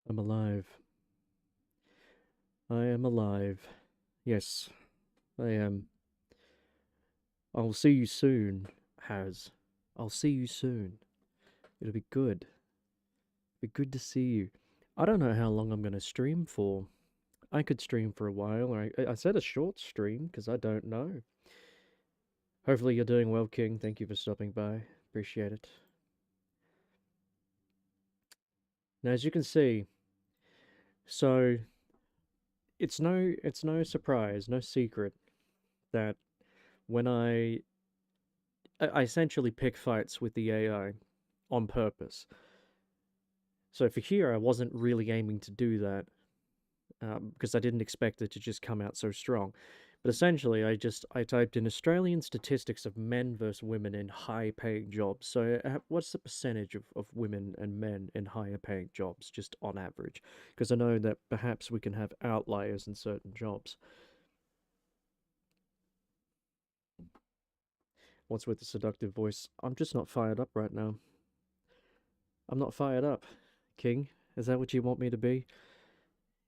I'm alive. I am alive. Yes, I am. I'll see you soon, Haz. I'll see you soon. It'll be good. Be good to see you. I don't know how long I'm going to stream for. I could stream for a while. I said a short stream because I don't know. Hopefully you're doing well, King. Thank you for stopping by. Appreciate it. Now, as you can see, so it's no surprise, no secret that when I essentially pick fights with the AI on purpose. So for here, I wasn't really aiming to do that because I didn't expect it to just come out so strong. But essentially, I typed in Australian statistics of men versus women in high-paying jobs. So what's the percentage of women and men in higher-paying jobs, just on average? Because I know that perhaps we can have outliers in certain jobs. What's with the seductive voice? I'm just not fired up right now. I'm not fired up, King. Is that what you want me to be?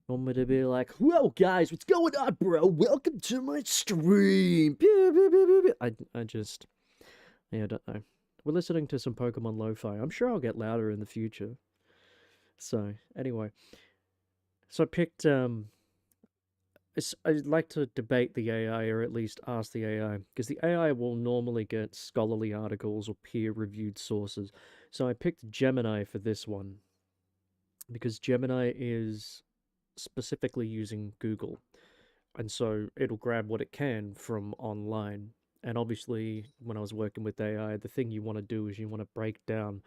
Want me to be like, whoa, guys, what's going on, bro? Welcome to my stream. I just, yeah, I don't know. We're listening to some Pokemon Lo-Fi. I'm sure I'll get louder in the future. So, anyway. So I picked, I'd like to debate the AI or at least ask the AI because the AI will normally get scholarly articles or peer-reviewed sources. So I picked Gemini for this one because Gemini is specifically using Google. And so it'll grab what it can from online. And obviously, when I was working with AI, the thing you want to do is you want to break down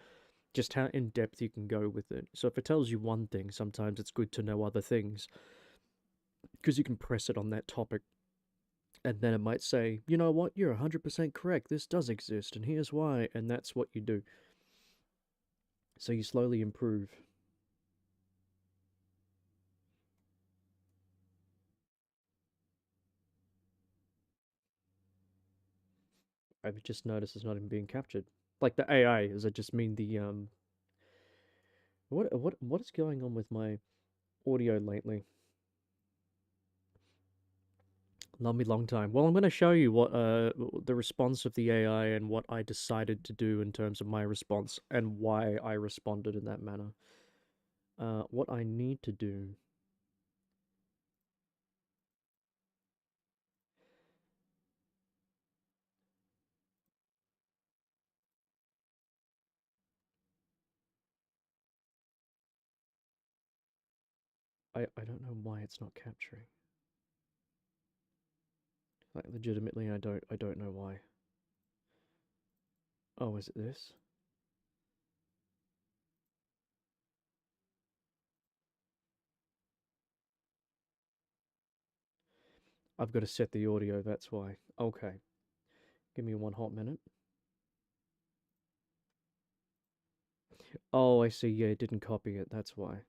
just how in depth you can go with it. So if it tells you one thing, sometimes it's good to know other things because you can press it on that topic. And then it might say, you know what, you're 100% correct. This does exist, and here's why. And that's what you do. So you slowly improve. I've just noticed it's not even being captured. Like the AI, does it just mean the. What is going on with my audio lately? Love me long time. Well, I'm going to show you what the response of the AI and what I decided to do in terms of my response and why I responded in that manner. What I need to do. I don't know why it's not capturing. Like legitimately, I don't know why. Oh, is it this? I've got to set the audio. That's why. Okay, give me one hot minute. Oh, I see. Yeah, it didn't copy it. That's why.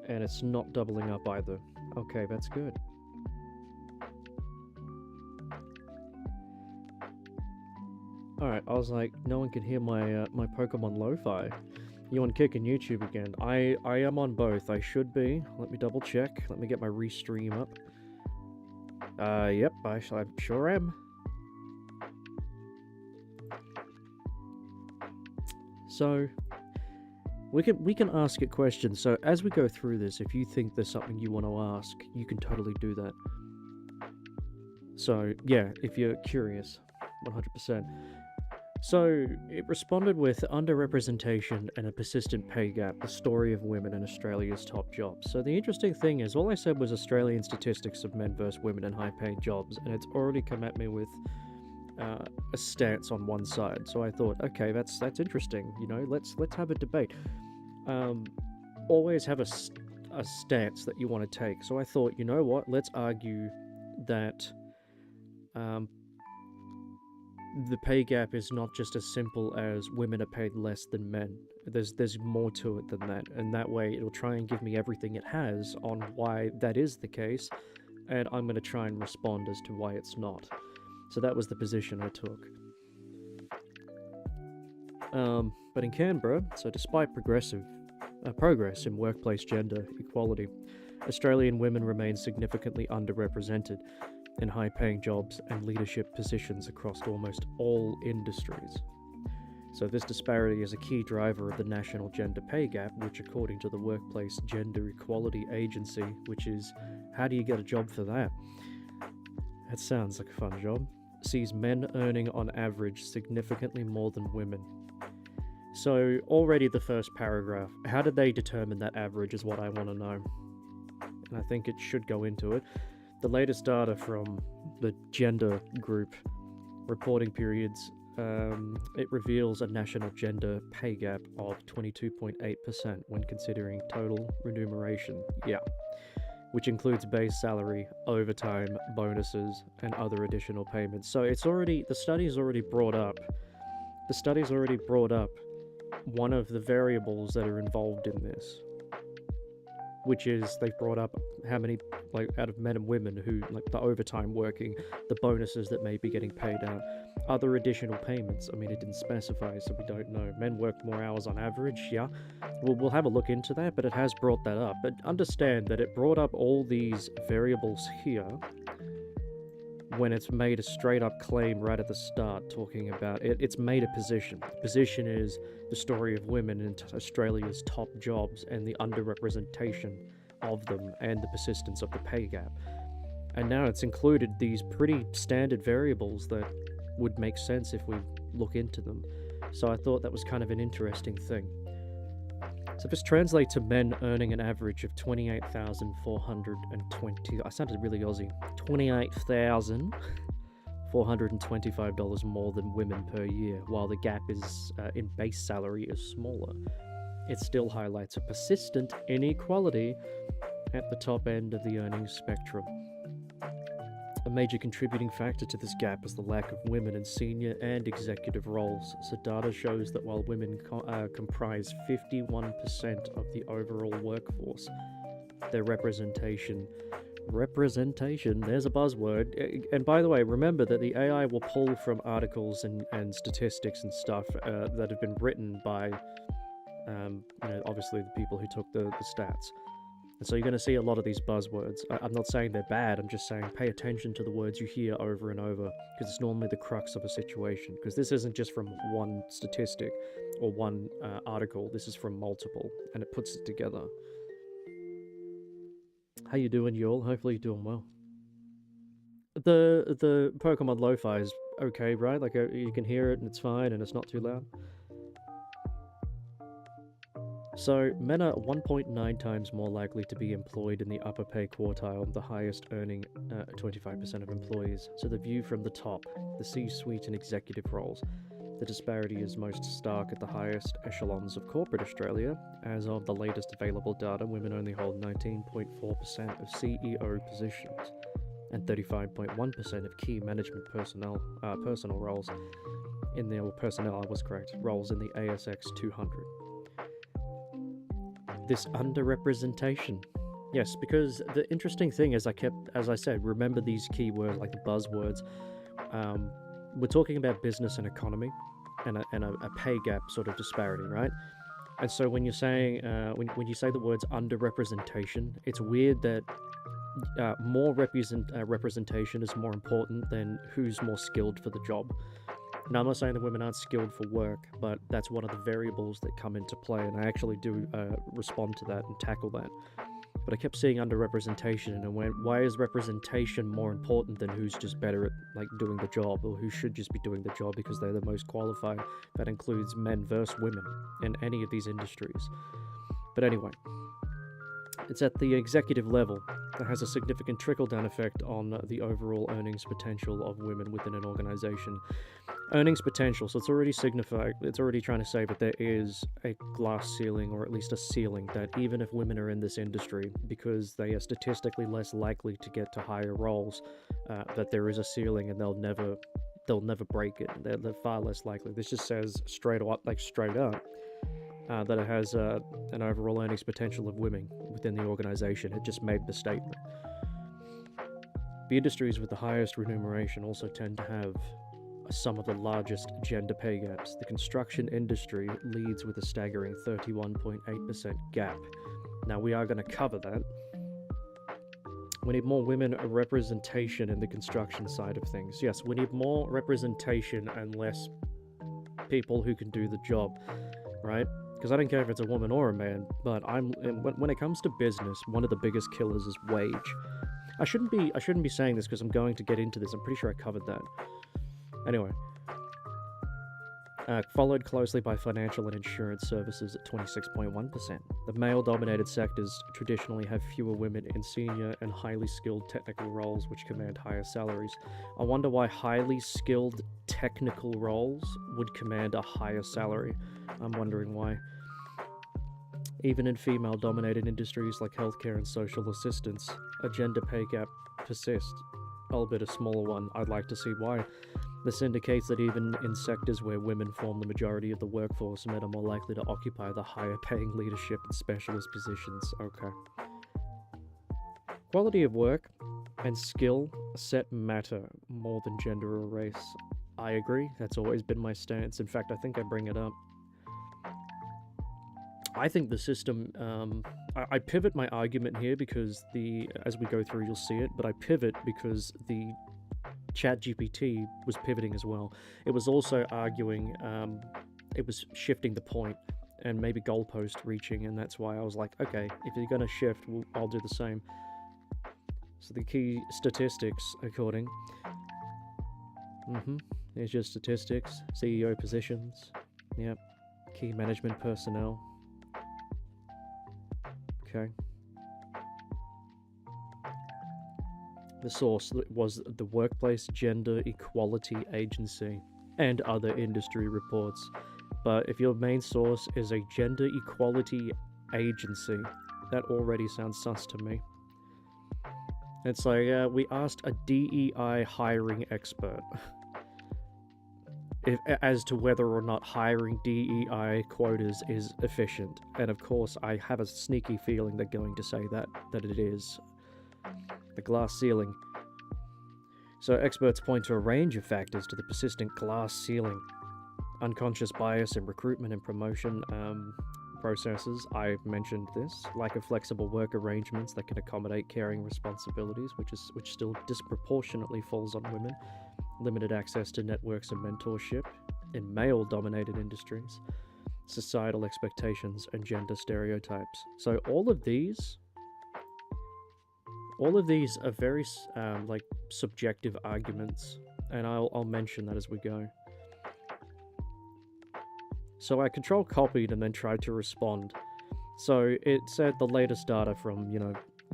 And it's not doubling up either. Okay, that's good. All right, I was like, no one can hear my Pokemon Lo-Fi. You on Kick and YouTube again? I am on both. I should be. Let me double check. Let me get my restream up. Yep, I sure am. So we can ask it questions. So as we go through this, if you think there's something you want to ask, you can totally do that. So yeah, if you're curious, 100%. So it responded with underrepresentation and a persistent pay gap, the story of women in Australia's top jobs. So the interesting thing is, all I said was Australian statistics of men versus women in high-paid jobs, and it's already come at me with a stance on one side. So I thought, okay, that's interesting. You know, let's have a debate. Um, always have a stance that you want to take. So I thought, you know what? Let's argue that um, the pay gap is not just as simple as women are paid less than men. There's more to it than that, and that way it'll try and give me everything it has on why that is the case, and I'm going to try and respond as to why it's not. So that was the position I took. But in Canberra, so despite progress in workplace gender equality, Australian women remain significantly underrepresented in high-paying jobs and leadership positions across almost all industries. So this disparity is a key driver of the national gender pay gap, which according to the Workplace Gender Equality Agency, which is, how do you get a job for that? That sounds like a fun job, sees men earning on average significantly more than women. So already the first paragraph, how did they determine that average is what I want to know. And I think it should go into it. The latest data from the gender group reporting periods, it reveals a national gender pay gap of 22.8% when considering total remuneration, which includes base salary, overtime, bonuses, and other additional payments. So the study's already brought up one of the variables that are involved in this, which is they've brought up how many, like, out of men and women who, like, the overtime working, the bonuses that may be getting paid out, other additional payments. I mean, it didn't specify, so we don't know. Men work more hours on average, we'll have a look into that, but it has brought that up. But understand that it brought up all these variables here when it's made a straight up claim right at the start, talking about it. It's made a position. The position is the story of women in Australia's top jobs and the underrepresentation of them and the persistence of the pay gap. And now it's included these pretty standard variables that would make sense if we look into them. So I thought that was kind of an interesting thing. So this translates to men earning an average of $28,420. I sounded really Aussie. $28,425 more than women per year, while the gap is in base salary is smaller. It still highlights a persistent inequality at the top end of the earnings spectrum. A major contributing factor to this gap is the lack of women in senior and executive roles. So data shows that while women comprise 51% of the overall workforce, their representation, there's a buzzword. And by the way, remember that the AI will pull from articles and statistics and stuff that have been written by, obviously the people who took the stats. And so you're going to see a lot of these buzzwords. I'm not saying they're bad, I'm just saying pay attention to the words you hear over and over, because it's normally the crux of a situation. Because this isn't just from one statistic or one article, this is from multiple, and it puts it together. How you doing, y'all? Hopefully you're doing well. The Pokemon Lo-Fi is okay, right? Like, you can hear it and it's fine and it's not too loud. So, men are 1.9 times more likely to be employed in the upper pay quartile, the highest earning 25% of employees. So the view from the top, the C-suite and executive roles, the disparity is most stark at the highest echelons of corporate Australia. As of the latest available data, women only hold 19.4% of CEO positions and 35.1% of key management personal roles in the, roles in the ASX 200. This underrepresentation. Yes, because the interesting thing is as I said, remember these keywords, like the buzzwords. We're talking about business and economy and a pay gap sort of disparity, right? And so when you're saying, when you say the words underrepresentation, it's weird that more representation is more important than who's more skilled for the job. Now, I'm not saying that women aren't skilled for work, but that's one of the variables that come into play, and I actually do respond to that and tackle that. But I kept seeing underrepresentation, and I went, why is representation more important than who's just better at, like, doing the job, or who should just be doing the job because they're the most qualified? That includes men versus women in any of these industries. But anyway, it's at the executive level that has a significant trickle-down effect on the overall earnings potential of women within an organization. Earnings potential, so it's already trying to say that there is a glass ceiling, or at least a ceiling, that even if women are in this industry, because they are statistically less likely to get to higher roles, that there is a ceiling and they'll never they'll never break it. They're far less likely. This just says straight up that it has an overall earnings potential of women within the organization. It just made the statement. The industries with the highest remuneration also tend to have some of the largest gender pay gaps. The construction industry leads with a staggering 31.8% gap. Now, we are going to cover that. We need more women representation in the construction side of things. Yes, we need more representation and less people who can do the job, right? Because I don't care if it's a woman or a man, but when it comes to business, one of the biggest killers is wage. I shouldn't be saying this because I'm going to get into this. I'm pretty sure I covered that. Anyway, followed closely by financial and insurance services at 26.1%. The male-dominated sectors traditionally have fewer women in senior and highly skilled technical roles, which command higher salaries. I wonder why highly skilled technical roles would command a higher salary. I'm wondering why. Even in female-dominated industries like healthcare and social assistance, a gender pay gap persists, albeit a smaller one. I'd like to see why. This indicates that even in sectors where women form the majority of the workforce, men are more likely to occupy the higher-paying leadership and specialist positions. Okay. Quality of work and skill set matter more than gender or race. I agree. That's always been my stance. In fact, I think I bring it up. I think the system, I pivot my argument here because as we go through, you'll see it, but I pivot because the ChatGPT was pivoting as well. It was also arguing, it was shifting the point and maybe goalpost reaching, and that's why I was like, okay, if you're going to shift, I'll do the same. So the key statistics, according, there's your statistics, CEO positions, yep, key management personnel. Okay. The source was the Workplace Gender Equality Agency and other industry reports. But if your main source is a gender equality agency, that already sounds sus to me. It's like, we asked a DEI hiring expert as to whether or not hiring DEI quotas is efficient. And of course, I have a sneaky feeling they're going to say that it is. The glass ceiling. So experts point to a range of factors to the persistent glass ceiling. Unconscious bias in recruitment and promotion processes. I mentioned this. Lack of flexible work arrangements that can accommodate caring responsibilities, which still disproportionately falls on women. Limited access to networks and mentorship in male-dominated industries. Societal expectations and gender stereotypes. So all of these are very subjective arguments, and I'll mention that as we go. So I control-copied and then tried to respond. So it said the latest data from,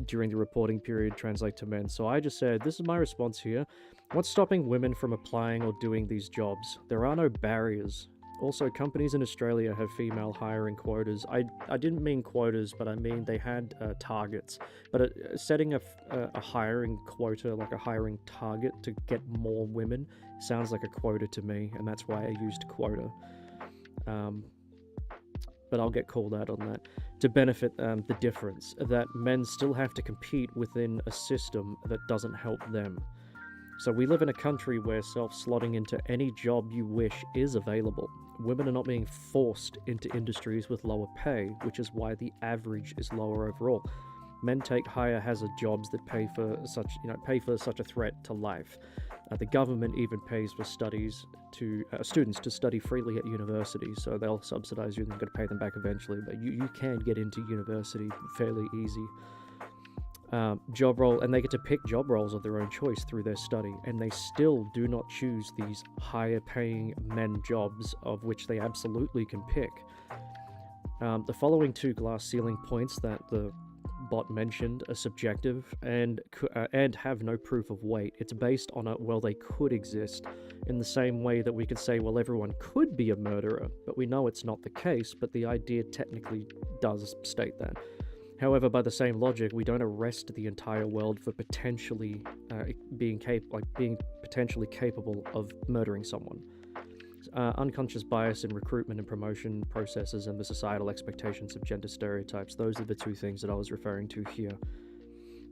during the reporting period translate to men. So I just said, this is my response here. What's stopping women from applying or doing these jobs? There are no barriers. Also, companies in Australia have female hiring quotas. I didn't mean quotas, but I mean they had targets. But setting a hiring quota, like a hiring target to get more women, sounds like a quota to me, and that's why I used quota. But I'll get called out on that. To benefit the difference, that men still have to compete within a system that doesn't help them. So we live in a country where self-slotting into any job you wish is available. Women are not being forced into industries with lower pay, which is why the average is lower overall. Men take higher hazard jobs that pay for such a threat to life. The government even pays for students to study freely at university, so they'll subsidize you and they're going to pay them back eventually, but you can get into university fairly easy. Job role, and they get to pick job roles of their own choice through their study, and they still do not choose these higher paying men jobs of which they absolutely can pick. The following two glass ceiling points that the bot mentioned are subjective and have no proof of weight. It's based on they could exist, in the same way that we could say, well, everyone could be a murderer, but we know it's not the case, but the idea technically does state that. However, by the same logic, we don't arrest the entire world for potentially being potentially capable of murdering someone. Unconscious bias in recruitment and promotion processes and the societal expectations of gender stereotypes, those are the two things that I was referring to here.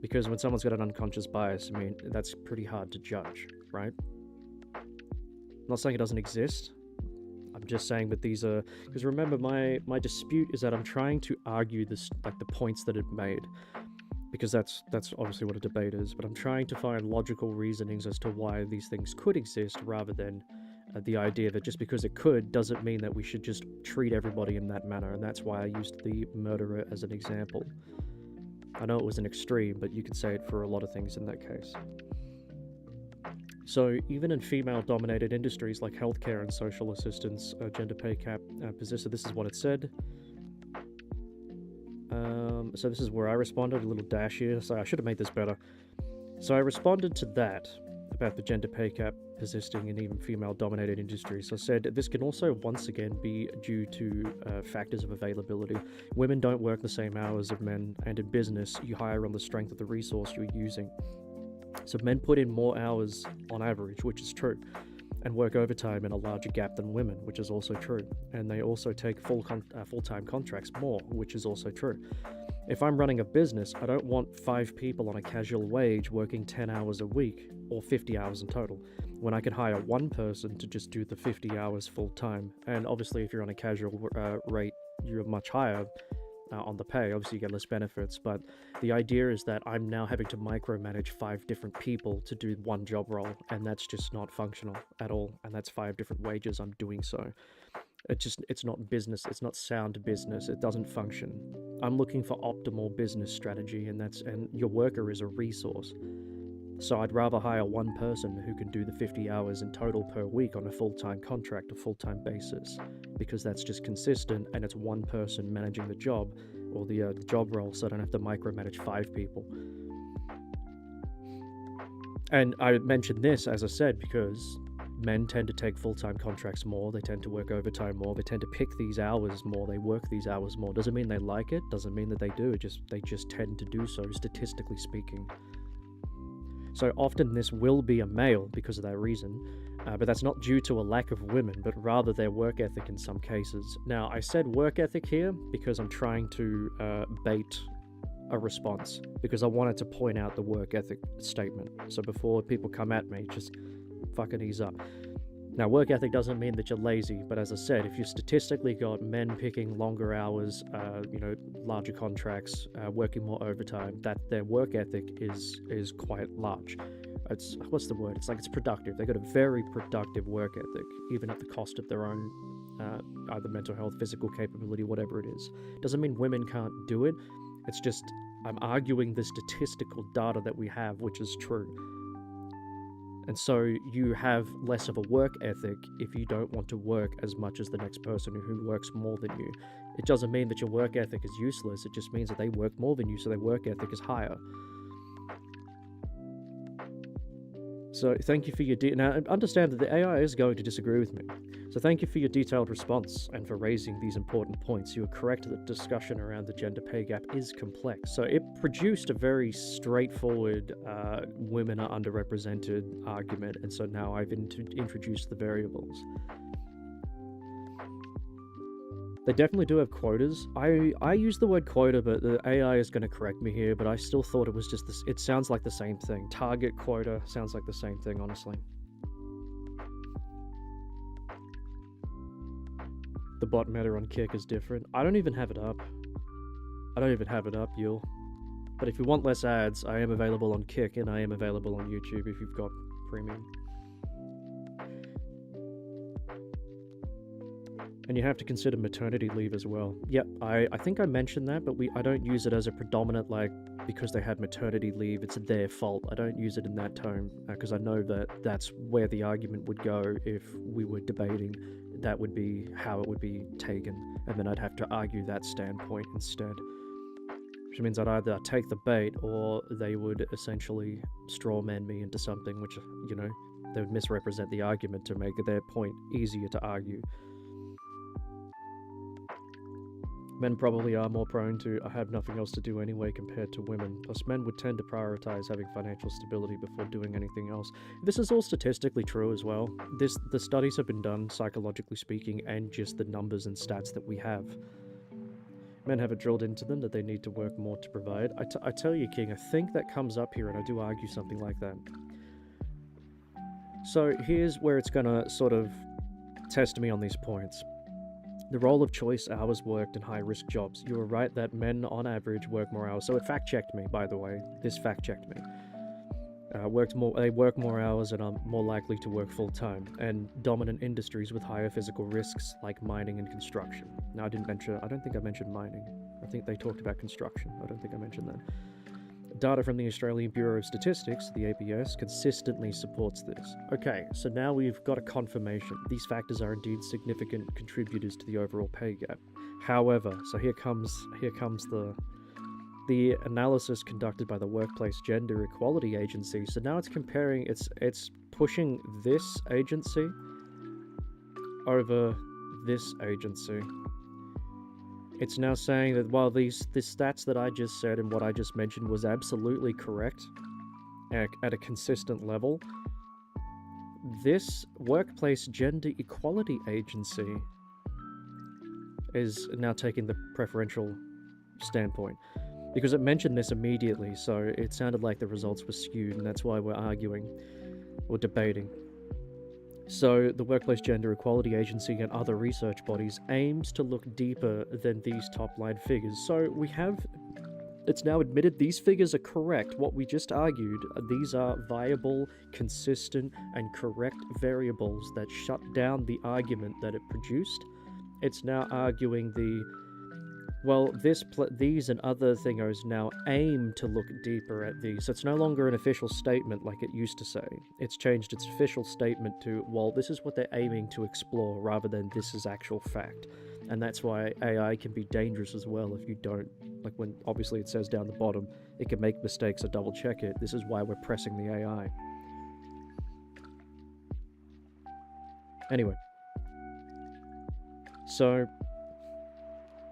Because when someone's got an unconscious bias, I mean, that's pretty hard to judge, right? I'm not saying it doesn't exist. I'm just saying that these are... Because remember, my dispute is that I'm trying to argue this, like, the points that it made. Because that's obviously what a debate is. But I'm trying to find logical reasonings as to why these things could exist, rather than the idea that just because it could doesn't mean that we should just treat everybody in that manner. And that's why I used the murderer as an example. I know it was an extreme, but you could say it for a lot of things in that case. So even in female-dominated industries like healthcare and social assistance, gender pay gap persists. So this is what it said. So this is where I responded, a little dash here. So I should have made this better. So I responded to that about the gender pay gap persisting in even female-dominated industries. So I said, this can also once again be due to factors of availability. Women don't work the same hours of men, and in business, you hire on the strength of the resource you're using. So men put in more hours on average, which is true, and work overtime in a larger gap than women, which is also true. And they also take full-time contracts more, which is also true. If I'm running a business, I don't want 5 people on a casual wage working 10 hours a week, or 50 hours in total, when I can hire one person to just do the 50 hours full-time. And obviously, if you're on a casual rate, you're much higher on the pay. Obviously, you get less benefits, but the idea is that I'm now having to micromanage 5 different people to do one job role, and that's just not functional at all. And that's 5 different wages I'm doing so. It's not business. It's not sound business. It doesn't function. I'm looking for optimal business strategy, and your worker is a resource. So I'd rather hire one person who can do the 50 hours in total per week on a full-time contract, a full-time basis, because that's just consistent, and it's one person managing the job, or the job role, so I don't have to micromanage 5 people. And I mentioned this, as I said, because men tend to take full-time contracts more, they tend to work overtime more, they tend to pick these hours more, they work these hours more. Doesn't mean they like it, doesn't mean that they do, they just tend to do so, statistically speaking. So often this will be a male because of that reason, but that's not due to a lack of women, but rather their work ethic in some cases. Now, I said work ethic here because I'm trying to bait a response, because I wanted to point out the work ethic statement. So before people come at me, just fucking ease up. Now, work ethic doesn't mean that you're lazy, but as I said, if you statistically got men picking longer hours, larger contracts, working more overtime, that their work ethic is quite large. What's the word? It's productive. They got a very productive work ethic, even at the cost of their own either mental health, physical capability, whatever it is. Doesn't mean women can't do it. It's just I'm arguing the statistical data that we have, which is true. And so you have less of a work ethic if you don't want to work as much as the next person who works more than you. It doesn't mean that your work ethic is useless, it just means that they work more than you, so their work ethic is higher. So thank you for your... Now, understand that the AI is going to disagree with me. So thank you for your detailed response and for raising these important points. You are correct that discussion around the gender pay gap is complex. So it produced a very straightforward women are underrepresented argument, and so now I've introduced the variables. They definitely do have quotas. I use the word quota, but the AI is going to correct me here, but I still thought it was just this. It sounds like the same thing. Target, quota, sounds like the same thing, honestly. The bot meta on Kick is different. I don't even have it up. Yul. But if you want less ads, I am available on Kick, and I am available on YouTube if you've got premium. And you have to consider maternity leave as well. Yep, I think I mentioned that, but I don't use it as a predominant, because they had maternity leave, it's their fault. I don't use it in that tone, because I know that that's where the argument would go if we were debating. That would be how it would be taken, and then I'd have to argue that standpoint instead. Which means I'd either take the bait, or they would essentially strawman me into something which, they would misrepresent the argument to make their point easier to argue. Men probably are more prone to I have nothing else to do anyway compared to women. Plus, men would tend to prioritize having financial stability before doing anything else. This is all statistically true as well. The studies have been done, psychologically speaking, and just the numbers and stats that we have. Men have it drilled into them that they need to work more to provide. I tell you, King, I think that comes up here, and I do argue something like that. So here's where it's gonna sort of test me on these points. The role of choice hours worked in high-risk jobs. You were right that men, on average, work more hours. So it fact-checked me, by the way. This fact-checked me. They work more hours and are more likely to work full-time, and dominant industries with higher physical risks, like mining and construction. Now, I don't think I mentioned mining. I think they talked about construction. I don't think I mentioned that. Data from the Australian Bureau of Statistics, the ABS, consistently supports this. Okay, so now we've got a confirmation. These factors are indeed significant contributors to the overall pay gap. However, so here comes the analysis conducted by the Workplace Gender Equality Agency. So now it's comparing, it's pushing this agency over this agency. It's now saying that while these stats that I just said and what I just mentioned was absolutely correct at a consistent level, this Workplace Gender Equality Agency is now taking the preferential standpoint. Because it mentioned this immediately, so it sounded like the results were skewed, and that's why we're arguing or debating. So, the Workplace Gender Equality Agency and other research bodies aims to look deeper than these top-line figures. So, it's now admitted these figures are correct. What we just argued, these are viable, consistent, and correct variables that shut down the argument that it produced. It's now arguing these and other thingos now aim to look deeper at these. So it's no longer an official statement like it used to say. It's changed its official statement to, well, this is what they're aiming to explore rather than this is actual fact. And that's why AI can be dangerous as well if you don't, like when obviously it says down the bottom, it can make mistakes, so double check it. This is why we're pressing the AI. Anyway. So,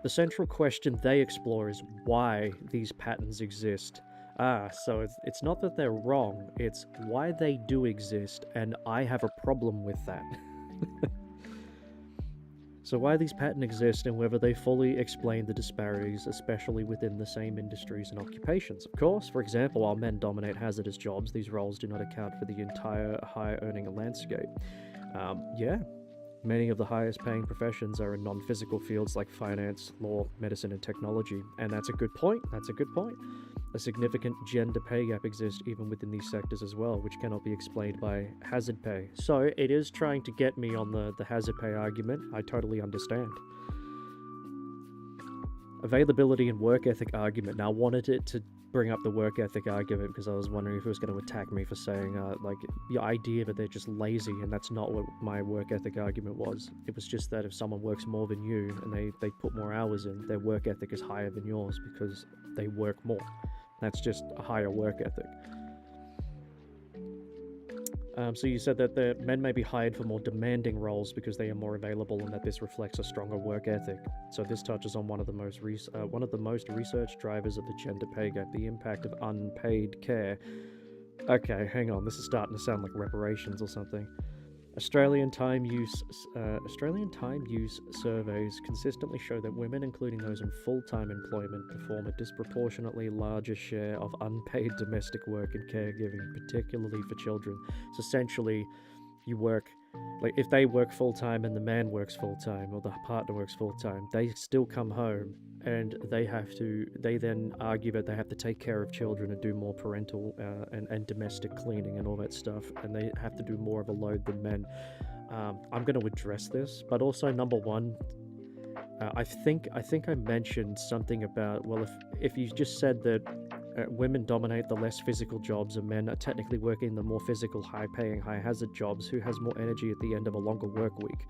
the central question they explore is why these patterns exist. So it's not that they're wrong, it's why they do exist, and I have a problem with that. So why these patterns exist and whether they fully explain the disparities, especially within the same industries and occupations. Of course, for example, while men dominate hazardous jobs, these roles do not account for the entire high-earning landscape. Many of the highest paying professions are in non-physical fields like finance, law, medicine, and technology. And that's a good point. A significant gender pay gap exists even within these sectors as well, which cannot be explained by hazard pay. So it is trying to get me on the hazard pay argument. I totally understand. Availability and work ethic argument. Now, I wanted it to bring up the work ethic argument because I was wondering if it was going to attack me for saying like the idea that they're just lazy, and that's not what my work ethic argument was. It was just that if someone works more than you and they put more hours in, their work ethic is higher than yours because they work more. That's just a higher work ethic. So you said that the men may be hired for more demanding roles because they are more available, and that this reflects a stronger work ethic. So this touches on one of the most researched drivers of the gender pay gap: the impact of unpaid care. Okay, hang on. This is starting to sound like reparations or something. Australian time use surveys consistently show that women, including those in full-time employment, perform a disproportionately larger share of unpaid domestic work and caregiving, particularly for children. So essentially, you work, like if they work full-time and the man works full-time or the partner works full-time, they still come home and they then argue that they have to take care of children and do more parental and domestic cleaning and all that stuff, and they have to do more of a load than men. I'm going to address this, but also number one, I think I mentioned something about, well, if you just said that women dominate the less physical jobs and men are technically working the more physical, high-paying, high-hazard jobs, who has more energy at the end of a longer work week?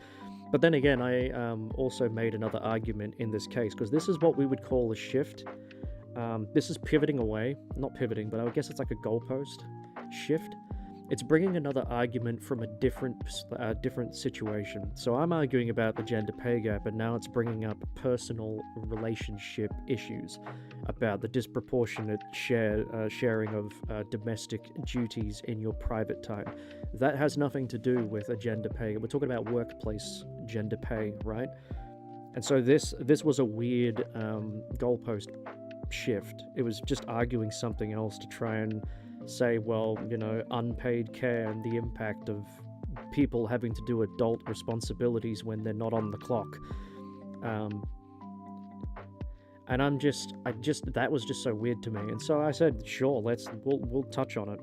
But then again, I also made another argument in this case, because this is what we would call a shift. This is pivoting away, not pivoting, but I guess it's like a goalpost shift. it's bringing another argument from a different situation. So I'm arguing about the gender pay gap, and now it's bringing up personal relationship issues about the disproportionate sharing of domestic duties in your private time. That has nothing to do with a gender pay. We're talking about workplace gender pay, right? And so this was a weird goalpost shift. It was just arguing something else to try and say, well, you know, unpaid care and the impact of people having to do adult responsibilities when they're not on the clock. And that was just so weird to me. And so I said, sure, we'll touch on it.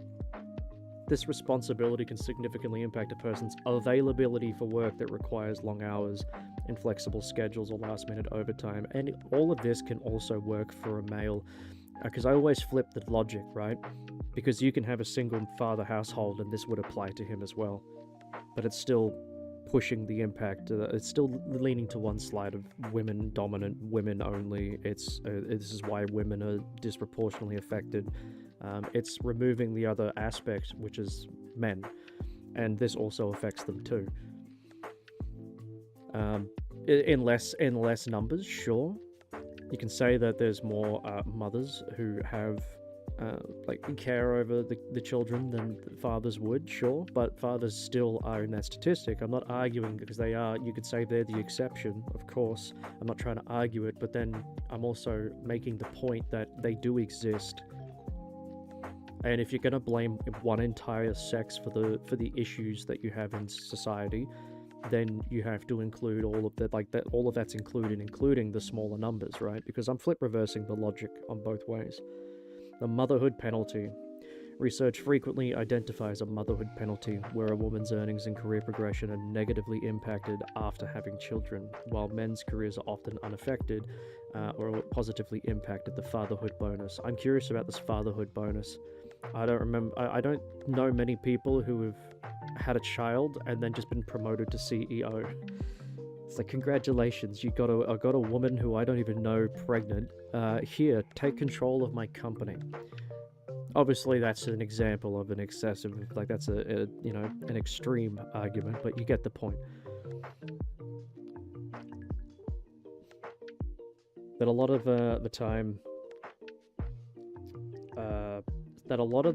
This responsibility can significantly impact a person's availability for work that requires long hours, inflexible schedules, or last-minute overtime. And all of this can also work for a male, because I always flip the logic, right? Because you can have a single father household and this would apply to him as well. But it's still pushing the impact. It's still leaning to one side of women dominant, women only. This is why women are disproportionately affected. It's removing the other aspect, which is men, and this also affects them too. In less numbers, sure. You can say that there's more mothers who have care over the children than fathers would, sure, but fathers still are in that statistic. I'm not arguing because they are. You could say they're the exception, of course. I'm not trying to argue it, but then I'm also making the point that they do exist. And if you're going to blame one entire sex for the issues that you have in society, then you have to include all of that. All of that's included, including the smaller numbers, right? Because I'm flip reversing the logic on both ways. The motherhood penalty. Research frequently identifies a motherhood penalty where a woman's earnings and career progression are negatively impacted after having children, while men's careers are often unaffected or positively impacted. The fatherhood bonus. I'm curious about this fatherhood bonus. I don't know many people who have had a child and then just been promoted to CEO. It's like, congratulations, I got a woman who I don't even know pregnant. Here, take control of my company. Obviously, that's an example of an excessive, that's an extreme argument, but you get the point. That a lot of the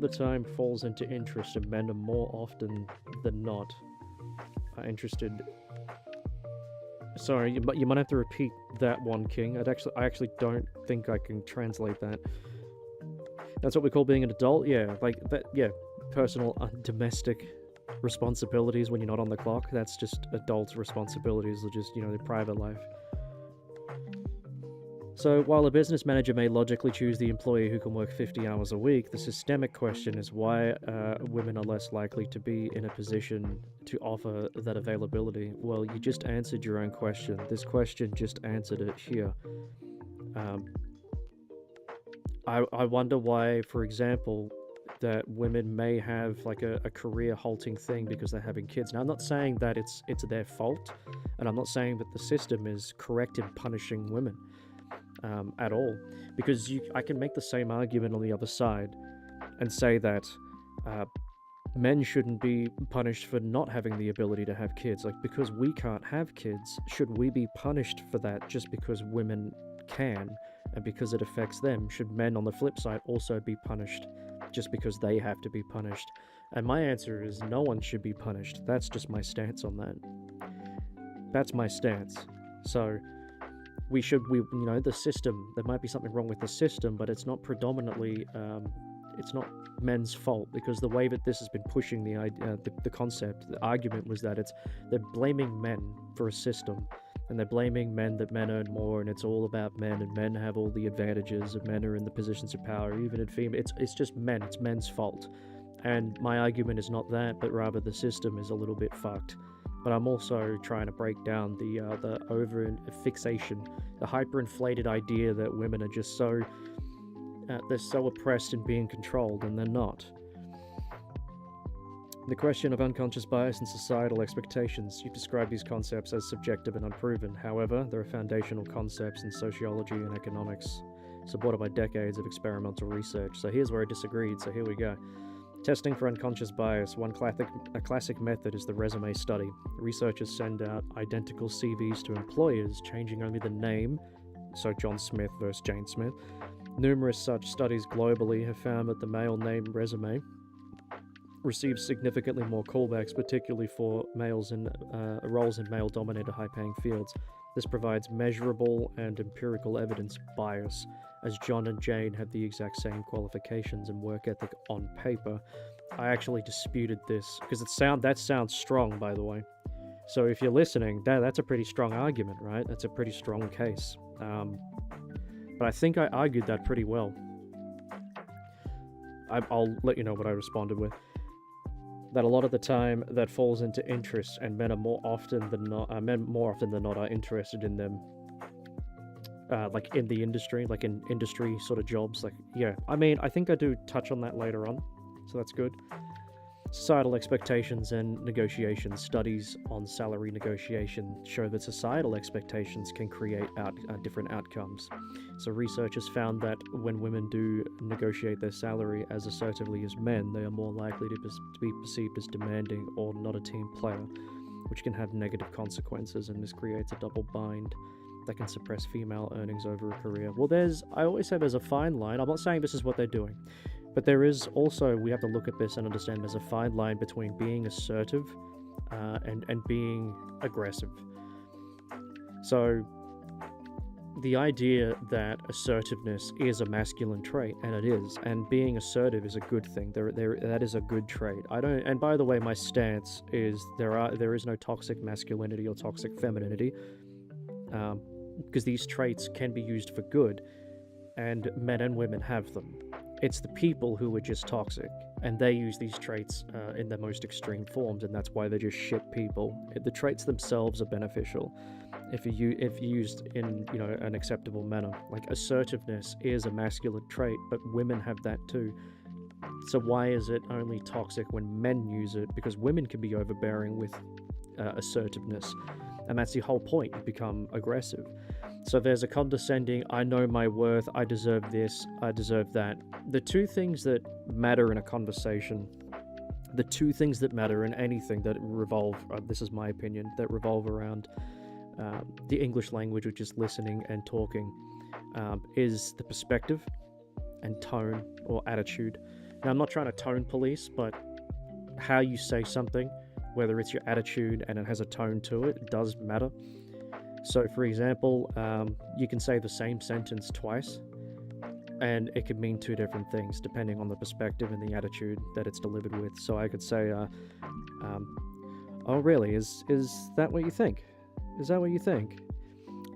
time falls into interest, and men are more often than not interested. Sorry, you might have to repeat that one, King. I actually don't think I can translate that. That's what we call being an adult? Yeah, personal domestic responsibilities when you're not on the clock. That's just adult responsibilities, or just, their private life. So, while a business manager may logically choose the employee who can work 50 hours a week, the systemic question is why women are less likely to be in a position to offer that availability. Well, you just answered your own question. This question just answered it here. I wonder why, for example, that women may have a career halting thing because they're having kids. Now, I'm not saying that it's their fault, and I'm not saying that the system is correct in punishing women. At all, because I can make the same argument on the other side and say that men shouldn't be punished for not having the ability to have kids. Because we can't have kids, should we be punished for that just because women can and because it affects them? Should men on the flip side also be punished just because they have to be punished? And my answer is no one should be punished. That's just my stance on that. That's my stance. So the system, there might be something wrong with the system, but it's not predominantly, it's not men's fault, because the way that this has been pushing the concept, the argument was that they're blaming men for a system, and they're blaming men that men earn more, and it's all about men, and men have all the advantages, and men are in the positions of power, even in female. It's just men, it's men's fault. And my argument is not that, but rather the system is a little bit fucked. But I'm also trying to break down the over-fixation, the hyperinflated idea that women are just they're so oppressed and being controlled, and they're not. The question of unconscious bias and societal expectations. You've described these concepts as subjective and unproven. However, there are foundational concepts in sociology and economics, supported by decades of experimental research. So here's where I disagreed, so here we go. Testing for unconscious bias. A classic method is the resume study. Researchers send out identical CVs to employers, changing only the name, so John Smith versus Jane Smith. Numerous such studies globally have found that the male name resume receives significantly more callbacks, particularly for males in roles in male-dominated high-paying fields. This provides measurable and empirical evidence of bias, as John and Jane have the exact same qualifications and work ethic on paper. I actually disputed this because that sounds strong, by the way. So if you're listening, that's a pretty strong argument, right? That's a pretty strong case. But I think I argued that pretty well. I'll let you know what I responded with. That a lot of the time that falls into interests, and men more often than not are interested in them. Like in the industry, like in industry sort of jobs. Like, yeah, I mean, I think I do touch on that later on, so that's good. Societal expectations and negotiations. Studies on salary negotiation show that societal expectations can create different outcomes. So researchers found that when women do negotiate their salary as assertively as men, they are more likely to be perceived as demanding or not a team player, which can have negative consequences, and this creates a double bind that can suppress female earnings over a career. Well, I always say there's a fine line. I'm not saying this is what they're doing, but there is also, we have to look at this and understand there's a fine line between being assertive and being aggressive. So the idea that assertiveness is a masculine trait, and it is, and being assertive is a good thing. That is a good trait. And by the way, my stance is there is no toxic masculinity or toxic femininity, because these traits can be used for good, and men and women have them. It's the people who are just toxic, and they use these traits in their most extreme forms, and that's why they're just shit people. The traits themselves are beneficial if used in an acceptable manner. Like assertiveness is a masculine trait, but women have that too. So why is it only toxic when men use it? Because women can be overbearing with assertiveness, and that's the whole point. You become aggressive. So there's a condescending, I know my worth, I deserve this, I deserve that. The two things that matter in a conversation, the two things that matter in anything that revolve, this is my opinion, that revolve around the English language, which is listening and talking, is the perspective and tone or attitude. Now, I'm not trying to tone police, but how you say something, whether it's your attitude and it has a tone to it, does matter. So, for example, you can say the same sentence twice, and it could mean two different things depending on the perspective and the attitude that it's delivered with. So I could say, oh really, is that what you think? Is that what you think?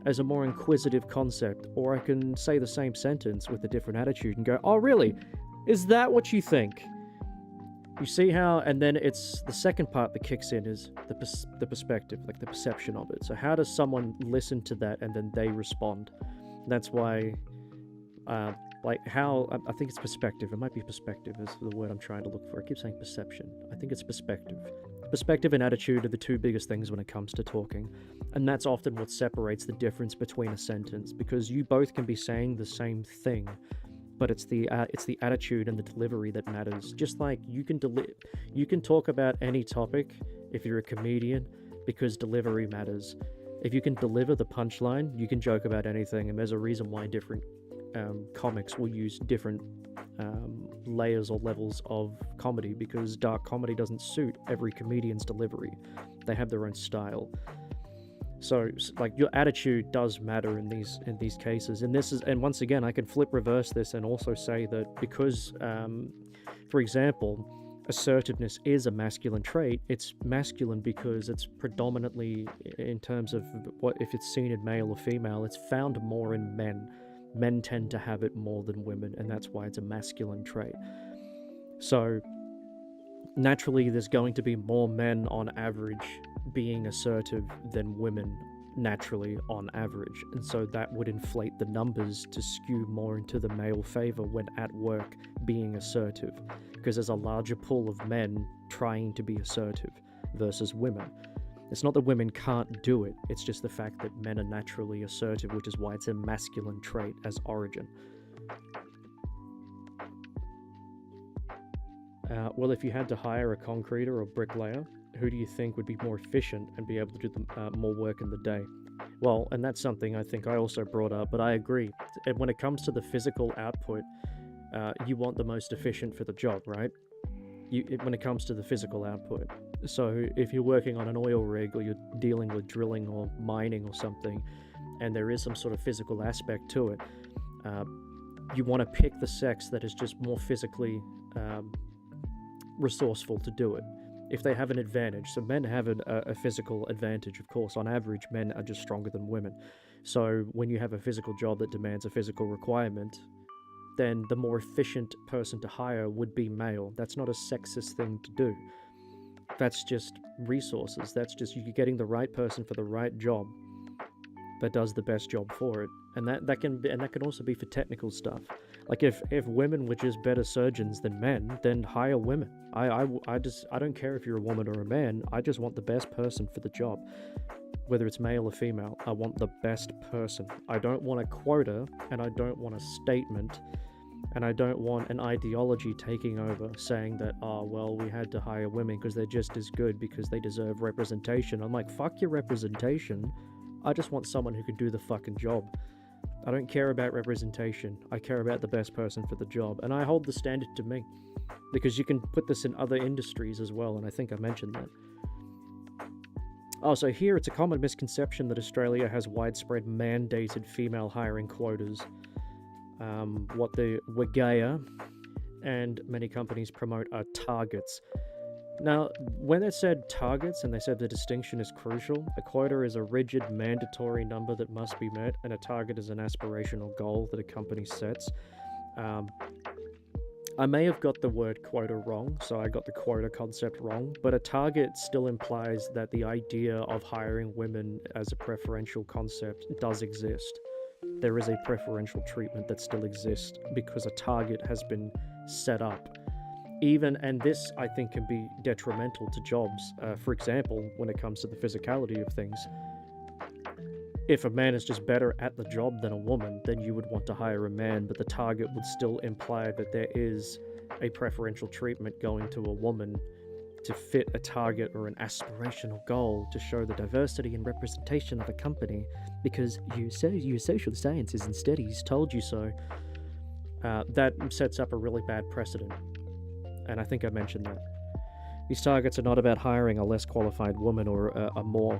As a more inquisitive concept. Or I can say the same sentence with a different attitude and go, oh really, is that what you think? You see how, and then it's the second part that kicks in is the perspective, like the perception of it. So how does someone listen to that and then they respond? That's why, I think it's perspective. It might be perspective is the word I'm trying to look for. I keep saying perception. I think it's perspective. Perspective and attitude are the two biggest things when it comes to talking. And that's often what separates the difference between a sentence, because you both can be saying the same thing, but it's the attitude and the delivery that matters. Just like you can talk about any topic if you're a comedian, because delivery matters. If you can deliver the punchline, you can joke about anything, and there's a reason why different comics will use different layers or levels of comedy, because dark comedy doesn't suit every comedian's delivery. They have their own style. So, like, your attitude does matter in these cases. And once again, I can reverse this and also say that because, for example, assertiveness is a masculine trait. It's masculine because it's predominantly, in terms of what if it's seen in male or female, it's found more in men. Men tend to have it more than women, and that's why it's a masculine trait. So naturally, there's going to be more men on average being assertive than women naturally on average, and so that would inflate the numbers to skew more into the male favor when at work being assertive, because there's a larger pool of men trying to be assertive versus women. It's not that women can't do it, it's just the fact that men are naturally assertive, which is why it's a masculine trait as origin. Well, if you had to hire a concreter or bricklayer, who do you think would be more efficient and be able to do more work in the day? Well, and that's something I think I also brought up, but I agree. When it comes to the physical output, you want the most efficient for the job, right? When it comes to the physical output. So if you're working on an oil rig or you're dealing with drilling or mining or something, and there is some sort of physical aspect to it, you want to pick the sex that is just more physically resourceful to do it. If they have an advantage, so men have a physical advantage, of course. On average, men are just stronger than women. So when you have a physical job that demands a physical requirement, then the more efficient person to hire would be male. That's not a sexist thing to do. That's just resources. That's just you getting the right person for the right job that does the best job for it. And that can also be for technical stuff. Like if women were just better surgeons than men, then hire women. I don't care if you're a woman or a man. I just want the best person for the job. Whether it's male or female, I want the best person. I don't want a quota, and I don't want a statement, and I don't want an ideology taking over saying that, oh, well, we had to hire women because they're just as good because they deserve representation. I'm like, fuck your representation. I just want someone who can do the fucking job. I don't care about representation. I care about the best person for the job. And I hold the standard to me. Because you can put this in other industries as well, and I think I mentioned that. Oh, so here it's a common misconception that Australia has widespread mandated female hiring quotas. What the WGEA and many companies promote are targets. Now, when they said targets and they said the distinction is crucial, a quota is a rigid, mandatory number that must be met, and a target is an aspirational goal that a company sets. I may have got the word quota wrong, so I got the quota concept wrong, but a target still implies that the idea of hiring women as a preferential concept does exist. There is a preferential treatment that still exists because a target has been set up. And this, I think, can be detrimental to jobs. For example, when it comes to the physicality of things, if a man is just better at the job than a woman, then you would want to hire a man, but the target would still imply that there is a preferential treatment going to a woman to fit a target or an aspirational goal to show the diversity and representation of a company, because your social sciences and studies told you so. That sets up a really bad precedent, and I think I mentioned that. These targets are not about hiring a less qualified woman or a more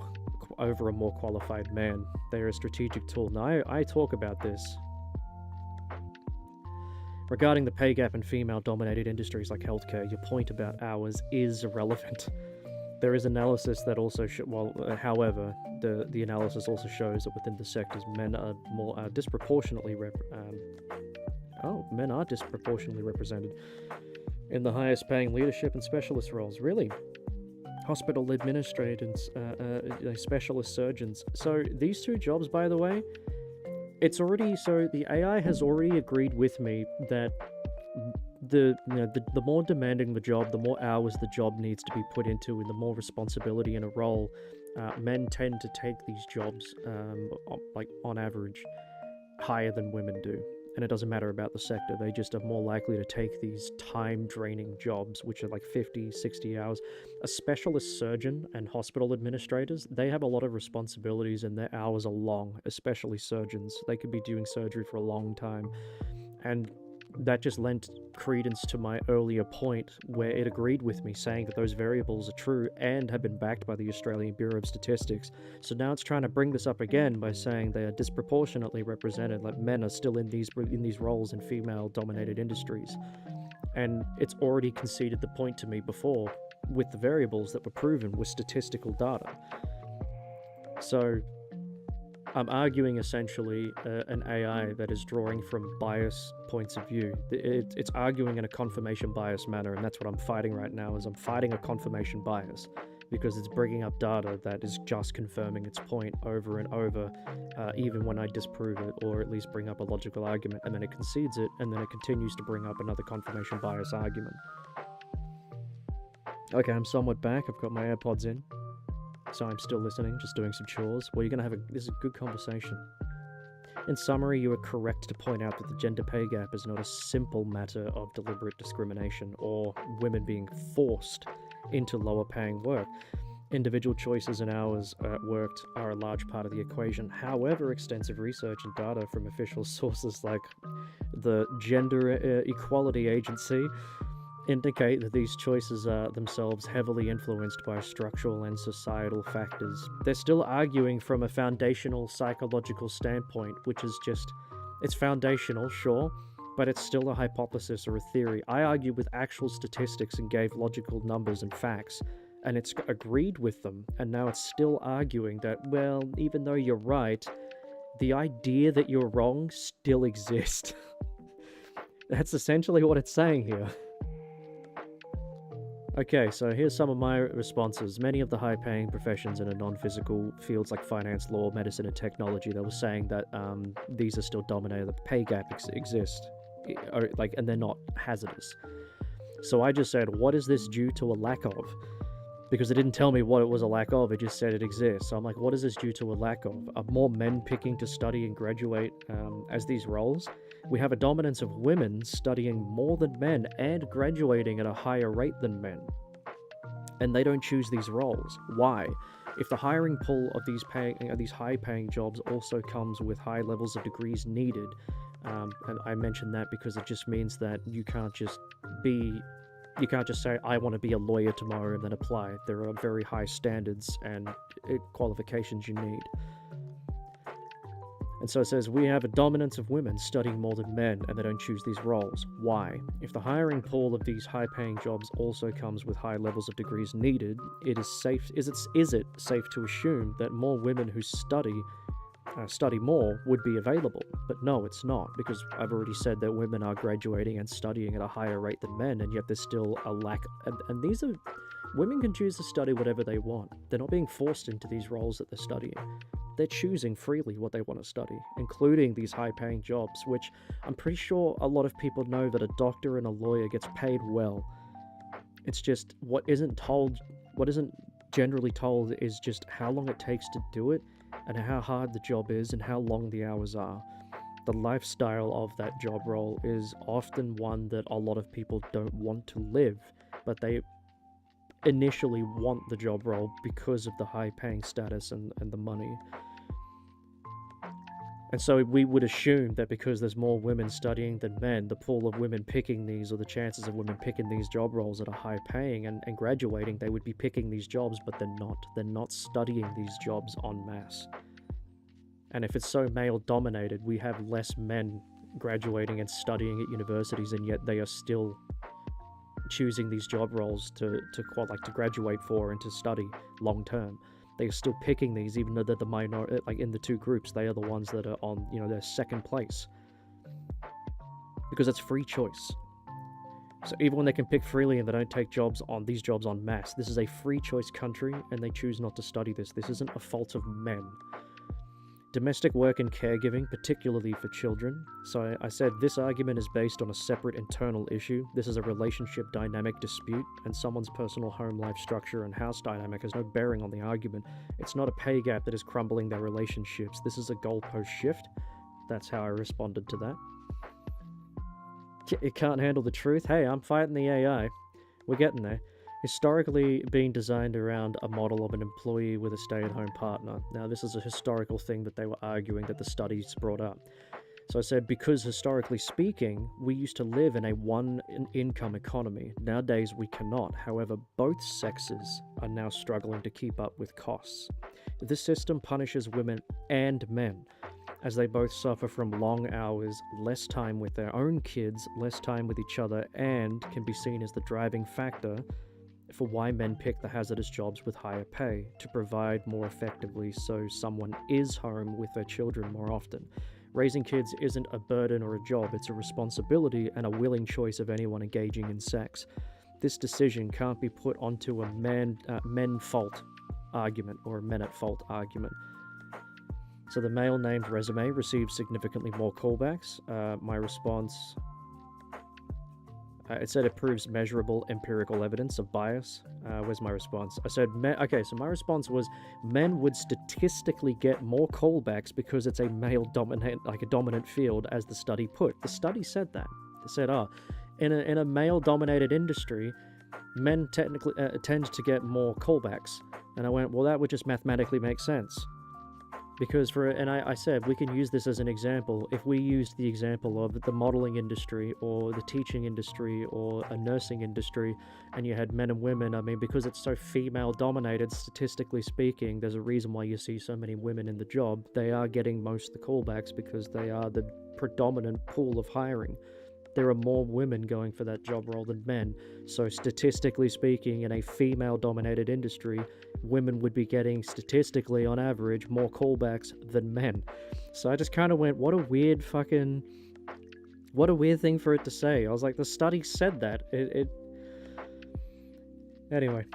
qualified man. They are a strategic tool. Now, I talk about this. Regarding the pay gap in female-dominated industries like healthcare, your point about hours is irrelevant. There is analysis that also however, the analysis also shows that within the sectors, men are disproportionately represented in the highest paying leadership and specialist roles. Really? Hospital administrators, specialist surgeons. So these two jobs, by the way, the AI has already agreed with me that the more demanding the job, the more hours the job needs to be put into, and the more responsibility in a role, men tend to take these jobs, on average, higher than women do. And it doesn't matter about the sector, they just are more likely to take these time-draining jobs, which are like 50, 60 hours. A specialist surgeon and hospital administrators, they have a lot of responsibilities and their hours are long, especially surgeons. They could be doing surgery for a long time. And that just lent credence to my earlier point where it agreed with me, saying that those variables are true and have been backed by the Australian Bureau of Statistics. So now it's trying to bring this up again by saying they are disproportionately represented, like men are still in these roles in female-dominated industries. And it's already conceded the point to me before with the variables that were proven with statistical data. So I'm arguing essentially an AI that is drawing from bias points of view. It's arguing in a confirmation bias manner, and that's what I'm fighting right now. Is I'm fighting a confirmation bias because it's bringing up data that is just confirming its point over and over, even when I disprove it or at least bring up a logical argument, and then it concedes it, and then it continues to bring up another confirmation bias argument. Okay, I'm somewhat back. I've got my AirPods in. So I'm still listening, just doing some chores. Well, this is a good conversation. In summary, you are correct to point out that the gender pay gap is not a simple matter of deliberate discrimination or women being forced into lower paying work. Individual choices and hours worked are a large part of the equation. However, extensive research and data from official sources like the Gender Equality Agency indicate that these choices are themselves heavily influenced by structural and societal factors. They're still arguing from a foundational psychological standpoint, which is just, it's foundational, sure, but it's still a hypothesis or a theory. I argued with actual statistics and gave logical numbers and facts, and it's agreed with them, and now it's still arguing that, well, even though you're right, the idea that you're wrong still exists. That's essentially what it's saying here. Okay, so here's some of my responses. Many of the high-paying professions in a non-physical fields like finance, law, medicine, and technology, they were saying that these are still dominated. The pay gap exists, and they're not hazardous. So I just said, what is this due to a lack of? Because it didn't tell me what it was a lack of, it just said it exists. So I'm like, what is this due to a lack of? Are more men picking to study and graduate as these roles? We have a dominance of women studying more than men and graduating at a higher rate than men. And they don't choose these roles. Why? If the hiring pool of these high-paying jobs also comes with high levels of degrees needed, and I mentioned that because it just means that you can't just say, I want to be a lawyer tomorrow and then apply. There are very high standards and qualifications you need. And so it says, we have a dominance of women studying more than men, and they don't choose these roles. Why? If the hiring pool of these high-paying jobs also comes with high levels of degrees needed, is it safe to assume that more women who study more would be available? But no, it's not, because I've already said that women are graduating and studying at a higher rate than men, and yet there's still a lack. And these are, women can choose to study whatever they want. They're not being forced into these roles that they're studying. They're choosing freely what they want to study, including these high-paying jobs, which I'm pretty sure a lot of people know that a doctor and a lawyer gets paid well. It's just what isn't generally told is just how long it takes to do it, and how hard the job is, and how long the hours are. The lifestyle of that job role is often one that a lot of people don't want to live, but they initially want the job role because of the high-paying status and the money. And so we would assume that because there's more women studying than men, the pool of women picking these, or the chances of women picking these job roles that are high-paying and graduating, they would be picking these jobs, but they're not. They're not studying these jobs en masse. And if it's so male-dominated, we have less men graduating and studying at universities, and yet they are still choosing these job roles to graduate for and to study long-term. They are still picking these, even though they're the minority. Like in the two groups, they are the ones that are on, their second place, because it's free choice. So even when they can pick freely and they don't take these jobs en masse, this is a free choice country, and they choose not to study this. This isn't a fault of men. Domestic work and caregiving, particularly for children. So I said this argument is based on a separate internal issue. This is a relationship dynamic dispute, and someone's personal home life structure and house dynamic has no bearing on the argument. It's not a pay gap that is crumbling their relationships. This is a goalpost shift. That's how I responded to that. It can't handle the truth. Hey, I'm fighting the AI. We're getting there. Historically being designed around a model of an employee with a stay-at-home partner. Now, this is a historical thing that they were arguing that the studies brought up. So I said, because historically speaking, we used to live in a one-income economy. Nowadays, we cannot. However, both sexes are now struggling to keep up with costs. This system punishes women and men, as they both suffer from long hours, less time with their own kids, less time with each other, and can be seen as the driving factor for why men pick the hazardous jobs with higher pay, to provide more effectively so someone is home with their children more often. Raising kids isn't a burden or a job, it's a responsibility and a willing choice of anyone engaging in sex. This decision can't be put onto a men fault argument or a men at fault argument. So the male-named resume received significantly more callbacks. My response It said it proves measurable empirical evidence of bias. Where's my response? I said, okay, so my response was men would statistically get more callbacks because it's a dominant field, as the study put. The study said that. It said, in a male-dominated industry, men technically tend to get more callbacks. And I went, well, that would just mathematically make sense. Because I said, we can use this as an example. If we used the example of the modeling industry or the teaching industry or a nursing industry, and you had men and women, I mean, because it's so female dominated, statistically speaking, there's a reason why you see so many women in the job. They are getting most of the callbacks because they are the predominant pool of hiring. There are more women going for that job role than men. So statistically speaking, in a female-dominated industry, women would be getting, statistically, on average, more callbacks than men. So I just kind of went, what a weird thing for it to say. I was like, the study said that. Anyway.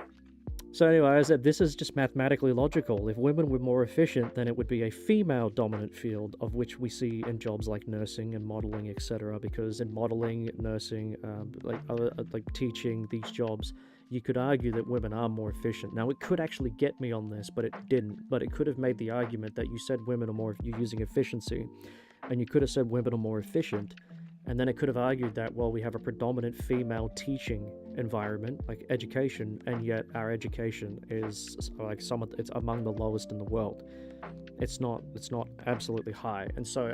So anyway, I said, this is just mathematically logical. If women were more efficient, then it would be a female-dominant field, of which we see in jobs like nursing and modeling, etc. Because in modeling, nursing, like teaching, these jobs, you could argue that women are more efficient. Now, it could actually get me on this, but it didn't. But it could have made the argument that you said women are more, you're using efficiency, and you could have said women are more efficient. And then it could have argued that, well, we have a predominant female teaching environment, like education, and yet our education is like it's among the lowest in the world. It's not absolutely high. And so,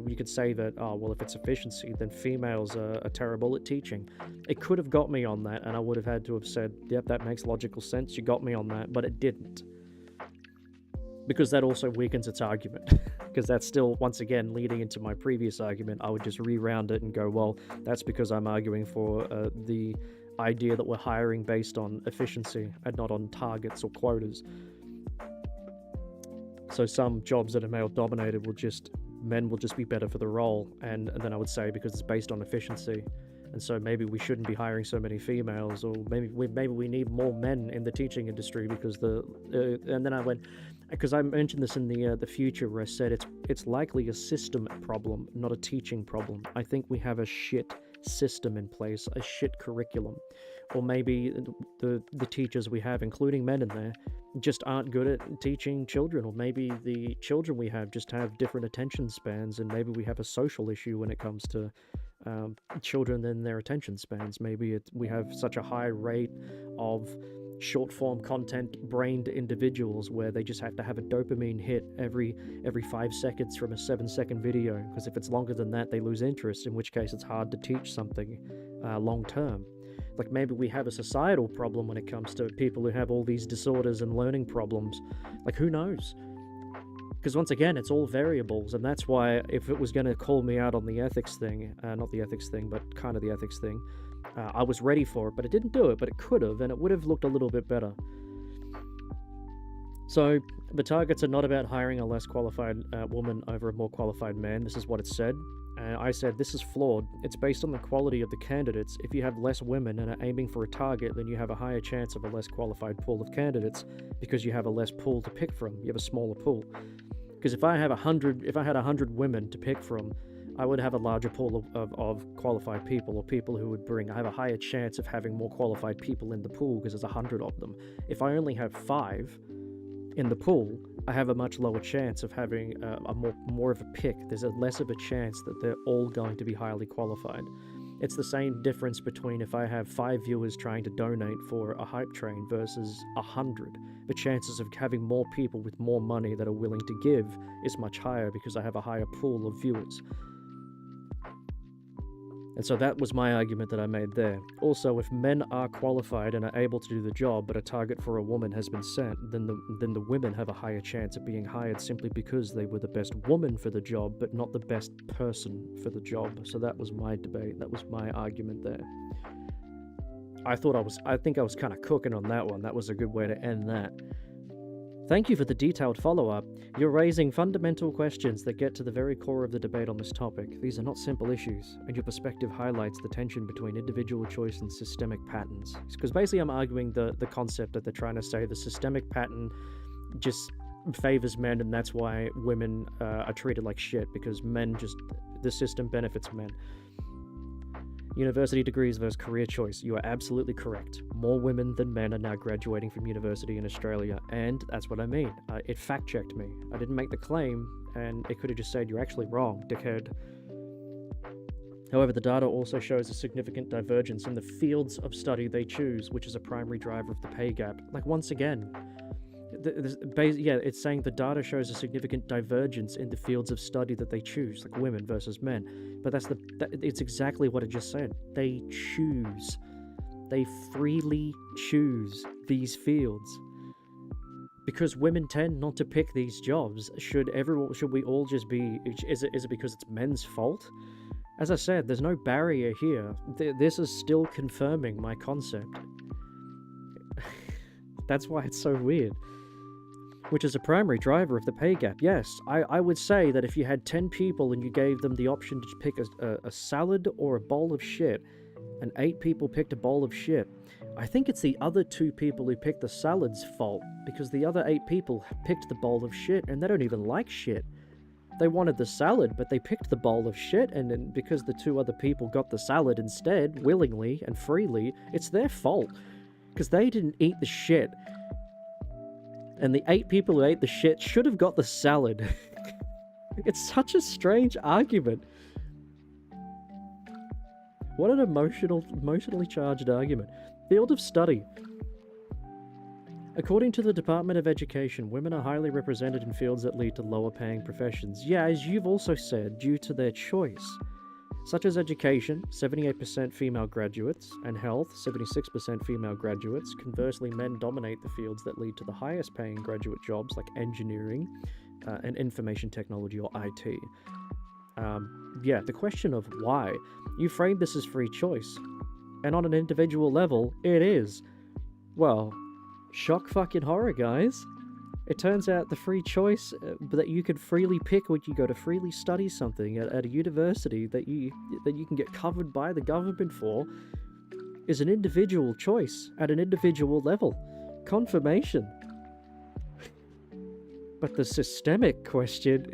you could say that, oh, well, if it's efficiency, then females are terrible at teaching. It could have got me on that, and I would have had to have said, yep, that makes logical sense. You got me on that, but it didn't. Because that also weakens its argument. Because that's still, once again, leading into my previous argument. I would just re-round it and go, well, that's because I'm arguing for the idea that we're hiring based on efficiency and not on targets or quotas. So some jobs that are male-dominated men will just be better for the role, and then I would say because it's based on efficiency. And so maybe we shouldn't be hiring so many females, or maybe we need more men in the teaching industry because and then I went, because I mentioned this in the future where I said it's likely a system problem, not a teaching problem. I think we have a shit system in place, a shit curriculum, or maybe the teachers we have, including men in there, just aren't good at teaching children, or maybe the children we have just have different attention spans, and maybe we have a social issue when it comes to children and their attention spans. Maybe we have such a high rate of short form content brained individuals where they just have to have a dopamine hit every 5 seconds from a 7-second video, because if it's longer than that they lose interest, in which case it's hard to teach something long term. Like maybe we have a societal problem when it comes to people who have all these disorders and learning problems. Like, who knows? Because once again, it's all variables, and that's why if it was going to call me out on the ethics thing, not the ethics thing, but kind of the ethics thing, I was ready for it, but it didn't do it, but it could have, and it would have looked a little bit better. So the targets are not about hiring a less qualified woman over a more qualified man. This is what it said. I said, this is flawed. It's based on the quality of the candidates. If you have less women and are aiming for a target, then you have a higher chance of a less qualified pool of candidates because you have a less pool to pick from. You have a smaller pool. Because if I had 100 women to pick from, I would have a larger pool of qualified people, or people who would bring. I have a higher chance of having more qualified people in the pool because there's 100 of them. If I only have 5 in the pool, I have a much lower chance of having more of a pick. There's less of a chance that they're all going to be highly qualified. It's the same difference between if I have 5 viewers trying to donate for a hype train versus 100. The chances of having more people with more money that are willing to give is much higher because I have a higher pool of viewers. And so that was my argument that I made there. Also, if men are qualified and are able to do the job, but a target for a woman has been set, then the women have a higher chance of being hired simply because they were the best woman for the job, but not the best person for the job. So that was my debate. That was my argument there. I think I was kind of cooking on that one. That was a good way to end that. Thank you for the detailed follow-up. You're raising fundamental questions that get to the very core of the debate on this topic. These are not simple issues, and your perspective highlights the tension between individual choice and systemic patterns. Because basically I'm arguing the concept that they're trying to say the systemic pattern just favors men, and that's why women are treated like shit, because the system benefits men. University degrees versus career choice. You are absolutely correct. More women than men are now graduating from university in Australia, and that's what I mean. It fact-checked me. I didn't make the claim, and it could have just said, you're actually wrong, dickhead. However, the data also shows a significant divergence in the fields of study they choose, which is a primary driver of the pay gap. Like, once again, it's saying the data shows a significant divergence in the fields of study that they choose, like women versus men. But it's exactly what it just said. They choose. They freely choose these fields. Because women tend not to pick these jobs, should we all just be... Is it because it's men's fault? As I said, there's no barrier here. This is still confirming my concept. That's why it's so weird. Which is a primary driver of the pay gap. Yes, I would say that if you had 10 people and you gave them the option to pick a salad or a bowl of shit, and 8 people picked a bowl of shit, I think it's the other 2 people who picked the salad's fault, because the other 8 people picked the bowl of shit, and they don't even like shit. They wanted the salad, but they picked the bowl of shit, and then because the 2 other people got the salad instead, willingly and freely, it's their fault. Because they didn't eat the shit. And the 8 people who ate the shit should have got the salad. It's such a strange argument. What an emotionally charged argument. Field of study. According to the Department of Education, women are highly represented in fields that lead to lower paying professions. Yeah, as you've also said, due to their choice. Such as education, 78% female graduates, and health, 76% female graduates. Conversely, men dominate the fields that lead to the highest paying graduate jobs like engineering and information technology, or IT. The question of why. You frame this as free choice. And on an individual level, it is. Well, shock fucking horror, guys. It turns out the free choice that you can freely pick when you go to freely study something at a university that you can get covered by the government for is an individual choice at an individual level. Confirmation. But the systemic question...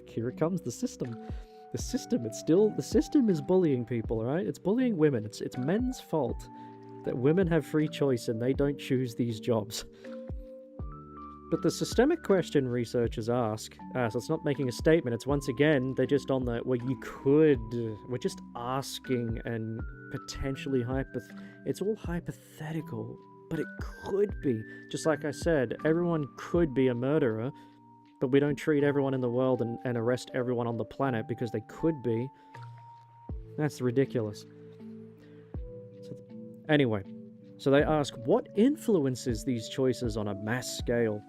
here it comes, the system. The system is bullying people, alright? It's bullying women. It's men's fault that women have free choice and they don't choose these jobs. But the systemic question researchers ask, so it's not making a statement, it's once again, they're just on the, we're just asking and potentially it's all hypothetical, but it could be. Just like I said, everyone could be a murderer, but we don't treat everyone in the world and arrest everyone on the planet because they could be. That's ridiculous. Anyway, so they ask, what influences these choices on a mass scale?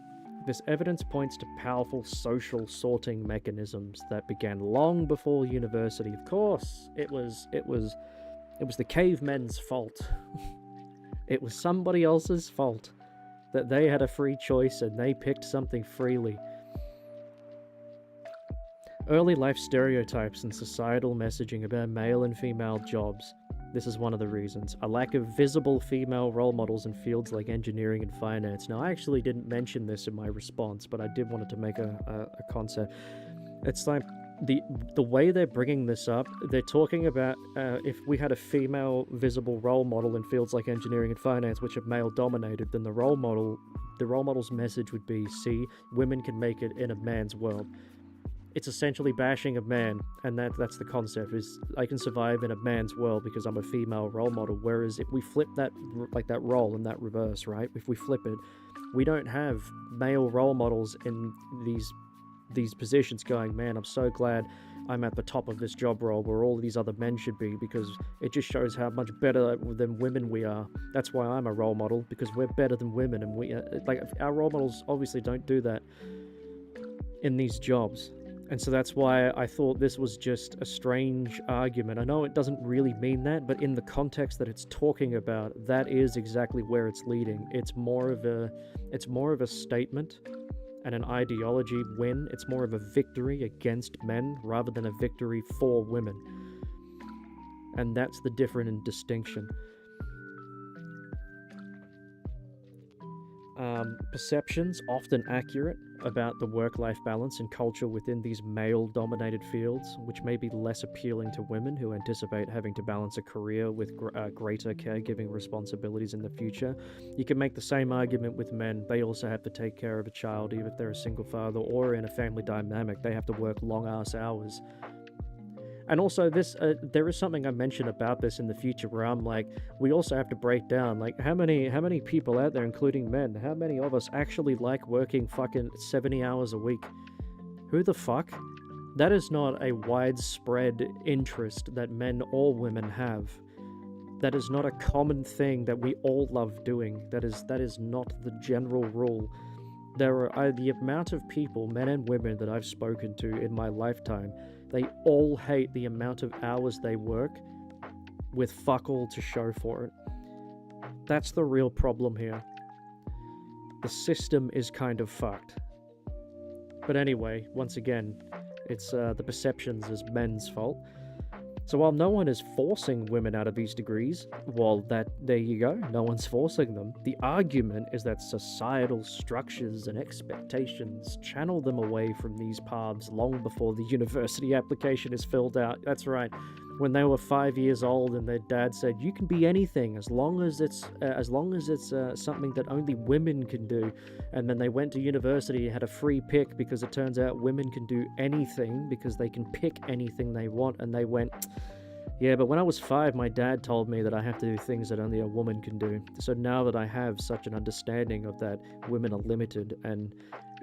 This evidence points to powerful social sorting mechanisms that began long before university. Of course, it was the cavemen's fault. It was somebody else's fault that they had a free choice and they picked something freely. Early life stereotypes and societal messaging about male and female jobs. This is one of the reasons. A lack of visible female role models in fields like engineering and finance. Now, I actually didn't mention this in my response, but I did want to make a concept. It's like the way they're bringing this up, they're talking about if we had a female visible role model in fields like engineering and finance, which are male-dominated, then the role model's message would be, see, women can make it in a man's world. It's essentially bashing a man, and that's the concept, is I can survive in a man's world because I'm a female role model, whereas if we flip that role in that reverse, right? If we flip it, we don't have male role models in these positions going, man, I'm so glad I'm at the top of this job role where all these other men should be, because it just shows how much better than women we are. That's why I'm a role model, because we're better than women, and our role models obviously don't do that in these jobs. And so that's why I thought this was just a strange argument. I know it doesn't really mean that, but in the context that it's talking about, that is exactly where it's leading. It's more of a statement and an ideology win. It's more of a victory against men rather than a victory for women. And that's the difference in distinction. Perceptions, often accurate, about the work-life balance and culture within these male-dominated fields, which may be less appealing to women who anticipate having to balance a career with greater caregiving responsibilities in the future. You can make the same argument with men. They also have to take care of a child, even if they're a single father or in a family dynamic. They have to work long-ass hours. And also, there is something I mentioned about this in the future where I'm like, we also have to break down, like, how many people out there, including men, how many of us actually like working fucking 70 hours a week? Who the fuck? That is not a widespread interest that men or women have. That is not a common thing that we all love doing. That is not the general rule. There are the amount of people, men and women, that I've spoken to in my lifetime. They all hate the amount of hours they work with fuck all to show for it. That's the real problem here. The system is kind of fucked. But anyway, once again, it's the perceptions is men's fault. So while no one is forcing women out of these degrees, well, there you go, no one's forcing them. The argument is that societal structures and expectations channel them away from these paths long before the university application is filled out. That's right. When they were 5 years old and their dad said, you can be anything as long as it's something that only women can do. And then they went to university and had a free pick because it turns out women can do anything because they can pick anything they want. And they went, yeah, but when I was 5, my dad told me that I have to do things that only a woman can do. So now that I have such an understanding of that women are limited, and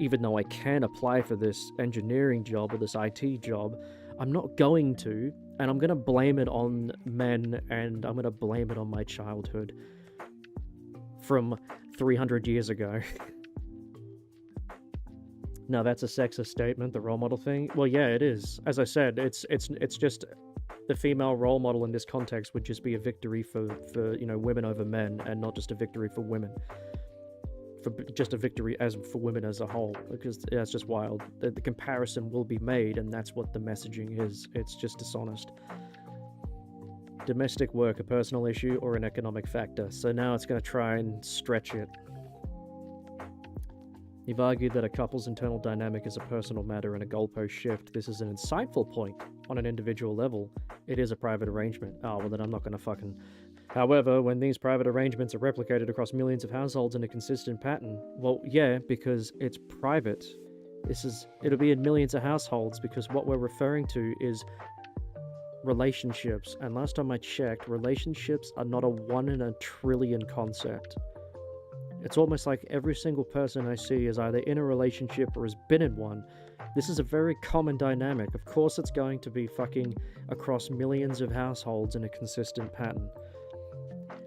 even though I can apply for this engineering job or this IT job, I'm not going to, and I'm going to blame it on men, and I'm going to blame it on my childhood from 300 years ago. Now, that's a sexist statement, the role model thing. Well, yeah, it is. As I said, it's just the female role model in this context would just be a victory for women over men, and not just a victory for women. For just a victory for women as a whole, because that's just wild. The comparison will be made, and that's what the messaging is. It's just dishonest. Domestic work, a personal issue or an economic factor. So now it's going to try and stretch it. You've argued that a couple's internal dynamic is a personal matter and a goalpost shift. This is an insightful point on an individual level. It is a private arrangement. Oh, well, then I'm not going to fucking... However, when these private arrangements are replicated across millions of households in a consistent pattern, well, yeah, because it's private. It'll be in millions of households, because what we're referring to is relationships. And last time I checked, relationships are not a 1 in a trillion concept. It's almost like every single person I see is either in a relationship or has been in one. This is a very common dynamic. Of course it's going to be fucking across millions of households in a consistent pattern.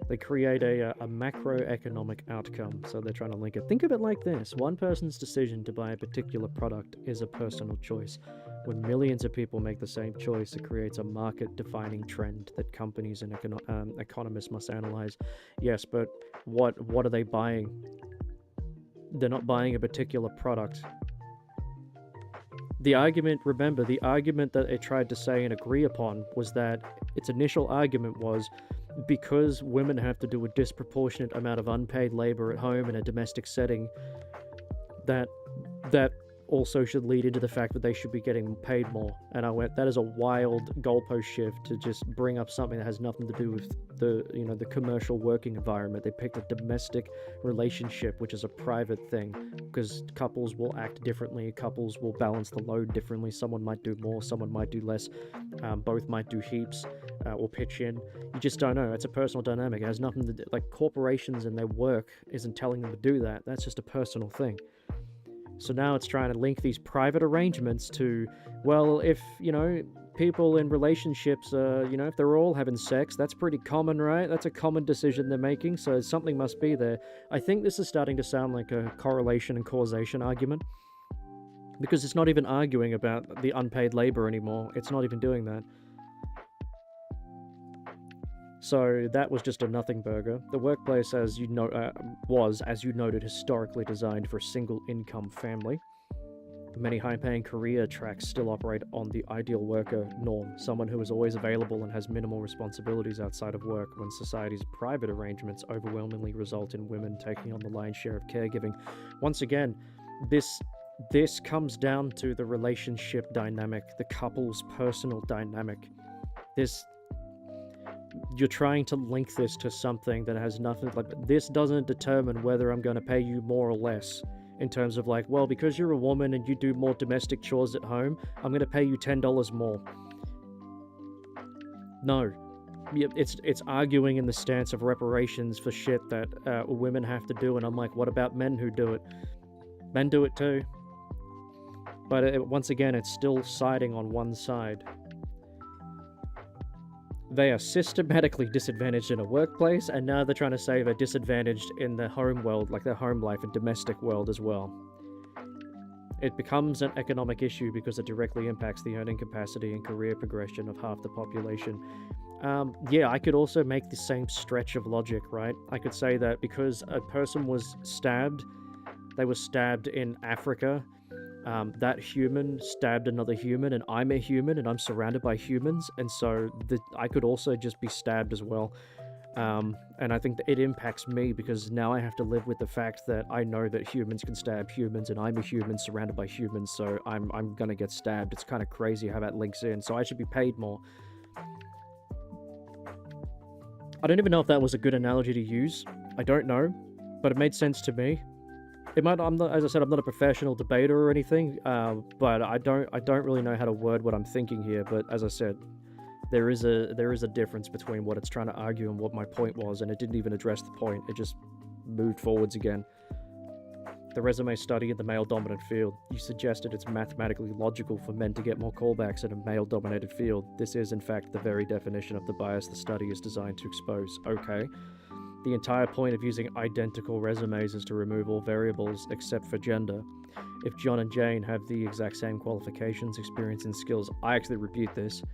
They create a macroeconomic outcome, so they're trying to link it. Think of it like this. One person's decision to buy a particular product is a personal choice. When millions of people make the same choice, it creates a market-defining trend that companies and economists must analyze. Yes, but what are they buying? They're not buying a particular product. The argument that it tried to say and agree upon was that its initial argument was, because women have to do a disproportionate amount of unpaid labor at home in a domestic setting, that also should lead into the fact that they should be getting paid more. And I went, that is a wild goalpost shift to just bring up something that has nothing to do with the commercial working environment. They picked a domestic relationship, which is a private thing, because couples will act differently. Couples will balance the load differently. Someone might do more, someone might do less. Both might do heaps or pitch in. You just don't know. It's a personal dynamic. It has nothing to do, like, corporations and their work isn't telling them to do that. That's just a personal thing. So now it's trying to link these private arrangements to, well, if, people in relationships, if they're all having sex, that's pretty common, right? That's a common decision they're making, so something must be there. I think this is starting to sound like a correlation and causation argument, because it's not even arguing about the unpaid labor anymore. It's not even doing that. So that was just a nothing burger. The workplace, as you noted, historically designed for a single-income family. Many high-paying career tracks still operate on the ideal worker norm, someone who is always available and has minimal responsibilities outside of work, when society's private arrangements overwhelmingly result in women taking on the lion's share of caregiving. Once again, this this comes down to the relationship dynamic, the couple's personal dynamic. You're trying to link this to something that has nothing, like, this doesn't determine whether I'm going to pay you more or less in terms of like, well, because you're a woman and you do more domestic chores at home, I'm going to pay you $10 more. No. It's arguing in the stance of reparations for shit that women have to do, and I'm like, what about men who do it? Men do it too. But once again, it's still siding on one side. They are systematically disadvantaged in a workplace, and now they're trying to say they're disadvantaged in the home world, like their home life and domestic world as well. It becomes an economic issue because it directly impacts the earning capacity and career progression of half the population. Yeah, I could also make the same stretch of logic, right? I could say that because a person was stabbed, they were stabbed in Africa, that human stabbed another human, and I'm a human and I'm surrounded by humans, and so I could also just be stabbed as well. And I think that it impacts me because now I have to live with the fact that I know that humans can stab humans, and I'm a human surrounded by humans, so I'm gonna get stabbed. It's kind of crazy how that links in, so I should be paid more. I don't even know if that was a good analogy to use. I don't know, but it made sense to me. It might. As I said, I'm not a professional debater or anything, but I don't really know how to word what I'm thinking here. But as I said, there is a difference between what it's trying to argue and what my point was, and it didn't even address the point. It just moved forwards again. The resume study in the male-dominant field. You suggested it's mathematically logical for men to get more callbacks in a male-dominated field. This is, in fact, the very definition of the bias the study is designed to expose. Okay. The entire point of using identical resumes is to remove all variables except for gender. If John and Jane have the exact same qualifications, experience, and skills, I actually rebuke this.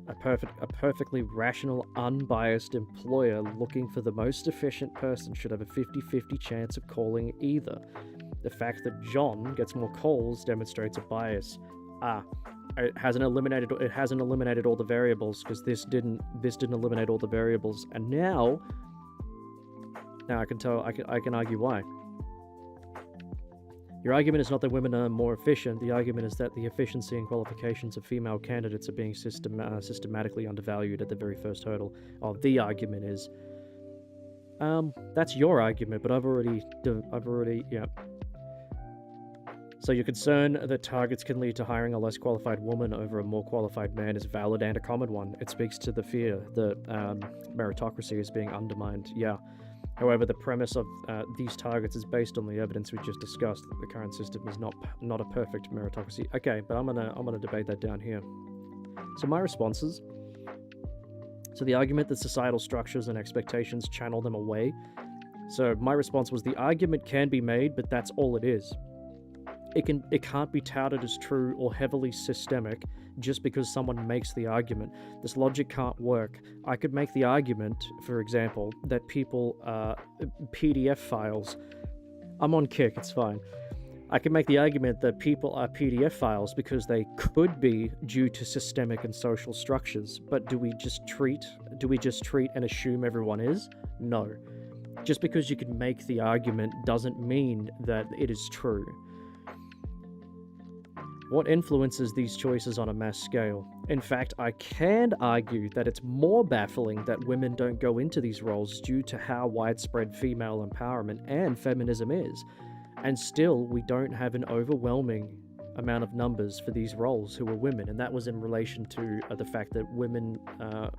A perfectly rational, unbiased employer looking for the most efficient person should have a 50-50 chance of calling either. The fact that John gets more calls demonstrates a bias. It hasn't eliminated all the variables because this didn't eliminate all the variables, and now I can argue why. Your argument is not that women are more efficient. The argument is that the efficiency and qualifications of female candidates are being systematically undervalued at the very first hurdle. Oh, the argument is, that's your argument, but I've already, yeah. So your concern that targets can lead to hiring a less qualified woman over a more qualified man is valid and a common one. It speaks to the fear that meritocracy is being undermined. Yeah. However, the premise of these targets is based on the evidence we just discussed that the current system is not a perfect meritocracy. Okay, but I'm gonna debate that down here. So my responses. So the argument that societal structures and expectations channel them away. So my response was the argument can be made, but that's all it is. It can't be touted as true or heavily systemic just because someone makes the argument. This logic can't work. I could make the argument, for example, that people PDF files. I'm on Kick, it's fine. I can make the argument that people are PDF files because they could be due to systemic and social structures. But do we just treat and assume everyone is? No. Just because you can make the argument doesn't mean that it is true. What influences these choices on a mass scale? In fact, I can argue that it's more baffling that women don't go into these roles due to how widespread female empowerment and feminism is. And still, we don't have an overwhelming amount of numbers for these roles who are women, and that was in relation to the fact that women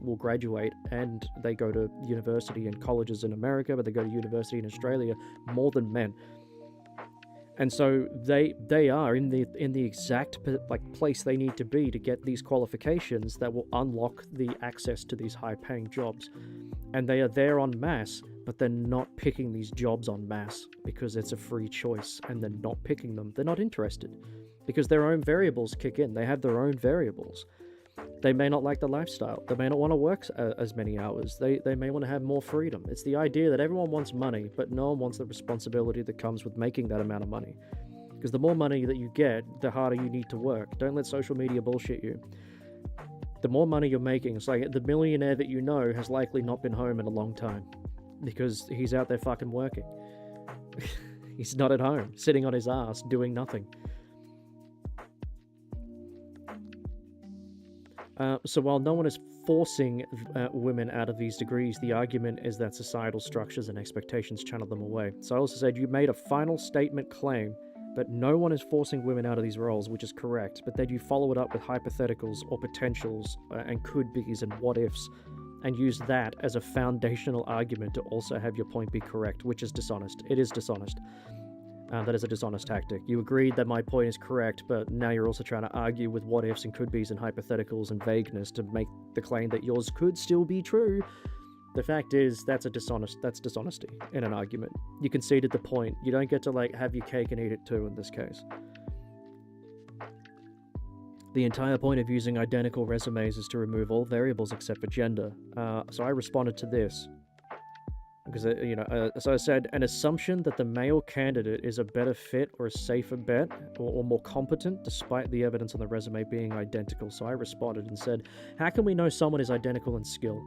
will graduate and they go to university and colleges in America, but they go to university in Australia more than men. And so they are in the exact place they need to be to get these qualifications that will unlock the access to these high-paying jobs. And they are there en masse, but they're not picking these jobs en masse because it's a free choice, and they're not picking them. They're not interested because their own variables kick in. They have their own variables. They may not like the lifestyle. They may not want to work as many hours. They may want to have more freedom. It's the idea that everyone wants money, but no one wants the responsibility that comes with making that amount of money. Because the more money that you get, the harder you need to work. Don't let social media bullshit you. The more money you're making, it's like the millionaire that you know has likely not been home in a long time because he's out there fucking working. He's not at home, sitting on his ass, doing nothing. So while no one is forcing women out of these degrees, the argument is that societal structures and expectations channel them away. So I also said you made a final statement claim, but no one is forcing women out of these roles, which is correct. But then you follow it up with hypotheticals or potentials and could be's and what ifs, and use that as a foundational argument to also have your point be correct, which is dishonest. It is dishonest. That is a dishonest tactic. You agreed that my point is correct, but now you're also trying to argue with what ifs and could be's and hypotheticals and vagueness to make the claim that yours could still be true. The fact is, that's dishonesty in an argument. You conceded the point. You don't get to like have your cake and eat it too in this case. The entire point of using identical resumes is to remove all variables except for gender. So I responded to this. Because, so I said, an assumption that the male candidate is a better fit or a safer bet or more competent despite the evidence on the resume being identical. So I responded and said, how can we know someone is identical in skill?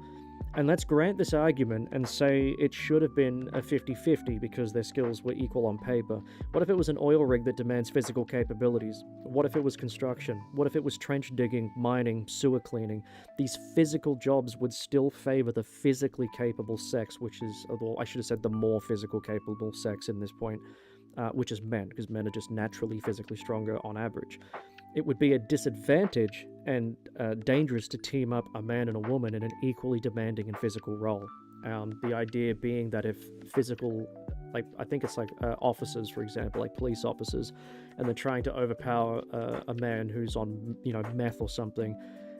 And let's grant this argument and say it should have been a 50-50 because their skills were equal on paper. What if it was an oil rig that demands physical capabilities? What if it was construction? What if it was trench digging, mining, sewer cleaning? These physical jobs would still favor the physically capable sex, which is, well, I should have said the more physical capable sex in this point, which is men, because men are just naturally physically stronger on average. It would be a disadvantage and dangerous to team up a man and a woman in an equally demanding and physical role. The idea being that if physical, like I think it's like officers, for example, like police officers, and they're trying to overpower a man who's on, meth or something,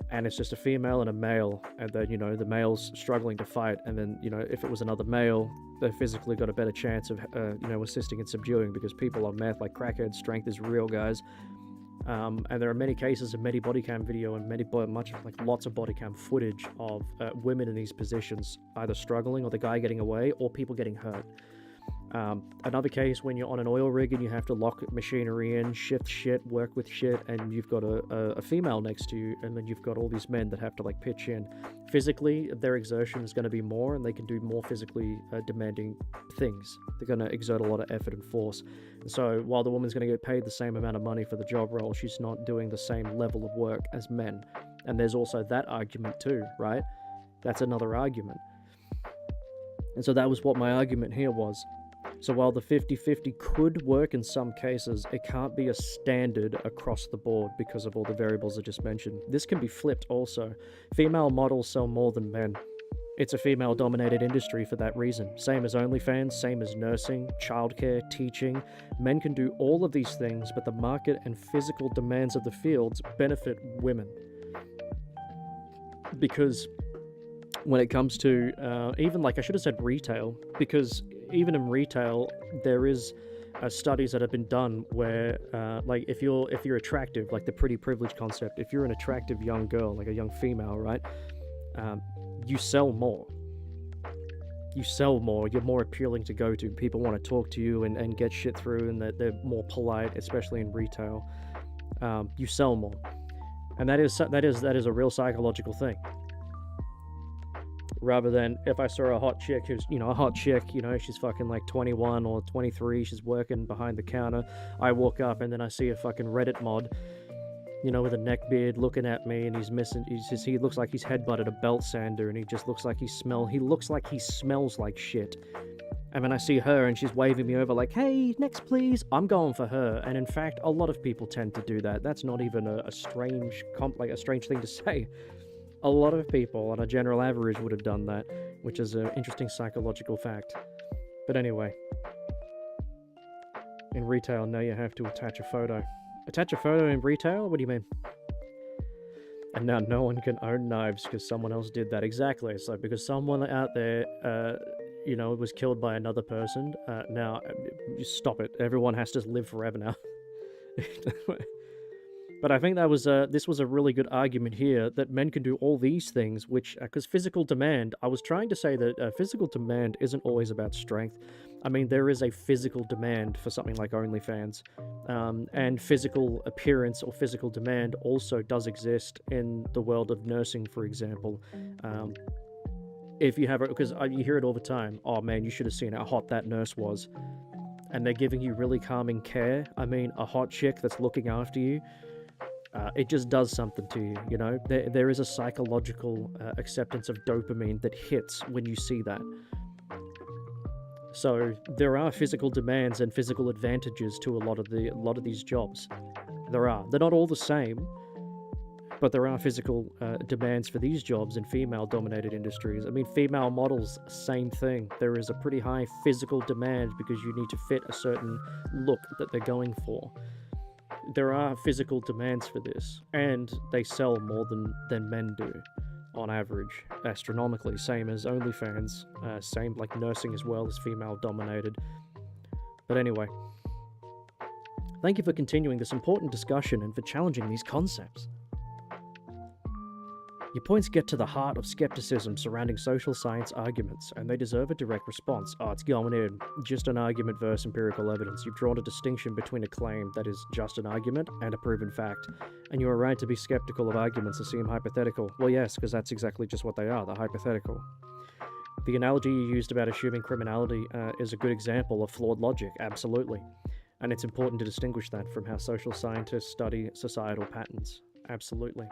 and it's just a female and a male, and then, the male's struggling to fight, and then, if it was another male, they physically got a better chance of, assisting and subduing, because people on meth, like crackheads, strength is real, guys. And there are many cases of many body cam video and lots of body cam footage of women in these positions either struggling or the guy getting away or people getting hurt. Another case when you're on an oil rig and you have to lock machinery in, shift shit, work with shit, and you've got a female next to you, and then you've got all these men that have to like pitch in. Physically, their exertion is going to be more, and they can do more physically demanding things. They're going to exert a lot of effort and force. And so while the woman's going to get paid the same amount of money for the job role, she's not doing the same level of work as men. And there's also that argument too, right? That's another argument. And so that was what my argument here was. So while the 50-50 could work in some cases, it can't be a standard across the board because of all the variables I just mentioned. This can be flipped also. Female models sell more than men. It's a female-dominated industry for that reason. Same as OnlyFans, same as nursing, childcare, teaching. Men can do all of these things, but the market and physical demands of the fields benefit women. Because when it comes to, even like I should have said retail, because even in retail, there is studies that have been done where, like, if you're attractive, like the pretty privilege concept, if you're an attractive young girl, like a young female, right, you sell more. You sell more. You're more appealing to go to. People want to talk to you and get shit through, and they're more polite, especially in retail. You sell more, and that is a real psychological thing. Rather than if I saw a hot chick who's, she's fucking like 21 or 23, she's working behind the counter. I walk up and then I see a fucking Reddit mod, with a neck beard looking at me, and he looks like he's headbutted a belt sander, and he just looks like he smells like shit. And then I see her and she's waving me over like, hey, next please. I'm going for her. And in fact, a lot of people tend to do that. That's not even a strange thing to say. A lot of people on a general average would have done that, which is an interesting psychological fact. But anyway, in retail, now you have to attach a photo. Attach a photo in retail? What do you mean? And now no one can own knives because someone else did that. Exactly. So because someone out there, was killed by another person, now, stop it. Everyone has to live forever now. But I think this was a really good argument here that men can do all these things, which, because physical demand, I was trying to say that physical demand isn't always about strength. I mean, there is a physical demand for something like OnlyFans, and physical appearance or physical demand also does exist in the world of nursing, for example. If you have it, because you hear it all the time, oh man, you should have seen how hot that nurse was. And they're giving you really calming care. I mean, a hot chick that's looking after you, it just does something to you, you know? There is a psychological acceptance of dopamine that hits when you see that. So there are physical demands and physical advantages to a lot of these jobs. There are. They're not all the same, but there are physical demands for these jobs in female-dominated industries. I mean, female models, same thing. There is a pretty high physical demand because you need to fit a certain look that they're going for. There are physical demands for this, and they sell more than men do, on average, astronomically. Same as OnlyFans, same like nursing as well is female-dominated. But anyway, thank you for continuing this important discussion and for challenging these concepts. Your points get to the heart of skepticism surrounding social science arguments, and they deserve a direct response. Oh, it's going in. Just an argument versus empirical evidence. You've drawn a distinction between a claim that is just an argument and a proven fact, and you are right to be skeptical of arguments that seem hypothetical. Well, yes, because that's exactly just what they are. They're hypothetical. The analogy you used about assuming criminality is a good example of flawed logic, absolutely. And it's important to distinguish that from how social scientists study societal patterns. Absolutely.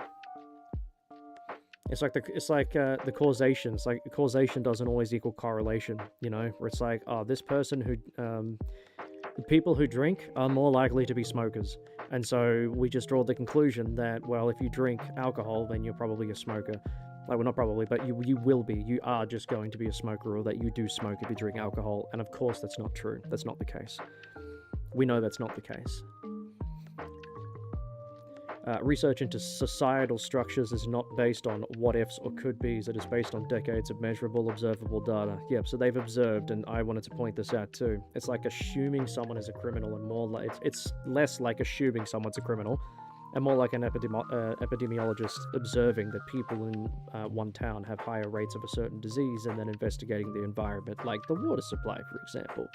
It's like the causation. It's like causation doesn't always equal correlation, you know? Where it's like, oh, this person who, people who drink are more likely to be smokers. And so we just draw the conclusion that, well, if you drink alcohol, then you're probably a smoker. Like, well, not probably, but you will be. You are just going to be a smoker, or that you do smoke if you drink alcohol. And of course, that's not true. That's not the case. We know that's not the case. Research into societal structures is not based on what-ifs or could-bes. It is based on decades of measurable, observable data. Yep, so they've observed, and I wanted to point this out too. It's like assuming someone is a criminal, and more like it's less like assuming someone's a criminal, and more like an epidemiologist observing that people in one town have higher rates of a certain disease, and then investigating the environment, like the water supply, for example.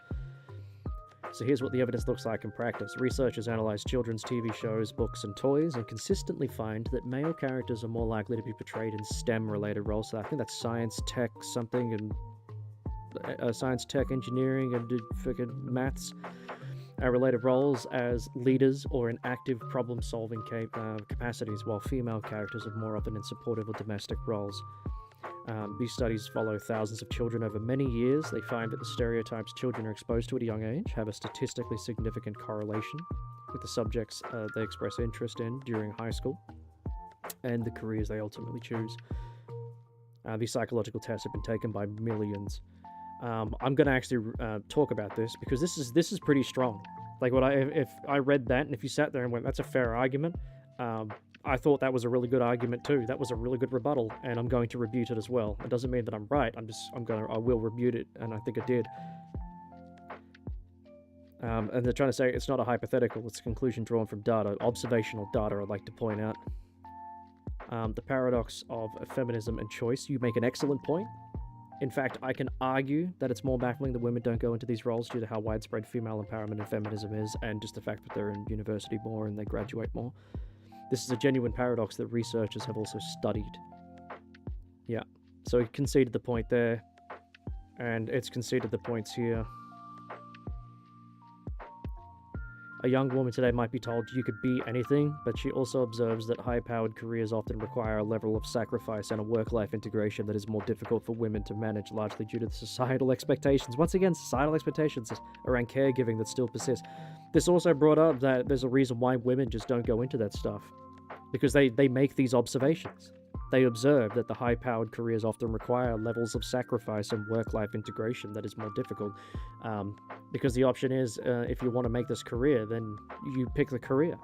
So here's what the evidence looks like in practice. Researchers analyze children's TV shows, books, and toys, and consistently find that male characters are more likely to be portrayed in STEM-related roles. So I think that's science, tech, something, and science, tech, engineering, and freaking maths. Related roles as leaders or in active problem-solving capacities, while female characters are more often in supportive or domestic roles. These studies follow thousands of children over many years. They find that the stereotypes children are exposed to at a young age have a statistically significant correlation with the subjects they express interest in during high school and the careers they ultimately choose. These psychological tests have been taken by millions. I'm going to actually talk about this because this is pretty strong. Like, if I read that, and if you sat there and went, "That's a fair argument," I thought that was a really good argument too. That was a really good rebuttal, and I'm going to rebut it as well. It doesn't mean that I'm right. I will rebut it, and I think I did. And they're trying to say it's not a hypothetical, it's a conclusion drawn from data, observational data, I'd like to point out. The paradox of feminism and choice. You make an excellent point. In fact, I can argue that it's more baffling that women don't go into these roles due to how widespread female empowerment and feminism is, and just the fact that they're in university more and they graduate more. This is a genuine paradox that researchers have also studied. Yeah, so he conceded the point there, and it's conceded the points here. A young woman today might be told you could be anything, but she also observes that high-powered careers often require a level of sacrifice and a work-life integration that is more difficult for women to manage, largely due to the societal expectations. Once again, societal expectations around caregiving that still persist. This also brought up that there's a reason why women just don't go into that stuff. Because they make these observations. They observe that the high-powered careers often require levels of sacrifice and work-life integration that is more difficult. Because the option is, if you want to make this career, then you pick the career.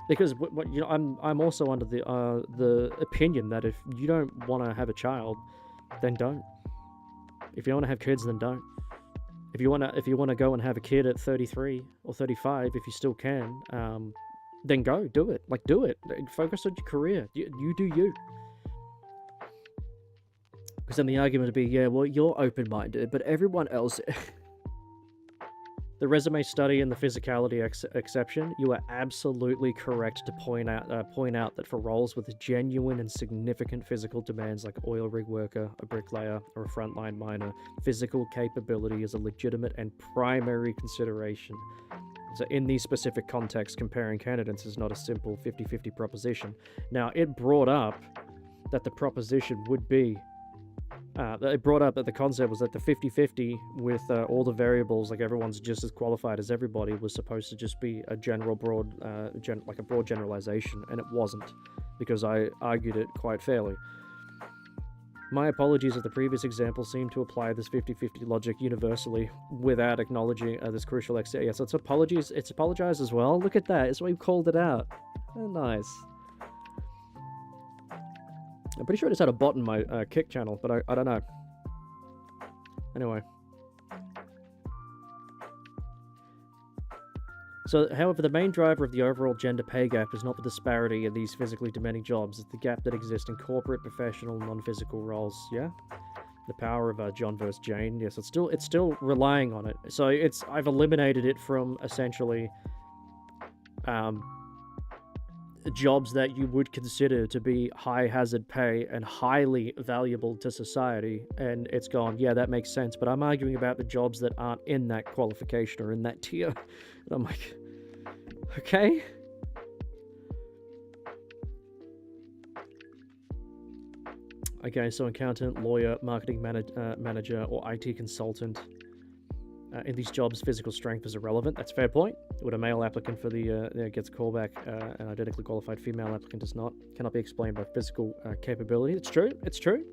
Because you know, I'm also under the opinion that if you don't want to have a child, then don't. If you don't want to have kids, then don't. If you want to go and have a kid at 33 or 35, if you still can, then go, do it. Like, do it. Focus on your career. You do you. Because then the argument would be, yeah, well, you're open-minded, but everyone else... The resume study and the physicality exception, you are absolutely correct to point out that for roles with genuine and significant physical demands like oil rig worker, a bricklayer, or a frontline miner, physical capability is a legitimate and primary consideration. So in these specific contexts, comparing candidates is not a simple 50-50 proposition. Now, it brought up that the proposition would be, it brought up that the concept was that the 50-50 with all the variables, like everyone's just as qualified as everybody, was supposed to just be a general broad, like a broad generalization, and it wasn't, because I argued it quite fairly. My apologies if the previous example seemed to apply this 50-50 logic universally without acknowledging this crucial extent. Yeah, so it's apologies. It's apologized as well. Look at that. It's why we called it out. Oh, nice. I'm pretty sure I just had a bot in my Kick channel, but I don't know. Anyway. So, however, the main driver of the overall gender pay gap is not the disparity in these physically demanding jobs, it's the gap that exists in corporate, professional, non-physical roles, yeah? The power of John versus Jane, yes, it's still relying on it. So I've eliminated it from essentially jobs that you would consider to be high hazard pay and highly valuable to society, and it's gone, yeah, that makes sense, but I'm arguing about the jobs that aren't in that qualification or in that tier. And I'm like, okay. Okay, so accountant, lawyer, marketing manager, or IT consultant. In these jobs, physical strength is irrelevant. That's a fair point. Would a male applicant for the gets a callback, an identically qualified female applicant does not. Cannot be explained by physical capability. It's true. It's true.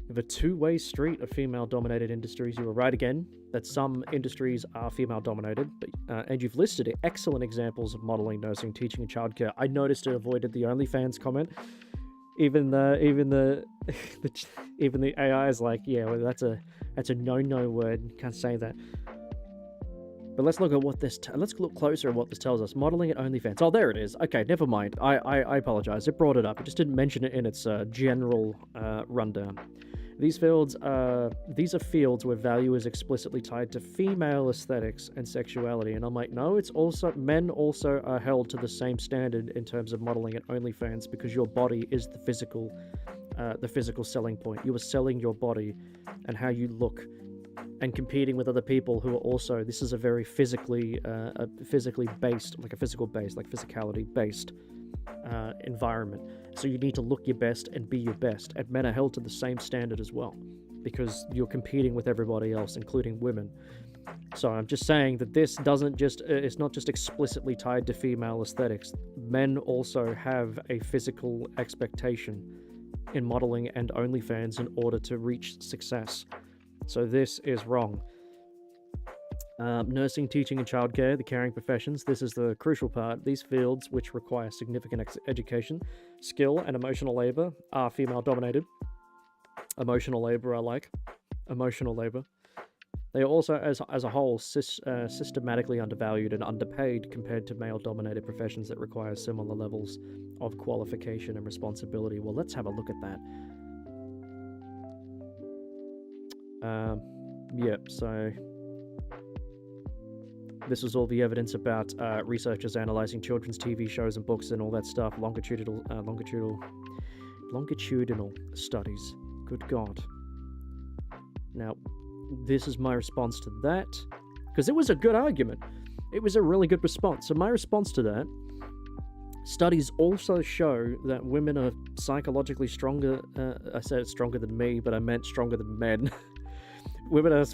With a two-way street of female-dominated industries, you were right again that some industries are female-dominated, but and you've listed excellent examples of modeling, nursing, teaching, and childcare. I noticed it avoided the OnlyFans comment. Even the AI is like, yeah, well, that's a no word. Can't say that. But let's look at what let's look closer at what this tells us. Modeling at OnlyFans. Oh, there it is. Okay, never mind. I apologize. It brought it up. It just didn't mention it in its general rundown. These are fields where value is explicitly tied to female aesthetics and sexuality. And I'm like, no, men also are held to the same standard in terms of modeling at OnlyFans, because your body is the physical selling point. You are selling your body and how you look, and competing with other people who are also. This is a very physically based, like a physical based, like physicality based environment. So you need to look your best and be your best, and men are held to the same standard as well, because you're competing with everybody else, including women. So I'm just saying that this doesn't just, it's not just explicitly tied to female aesthetics. Men also have a physical expectation in modeling and OnlyFans in order to reach success. So this is wrong. Nursing, teaching, and childcare, the caring professions. This is the crucial part. These fields, which require significant education, skill, and emotional labor, are female-dominated. Emotional labor, I like. Emotional labor. They are also, as a whole, systematically undervalued and underpaid compared to male-dominated professions that require similar levels of qualification and responsibility. Well, let's have a look at that. Yep, so this was all the evidence about researchers analyzing children's TV shows and books and all that stuff, longitudinal studies. Good God. Now, this is my response to that, because it was a good argument. It was a really good response. So my response to that, studies also show that women are psychologically stronger. I said stronger than me, but I meant stronger than men. Women are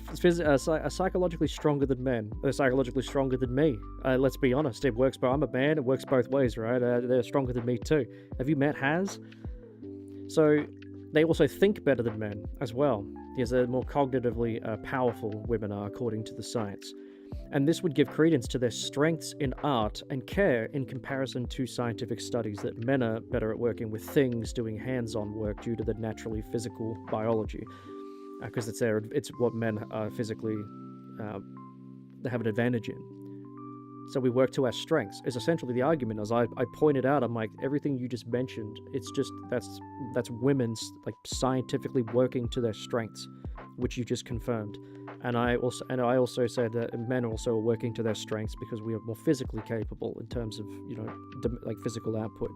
psychologically stronger than men. They're psychologically stronger than me. Let's be honest. It works, but I'm a man. It works both ways, right? They're stronger than me too. Have you met Haz? So they also think better than men as well, because they're more cognitively powerful, women are, according to the science. And this would give credence to their strengths in art and care in comparison to scientific studies that men are better at working with things, doing hands-on work due to the naturally physical biology. Because it's what men are physically, they have an advantage in. So we work to our strengths, is essentially the argument. As I pointed out, I'm like, everything you just mentioned, it's just, that's women's, like, scientifically working to their strengths, which you just confirmed. And I also said that men also are working to their strengths because we are more physically capable in terms of, like physical output.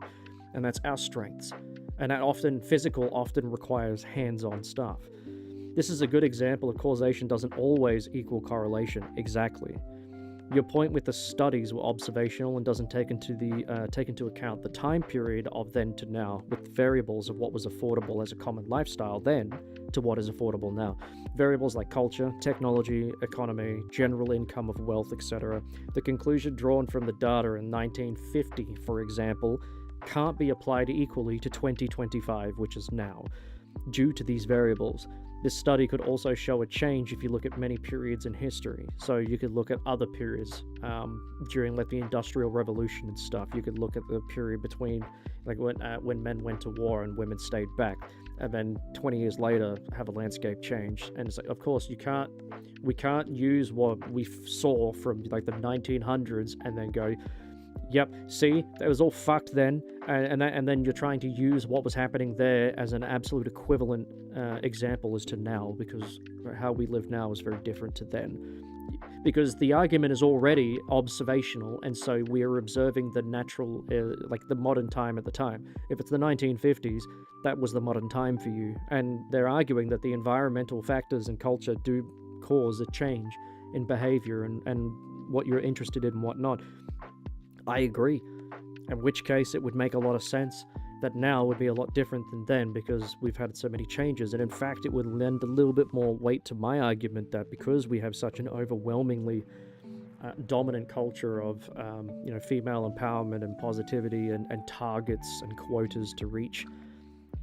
And that's our strengths. And that physical often requires hands-on stuff. This is a good example of causation doesn't always equal correlation. Exactly. Your point with the studies were observational and doesn't take into account the time period of then to now, with variables of what was affordable as a common lifestyle then to what is affordable now. Variables like culture, technology, economy, general income of wealth, etc. The conclusion drawn from the data in 1950, for example, can't be applied equally to 2025, which is now, due to these variables. This study could also show a change if you look at many periods in history. So you could look at other periods during like the Industrial Revolution and stuff. You could look at the period between like when men went to war and women stayed back, and then 20 years later have a landscape change. And it's like, of course, we can't use what we saw from like the 1900s and then go, yep, see, that was all fucked then, and then you're trying to use what was happening there as an absolute equivalent example as to now, because how we live now is very different to then. Because the argument is already observational, and so we're observing the natural, like the modern time at the time. If it's the 1950s, that was the modern time for you, and they're arguing that the environmental factors and culture do cause a change in behavior and what you're interested in and whatnot. I agree, in which case it would make a lot of sense that now would be a lot different than then, because we've had so many changes. And in fact, it would lend a little bit more weight to my argument that because we have such an overwhelmingly dominant culture of female empowerment and positivity and targets and quotas to reach,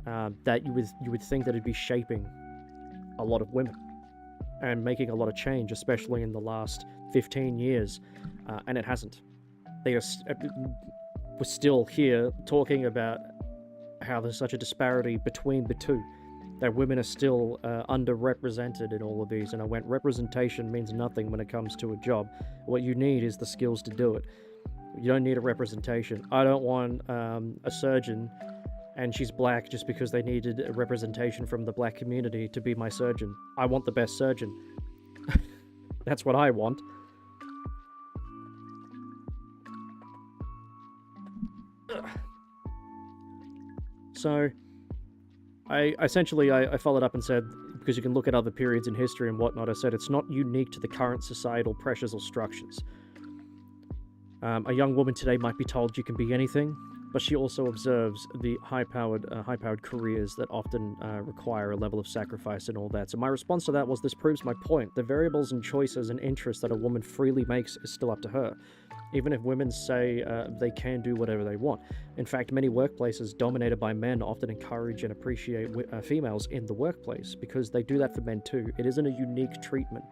that you would think that it'd be shaping a lot of women and making a lot of change, especially in the last 15 years, and it hasn't. We're still here talking about how there's such a disparity between the two, that women are still underrepresented in all of these. And I went, representation means nothing when it comes to a job. What you need is the skills to do it. You don't need a representation. I don't want a surgeon and she's black just because they needed a representation from the black community to be my surgeon. I want the best surgeon. That's what I want. So, I followed up and said, because you can look at other periods in history and whatnot, I said it's not unique to the current societal pressures or structures. A young woman today might be told you can be anything, but she also observes the high-powered careers that often require a level of sacrifice and all that. So my response to that was, this proves my point. The variables and choices and interests that a woman freely makes is still up to her, even if women say they can do whatever they want. In fact, many workplaces dominated by men often encourage and appreciate females in the workplace, because they do that for men too. It isn't a unique treatment.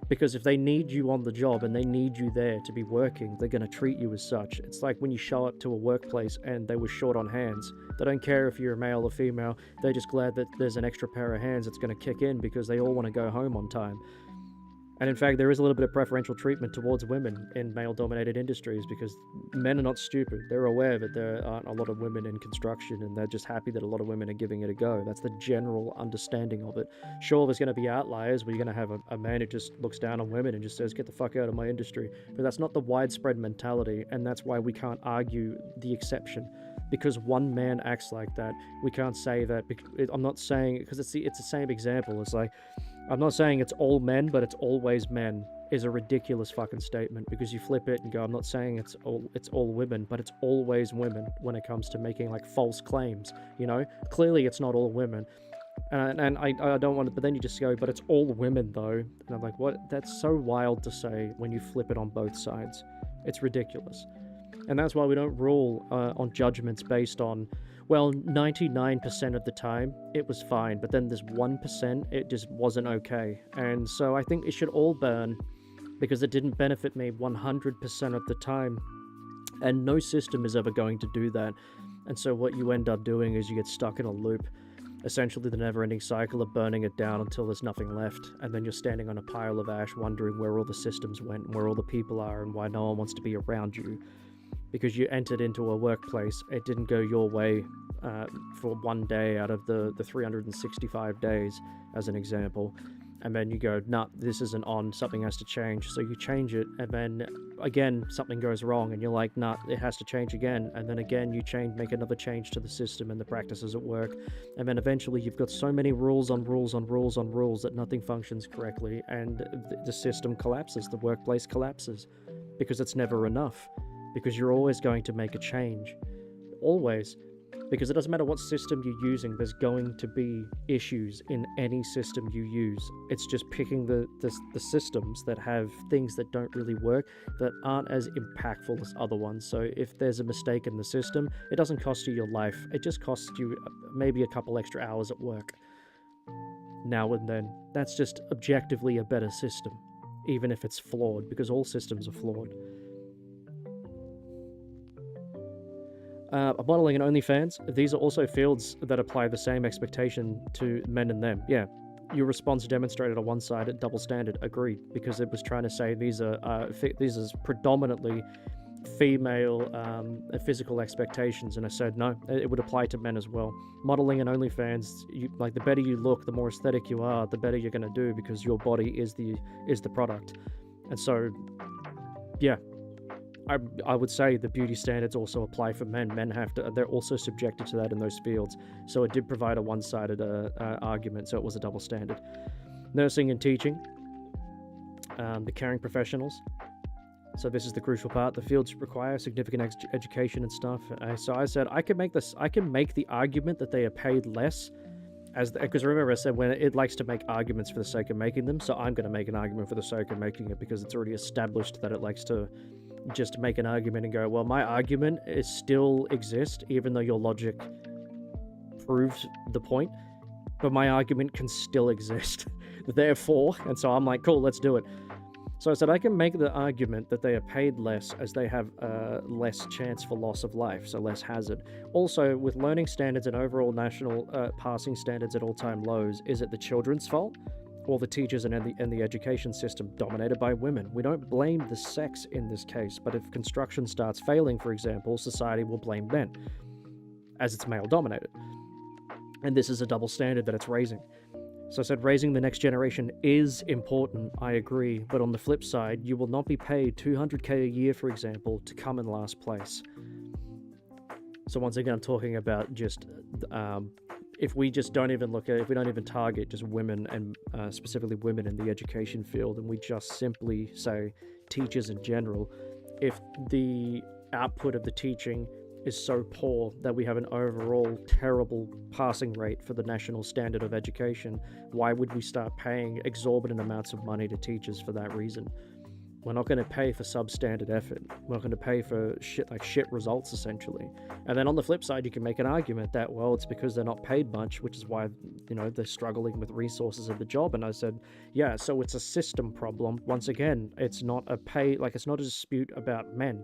Because if they need you on the job and they need you there to be working, they're going to treat you as such. It's like when you show up to a workplace and they were short on hands. They don't care if you're a male or female. They're just glad that there's an extra pair of hands that's going to kick in, because they all want to go home on time. And in fact, there is a little bit of preferential treatment towards women in male-dominated industries, because men are not stupid. They're aware that there aren't a lot of women in construction, and they're just happy that a lot of women are giving it a go. That's the general understanding of it. Sure, there's going to be outliers where you're going to have a man who just looks down on women and just says, get the fuck out of my industry. But that's not the widespread mentality, and that's why we can't argue the exception. Because one man acts like that, we can't say that. I'm not saying, because it's the same example. It's like, I'm not saying it's all men, but it's always men is a ridiculous fucking statement, because you flip it and go, I'm not saying it's all women, but it's always women when it comes to making like false claims, you know? Clearly it's not all women. And I don't want to, but then you just go, but it's all women though. And I'm like, what? That's so wild to say when you flip it on both sides. It's ridiculous. And that's why we don't rule on judgments based on, well, 99% of the time it was fine, but then there's 1% it just wasn't okay. And so I think it should all burn, because it didn't benefit me 100% of the time. And no system is ever going to do that. And so what you end up doing is you get stuck in a loop, essentially the never-ending cycle of burning it down until there's nothing left. And then you're standing on a pile of ash wondering where all the systems went, and where all the people are, and why no one wants to be around you. Because you entered into a workplace, it didn't go your way for one day out of the 365 days, as an example. and then you go, nah, this isn't on, something has to change. So you change it, and then again something goes wrong, and you're like, nah, it has to change again. And then again you make another change to the system and the practices at work, and then eventually you've got so many rules on rules on rules on rules that nothing functions correctly, and the system collapses, the workplace collapses, because it's never enough, because you're always going to make a change, always. Because it doesn't matter what system you're using, there's going to be issues in any system you use. It's just picking the systems that have things that don't really work, that aren't as impactful as other ones. So if there's a mistake in the system, it doesn't cost you your life. It just costs you maybe a couple extra hours at work now and then. That's just objectively a better system, even if it's flawed, because all systems are flawed. Modeling and OnlyFans, these are also fields that apply the same expectation to men and them. Yeah, your response demonstrated a one-sided double standard. Agreed, because it was trying to say these are predominantly female physical expectations, and I said no, it would apply to men as well. Modeling and OnlyFans, like, the better you look, the more aesthetic you are, the better you're going to do, because your body is the product. And so, yeah, I would say the beauty standards also apply for men. Men they're also subjected to that in those fields. So it did provide a one-sided argument, so it was a double standard. Nursing and teaching, the caring professionals. So this is the crucial part. The fields require significant education and stuff. So I said I can make the argument that they are paid less, because remember I said when it likes to make arguments for the sake of making them. So I'm going to make an argument for the sake of making it, because it's already established that it likes to just make an argument and go, well, my argument is still exist, even though your logic proves the point, but my argument can still exist. Therefore, and so I'm like, cool, let's do it. So I said I can make the argument that they are paid less as they have less chance for loss of life, so less hazard. Also, with learning standards and overall national passing standards at all-time lows, is it the children's fault? Or the teachers and the education system dominated by women? We don't blame the sex in this case, but if construction starts failing, for example, society will blame men, as it's male-dominated. And this is a double standard that it's raising. So I said raising the next generation is important, I agree, but on the flip side, you will not be paid $200K a year, for example, to come in last place. So once again, I'm talking about just if we don't even target just women, and specifically women in the education field, and we just simply say teachers in general, if the output of the teaching is so poor that we have an overall terrible passing rate for the national standard of education, why would we start paying exorbitant amounts of money to teachers for that reason? We're not going to pay for substandard effort. We're not going to pay for shit results, essentially. And then on the flip side, you can make an argument that, well, it's because they're not paid much, which is why, they're struggling with resources of the job. And I said, yeah, so it's a system problem. Once again, it's not it's not a dispute about men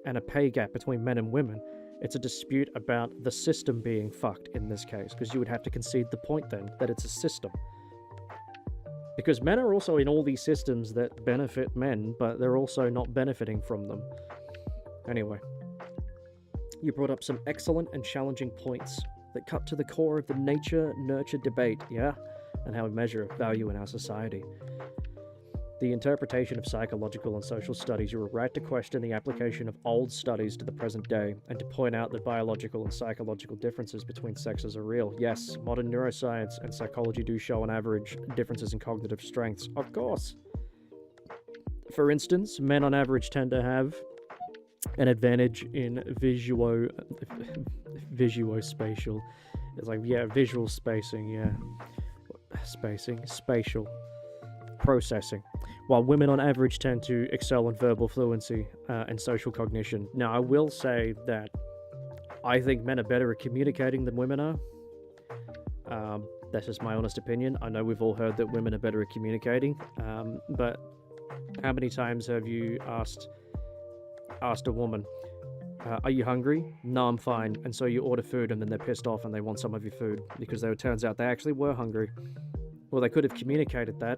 and a pay gap between men and women. It's a dispute about the system being fucked in this case, because you would have to concede the point then that it's a system. Because men are also in all these systems that benefit men, but they're also not benefiting from them. Anyway, you brought up some excellent and challenging points that cut to the core of the nature-nurture debate, yeah? And how we measure value in our society. The interpretation of psychological and social studies, you were right to question the application of old studies to the present day, and to point out that biological and psychological differences between sexes are real. Yes, modern neuroscience and psychology do show on average differences in cognitive strengths, of course. For instance, men on average tend to have an advantage in visuospatial. It's like, yeah, visual spacing, yeah. Spatial processing, while women on average tend to excel in verbal fluency and social cognition. Now, I will say that I think men are better at communicating than women are. That's just my honest opinion. I know we've all heard that women are better at communicating, but how many times have you asked a woman, are you hungry? No, I'm fine. And so you order food, and then they're pissed off and they want some of your food, because it turns out they actually were hungry. Well, they could have communicated that.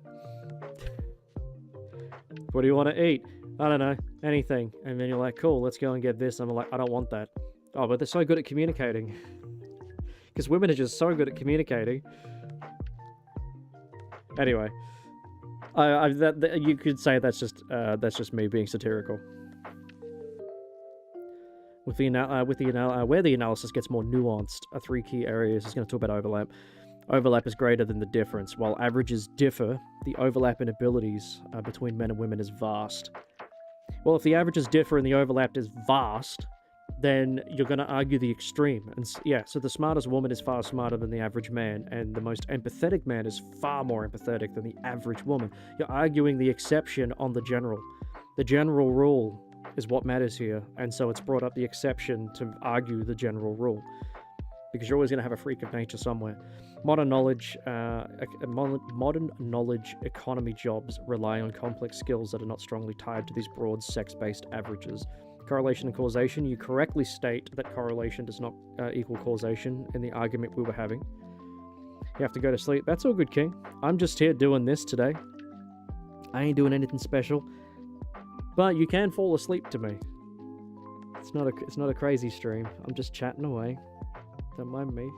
What do you want to eat? I don't know, anything. And then you're like, cool, let's go and get this. And I'm like, I don't want that. Oh, but they're so good at communicating. Because women are just so good at communicating. Anyway, you could say that's just me being satirical. Where the analysis gets more nuanced, three key areas is going to talk about overlap. Overlap is greater than the difference. While averages differ, the overlap in abilities between men and women is vast. Well, if the averages differ and the overlap is vast, then you're going to argue the extreme. And yeah, so the smartest woman is far smarter than the average man, and the most empathetic man is far more empathetic than the average woman. You're arguing the exception on the general. The general rule is what matters here, and so it's brought up the exception to argue the general rule. Because you're always going to have a freak of nature somewhere. Modern knowledge economy jobs rely on complex skills that are not strongly tied to these broad sex-based averages. Correlation and causation, you correctly state that correlation does not equal causation in the argument we were having. You have to go to sleep. That's all good, King. I'm just here doing this today. I ain't doing anything special. But you can fall asleep to me. It's not a crazy stream. I'm just chatting away. Don't mind me.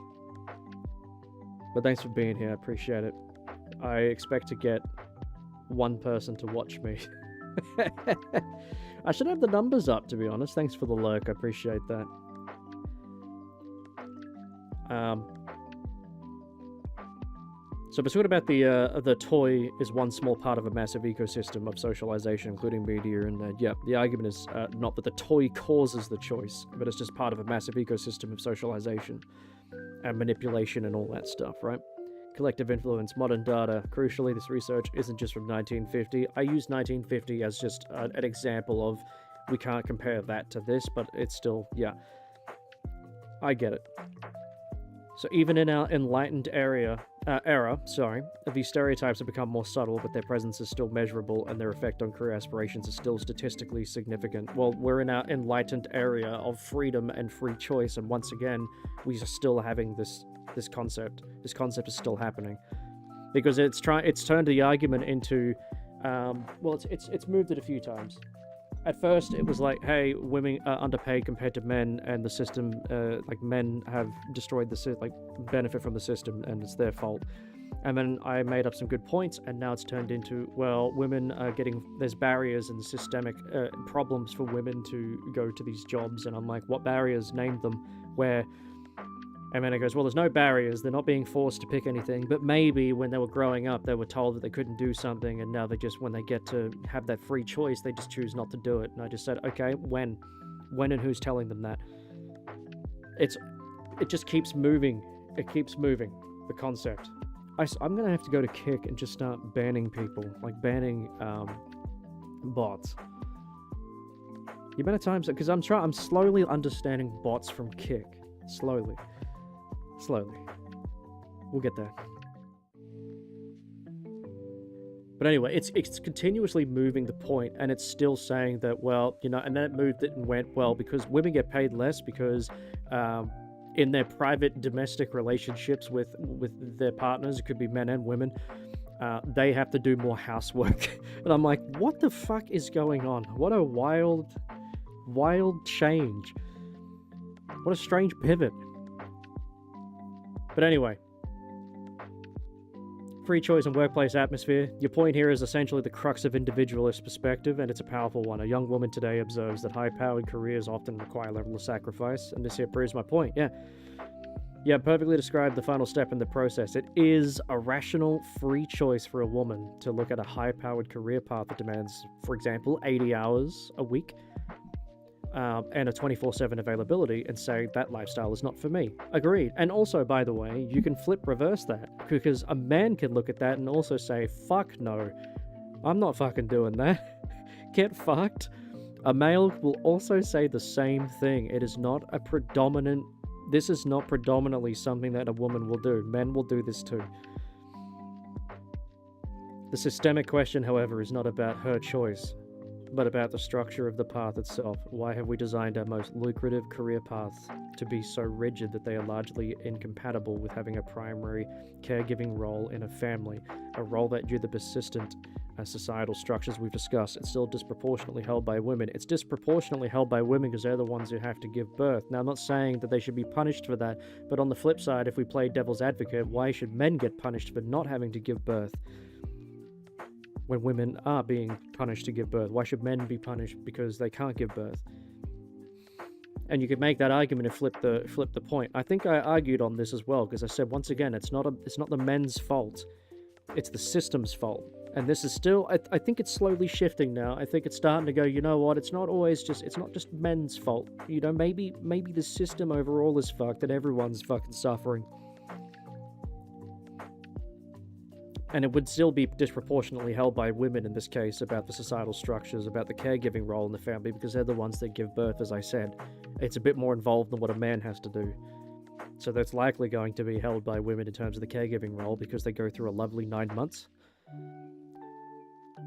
But thanks for being here. I appreciate it. I expect to get one person to watch me. I should have the numbers up, to be honest. Thanks for the lurk. I appreciate that. So we're talking about the toy is one small part of a massive ecosystem of socialization, including media, and yeah, the argument is not that the toy causes the choice, but it's just part of a massive ecosystem of socialization and manipulation and all that stuff, right? Collective influence, modern data. Crucially, this research isn't just from 1950. I use 1950 as just an example of we can't compare that to this, but it's still, yeah. I get it. So even in our enlightened era, these stereotypes have become more subtle, but their presence is still measurable, and their effect on career aspirations is still statistically significant. Well, we're in our enlightened area of freedom and free choice, and once again, we are still having this concept. This concept is still happening because it's turned the argument into, it's moved it a few times. At first, it was like, hey, women are underpaid compared to men, and the system, men have destroyed the benefit from the system, and it's their fault. And then I made up some good points, and now it's turned into, well, women are there's barriers and systemic problems for women to go to these jobs, and I'm like, what barriers? Name them. Where? And then it goes, well, there's no barriers. They're not being forced to pick anything. But maybe when they were growing up, they were told that they couldn't do something. And now when they get to have that free choice, they just choose not to do it. And I just said, okay, when? When and who's telling them that? It just keeps moving. It keeps moving, the concept. I'm going to have to go to Kick and just start banning people. Like banning bots. The amount of times, because I'm slowly understanding bots from Kick. Slowly. We'll get there. But anyway, it's continuously moving the point, and it's still saying that, well, and then it moved it and went, well, because women get paid less because in their private domestic relationships with their partners, it could be men and women, they have to do more housework. And I'm like, what the fuck is going on? What a wild change. What a strange pivot. But anyway, free choice and workplace atmosphere. Your point here is essentially the crux of individualist perspective, and it's a powerful one. A young woman today observes that high-powered careers often require a level of sacrifice, and this here proves my point. Yeah, perfectly described the final step in the process. It is a rational, free choice for a woman to look at a high-powered career path that demands, for example, 80 hours a week, and a 24/7 availability, and say that lifestyle is not for me. Agreed. And also, by the way, you can reverse that, because a man can look at that and also say, fuck no, I'm not fucking doing that. Get fucked. A male will also say the same thing. This is not predominantly something that a woman will do. Men will do this too. The systemic question, however, is not about her choice, but about the structure of the path itself. Why have we designed our most lucrative career paths to be so rigid that they are largely incompatible with having a primary caregiving role in a family, a role that, due to the persistent societal structures we've discussed, it's still disproportionately held by women. It's disproportionately held by women because they're the ones who have to give birth. Now, I'm not saying that they should be punished for that, but on the flip side, if we play devil's advocate, why should men get punished for not having to give birth when women are being punished to give birth? Why should men be punished because they can't give birth? And you could make that argument and flip the point. I think I argued on this as well, because I said, once again, it's not the men's fault. It's the system's fault. And this is still, I think it's slowly shifting now. I think it's starting to go, you know what, it's not just men's fault. You know, maybe the system overall is fucked and everyone's fucking suffering. And it would still be disproportionately held by women in this case about the societal structures, about the caregiving role in the family, because they're the ones that give birth, as I said. It's a bit more involved than what a man has to do. So that's likely going to be held by women in terms of the caregiving role, because they go through a lovely 9 months.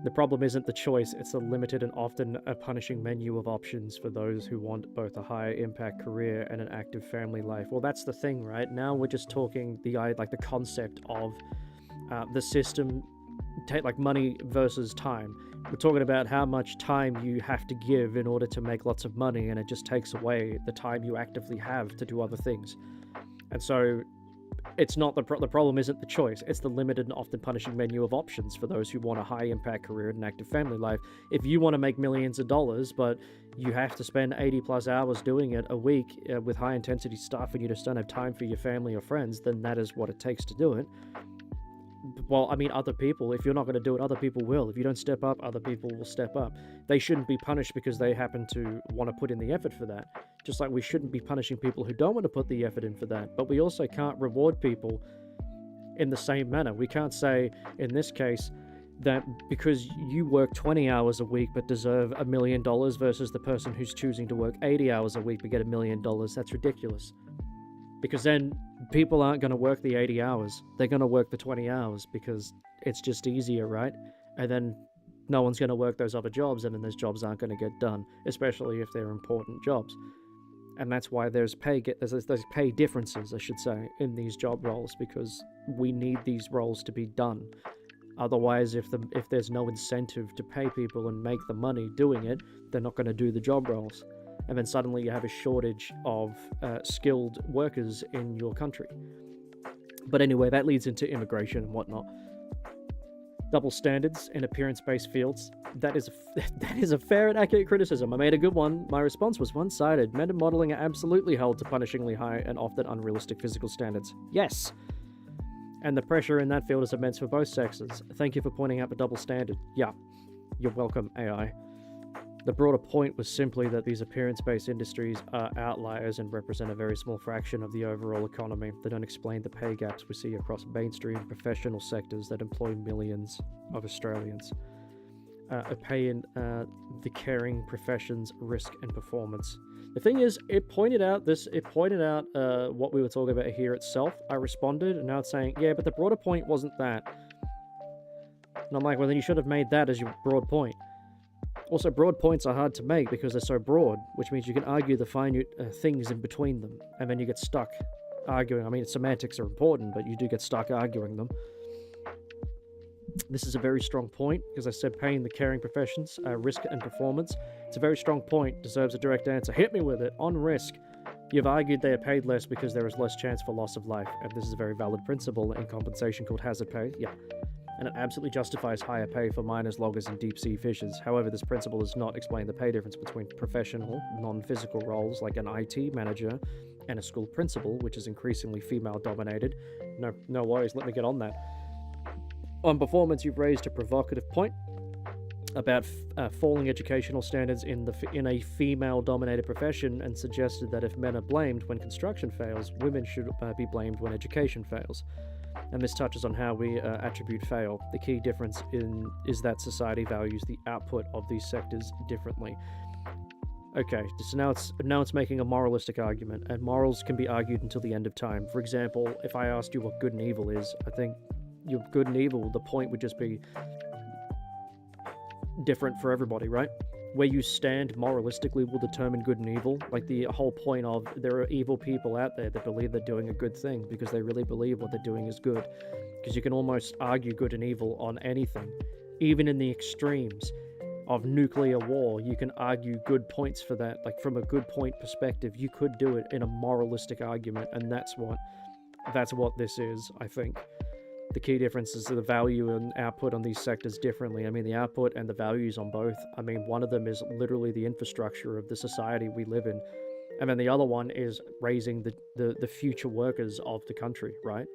The problem isn't the choice, it's a limited and often a punishing menu of options for those who want both a higher impact career and an active family life. Well, that's the thing, right? Now we're just talking the concept of the system, like money versus time. We're talking about how much time you have to give in order to make lots of money, and it just takes away the time you actively have to do other things. And so it's not the problem isn't the choice, it's the limited and often punishing menu of options for those who want a high impact career and an active family life. If you want to make millions of dollars, but you have to spend 80 plus hours doing it a week with high intensity stuff, and you just don't have time for your family or friends, then that is what it takes to do it. Well, I mean, other people, if you're not going to do it, other people will. If you don't step up, other people will step up. They shouldn't be punished because they happen to want to put in the effort for that. Just like we shouldn't be punishing people who don't want to put the effort in for that. But we also can't reward people in the same manner. We can't say, in this case, that because you work 20 hours a week but deserve $1 million versus the person who's choosing to work 80 hours a week but get $1 million. That's ridiculous. Because then people aren't going to work the 80 hours. They're going to work the 20 hours because it's just easier, right? And then no one's going to work those other jobs, and then those jobs aren't going to get done, especially if they're important jobs. And that's why there's pay differences, I should say, in these job roles, because we need these roles to be done. Otherwise, if there's no incentive to pay people and make the money doing it, they're not going to do the job roles. And then suddenly you have a shortage of skilled workers in your country. But anyway, that leads into immigration and whatnot. Double standards in appearance-based fields. That is a fair and accurate criticism. I made a good one. My response was one-sided. Men in modeling are absolutely held to punishingly high and often unrealistic physical standards. Yes! And the pressure in that field is immense for both sexes. Thank you for pointing out the double standard. Yeah. You're welcome, AI. The broader point was simply that these appearance-based industries are outliers and represent a very small fraction of the overall economy. They don't explain the pay gaps we see across mainstream professional sectors that employ millions of Australians. A pay in the caring professions, risk and performance. The thing is, it pointed out what we were talking about here itself. I responded, and now it's saying, yeah, but the broader point wasn't that. And I'm like, well, then you should have made that as your broad point. Also, broad points are hard to make because they're so broad, which means you can argue the fine things in between them, and then you get stuck arguing. I mean, semantics are important, but you do get stuck arguing them. This is a very strong point, because I said paying the caring professions, risk and performance. It's a very strong point, deserves a direct answer. Hit me with it. On risk, you've argued they are paid less because there is less chance for loss of life, and this is a very valid principle in compensation called hazard pay. Yeah. And it absolutely justifies higher pay for miners, loggers, and deep-sea fishers. However, this principle does not explain the pay difference between professional, non-physical roles like an IT manager and a school principal, which is increasingly female-dominated. No worries, let me get on that. On performance, you've raised a provocative point about falling educational standards in a female-dominated profession, and suggested that if men are blamed when construction fails, women should be blamed when education fails. And this touches on how we attribute fail. The key difference is that society values the output of these sectors differently. Okay, so now it's making a moralistic argument, and morals can be argued until the end of time. For example, if I asked you what good and evil is, I think your good and evil, the point would just be different for everybody, right? Where you stand moralistically will determine good and evil. Like the whole point of there are evil people out there that believe they're doing a good thing because they really believe what they're doing is good. Because you can almost argue good and evil on anything. Even in the extremes of nuclear war, you can argue good points for that. Like, from a good point perspective, you could do it in a moralistic argument, and that's what this is, I think. The key difference is the value and output on these sectors differently. I mean, the output and the values on both. I mean, one of them is literally the infrastructure of the society we live in, and then the other one is raising the future workers of the country, right?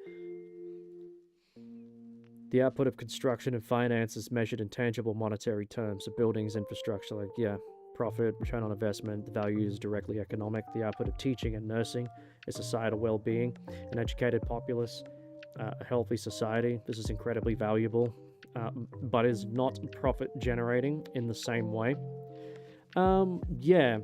The output of construction and finance is measured in tangible monetary terms. So buildings, infrastructure, like, yeah, profit, return on investment. The value is directly economic. The output of teaching and nursing is societal well-being. An educated populace, a healthy society. This is incredibly valuable, but is not profit generating in the same way. Yeah,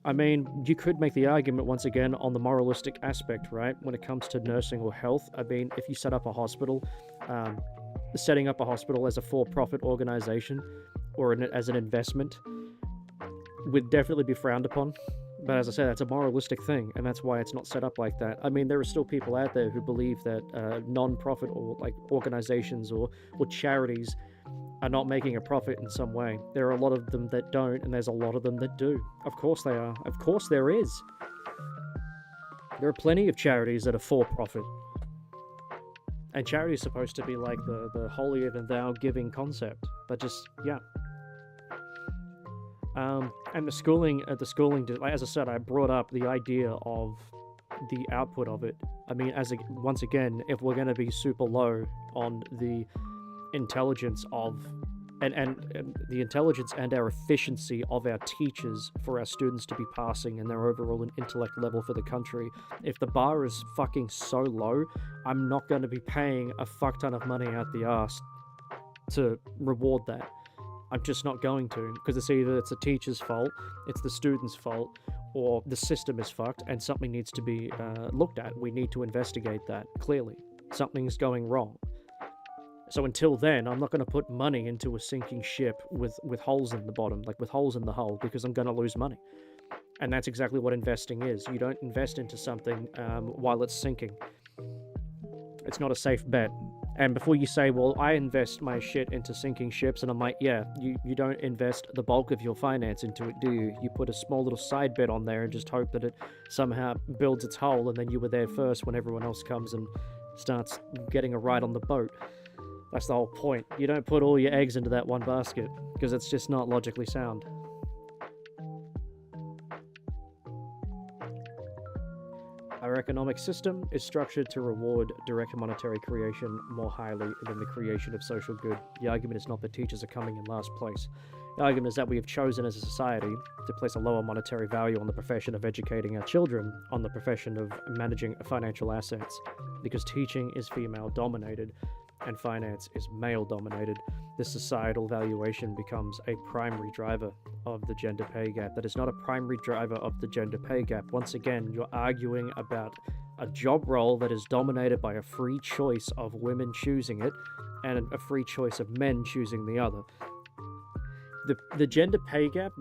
I mean, you could make the argument once again on the moralistic aspect, right? When it comes to nursing or health, I mean, if you set up a hospital, setting up a hospital as a for-profit organization or as an investment would definitely be frowned upon. But as I said, that's a moralistic thing, and that's why it's not set up like that. I mean, there are still people out there who believe that non-profit or like organizations or charities are not making a profit in some way. There are a lot of them that don't, and there's a lot of them that do. Of course they are. Of course there is. There are plenty of charities that are for-profit. And charity is supposed to be like the holier than thou giving concept. But just, yeah. And the schooling, as I said, I brought up the idea of the output of it. I mean, once again, if we're going to be super low on the intelligence of, and the intelligence and our efficiency of our teachers for our students to be passing and their overall intellect level for the country, if the bar is fucking so low, I'm not going to be paying a fuck ton of money out the ass to reward that. I'm just not going to, because it's either it's the teacher's fault, it's the student's fault, or the system is fucked and something needs to be looked at. We need to investigate that, clearly. Something's going wrong. So until then, I'm not going to put money into a sinking ship with holes in the bottom, like with holes in the hull, because I'm going to lose money. And that's exactly what investing is. You don't invest into something while it's sinking. It's not a safe bet. And before you say, well, I invest my shit into sinking ships, and I'm like, yeah, you don't invest the bulk of your finance into it, do you? You put a small little side bet on there and just hope that it somehow builds its hull, and then you were there first when everyone else comes and starts getting a ride on the boat. That's the whole point. You don't put all your eggs into that one basket, because it's just not logically sound. Our economic system is structured to reward direct monetary creation more highly than the creation of social good. The argument is not that teachers are coming in last place. The argument is that we have chosen as a society to place a lower monetary value on the profession of educating our children, on the profession of managing financial assets, because teaching is female-dominated and finance is male-dominated. This societal valuation becomes a primary driver of the gender pay gap. That is not a primary driver of the gender pay gap. Once again, you're arguing about a job role that is dominated by a free choice of women choosing it and a free choice of men choosing the other. The gender pay gap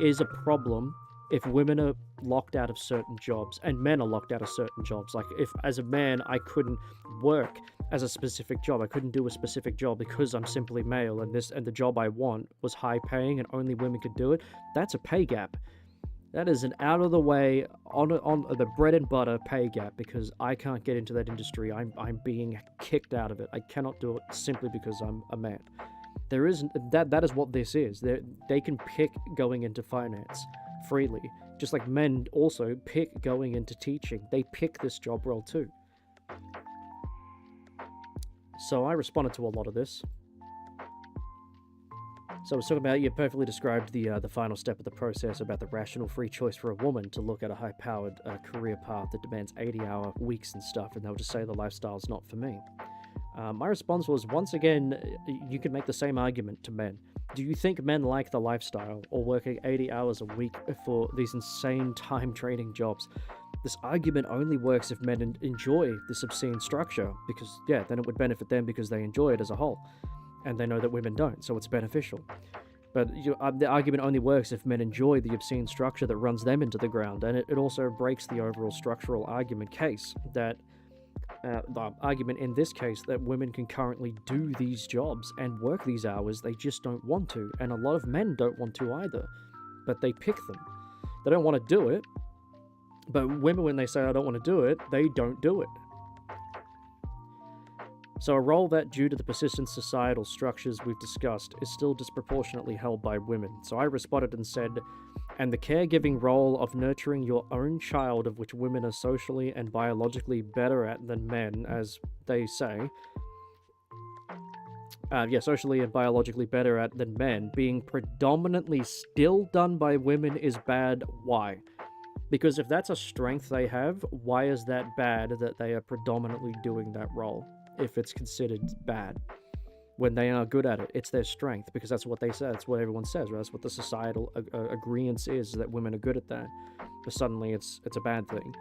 is a problem if women are locked out of certain jobs and men are locked out of certain jobs. Like, if as a man I couldn't work as a specific job, I couldn't do a specific job because I'm simply male, and the job I want was high paying and only women could do it, that's a pay gap. That is an out of the way, on the bread and butter pay gap, because I can't get into that industry. I'm being kicked out of it. I cannot do it simply because I'm a man. There isn't that is what this is. They can pick going into finance freely, just like men also pick going into teaching. They pick this job role too. So I responded to a lot of this. So I was talking about, you perfectly described the final step of the process about the rational free choice for a woman to look at a high-powered career path that demands 80-hour weeks and stuff, and they'll just say the lifestyle's not for me. My response was, once again, you could make the same argument to men. Do you think men like the lifestyle, or working 80 hours a week for these insane time-trading jobs? This argument only works if men enjoy this obscene structure, because, yeah, then it would benefit them because they enjoy it as a whole. And they know that women don't, so it's beneficial. But the argument only works if men enjoy the obscene structure that runs them into the ground, and it also breaks the overall structural argument case that the argument in this case that women can currently do these jobs and work these hours, they just don't want to, and a lot of men don't want to either, but they pick them. They don't want to do it, but women, when they say I don't want to do it, they don't do it. So a role that, due to the persistent societal structures we've discussed, is still disproportionately held by women. So I responded and said, and the caregiving role of nurturing your own child, of which women are socially and biologically better at than men, as they say, socially and biologically better at than men, being predominantly still done by women is bad. Why? Because if that's a strength they have, why is that bad that they are predominantly doing that role? If it's considered bad when they are good at it, it's their strength, because that's what they say, that's what everyone says, right? That's what the societal agreement is, that women are good at that, but suddenly it's a bad thing.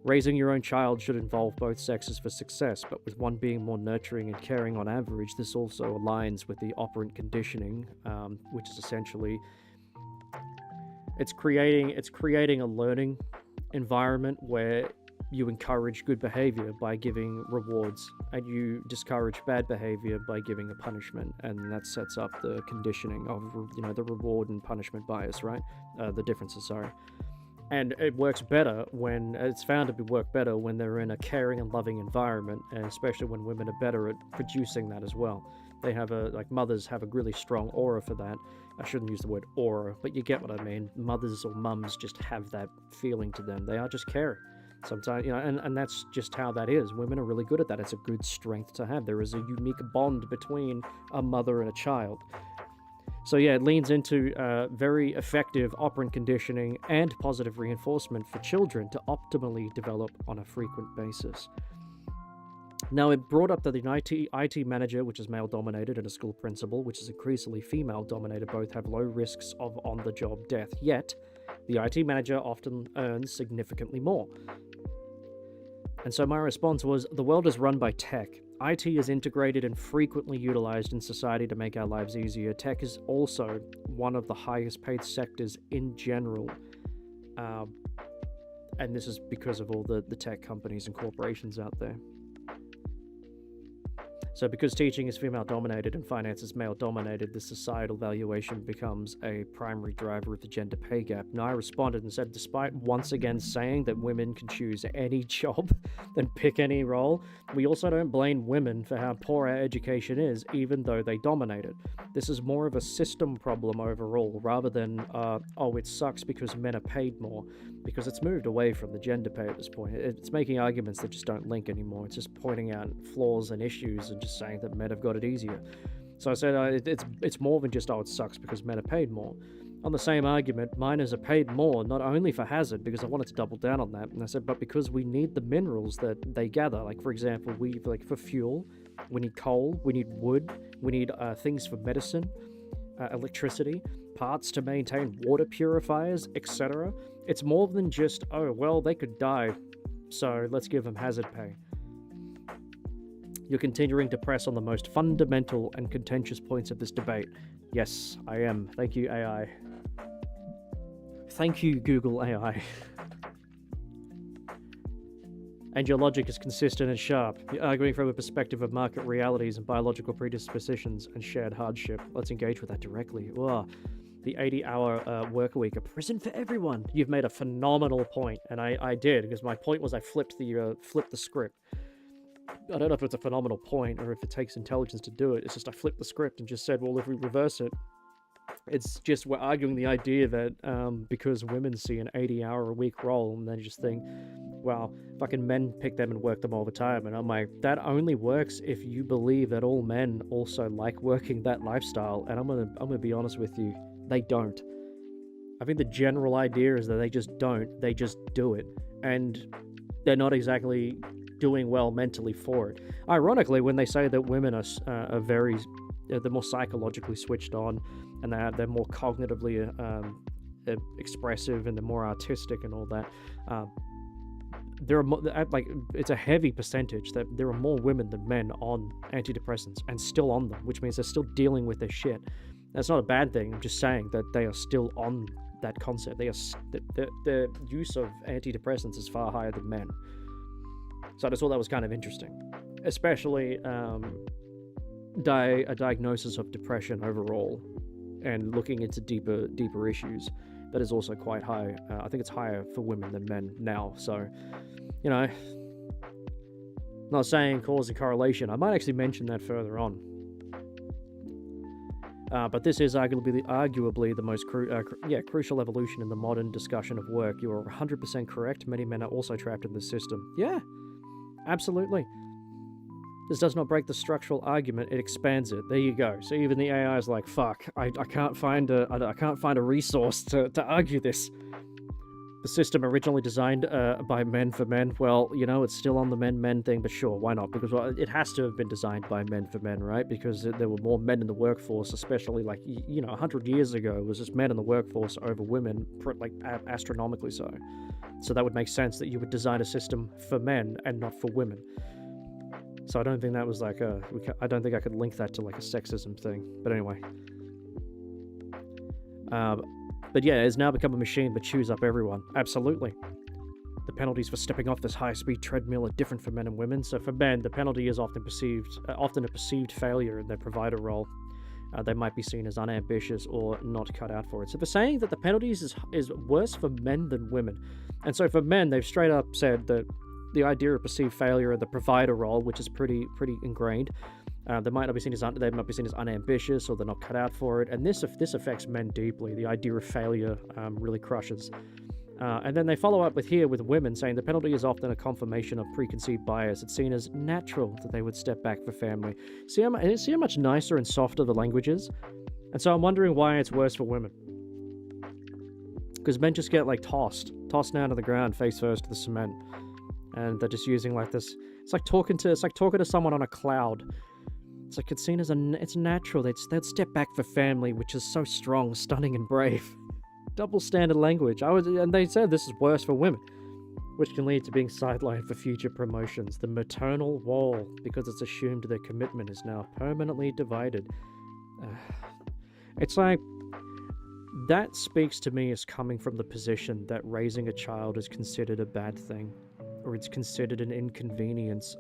Raising your own child should involve both sexes for success, but with one being more nurturing and caring on average, this also aligns with the operant conditioning, which is essentially it's creating a learning environment where you encourage good behavior by giving rewards, and you discourage bad behavior by giving a punishment, and that sets up the conditioning of, the reward and punishment bias, right? The differences, sorry. And it works better when it's found to work better when they're in a caring and loving environment, and especially when women are better at producing that as well. They have mothers have a really strong aura for that. I shouldn't use the word aura, but you get what I mean. Mothers or mums just have that feeling to them. They are just caring. Sometimes, and that's just how that is. Women are really good at that. It's a good strength to have. There is a unique bond between a mother and a child. So yeah, it leans into very effective operant conditioning and positive reinforcement for children to optimally develop on a frequent basis. Now, it brought up that the IT manager, which is male-dominated, and a school principal, which is increasingly female-dominated, both have low risks of on-the-job death, yet the IT manager often earns significantly more. And so my response was, the world is run by tech. IT is integrated and frequently utilized in society to make our lives easier. Tech is also one of the highest paid sectors in general. And this is because of all the tech companies and corporations out there. So because teaching is female-dominated and finance is male-dominated, the societal valuation becomes a primary driver of the gender pay gap. And I responded and said, despite once again saying that women can choose any job and pick any role, we also don't blame women for how poor our education is, even though they dominate it. This is more of a system problem overall, rather than, it sucks because men are paid more, because it's moved away from the gender pay at this point. It's making arguments that just don't link anymore. It's just pointing out flaws and issues and just saying that men have got it easier. So I said it's more than just, it sucks because men are paid more. On the same argument, miners are paid more, not only for hazard, because I wanted to double down on that, and I said, but because we need the minerals that they gather. Like, for example, for fuel, we need coal, we need wood, we need things for medicine, electricity, parts to maintain water purifiers, etc. It's more than just, they could die, so let's give them hazard pay. You're continuing to press on the most fundamental and contentious points of this debate. Yes, I am. Thank you, AI. Thank you, Google AI. And your logic is consistent and sharp. You're arguing from a perspective of market realities and biological predispositions and shared hardship. Let's engage with that directly. Ugh. The 80-hour work week, a prison for everyone. You've made a phenomenal point, and I did, because my point was I flipped the script. I don't know if it's a phenomenal point or if it takes intelligence to do it. It's just I flipped the script and just said, well, if we reverse it, it's just we're arguing the idea that because women see an 80-hour-a-week role and they just think, well, fucking men pick them and work them all the time. And I'm like, that only works if you believe that all men also like working that lifestyle. And I'm gonna be honest with you, they don't. I think the general idea is that they just don't. They just do it. And they're not exactly doing well mentally for it. Ironically, when they say that women are very, they're more psychologically switched on, and they're more cognitively expressive, and they're more artistic and all that, there are more, it's a heavy percentage that there are more women than men on antidepressants and still on them, which means they're still dealing with their shit. That's not a bad thing. I'm just saying that they are still on that concept. Their use of antidepressants is far higher than men. So I just thought that was kind of interesting, especially a diagnosis of depression overall, and looking into deeper issues. That is also quite high. I think it's higher for women than men now. So, you know, not saying cause and correlation. I might actually mention that further on. But this is arguably the most crucial evolution in the modern discussion of work. You are 100% correct. Many men are also trapped in this system. Yeah, absolutely. This does not break the structural argument; it expands it. There you go. So even the AI is like, "Fuck, I can't find a resource to argue this." The system originally designed by men for men. Well, you know, it's still on the men thing, but sure, why not? Because it has to have been designed by men for men, right? Because there were more men in the workforce, especially 100 years ago, it was just men in the workforce over women, astronomically so. So that would make sense that you would design a system for men and not for women. So I don't think that was I don't think I could link that to a sexism thing. But anyway. But yeah, it's now become a machine that chews up everyone. Absolutely. The penalties for stepping off this high-speed treadmill are different for men and women. So for men, the penalty is often a perceived failure in their provider role. They might be seen as unambitious or not cut out for it. So they're saying that the penalties is worse for men than women. And so for men, they've straight up said that the idea of perceived failure in the provider role, which is pretty ingrained, they might be seen as unambitious, or they're not cut out for it, and this affects men deeply. The idea of failure really crushes. And then they follow up with women, saying the penalty is often a confirmation of preconceived bias. It's seen as natural that they would step back for family. See how much nicer and softer the language is? And so I'm wondering why it's worse for women. Because men just get tossed down to the ground face first to the cement. And they're just using this. It's like talking to someone on a cloud. It's seen as it's natural. They'd step back for family, which is so strong, stunning, and brave. Double standard language. And they said this is worse for women, which can lead to being sidelined for future promotions. The maternal wall, because it's assumed their commitment is now permanently divided. It's like that speaks to me as coming from the position that raising a child is considered a bad thing, or it's considered an inconvenience.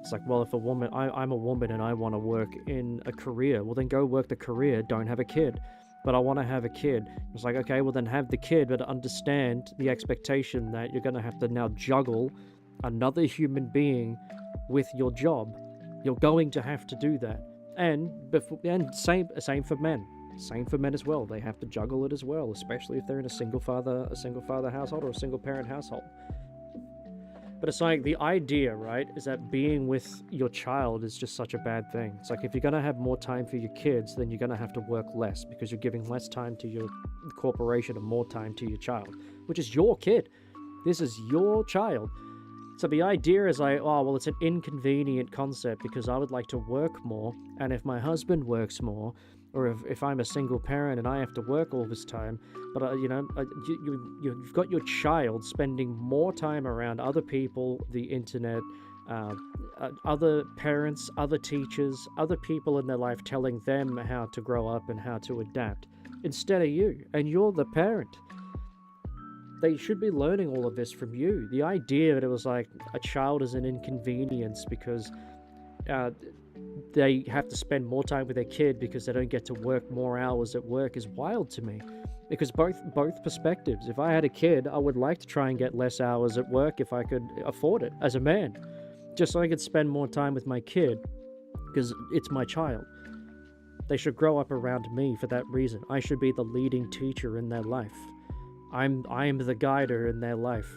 It's like, well, if I'm a woman and I want to work in a career, well, then go work the career, don't have a kid. But I want to have a kid. It's like, okay, well, then have the kid, but understand the expectation that you're going to have to now juggle another human being with your job. You're going to have to do that. And same for men. Same for men as well. They have to juggle it as well, especially if they're in a single father household or a single parent household. But it's like the idea, right, is that being with your child is just such a bad thing. It's like if you're going to have more time for your kids, then you're going to have to work less because you're giving less time to your corporation and more time to your child, which is your kid. This is your child. So the idea is like, oh, well, it's an inconvenient concept because I would like to work more. And if my husband works more, or if I'm a single parent and I have to work all this time, but you've got your child spending more time around other people, the internet, other parents, other teachers, other people in their life telling them how to grow up and how to adapt, instead of you, and you're the parent. They should be learning all of this from you. The idea that it was like a child is an inconvenience because they have to spend more time with their kid because they don't get to work more hours at work is wild to me. Because both perspectives. If I had a kid, I would like to try and get less hours at work if I could afford it as a man. Just so I could spend more time with my kid because it's my child. They should grow up around me for that reason. I should be the leading teacher in their life. I'm the guider in their life.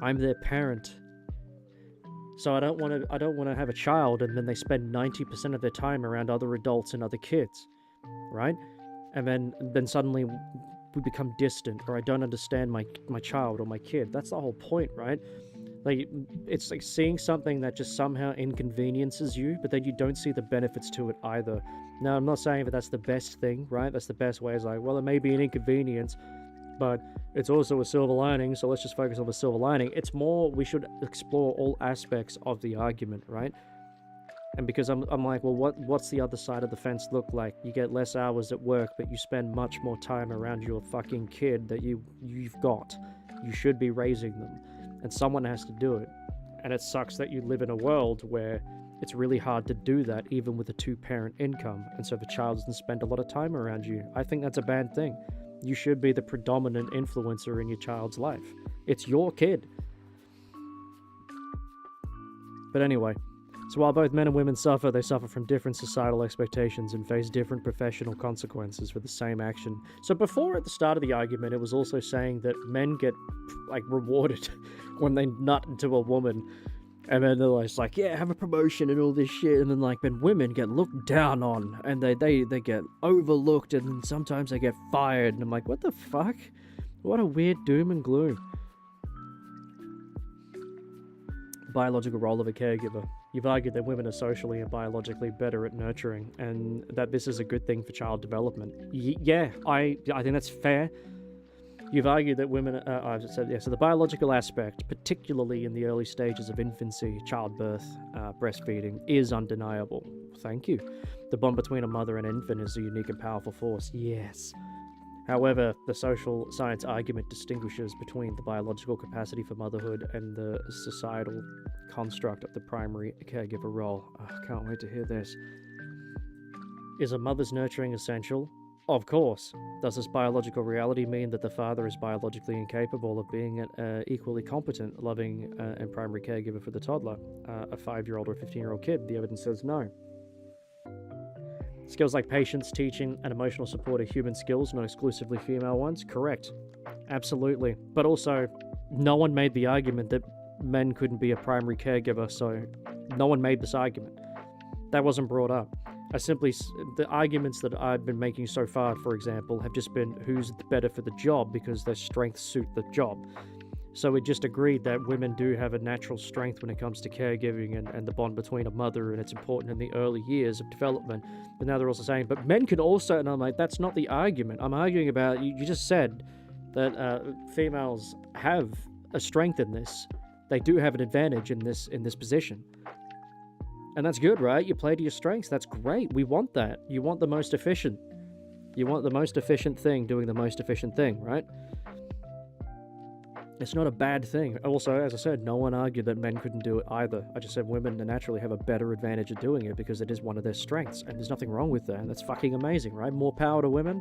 I'm their parent. So I don't want to have a child and then they spend 90% of their time around other adults and other kids, right? And then suddenly we become distant, or I don't understand my child or my kid. That's the whole point, right? Like, it's like seeing something that just somehow inconveniences you, but then you don't see the benefits to it either. Now, I'm not saying that that's the best thing, right? That's the best way. Is like, well, it may be an inconvenience, but it's also a silver lining, so let's just focus on the silver lining. It's more, we should explore all aspects of the argument, right? And because I'm like, well, what's the other side of the fence look like? You get less hours at work, but you spend much more time around your fucking kid that you've got. You should be raising them, and someone has to do it. And it sucks that you live in a world where it's really hard to do that even with a two-parent income, and so the child doesn't spend a lot of time around you. I think that's a bad thing. You should be the predominant influencer in your child's life. It's your kid. But anyway, so while both men and women suffer, they suffer from different societal expectations and face different professional consequences for the same action. So before, at the start of the argument, it was also saying that men get, like, rewarded when they nut into a woman. And then they're just like, yeah, have a promotion and all this shit. And then, like, when women get looked down on and they get overlooked, and then sometimes they get fired. And I'm like, what the fuck? What a weird doom and gloom. Biological role of a caregiver. You've argued that women are socially and biologically better at nurturing, and that this is a good thing for child development. Yeah, I think that's fair. You've argued that women, I've said, yeah, so the biological aspect, particularly in the early stages of infancy, childbirth, breastfeeding, is undeniable. Thank you. The bond between a mother and infant is a unique and powerful force. Yes. However, the social science argument distinguishes between the biological capacity for motherhood and the societal construct of the primary caregiver role. Oh, can't wait to hear this. Is a mother's nurturing essential? Of course. Does this biological reality mean that the father is biologically incapable of being an equally competent, loving, and primary caregiver for the toddler, a 5-year-old or 15-year-old kid? The evidence says no. Skills like patience, teaching, and emotional support are human skills, not exclusively female ones? Correct. Absolutely. But also, no one made the argument that men couldn't be a primary caregiver, so no one made this argument. That wasn't brought up. The arguments that I've been making so far, for example, have just been who's better for the job because their strengths suit the job. So we just agreed that women do have a natural strength when it comes to caregiving and the bond between a mother, and it's important in the early years of development. But now they're also saying, but men can also, and I'm like, that's not the argument. I'm arguing about, you just said that females have a strength in this. They do have an advantage in this position. And that's good, right? You play to your strengths. That's great. We want that. You want the most efficient. You want the most efficient thing doing the most efficient thing, right? It's not a bad thing. Also, as I said, no one argued that men couldn't do it either. I just said women naturally have a better advantage at doing it because it is one of their strengths, and there's nothing wrong with that. And that's fucking amazing, right? More power to women.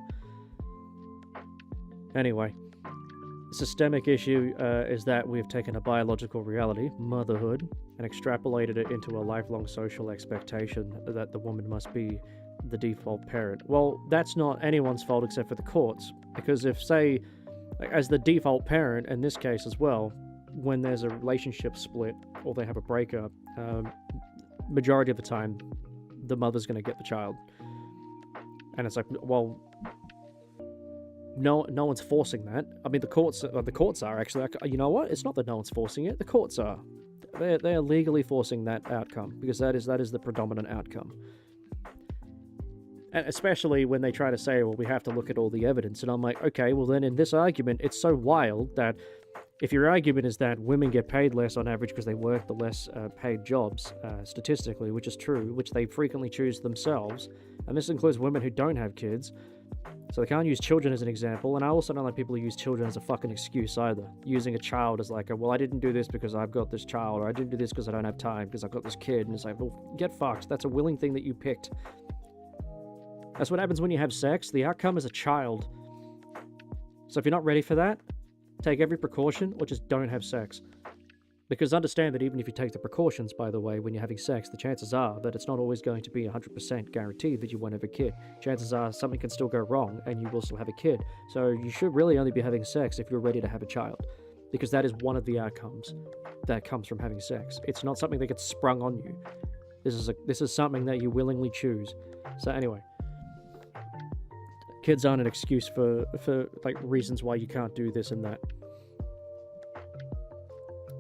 Anyway, the systemic issue is that we've taken a biological reality, motherhood, and extrapolated it into a lifelong social expectation that the woman must be the default parent. Well, that's not anyone's fault except for the courts, because if, say, as the default parent, in this case as well, when there's a relationship split or they have a breakup, majority of the time, the mother's going to get the child. And it's like, well, no one's forcing that. I mean, the courts are actually, like, you know what? It's not that no one's forcing it. The courts are. They're legally forcing that outcome because that is the predominant outcome. And especially when they try to say, well, we have to look at all the evidence. And I'm like, okay, well then in this argument, it's so wild that if your argument is that women get paid less on average because they work the less paid jobs, statistically, which is true, which they frequently choose themselves, and this includes women who don't have kids, so they can't use children as an example. And I also don't like people who use children as a fucking excuse either. Using a child as like, well, I didn't do this because I've got this child, or I didn't do this because I don't have time because I've got this kid. And it's like, well, get fucked. That's a willing thing that you picked. That's what happens when you have sex. The outcome is a child. So if you're not ready for that, take every precaution or just don't have sex. Because understand that even if you take the precautions, by the way, when you're having sex, the chances are that it's not always going to be 100% guaranteed that you won't have a kid. Chances are something can still go wrong and you will still have a kid. So you should really only be having sex if you're ready to have a child. Because that is one of the outcomes that comes from having sex. It's not something that gets sprung on you. This is something that you willingly choose. So anyway, kids aren't an excuse for like reasons why you can't do this and that.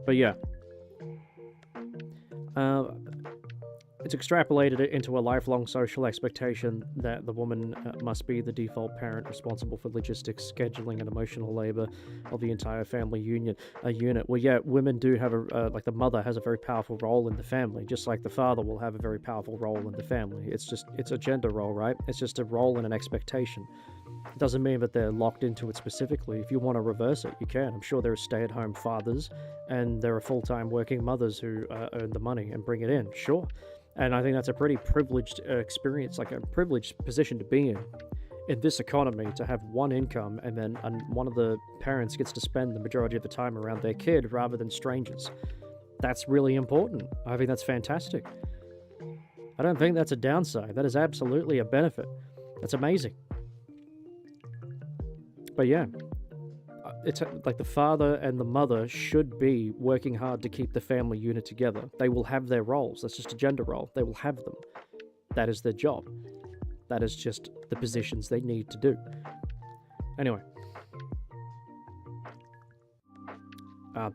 But yeah, It's extrapolated it into a lifelong social expectation that the woman must be the default parent responsible for logistics, scheduling, and emotional labor of the entire family unit. Well, yeah, women do have like the mother has a very powerful role in the family, just like the father will have a very powerful role in the family. It's a gender role, right? It's just a role and an expectation. It doesn't mean that they're locked into it specifically. If you want to reverse it, you can. I'm sure there are stay-at-home fathers and there are full-time working mothers who earn the money and bring it in. Sure. And I think that's a pretty privileged experience, like a privileged position to be in this economy, to have one income and then one of the parents gets to spend the majority of the time around their kid rather than strangers. That's really important. I think that's fantastic. I don't think that's a downside. That is absolutely a benefit. That's amazing. But yeah, it's like the father and the mother should be working hard to keep the family unit together. They will have their roles. That's just a gender role. They will have them. That is their job. That is just the positions they need to do. Anyway.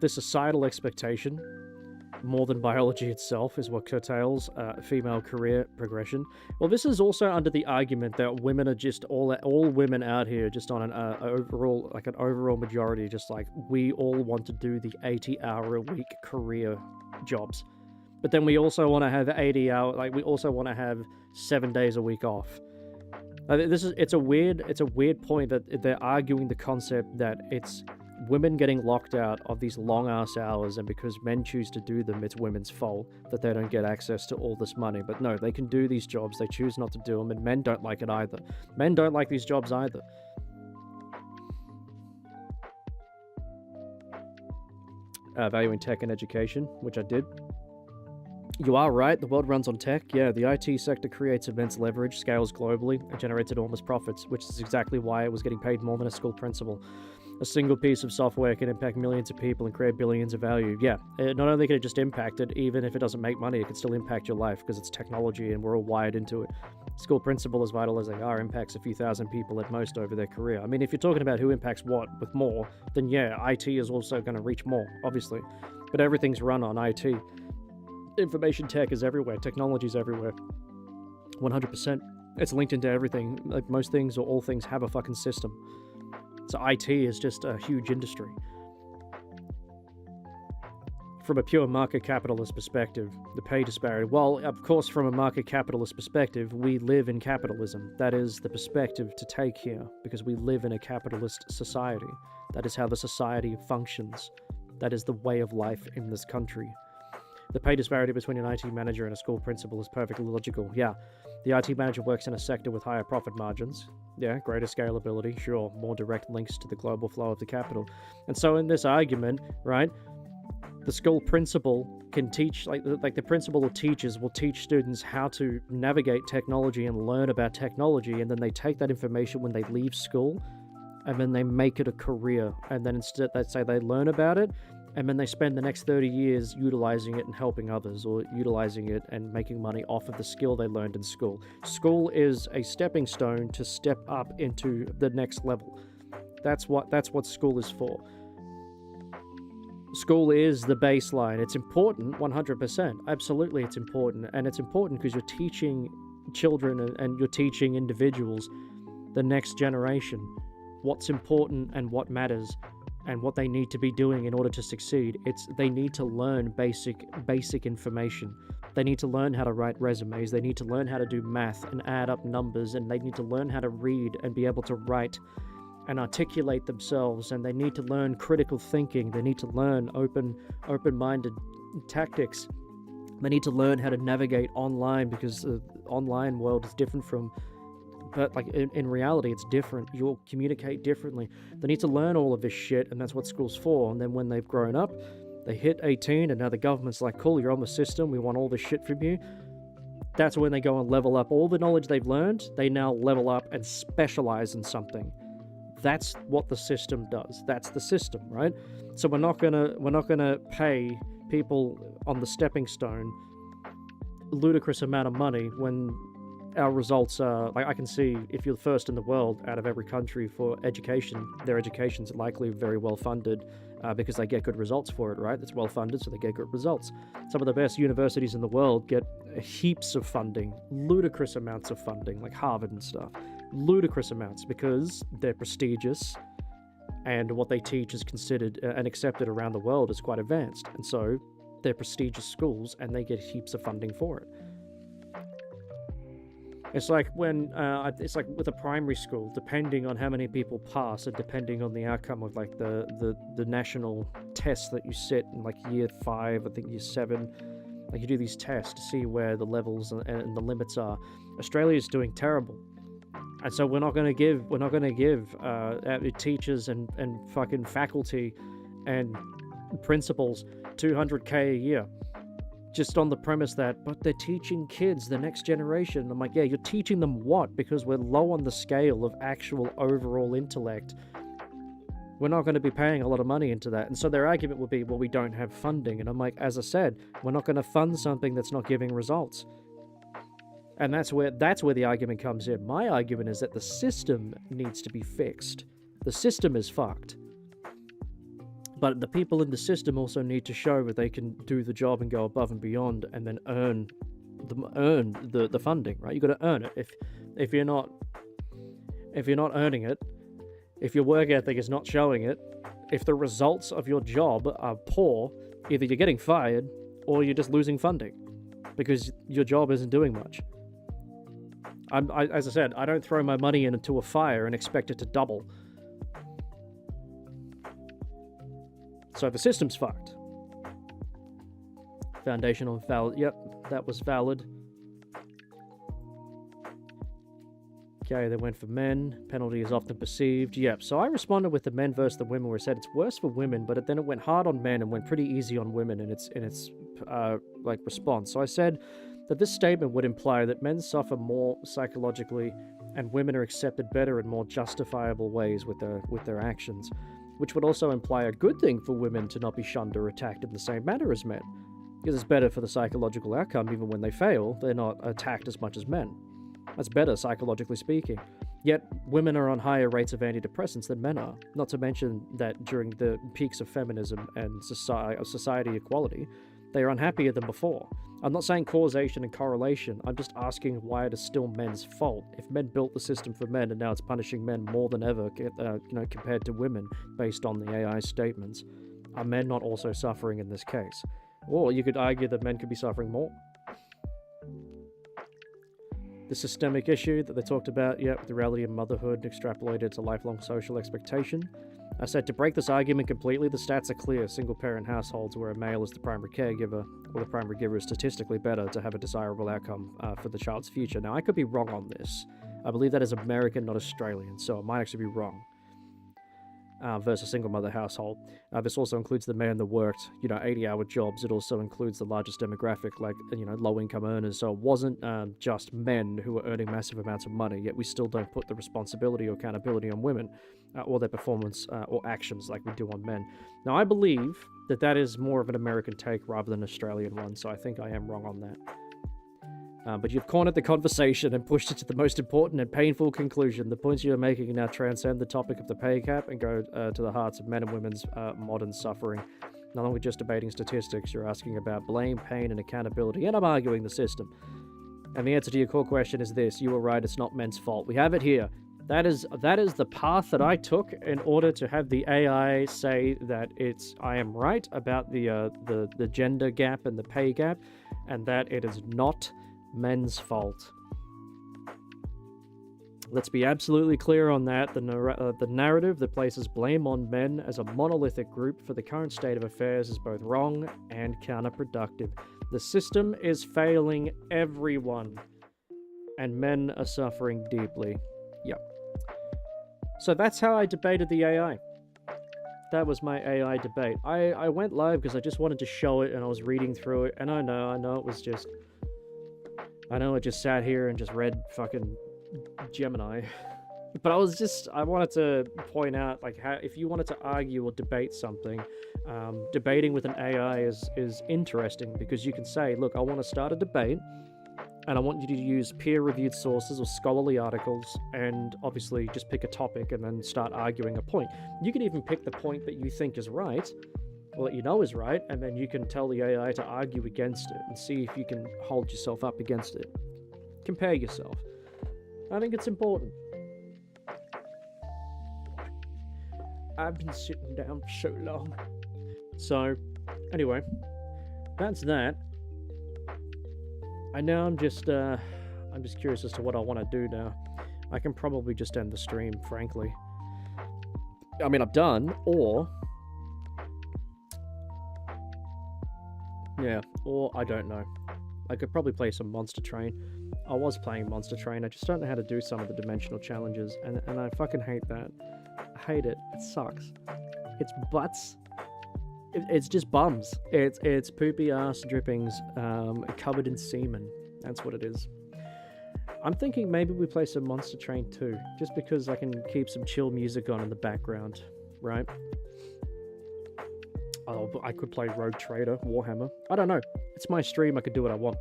This societal expectation, more than biology itself, is what curtails female career progression. Well, this is also under the argument that women are just all women out here, just on an overall majority, just like we all want to do the 80-hour-a-week career jobs, but then we also want to have 80-hour, like we also want to have 7 days a week off. It's a weird point that they're arguing the concept that it's women getting locked out of these long-ass hours, and because men choose to do them, it's women's fault that they don't get access to all this money. But no, they can do these jobs, they choose not to do them, and men don't like it either. Men don't like these jobs either. Valuing tech and education, which I did. You are right, the world runs on tech. Yeah, the IT sector creates immense leverage, scales globally, and generates enormous profits, which is exactly why it was getting paid more than a school principal. A single piece of software can impact millions of people and create billions of value. Yeah, not only can it just impact it, even if it doesn't make money, it can still impact your life because it's technology and we're all wired into it. School principal, as vital as they are, impacts a few thousand people at most over their career. I mean, if you're talking about who impacts what with more, then yeah, IT is also going to reach more, obviously. But everything's run on IT. Information tech is everywhere. Technology is everywhere. 100%. It's linked into everything. Like most things or all things have a fucking system. So IT is just a huge industry. From a pure market capitalist perspective, the pay disparity. Well, of course, from a market capitalist perspective, we live in capitalism. That is the perspective to take here, because we live in a capitalist society. That is how the society functions. That is the way of life in this country. The pay disparity between an IT manager and a school principal is perfectly logical. Yeah, the IT manager works in a sector with higher profit margins. Yeah, greater scalability, sure, more direct links to the global flow of the capital. And so in this argument, right, the school principal can teach, like the principal or teachers will teach students how to navigate technology and learn about technology, and then they take that information when they leave school, and then they make it a career. And then instead, let's say they learn about it, and then they spend the next 30 years utilizing it and helping others, or utilizing it and making money off of the skill they learned in school. School is a stepping stone to step up into the next level. That's what school is for. School is the baseline. It's important, 100%. Absolutely, it's important. And it's important because you're teaching children and you're teaching individuals, the next generation, what's important and what matters, and what they need to be doing in order to succeed. They need to learn basic information. They need to learn how to write resumes. They need to learn how to do math and add up numbers, and they need to learn how to read and be able to write and articulate themselves, and they need to learn critical thinking. They need to learn open-minded tactics. They need to learn how to navigate online, because the online world is different from, but like in reality, it's different. You'll communicate differently. They need to learn all of this shit, and that's what school's for. And then when they've grown up, they hit 18, and now the government's like, cool, you're on the system, we want all this shit from you. That's when they go and level up all the knowledge they've learned. They now level up and specialize in something. That's what the system does. That's the system, right? So we're not gonna pay people on the stepping stone ludicrous amount of money when our results are, like, I can see if you're the first in the world out of every country for education, their education's likely very well funded because they get good results for it, right? It's well funded, so they get good results. Some of the best universities in the world get heaps of funding, ludicrous amounts of funding, like Harvard and stuff. Ludicrous amounts because they're prestigious and what they teach is considered and accepted around the world as quite advanced. And so they're prestigious schools and they get heaps of funding for it. It's like when, it's like with a primary school, depending on how many people pass and depending on the outcome of like the national tests that you sit in like year 5, I think year 7, like you do these tests to see where the levels and the limits are. Australia's doing terrible. And so we're not going to give teachers and fucking faculty and principals $200K a year. Just on the premise that, but they're teaching kids, the next generation. I'm like, yeah, you're teaching them what? Because we're low on the scale of actual overall intellect. We're not going to be paying a lot of money into that. And so their argument would be, well, we don't have funding. And I'm like, as I said, we're not going to fund something that's not giving results. And that's where the argument comes in. My argument is that the system needs to be fixed. The system is fucked. But the people in the system also need to show that they can do the job and go above and beyond, and then earn the funding, right? You got to earn it. If you're not earning it, if your work ethic is not showing it, if the results of your job are poor, either you're getting fired or you're just losing funding because your job isn't doing much. As I said, I don't throw my money into a fire and expect it to double. So the system's fucked. Foundational valid. Yep, that was valid. Okay, they went for men. Penalty is often perceived. Yep, so I responded with the men versus the women, where I said it's worse for women, but then it went hard on men and went pretty easy on women in its like response. So I said that this statement would imply that men suffer more psychologically and women are accepted better in more justifiable ways with their actions, which would also imply a good thing for women to not be shunned or attacked in the same manner as men, because it's better for the psychological outcome. Even when they fail, they're not attacked as much as men. That's better, psychologically speaking. Yet, women are on higher rates of antidepressants than men are, not to mention that during the peaks of feminism and society equality, they are unhappier than before. I'm not saying causation and correlation, I'm just asking why it is still men's fault. If men built the system for men and now it's punishing men more than ever, compared to women, based on the AI statements, are men not also suffering in this case? Or you could argue that men could be suffering more. The systemic issue that they talked about, the reality of motherhood extrapolated to lifelong social expectation. I said, to break this argument completely, the stats are clear. Single-parent households where a male is the primary caregiver, or the primary giver, is statistically better to have a desirable outcome for the child's future. Now, I could be wrong on this. I believe that is American, not Australian, so it might actually be wrong. Versus single-mother household. This also includes the men that worked, 80-hour jobs. It also includes the largest demographic, like, low-income earners. So it wasn't just men who were earning massive amounts of money, yet we still don't put the responsibility or accountability on women or their performance or actions like we do on men. Now, I believe that is more of an American take rather than an Australian one, so I think I am wrong on that. But you've cornered the conversation and pushed it to the most important and painful conclusion. The points you're making now transcend the topic of the pay cap and go to the hearts of men and women's modern suffering. No longer just debating statistics, you're asking about blame, pain, and accountability, and I'm arguing the system. And the answer to your core question is this: you were right, it's not men's fault. We have it here. That is the path that I took in order to have the AI say that I am right about the gender gap and the pay gap, and that it is not men's fault. Let's be absolutely clear on that. The narrative that places blame on men as a monolithic group for the current state of affairs is both wrong and counterproductive. The system is failing everyone, and men are suffering deeply. Yep. So that's how I debated the AI. That was my AI debate. I went live because I just wanted to show it, and I was reading through it, and I know it was just... I know I just sat here and just read fucking Gemini, but I wanted to point out, like, how if you wanted to argue or debate something, debating with an AI is interesting, because you can say, look, I want to start a debate, And I want you to use peer-reviewed sources or scholarly articles, and obviously just pick a topic and then start arguing a point. You can even pick the point that you think is right, or that you know is right, and then you can tell the AI to argue against it and see if you can hold yourself up against it. Compare yourself. I think it's important. I've been sitting down so long. So, anyway, that's that. And now I'm just curious as to what I want to do now. I can probably just end the stream, frankly. I mean, I'm done, or... yeah, or I don't know. I could probably play some Monster Train. I was playing Monster Train, I just don't know how to do some of the dimensional challenges, and I fucking hate that. I hate it. It sucks. It's butts. It's just bums. It's poopy ass drippings, covered in semen. That's what it is. I'm thinking maybe we play some Monster Train 2, just because I can keep some chill music on in the background, right? Oh, but I could play Rogue Trader, Warhammer. I don't know. It's my stream, I could do what I want.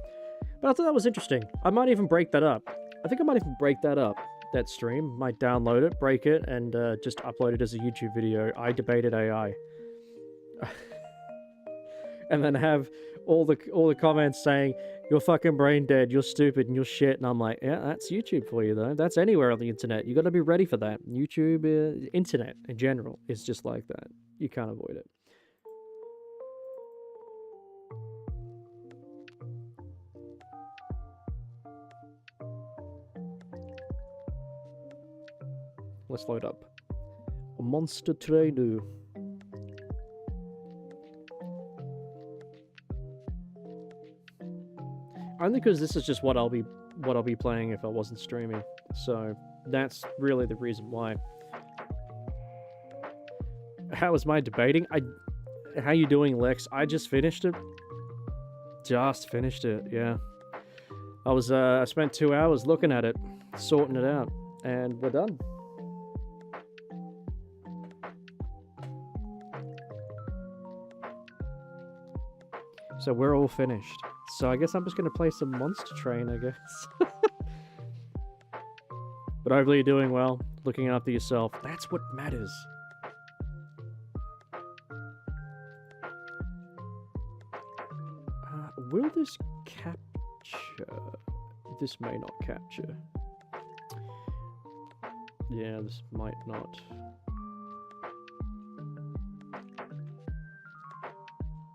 But I thought that was interesting. I might even break that up. I think I might even break that up, that stream. Might download it, break it, and just upload it as a YouTube video. I debated AI. And then have all the comments saying, you're fucking brain dead, you're stupid, and you're shit. And I'm like, yeah, that's YouTube for you, though. That's anywhere on the internet. You got to be ready for that. YouTube, internet in general, is just like that. You can't avoid it. Let's load up Monster Train. Only because this is just what I'll be playing if I wasn't streaming. So that's really the reason why. How was my debating? How you doing, Lex? I just finished it. Just finished it, yeah. I spent 2 hours looking at it, sorting it out, and we're done. So we're all finished. So I guess I'm just going to play some Monster Train, I guess. But hopefully you're doing well, looking after yourself. That's what matters. Will this capture? This may not capture. Yeah, this might not.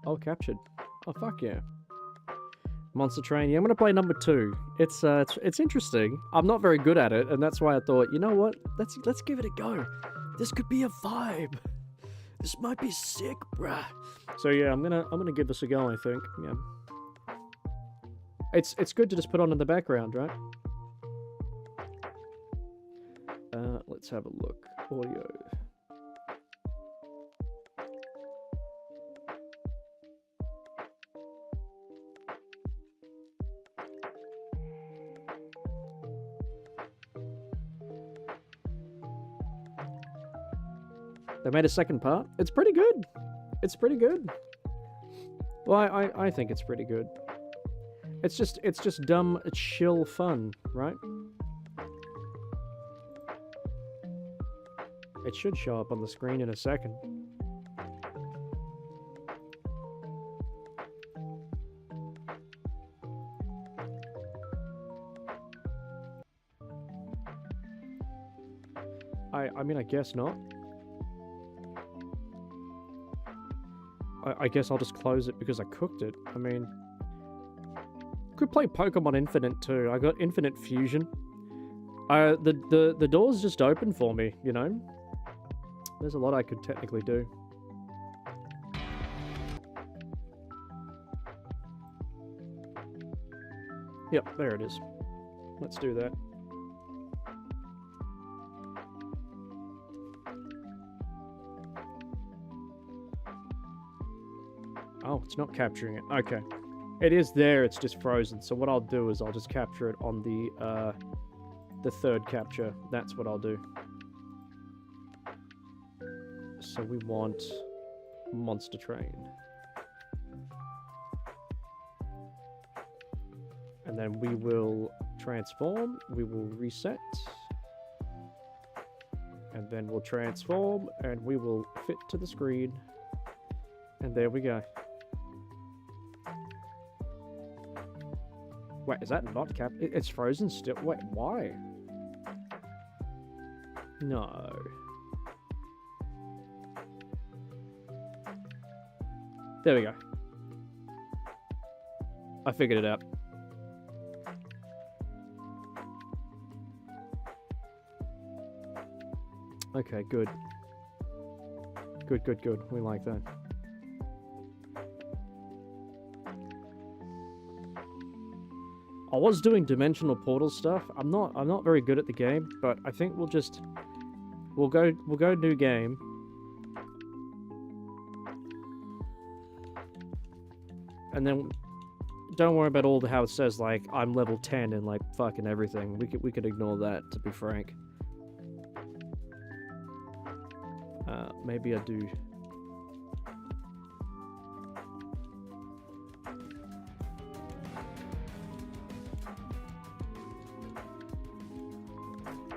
Oh, captured. Oh, fuck yeah. Monster Train. Yeah, I'm gonna play number 2. It's interesting. I'm not very good at it, and that's why I thought, you know what? Let's give it a go. This could be a vibe. This might be sick, bruh. So yeah, I'm gonna give this a go, I think. Yeah. It's good to just put on in the background, right? Let's have a look. Audio. They made a second part. It's pretty good. It's pretty good. Well, I think it's pretty good. It's just dumb, chill fun, right? It should show up on the screen in a second. I mean, I guess not. I guess I'll just close it because I cooked it. I mean, could play Pokemon Infinite too. I got Infinite Fusion. The door's just open for me, you know? There's a lot I could technically do. Yep, there it is. Let's do that. Oh, it's not capturing it. Okay. It is there, it's just frozen. So what I'll do is I'll just capture it on the third capture. That's what I'll do. So we want Monster Train. And And then we will transform, we will reset. And then we'll transform, and we will fit to the screen. And there we go. Wait, is that not cap? It's frozen still? Wait, why? No. There we go. I figured it out. Okay, good. Good, good, good. We like that. I was doing dimensional portal stuff. I'm not very good at the game, but I think we'll go new game. And then don't worry about all the how it says like I'm level 10 and like fucking everything. We could ignore that, to be frank. Maybe I do.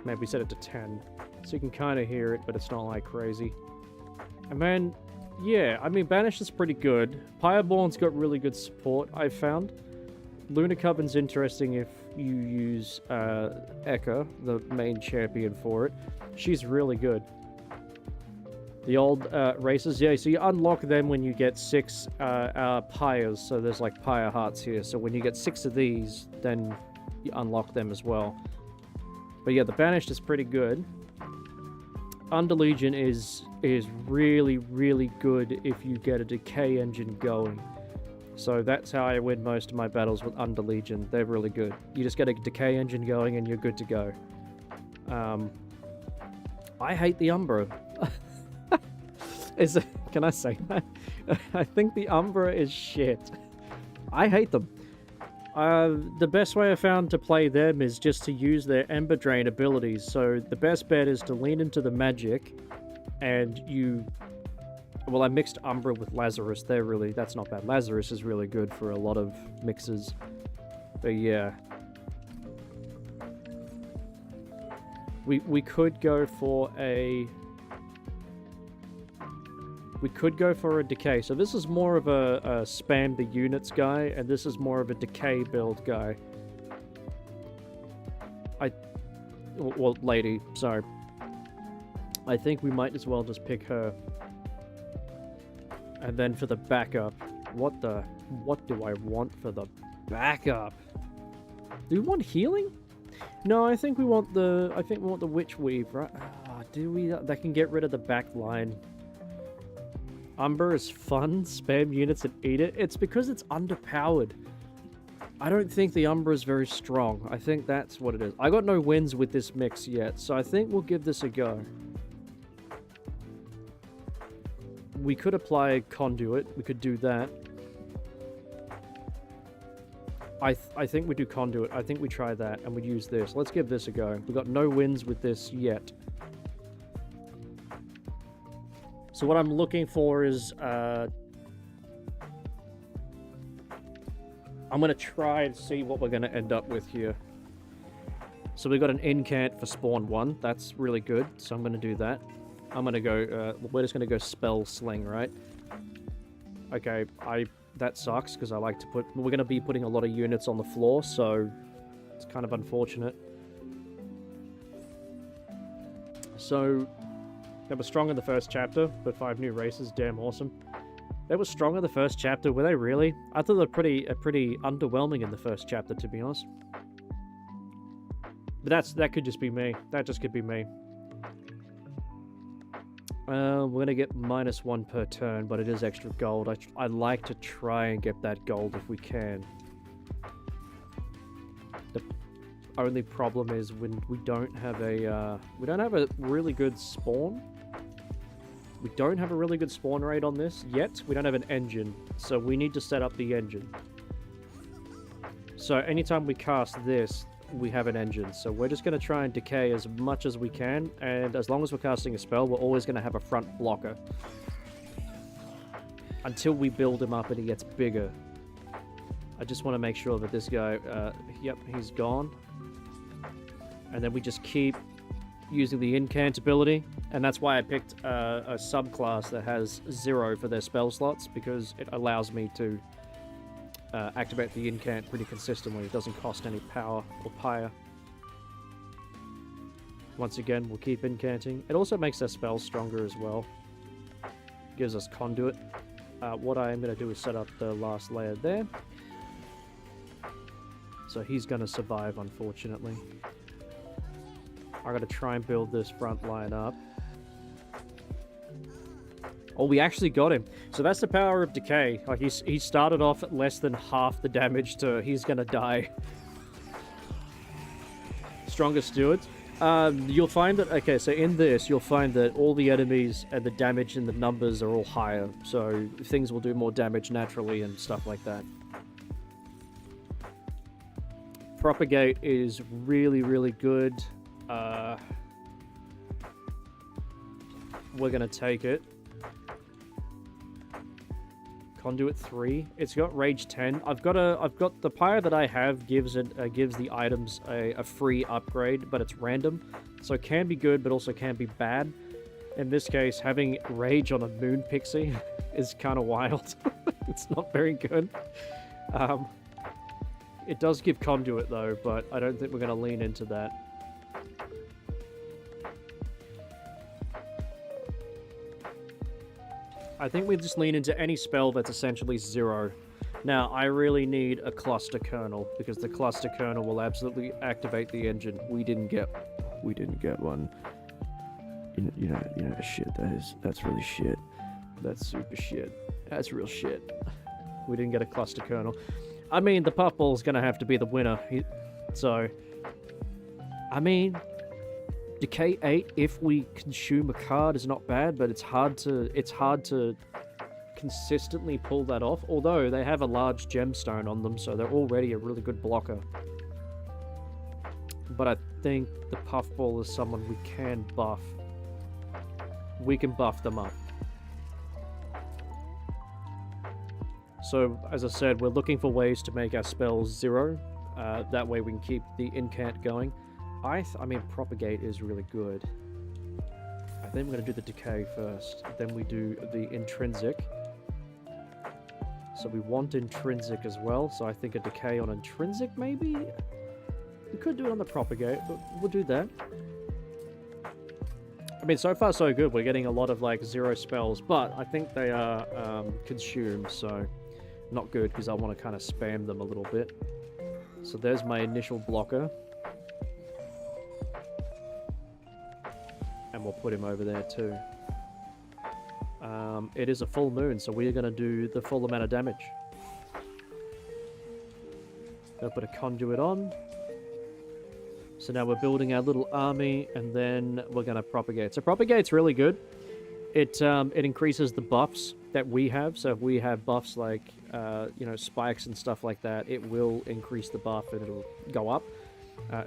Maybe set it to 10, so you can kind of hear it, but it's not like crazy. And then, yeah, I mean, Banished is pretty good. Pyreborn's got really good support, I've found. Luna Coven's interesting if you use Ekka, the main champion for it. She's really good. The old races, yeah, so you unlock them when you get 6 pyres, so there's like pyre hearts here. So when you get 6 of these, then you unlock them as well. But yeah, the Banished is pretty good. Underlegion is really, really good if you get a Decay engine going. So that's how I win most of my battles with Underlegion. They're really good. You just get a Decay engine going and you're good to go. I hate the Umbra. Can I say that? I think the Umbra is shit. I hate them. The best way I found to play them is just to use their Ember Drain abilities. So the best bet is to lean into the magic, and you... Well, I mixed Umbra with Lazarus. That's not bad. Lazarus is really good for a lot of mixes. But yeah. We could go for a... We could go for a Decay. So this is more of a spam the units guy, and this is more of a Decay build guy. Well, lady, sorry. I think we might as well just pick her. And then for the backup, what do I want for the backup? Do we want healing? No, I think we want the Witch Weave, right? Do we? That can get rid of the back line. Umber is fun, spam units and eat it. It's because it's underpowered. I don't think the Umbra is very strong. I think that's what it is. I got no wins with this mix yet, so I think we'll give this a go. We could apply Conduit. We could do that. I think we do Conduit. I think we try that, and we use this. Let's give this a go. We got no wins with this yet. So what I'm looking for is, I'm going to try and see what we're going to end up with here. So we got an incant for spawn 1. That's really good. So I'm going to do that. I'm going to go, we're just going to go Spell Sling, right? Okay, that sucks because I like to we're going to be putting a lot of units on the floor, so it's kind of unfortunate. So... They were strong in the first chapter, but 5 new races, damn awesome. They were strong in the first chapter, were they really? I thought they were pretty underwhelming in the first chapter, to be honest. But that could just be me. That just could be me. We're gonna get -1 per turn, but it is extra gold. I like to try and get that gold if we can. The only problem is when we don't have a really good spawn. We don't have a really good spawn rate on this yet. We don't have an engine, so we need to set up the engine. So anytime we cast this, we have an engine. So we're just going to try and decay as much as we can, and as long as we're casting a spell, we're always going to have a front blocker. Until we build him up and he gets bigger. I just want to make sure that this guy, yep, he's gone. And then we just keep using the incant ability. And that's why I picked a subclass that has 0 for their spell slots, because it allows me to activate the incant pretty consistently. It doesn't cost any power or pyre. Once again, we'll keep incanting. It also makes their spells stronger as well. Gives us conduit. What I am going to do is set up the last layer there. So he's going to survive, unfortunately. I got to try and build this front line up. Oh, we actually got him. So that's the power of decay. Like, he started off at less than half the damage to he's going to die. Stronger stewards. You'll find that, okay, so in this, you'll find that all the enemies and the damage and the numbers are all higher, so things will do more damage naturally and stuff like that. Propagate is really, really good. We're gonna take it. Conduit 3. It's got Rage 10. I've got the pyre that I have gives the items a free upgrade, but it's random, so it can be good, but also can be bad. In this case, having Rage on a Moon Pixie is kind of wild. It's not very good. It does give Conduit though, but I don't think we're gonna lean into that. I think we just lean into any spell that's essentially 0. Now, I really need a cluster kernel, because the cluster kernel will absolutely activate the engine. We didn't get one. You know, shit, that's really shit. That's super shit. That's real shit. We didn't get a cluster kernel. I mean, the puffball's gonna have to be the winner. So, I mean, Decay 8, if we consume a card, is not bad, but it's hard to consistently pull that off, although they have a large gemstone on them, so they're already a really good blocker. But I think the puffball is someone we can buff. We can buff them up. So, as I said, we're looking for ways to make our spells 0. That way we can keep the incant going. I mean, Propagate is really good. I think we're going to do the Decay first. Then we do the Intrinsic. So we want Intrinsic as well. So I think a Decay on Intrinsic, maybe? We could do it on the Propagate, but we'll do that. I mean, so far so good. We're getting a lot of, like, 0 spells. But I think they are consumed, so not good, because I want to kind of spam them a little bit. So there's my initial blocker. And we'll put him over there too. It is a full moon, so we're going to do the full amount of damage. I'll put a conduit on. So now we're building our little army, and then we're going to propagate. So propagate's really good. It increases the buffs that we have. So if we have buffs like you know, spikes and stuff like that, it will increase the buff and it'll go up.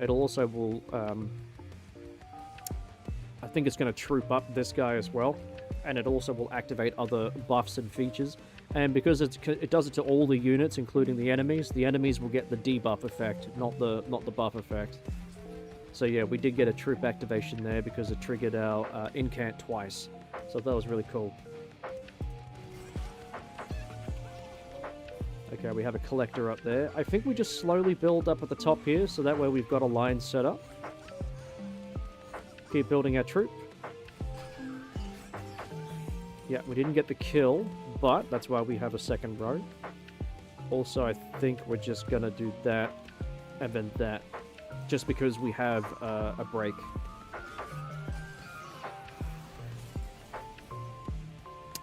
It'll also will. I think it's going to troop up this guy as well, and it also will activate other buffs and features. And because it does it to all the units, including the enemies will get the debuff effect, not the buff effect. So yeah, we did get a troop activation there because it triggered our incant twice. So that was really cool. Okay, we have a collector up there. I think we just slowly build up at the top here, so that way we've got a line set up. Keep building our troop. Yeah, we didn't get the kill, but that's why we have a second row. Also, I think we're just gonna do that and then that, just because we have a break.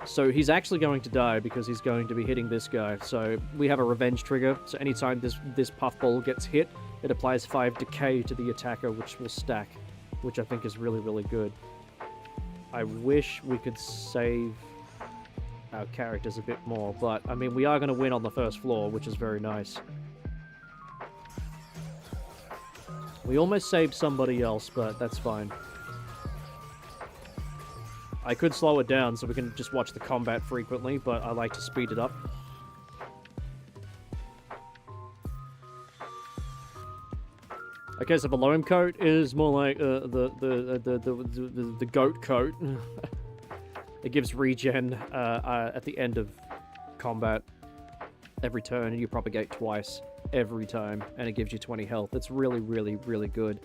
So he's actually going to die because he's going to be hitting this guy. So we have a revenge trigger. So anytime this puffball gets hit, it applies 5 decay to the attacker, which will stack, which I think is really, really good. I wish we could save our characters a bit more, but I mean, we are going to win on the first floor, which is very nice. We almost saved somebody else, but that's fine. I could slow it down so we can just watch the combat frequently, but I like to speed it up. Okay, so the loam coat is more like the goat coat. It gives regen at the end of combat every turn, and you propagate twice every time, and it gives you 20 health. It's really, really, really good.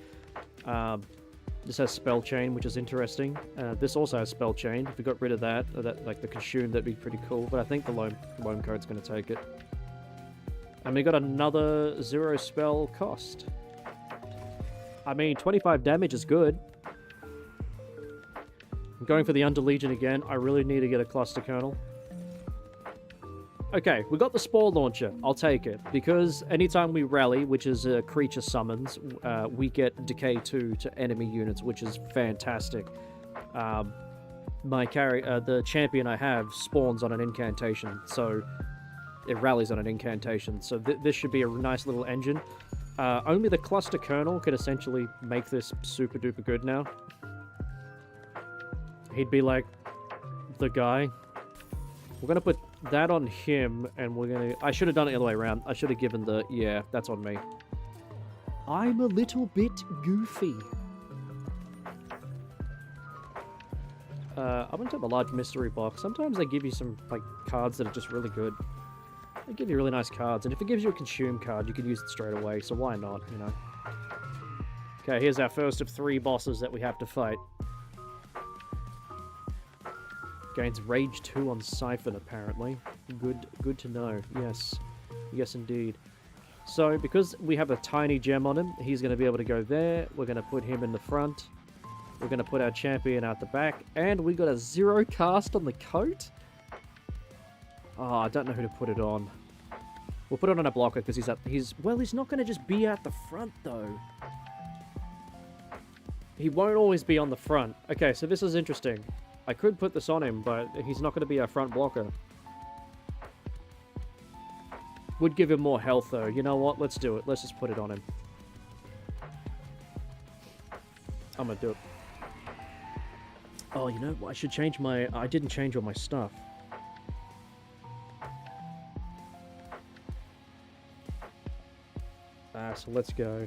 This has spell chain, which is interesting. This also has spell chain. If we got rid of that, like the consume, that'd be pretty cool. But I think the loam coat's going to take it. And we got another 0 spell cost. I mean, 25 damage is good. I'm going for the Underlegion again. I really need to get a Cluster Kernel. Okay, we got the Spore Launcher. I'll take it. Because anytime we rally, which is a creature summons, we get Decay 2 to enemy units, which is fantastic. The champion I have spawns on an incantation, so it rallies on an incantation. So this should be a nice little engine. Only the Cluster Kernel could essentially make this super duper good now. He'd be like the guy. We're gonna put that on him, and we're gonna... I should have done it the other way around. I should have given the... Yeah, that's on me. I'm a little bit goofy. I went to a large mystery box. Sometimes they give you some, like, cards that are just really good. They give you really nice cards, and if it gives you a consume card, you can use it straight away, so why not, you know? Okay, here's our first of 3 bosses that we have to fight. Gains Rage 2 on Siphon, apparently. Good to know. Yes. Yes, indeed. So, because we have a tiny gem on him, he's going to be able to go there. We're going to put him in the front. We're going to put our champion out the back. And we got a 0 cast on the coat? Oh, I don't know who to put it on. We'll put it on a blocker because well, he's not going to just be at the front, though. He won't always be on the front. Okay, so this is interesting. I could put this on him, but he's not going to be our front blocker. Would give him more health, though. You know what? Let's do it. Let's just put it on him. I'm going to do it. Oh, you know what? I should change my... I didn't change all my stuff. So let's go.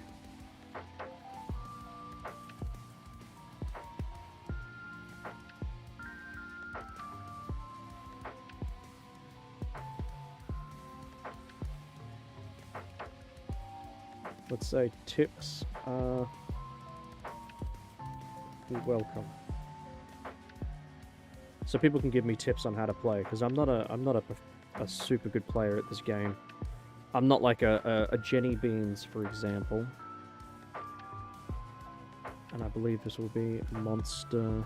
Let's say tips are welcome. So people can give me tips on how to play, because I'm not a super good player at this game. I'm not like a Jenny Beans, for example. And I believe this will be Monster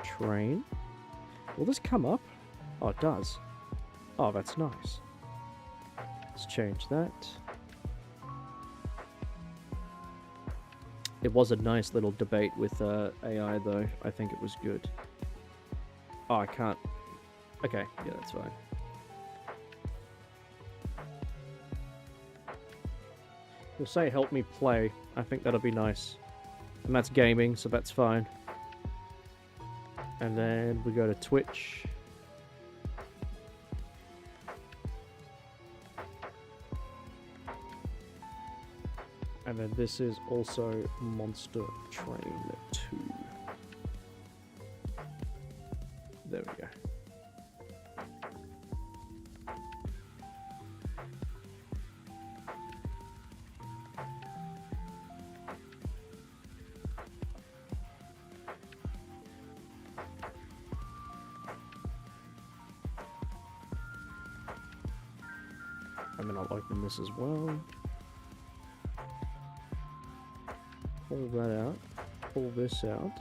Train. Will this come up? Oh, it does. Oh, that's nice. Let's change that. It was a nice little debate with AI, though. I think it was good. Oh, I can't... Okay, yeah, that's fine. We'll say help me play. I think that'll be nice. And that's gaming, so that's fine. And then we go to Twitch. And then this is also Monster Train 2. There we go. And then I'll open this as well. Pull that out. Pull this out.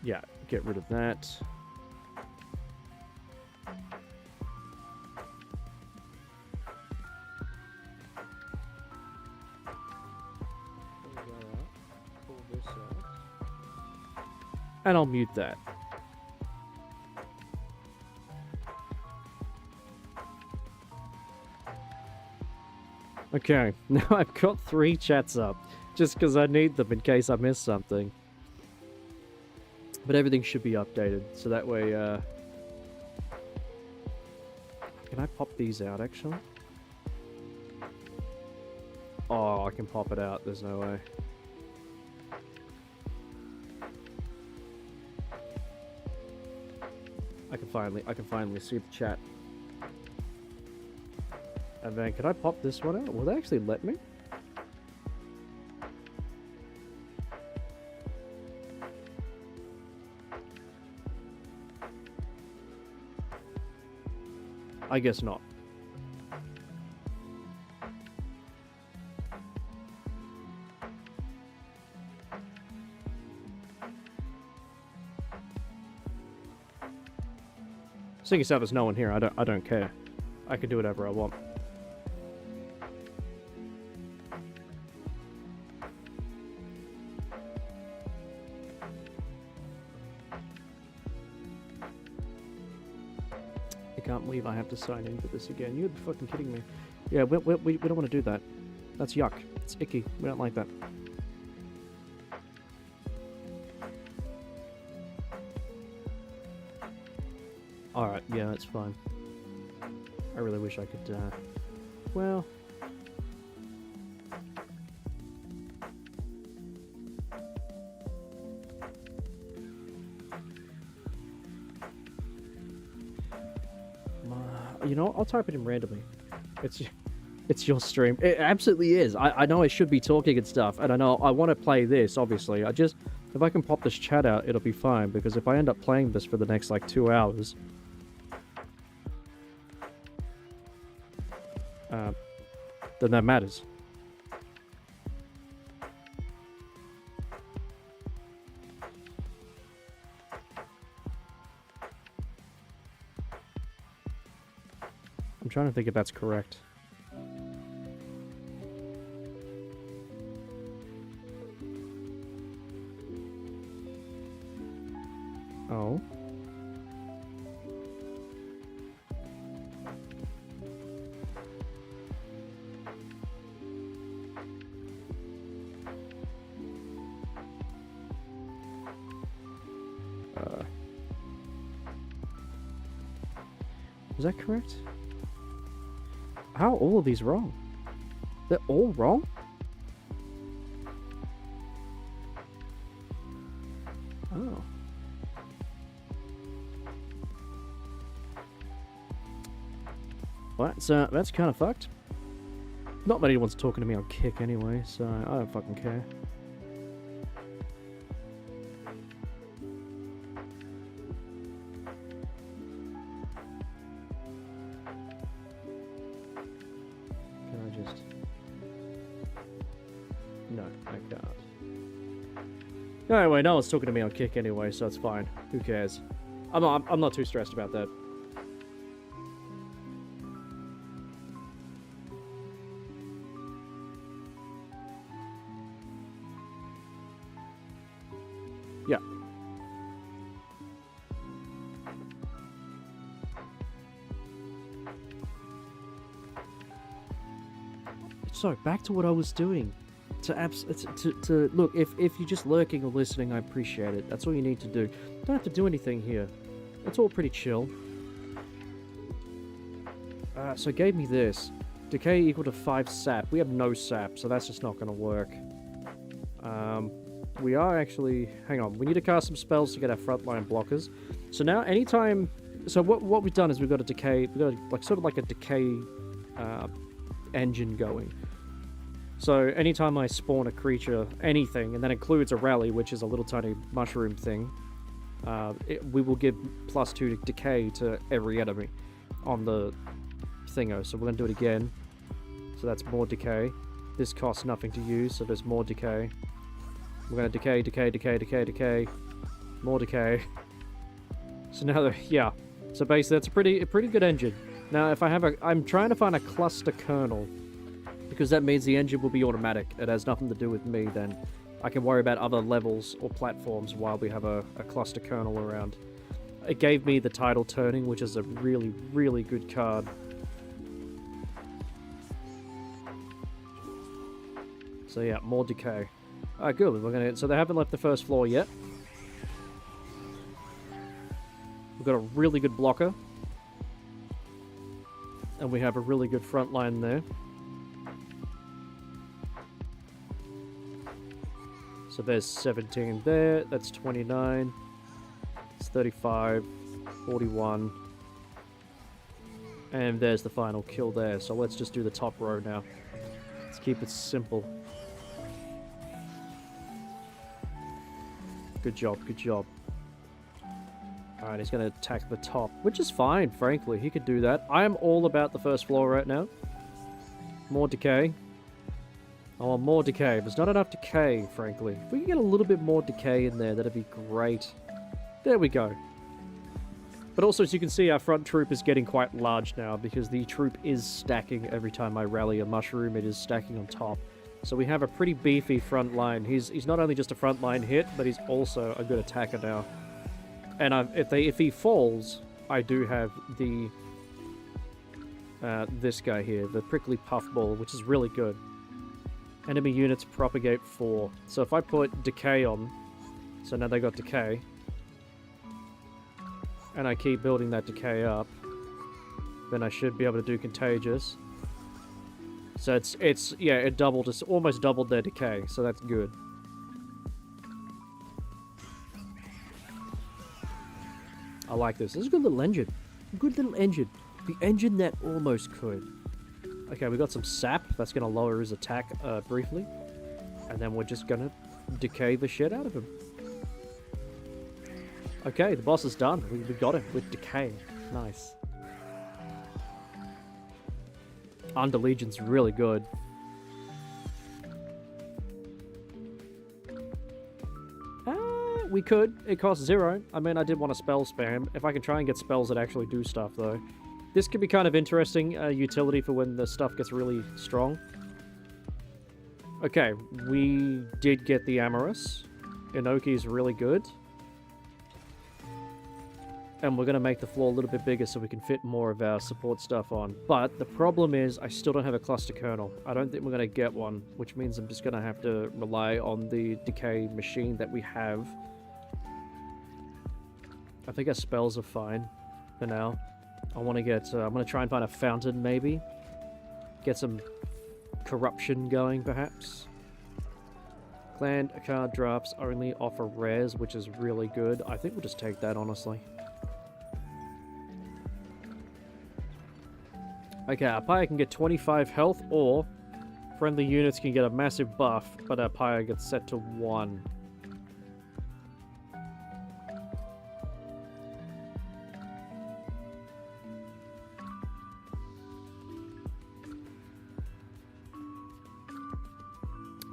Yeah, get rid of that. Pull that out. Pull this out. And I'll mute that. Okay, now I've got 3 chats up, just because I need them in case I miss something. But everything should be updated, so that way, Can I pop these out, actually? Oh, I can pop it out. There's no way. I can finally see the chat. And then, can I pop this one out? Will they actually let me? I guess not. Seeing as how there's no one here, I don't care. I can do whatever I want. I can't believe I have to sign in for this again. You're fucking kidding me. Yeah, we don't want to do that. That's yuck. It's icky. We don't like that. Alright, yeah, that's fine. I really wish I could, well... You know what? I'll type it in randomly. It's your stream. It absolutely is. I know I should be talking and stuff, and I know I want to play this, obviously. If I can pop this chat out, it'll be fine, because if I end up playing this for the next, like, 2 hours... then that matters. I'm trying to think if that's correct. Oh. Is that correct? How are all of these wrong? They're all wrong? Oh. Well, that's kind of fucked. Not that anyone's talking to me on Kick anyway, so I don't fucking care. Anyway, no one's talking to me on Kick anyway, so it's fine. Who cares? I'm not too stressed about that. Yeah. So, back to what I was doing. To look, if you're just lurking or listening, I appreciate it. That's all you need to do. Don't have to do anything here. It's all pretty chill. So it gave me this. Decay equal to 5 sap. We have no sap, so that's just not going to work. We are actually... Hang on. We need to cast some spells to get our frontline blockers. So now, anytime... So what we've done is we've got a decay... We've got like sort of like a decay engine going. So anytime I spawn a creature, anything, and that includes a rally, which is a little tiny mushroom thing, we will give +2 decay to every enemy on the thingo. So we're going to do it again. So that's more decay. This costs nothing to use, so there's more decay. We're going to decay, more decay. So now, yeah. So basically, that's a pretty good engine. Now, if I have I'm trying to find a cluster kernel, because that means the engine will be automatic. It has nothing to do with me, then I can worry about other levels or platforms while we have a cluster kernel around. It gave me the Tidal Turning, which is a really, really good card. So yeah, more decay. Alright, good. So they haven't left the first floor yet. We've got a really good blocker. And we have a really good front line there. So there's 17 there, that's 29, it's 35, 41, and there's the final kill there. So let's just do the top row now. Let's keep it simple. Good job, good job. Alright, he's going to attack the top, which is fine, frankly. He could do that. I am all about the first floor right now. More decay. I want more decay. There's not enough decay, frankly. If we can get a little bit more decay in there, that'd be great. There we go. But also, as you can see, our front troop is getting quite large now because the troop is stacking every time I rally a mushroom. It is stacking on top. So we have a pretty beefy front line. He's not only just a front line hit, but he's also a good attacker now. And if he falls, I do have the this guy here, the prickly puffball, which is really good. Enemy units propagate 4. So if I put decay on, so now they got decay, and I keep building that decay up, then I should be able to do contagious. So it doubled, it's almost doubled their decay, so that's good. I like this. This is a good little engine. Good little engine. The engine that almost could. Okay, we got some sap. That's going to lower his attack briefly. And then we're just going to decay the shit out of him. Okay, the boss is done. We got him with decay. Nice. Under Legion's really good. We could. It costs 0. I mean, I did want to spell spam. If I can try and get spells that actually do stuff, though. This could be kind of interesting utility for when the stuff gets really strong. Okay, we did get the Amorous. Inoki's really good. And we're going to make the floor a little bit bigger so we can fit more of our support stuff on. But the problem is I still don't have a cluster kernel. I don't think we're going to get one, which means I'm just going to have to rely on the decay machine that we have. I think our spells are fine for now. I want to get, I'm going to try and find a fountain, maybe. Get some corruption going, perhaps. Clan card drops only offer rares, which is really good. I think we'll just take that, honestly. Okay, our Pyre can get 25 health, or friendly units can get a massive buff, but our Pyre gets set to 1.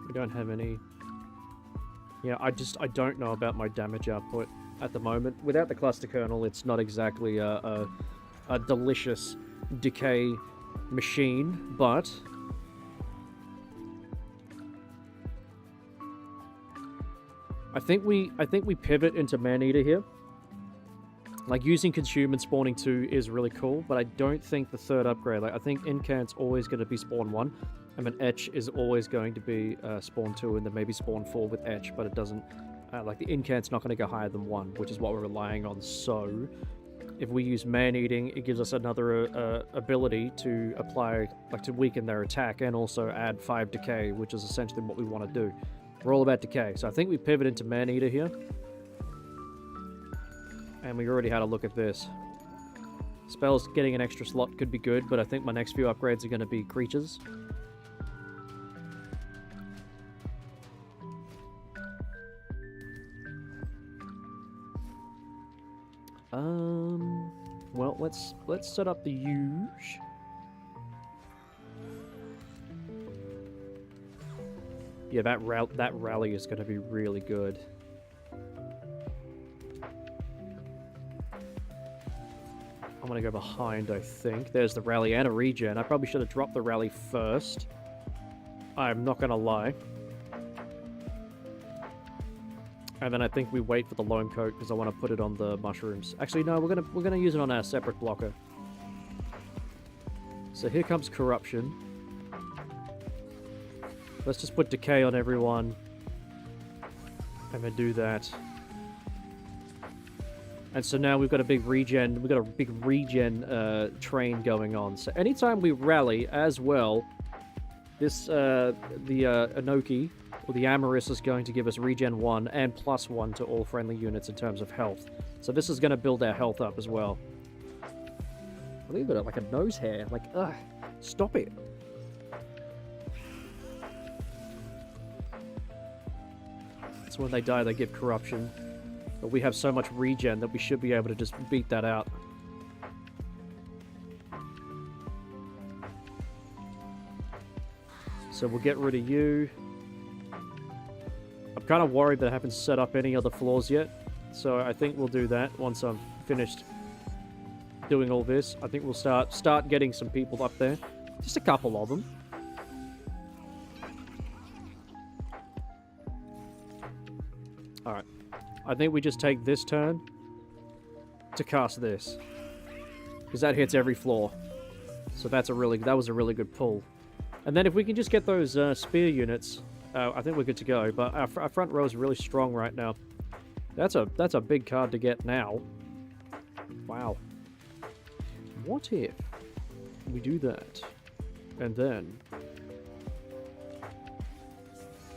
We don't have any... Yeah, I don't know about my damage output at the moment. Without the cluster kernel, it's not exactly a delicious decay machine, but I think we pivot into Maneater here. Like, using Consume and spawning 2 is really cool, but I don't think the third upgrade, like, I think Incant's always going to be spawn 1. I mean, Etch is always going to be spawn 2 and then maybe spawn 4 with Etch, but it doesn't, like, the Incant's not going to go higher than 1, which is what we're relying on. So if we use Man-Eating, it gives us another ability to apply, like, to weaken their attack and also add 5 decay, which is essentially what we want to do. We're all about decay. So I think we pivot into Man-Eater here. And we already had a look at this. Spells getting an extra slot could be good, but I think my next few upgrades are going to be creatures. Well, let's set up the huge. Yeah, that rally is going to be really good. I'm going to go behind, I think. There's the rally and a regen. I probably should have dropped the rally first. I'm not going to lie. And then I think we wait for the lone coat because I want to put it on the mushrooms. Actually, no, we're gonna use it on our separate blocker. So here comes corruption. Let's just put decay on everyone. And then do that. And so now we've got a big regen train going on. So anytime we rally as well, this the Inoki or the Amoris is going to give us regen 1 and +1 to all friendly units in terms of health. So this is going to build our health up as well. I think we've got like a nose hair. Like, ugh, stop it. So when they die, they give corruption. But we have so much regen that we should be able to just beat that out. So we'll get rid of you. I'm kind of worried that I haven't set up any other floors yet. So I think we'll do that once I'm finished doing all this. I think we'll start getting some people up there. Just a couple of them. Alright. I think we just take this turn to cast this. Because that hits every floor. So that was a really good pull. And then if we can just get those spear units, I think we're good to go. But our front row is really strong right now. That's a big card to get now. Wow. What if we do that? And then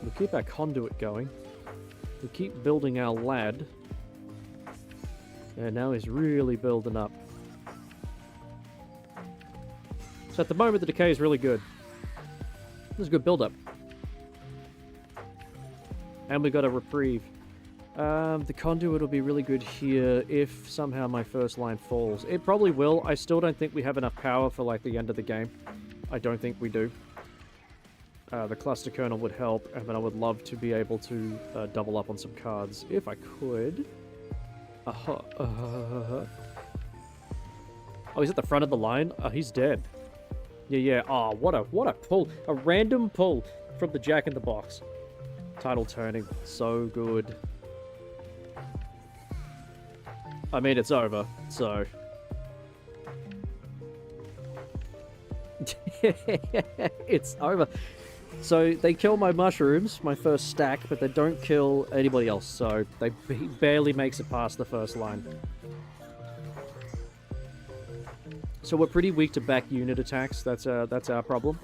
we'll keep our conduit going. We keep building our lad. And now he's really building up. So at the moment, the decay is really good. This is a good build-up. And we got a reprieve. The conduit will be really good here if somehow my first line falls. It probably will. I still don't think we have enough power for like the end of the game. I don't think we do. The cluster kernel would help, and then I would love to be able to double up on some cards if I could. Oh, he's at the front of the line? Oh, he's dead. Yeah. Oh, what a pull. A random pull from the Jack in the Box. Tidal turning. So good. I mean, it's over, so... It's over. So, they kill my mushrooms, my first stack, but they don't kill anybody else, so they barely makes it past the first line. So we're pretty weak to back unit attacks, that's our problem.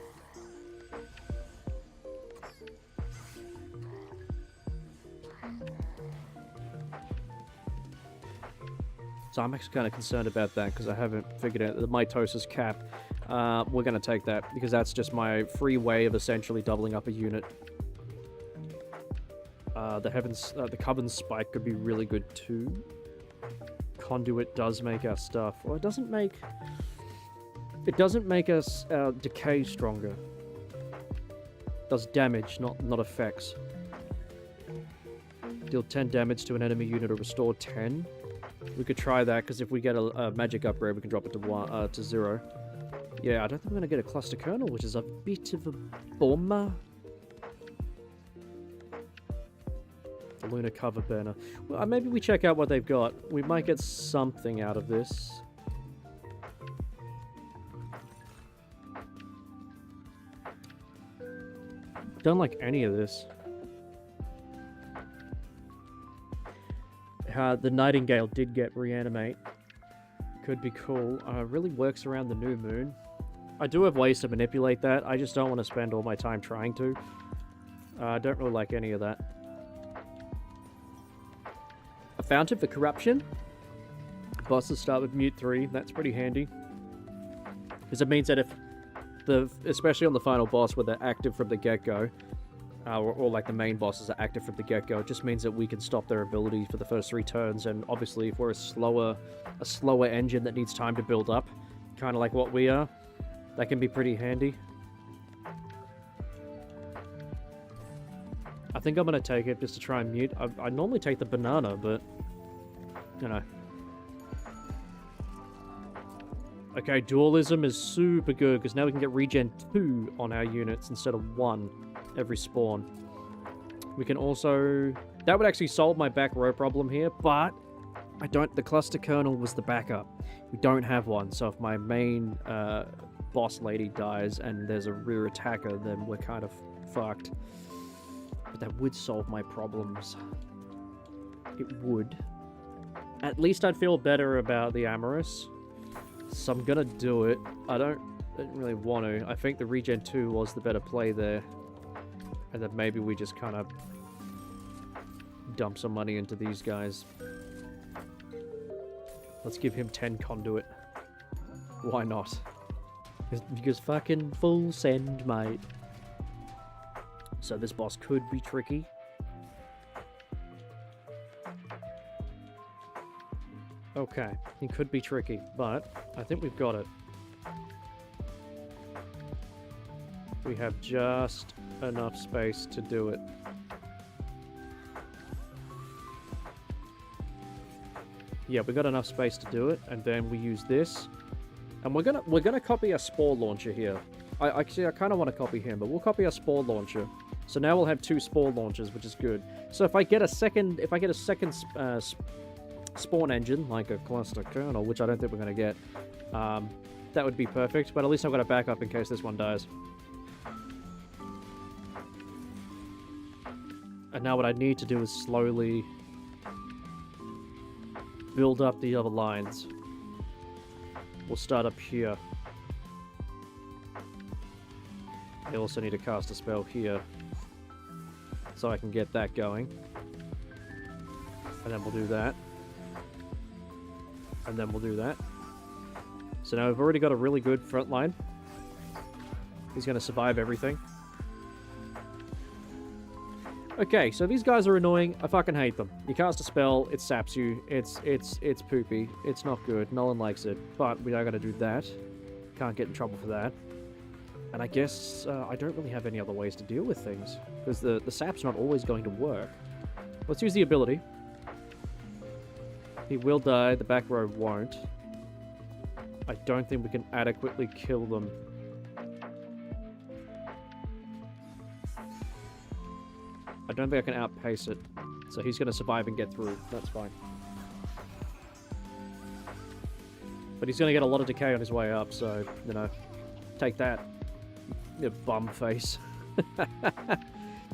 So I'm actually kind of concerned about that because I haven't figured out the mitosis cap. We're going to take that because that's just my free way of essentially doubling up a unit. The Coven Spike could be really good too. Conduit does make our stuff. Well, it doesn't make us decay stronger. It does damage, not effects. Deal 10 damage to an enemy unit or restore 10. We could try that, because if we get a magic upgrade, we can drop it to 0. Yeah, I don't think I'm going to get a cluster kernel, which is a bit of a bummer. The Lunar Cover Burner. Well, maybe we check out what they've got. We might get something out of this. Don't like any of this. The Nightingale did get reanimate. Could be cool. Really works around the new moon. I do have ways to manipulate that. I just don't want to spend all my time trying to. I don't really like any of that. A Fountain for Corruption. Bosses start with Mute 3. That's pretty handy. Because it means that if especially on the final boss where they're active from the get-go, or like the main bosses are active from the get-go, it just means that we can stop their ability for the first 3 turns, and obviously if we're a slower engine that needs time to build up, kind of like what we are, that can be pretty handy. I think I'm going to take it just to try and mute. I normally take the banana, but, you know. Okay, Dualism is super good, because now we can get regen 2 on our units instead of 1 every spawn. We can also... That would actually solve my back row problem here, but the cluster kernel was the backup. We don't have one, so if my main boss lady dies and there's a rear attacker, then we're kind of fucked. But that would solve my problems. It would. At least I'd feel better about the Amorous. So I'm gonna do it. I don't really want to. I think the Regen 2 was the better play there. And then maybe we just kind of dump some money into these guys. Let's give him 10 conduit. Why not? Because fucking full send, mate. So this boss could be tricky. Okay, it could be tricky, but I think we've got it. We have just enough space to do it. Yeah, we got enough space to do it, and then we use this. And we're gonna copy a spore launcher here. I kind of want to copy him, but we'll copy a spore launcher. So now we'll have 2 spore launchers, which is good. So if I get a second, spawn engine, like a cluster kernel, which I don't think we're gonna get, that would be perfect. But at least I've got a backup in case this one dies. And now what I need to do is slowly build up the other lines. We'll start up here. I also need to cast a spell here, so I can get that going. And then we'll do that. And then we'll do that. So now we've already got a really good front line. He's going to survive everything. Okay, so these guys are annoying. I fucking hate them. You cast a spell, it saps you. It's poopy. It's not good. No one likes it. But we are going to do that. Can't get in trouble for that. And I guess I don't really have any other ways to deal with things. Because the sap's not always going to work. Let's use the ability. He will die. The back row won't. I don't think we can adequately kill them. I don't think I can outpace it. So he's going to survive and get through. That's fine. But he's going to get a lot of decay on his way up, so, you know, take that. You bum face.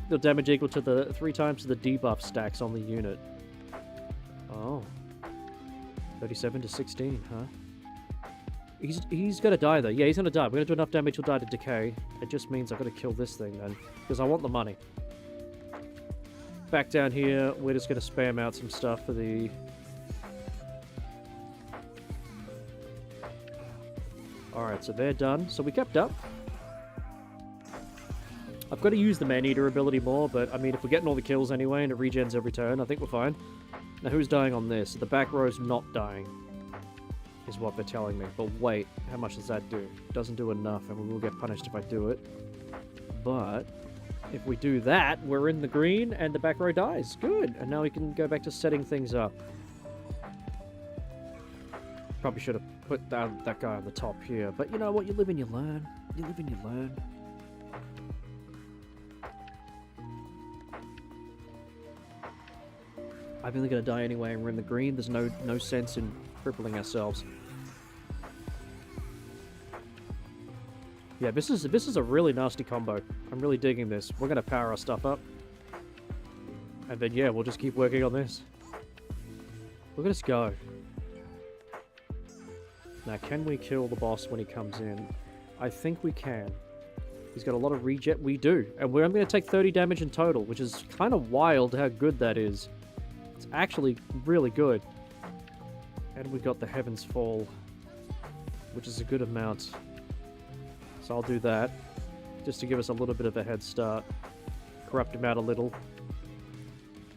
The damage equal to the 3 times the debuff stacks on the unit. Oh. 37 to 16, huh? He's going to die, though. Yeah, he's going to die. We're going to do enough damage, he'll die to decay. It just means I've got to kill this thing, then. Because I want the money. Back down here, we're just going to spam out some stuff for the... Alright, so they're done. So we kept up. I've got to use the Man-Eater ability more, but I mean, if we're getting all the kills anyway and it regens every turn, I think we're fine. Now, who's dying on this? The back row's not dying, is what they're telling me. But wait, how much does that do? It doesn't do enough, and we will get punished if I do it. But... if we do that, we're in the green, and the back row dies. Good. And now we can go back to setting things up. Probably should have put that guy on the top here. But you know what? You live and you learn. You live and you learn. I'm only going to die anyway, and we're in the green. There's no sense in crippling ourselves. Yeah, this is a really nasty combo. I'm really digging this. We're going to power our stuff up. And then, yeah, we'll just keep working on this. Look at us go. Now, can we kill the boss when he comes in? I think we can. He's got a lot of regen. We do. And I'm going to take 30 damage in total, which is kind of wild how good that is. It's actually really good. And we got the Heaven's Fall, which is a good amount. So I'll do that, just to give us a little bit of a head start. Corrupt him out a little.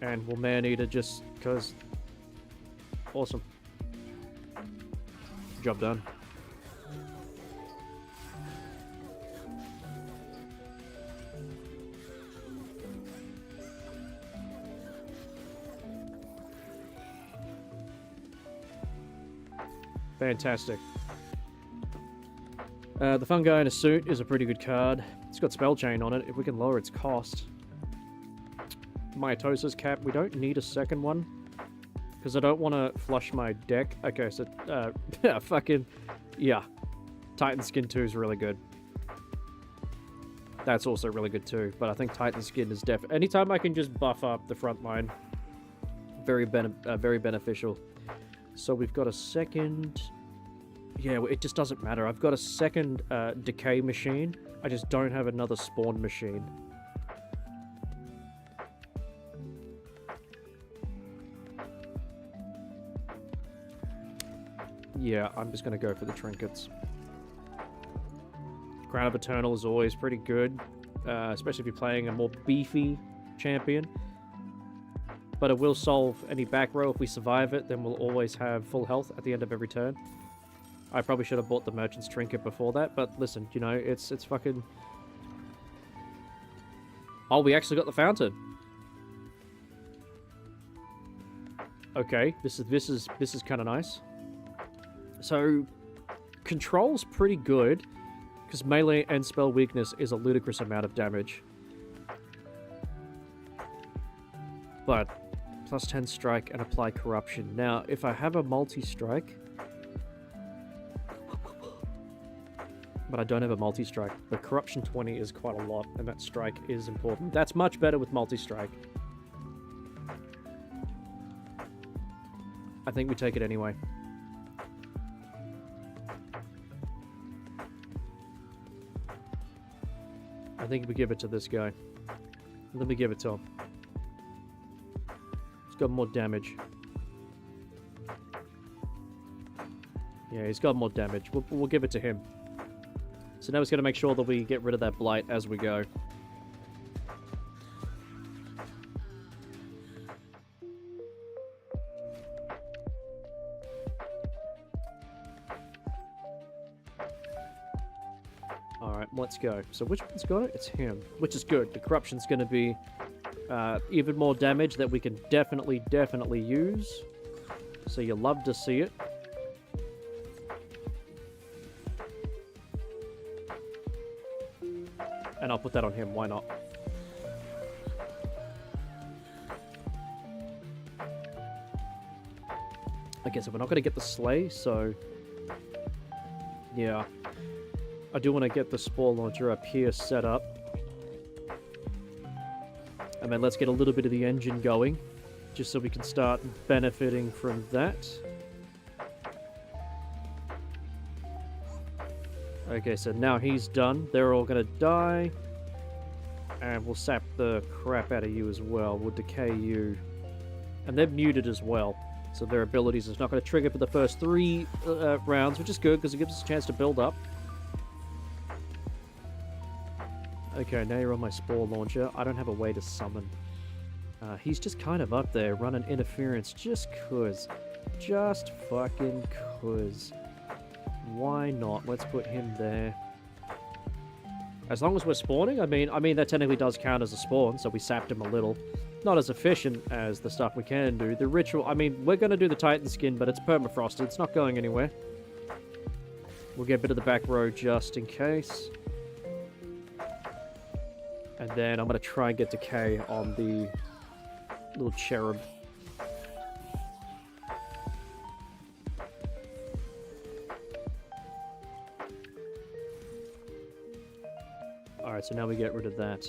And we'll Man-Eater just because... awesome. Job done. Fantastic. The Fungi in a Suit is a pretty good card. It's got Spell Chain on it, if we can lower its cost. Mitosis Cap, we don't need a second one. Because I don't want to flush my deck. Okay, so, fucking, yeah. Titan Skin 2 is really good. That's also really good too, but I think Titan Skin is definitely... anytime I can just buff up the front line, very beneficial. So we've got a second... Yeah, it just doesn't matter. I've got a second decay machine. I just don't have another spawn machine. Yeah, I'm just going to go for the trinkets. Crown of Eternal is always pretty good, especially if you're playing a more beefy champion. But it will solve any back row. If we survive it, then we'll always have full health at the end of every turn. I probably should have bought the Merchant's Trinket before that, but listen, you know, it's fucking... Oh, we actually got the fountain. Okay, this is kind of nice. So, control's pretty good, because melee and spell weakness is a ludicrous amount of damage. But, plus 10 strike and apply corruption. Now, if I have a multi-strike... But I don't have a multi-strike. The corruption 20 is quite a lot, and that strike is important. That's much better with multi-strike. I think we take it anyway. I think we give it to this guy. Let me give it to him. He's got more damage. Yeah, he's got more damage. We'll give it to him. So now we're going to make sure that we get rid of that blight as we go. Alright, let's go. So which one's got it? It's him. Which is good. The corruption's going to be even more damage that we can definitely use. So you love to see it. And I'll put that on him, why not? Okay, so we're not going to get the sleigh, so... Yeah. I do want to get the spore launcher up here set up. And then let's get a little bit of the engine going, just so we can start benefiting from that. Okay, so now he's done. They're all going to die. And we'll sap the crap out of you as well. We'll decay you. And they're muted as well. So their abilities is not going to trigger for the first 3 rounds, which is good because it gives us a chance to build up. Okay, now you're on my spore launcher. I don't have a way to summon. He's just kind of up there running interference just cause. Just fucking cause. Why not? Let's put him there. As long as we're spawning, I mean that technically does count as a spawn, so we sapped him a little. Not as efficient as the stuff we can do. The ritual, I mean, we're going to do the Titan skin, but it's permafrosted. It's not going anywhere. We'll get a bit of the back row just in case. And then I'm going to try and get decay on the little cherub. Alright, so now we get rid of that.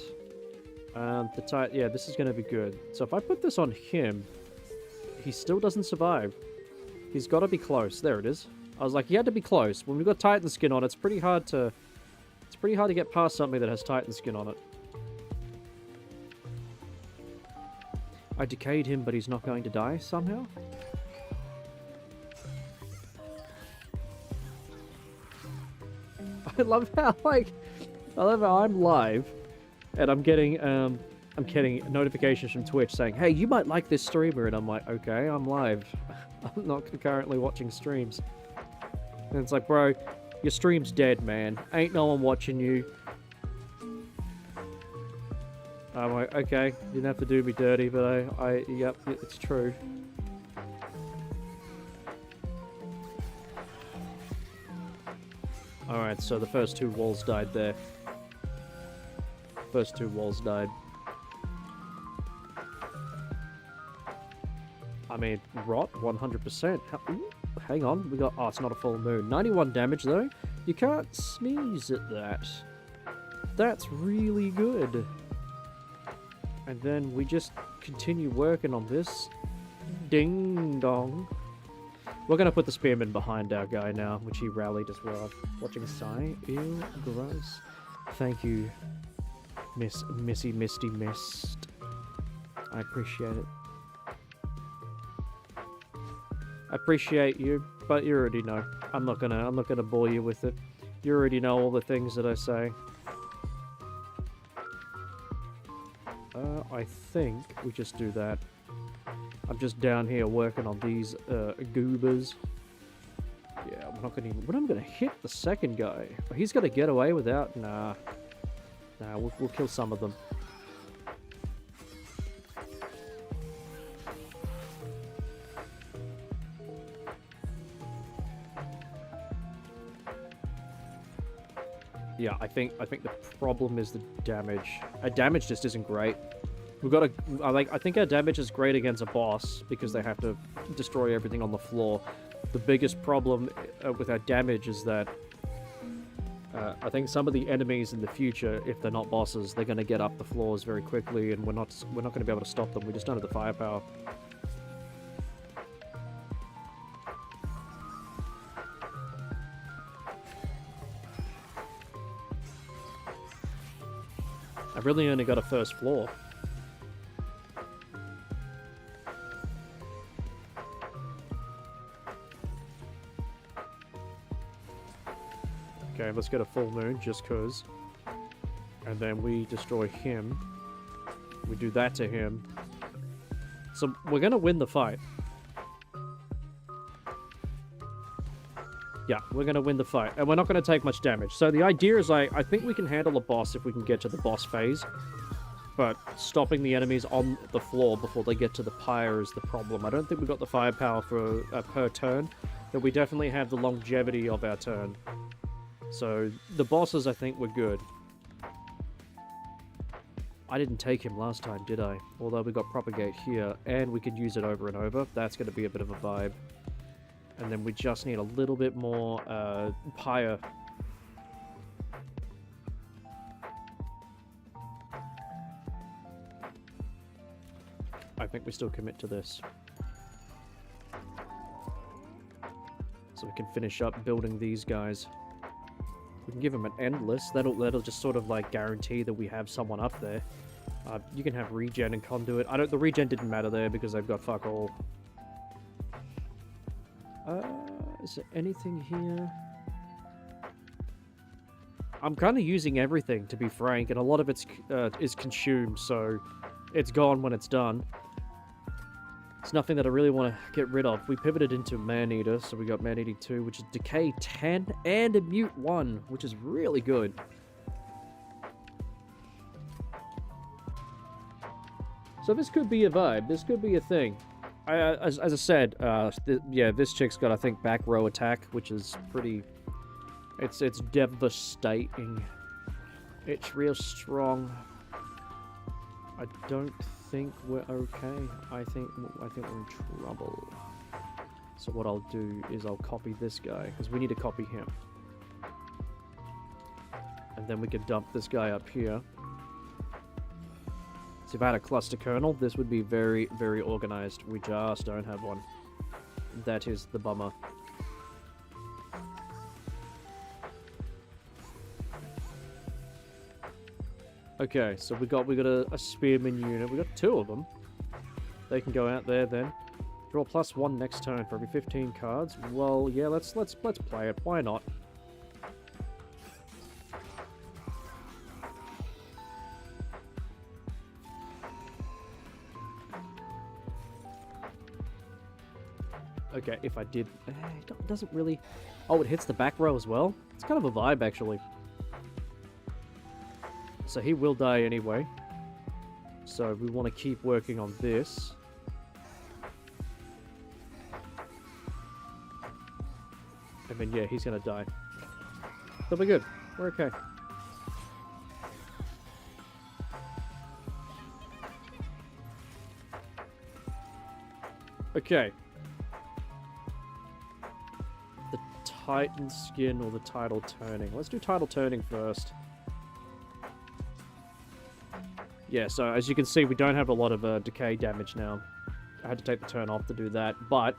Yeah, this is going to be good. So if I put this on him, he still doesn't survive. He's got to be close. There it is. I was like, he had to be close. When we've got Titan skin on, it's pretty hard to get past something that has Titan skin on it. I decayed him, but he's not going to die somehow? I love how, I'm live, and I'm getting notifications from Twitch saying, hey, you might like this streamer, and I'm like, okay, I'm live. I'm not currently watching streams. And it's like, bro, your stream's dead, man. Ain't no one watching you. I'm like, okay, you didn't have to do me dirty, but yep, it's true. Alright, so the first 2 walls died there. First 2 walls died. I mean, rot, 100%. Hang on, we got... Oh, it's not a full moon. 91 damage, though. You can't sneeze at that. That's really good. And then we just continue working on this. Ding dong. We're gonna put the spearman behind our guy now, which he rallied as well. Watching Sai. Ew, gross. Thank you, Missy Misty Mist. I appreciate it. I appreciate you, but you already know. I'm not gonna bore you with it. You already know all the things that I say. I think we just do that. I'm just down here working on these goobers. Yeah, we're not gonna hit the second guy. He's gonna get away without. Nah, we'll kill some of them. Yeah, I think the problem is the damage. Our damage just isn't great. We've got I think our damage is great against a boss because they have to destroy everything on the floor. The biggest problem with our damage is that I think some of the enemies in the future, if they're not bosses, they're going to get up the floors very quickly, and we're not going to be able to stop them. We just don't have the firepower. I've really only got a first floor. Okay, let's get a full moon, just cause. And then we destroy him. We do that to him. So, we're gonna win the fight. Yeah, we're gonna win the fight. And we're not gonna take much damage. So the idea is, I think we can handle a boss if we can get to the boss phase. But stopping the enemies on the floor before they get to the pyre is the problem. I don't think we've got the firepower for per turn. But we definitely have the longevity of our turn. So, the bosses, I think, were good. I didn't take him last time, did I? Although we got Propagate here, and we could use it over and over. That's going to be a bit of a vibe. And then we just need a little bit more, pyre. I think we still commit to this. So we can finish up building these guys. We can give them an endless. That'll just sort of like guarantee that we have someone up there. You can have regen and conduit. The regen didn't matter there because they've got fuck all. Is there anything here? I'm kind of using everything, to be frank, and a lot of it's is consumed, so it's gone when it's done. It's nothing that I really want to get rid of. We pivoted into Man-Eater, so we got Man-Eating 2, which is Decay 10, and a Mute 1, which is really good. So this could be a vibe. This could be a thing. As I said, yeah, this chick's got, I think, back row attack, which is pretty... It's devastating. It's real strong. I don't think we're okay. I think we're in trouble. So what I'll do is I'll copy this guy, because we need to copy him. And then we can dump this guy up here. So if I had a cluster kernel, this would be very, very organized. We just don't have one. That is the bummer. Okay, so we got a spearman unit. We got 2 of them. They can go out there then. Draw +1 next turn for every 15 cards. Well, yeah, let's play it. Why not? Okay, if I did... it doesn't really... Oh, it hits the back row as well? It's kind of a vibe, actually. So he will die anyway. So we want to keep working on this. And then, yeah, he's going to die. But we're good. We're okay. Okay. The Titan skin or the tidal turning. Let's do tidal turning first. Yeah, so as you can see, we don't have a lot of decay damage now. I had to take the turn off to do that, but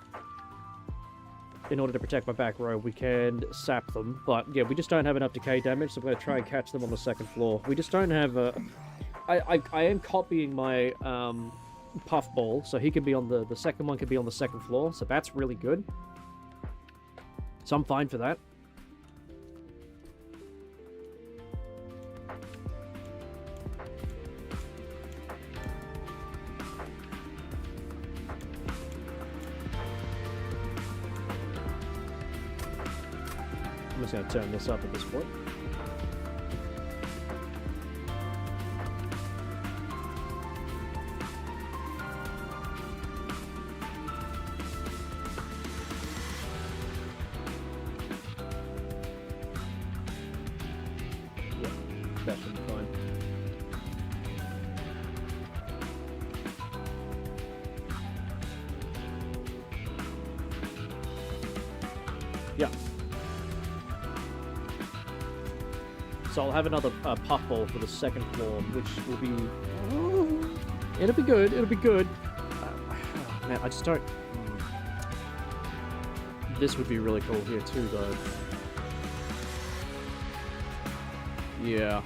in order to protect my back row, we can sap them. But yeah, we just don't have enough decay damage, so I'm going to try and catch them on the second floor. We just don't have a... I am copying my puffball, so he can be on the second one can be on the second floor, so that's really good. So I'm fine for that. I'm just going to turn this up at this point. Yeah, that should be fine. Yeah. So I'll have another puffball for the second floor, which will be... It'll be good, it'll be good. Man, I just don't... This would be really cool here too, though. Yeah.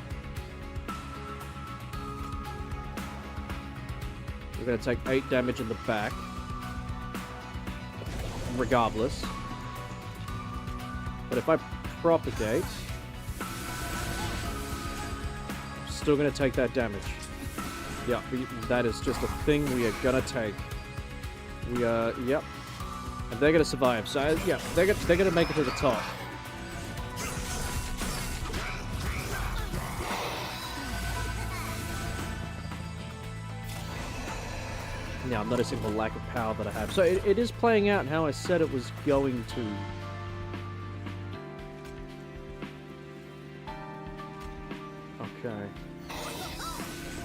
We're going to take 8 damage in the back. Regardless. But if I propagate... Still going to take that damage. Yeah, that is just a thing we are going to take. We are... Yep. And they're going to survive. So, yeah, they're going to make it to the top. Now, I'm noticing the lack of power that I have. So, it is playing out how I said it was going to. Okay.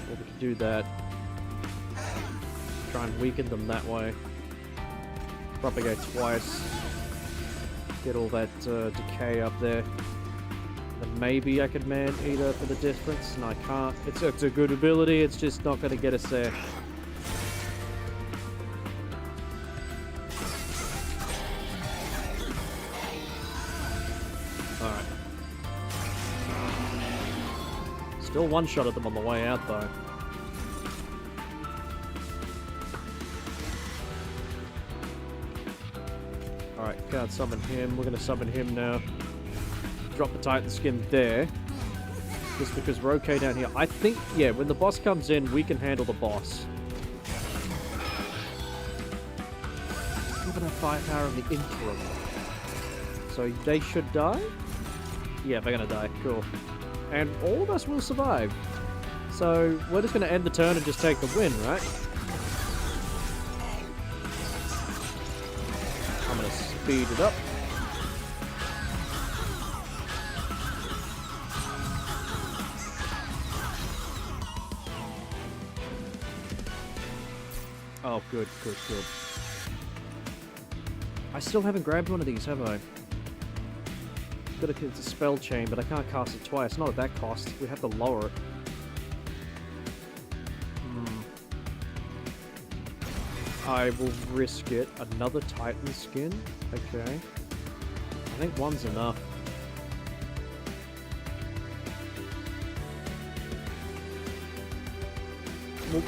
Well, we can do that. Try and weaken them that way. Propagate twice. Get all that decay up there. And maybe I could man eater for the difference, and I can't. It's a good ability, it's just not going to get us there. Alright. Still one-shot at them on the way out, though. Alright, can't summon him. We're going to summon him now. Drop the Titan skin there. Just because we're okay down here. I think, yeah, when the boss comes in, we can handle the boss. Even a firepower in the interim. So they should die? Yeah, they're going to die. Cool. And all of us will survive. So we're just going to end the turn and just take the win, right? I'm going to speed it up. Oh, good, good, good. I still haven't grabbed one of these, have I? Got a spell chain, but I can't cast it twice. Not at that cost. We have to lower it. I will risk it. Another Titan skin? Okay. I think one's enough.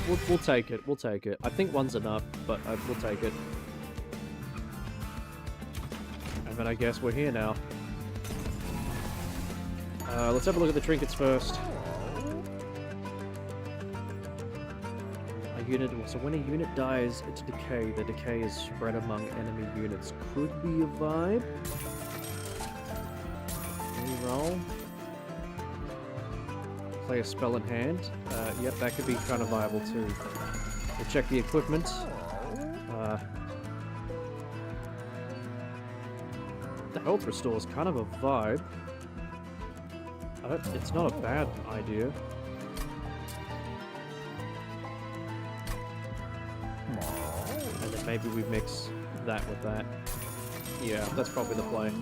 We'll take it. We'll take it. I think one's enough, but we'll take it. And then I guess we're here now. Let's have a look at the trinkets first. So when a unit dies, it's decay. The decay is spread among enemy units. Could be a vibe. Reroll. Play a spell in hand. Yep, that could be kind of viable too. We'll check the equipment. The health restore is kind of a vibe. It's not a bad idea. And then maybe we mix that with that. Yeah, that's probably the play.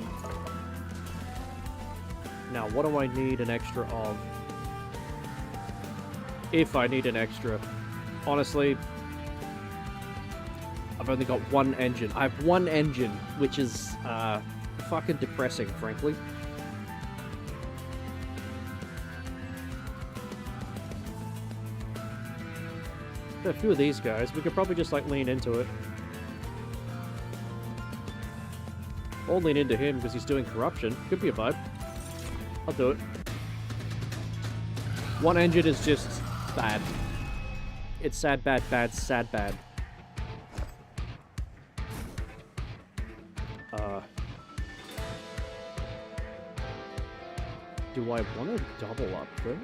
Now, what do I need an extra of? If I need an extra. Honestly, I've only got one engine. I have one engine, which is fucking depressing, frankly. A few of these guys, we could probably just like lean into it. Or lean into him because he's doing corruption. Could be a vibe. I'll do it. One engine is just bad. It's sad, bad, bad, sad, bad. Do I want to double up though?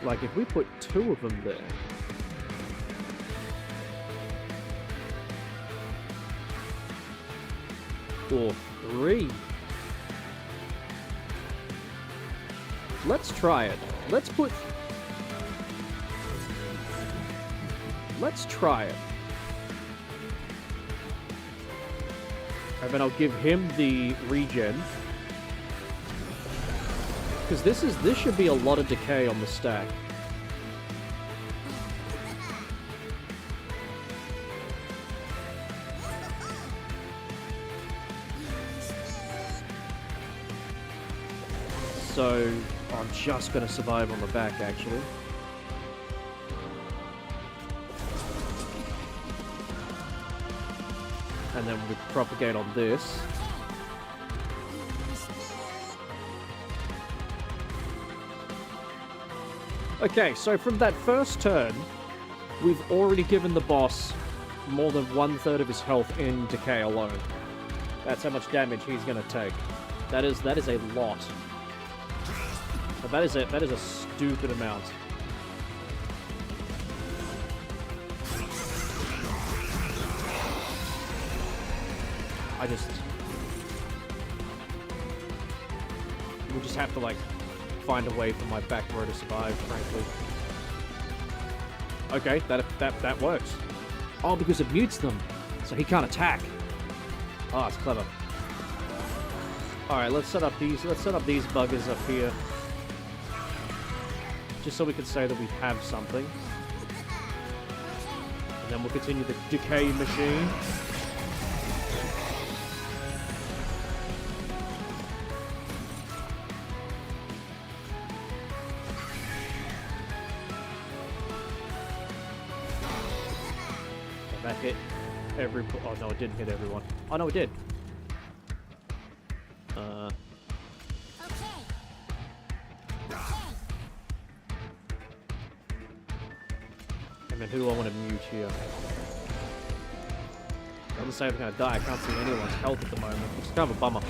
Like, if we put 2 of them there... Or 3... Let's try it. Let's try it. And then I'll give him the regen. Because this should be a lot of decay on the stack. So I'm just gonna survive on the back, actually. And then we propagate on this. Okay, so from that first turn, we've already given the boss more than 1/3 of his health in decay alone. That's how much damage he's gonna take. That is a lot. But that is a stupid amount. We'll just have to, like, find a way for my back row to survive, frankly. Okay, that works. Oh, because it mutes them, so he can't attack. Oh, it's clever. Alright, let's set up these buggers up here. Just so we can say that we have something. And then we'll continue the decay machine. That hit every... Oh, no, it didn't hit everyone. Oh, no, it did. And then who do I want to mute here? Doesn't say I'm going to die. I can't see anyone's health at the moment, which is kind of a bummer.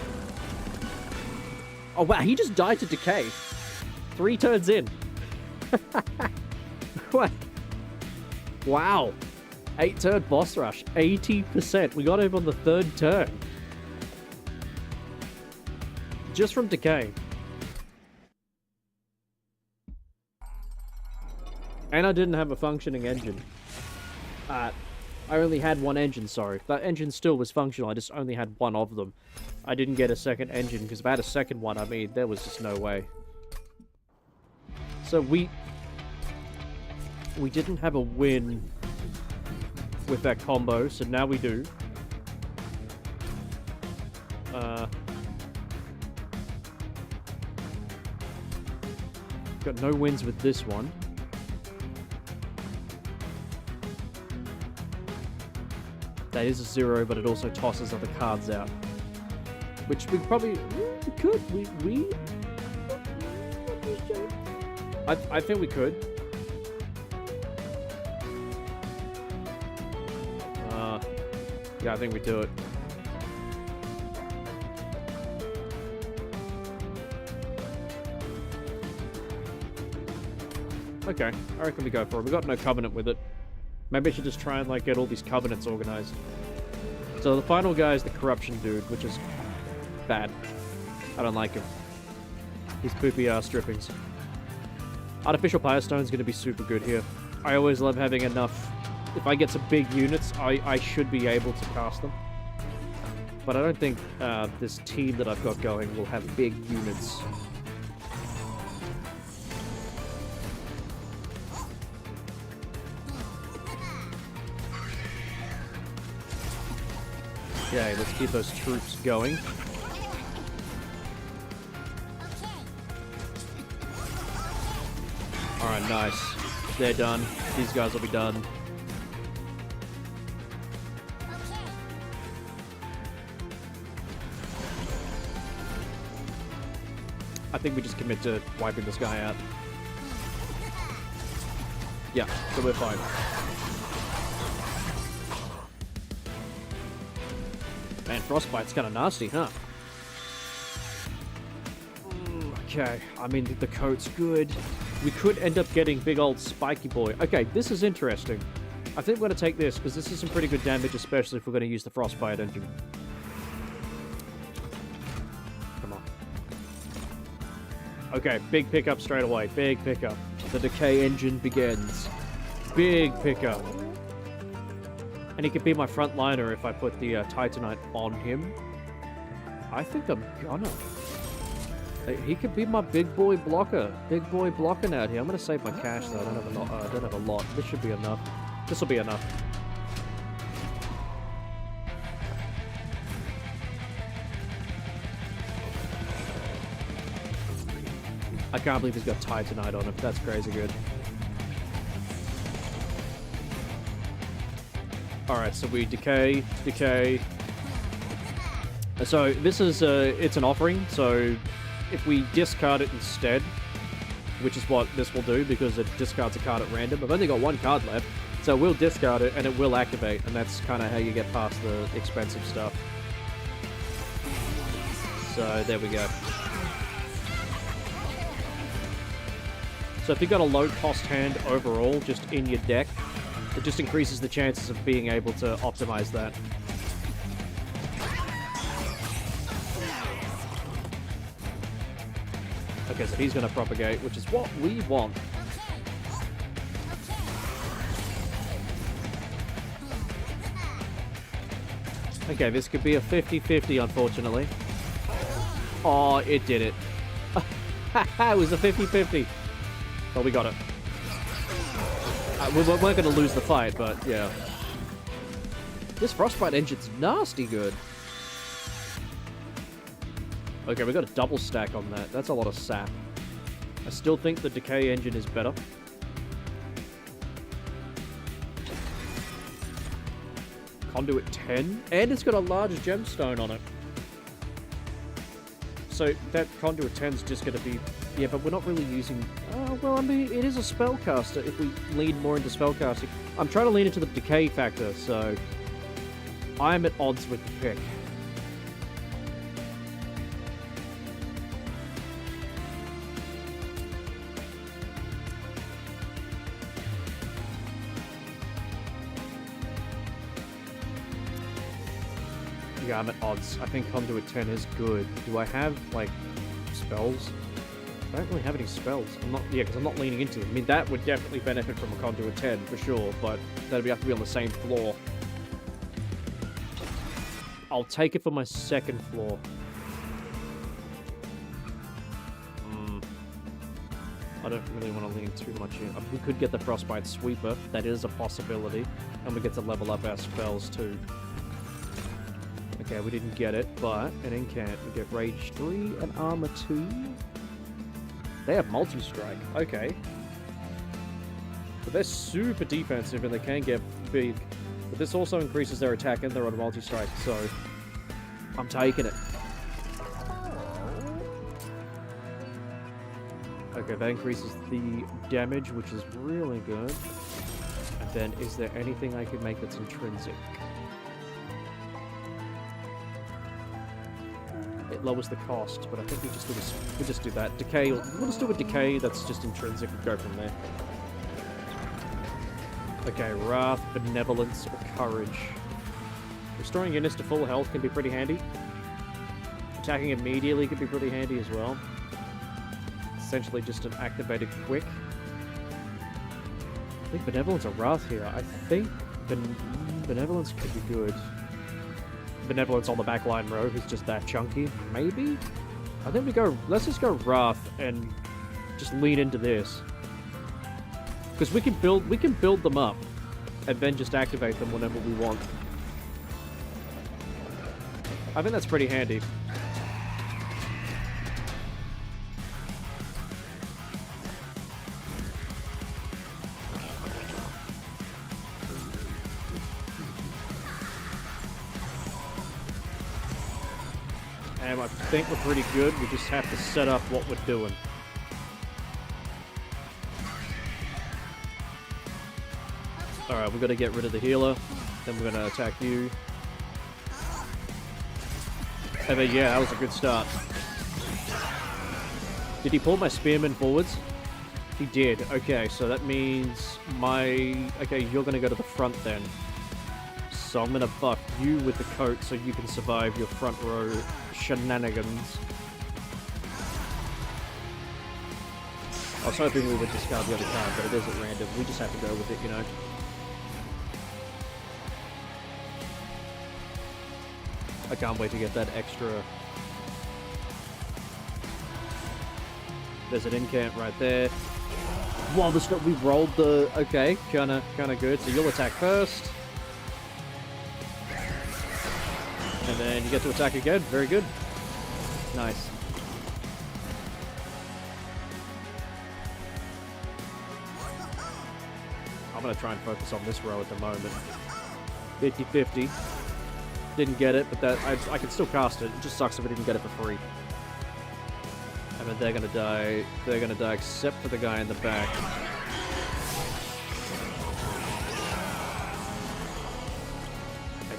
Oh, wow, he just died to decay. 3 turns in. What? Wow. 8-turn boss rush. 80%. We got him on the 3rd turn. Just from decay. And I didn't have a functioning engine. I only had one engine, sorry. That engine still was functional, I just only had one of them. I didn't get a second engine, because if I had a second one, I mean, there was just no way. So we didn't have a win with that combo, so now we do. Got no wins with this one. That is a 0, but it also tosses other cards out. Which we probably... could. I think we could. Yeah, I think we do it. Okay, I reckon we go for it. We got no covenant with it. Maybe I should just try and, like, get all these covenants organized. So the final guy is the corruption dude, which is bad. I don't like him. His poopy ass drippings. Artificial Firestone is going to be super good here. I always love having enough... If I get some big units, I should be able to cast them. But I don't think this team that I've got going will have big units. Okay, let's keep those troops going. Alright, nice. They're done. These guys will be done. I think we just commit to wiping this guy out. Yeah, so we're fine. Man, Frostbite's kind of nasty, huh? Okay, I mean, the coat's good. We could end up getting big old Spiky Boy. Okay, this is interesting. I think we're going to take this, because this is some pretty good damage, especially if we're going to use the Frostbite engine. Come on. Okay, big pickup straight away. Big pickup. The Decay engine begins. Big pickup. And he could be my frontliner if I put the Titanite on him. I think I'm gonna. He could be my big boy blocker. Big boy blocking out here. I'm gonna save my cash though. I don't have a lot. This should be enough. This will be enough. I can't believe he's got Titanite on him. That's crazy good. Alright, so we decay. So this is, it's an offering, so if we discard it instead, which is what this will do because it discards a card at random, I've only got one card left, so we'll discard it and it will activate, and that's kind of how you get past the expensive stuff. So there we go. So if you've got a low cost hand overall, just in your deck, it just increases the chances of being able to optimize that. Okay, so he's going to propagate, which is what we want. Okay, this could be a 50-50, unfortunately. Oh, it did it. It was a 50-50. But we got it. We weren't going to lose the fight, but yeah. This Frostbite engine's nasty good. Okay, we got a double stack on that. That's a lot of sap. I still think the Decay engine is better. Conduit 10. And it's got a large gemstone on it. So that Conduit 10 is just going to be... Yeah, but we're not really using... well, I mean, it is a spellcaster if we lean more into spellcasting. I'm trying to lean into the Decay factor, so... I'm at odds with the pick. Yeah, I'm at odds. I think Conduit 10 is good. Do I have, like, spells? I don't really have any spells. I'm not, yeah, because I'm not leaning into them. I mean, that would definitely benefit from a Conduit 10, for sure, but that'd have to be on the same floor. I'll take it for my second floor. I don't really want to lean too much in. We could get the Frostbite Sweeper. That is a possibility. And we get to level up our spells, too. Okay, we didn't get it, but an incant. We get Rage 3 and Armor 2. They have multi-strike. Okay. But they're super defensive and they can get big. But this also increases their attack and they're on multi-strike, so I'm taking it. Okay, that increases the damage, which is really good. And then, is there anything I could make that's intrinsic? It lowers the cost, but I think we just do that. Decay, we'll just do a Decay that's just intrinsic and go from there. Okay, Wrath, Benevolence, or Courage. Restoring units to full health can be pretty handy. Attacking immediately can be pretty handy as well. Essentially just an activated quick. I think Benevolence or Wrath here. I think Benevolence could be good. Benevolence on the backline row who's just that chunky. Maybe? I think let's just go Wrath and just lean into this. Because we can build them up and then just activate them whenever we want. I think that's pretty handy. And I think we're pretty good. We just have to set up what we're doing. Alright, we're gonna get rid of the healer. Then we're gonna attack you. And then, yeah, that was a good start. Did he pull my spearman forwards? He did. Okay, so that means okay, you're gonna go to the front then. So I'm gonna buff you with the coat so you can survive your front row shenanigans. I was hoping we would discard the other card, but it is at random. We just have to go with it, you know. I can't wait to get that extra. There's an incant right there. Wow, we rolled the... Okay, kinda good. So you'll attack first. And then you get to attack again. Very good. Nice. I'm gonna try and focus on this row at the moment. 50-50. Didn't get it, but that I can still cast it. It just sucks if I didn't get it for free. And then they're gonna die. They're gonna die except for the guy in the back.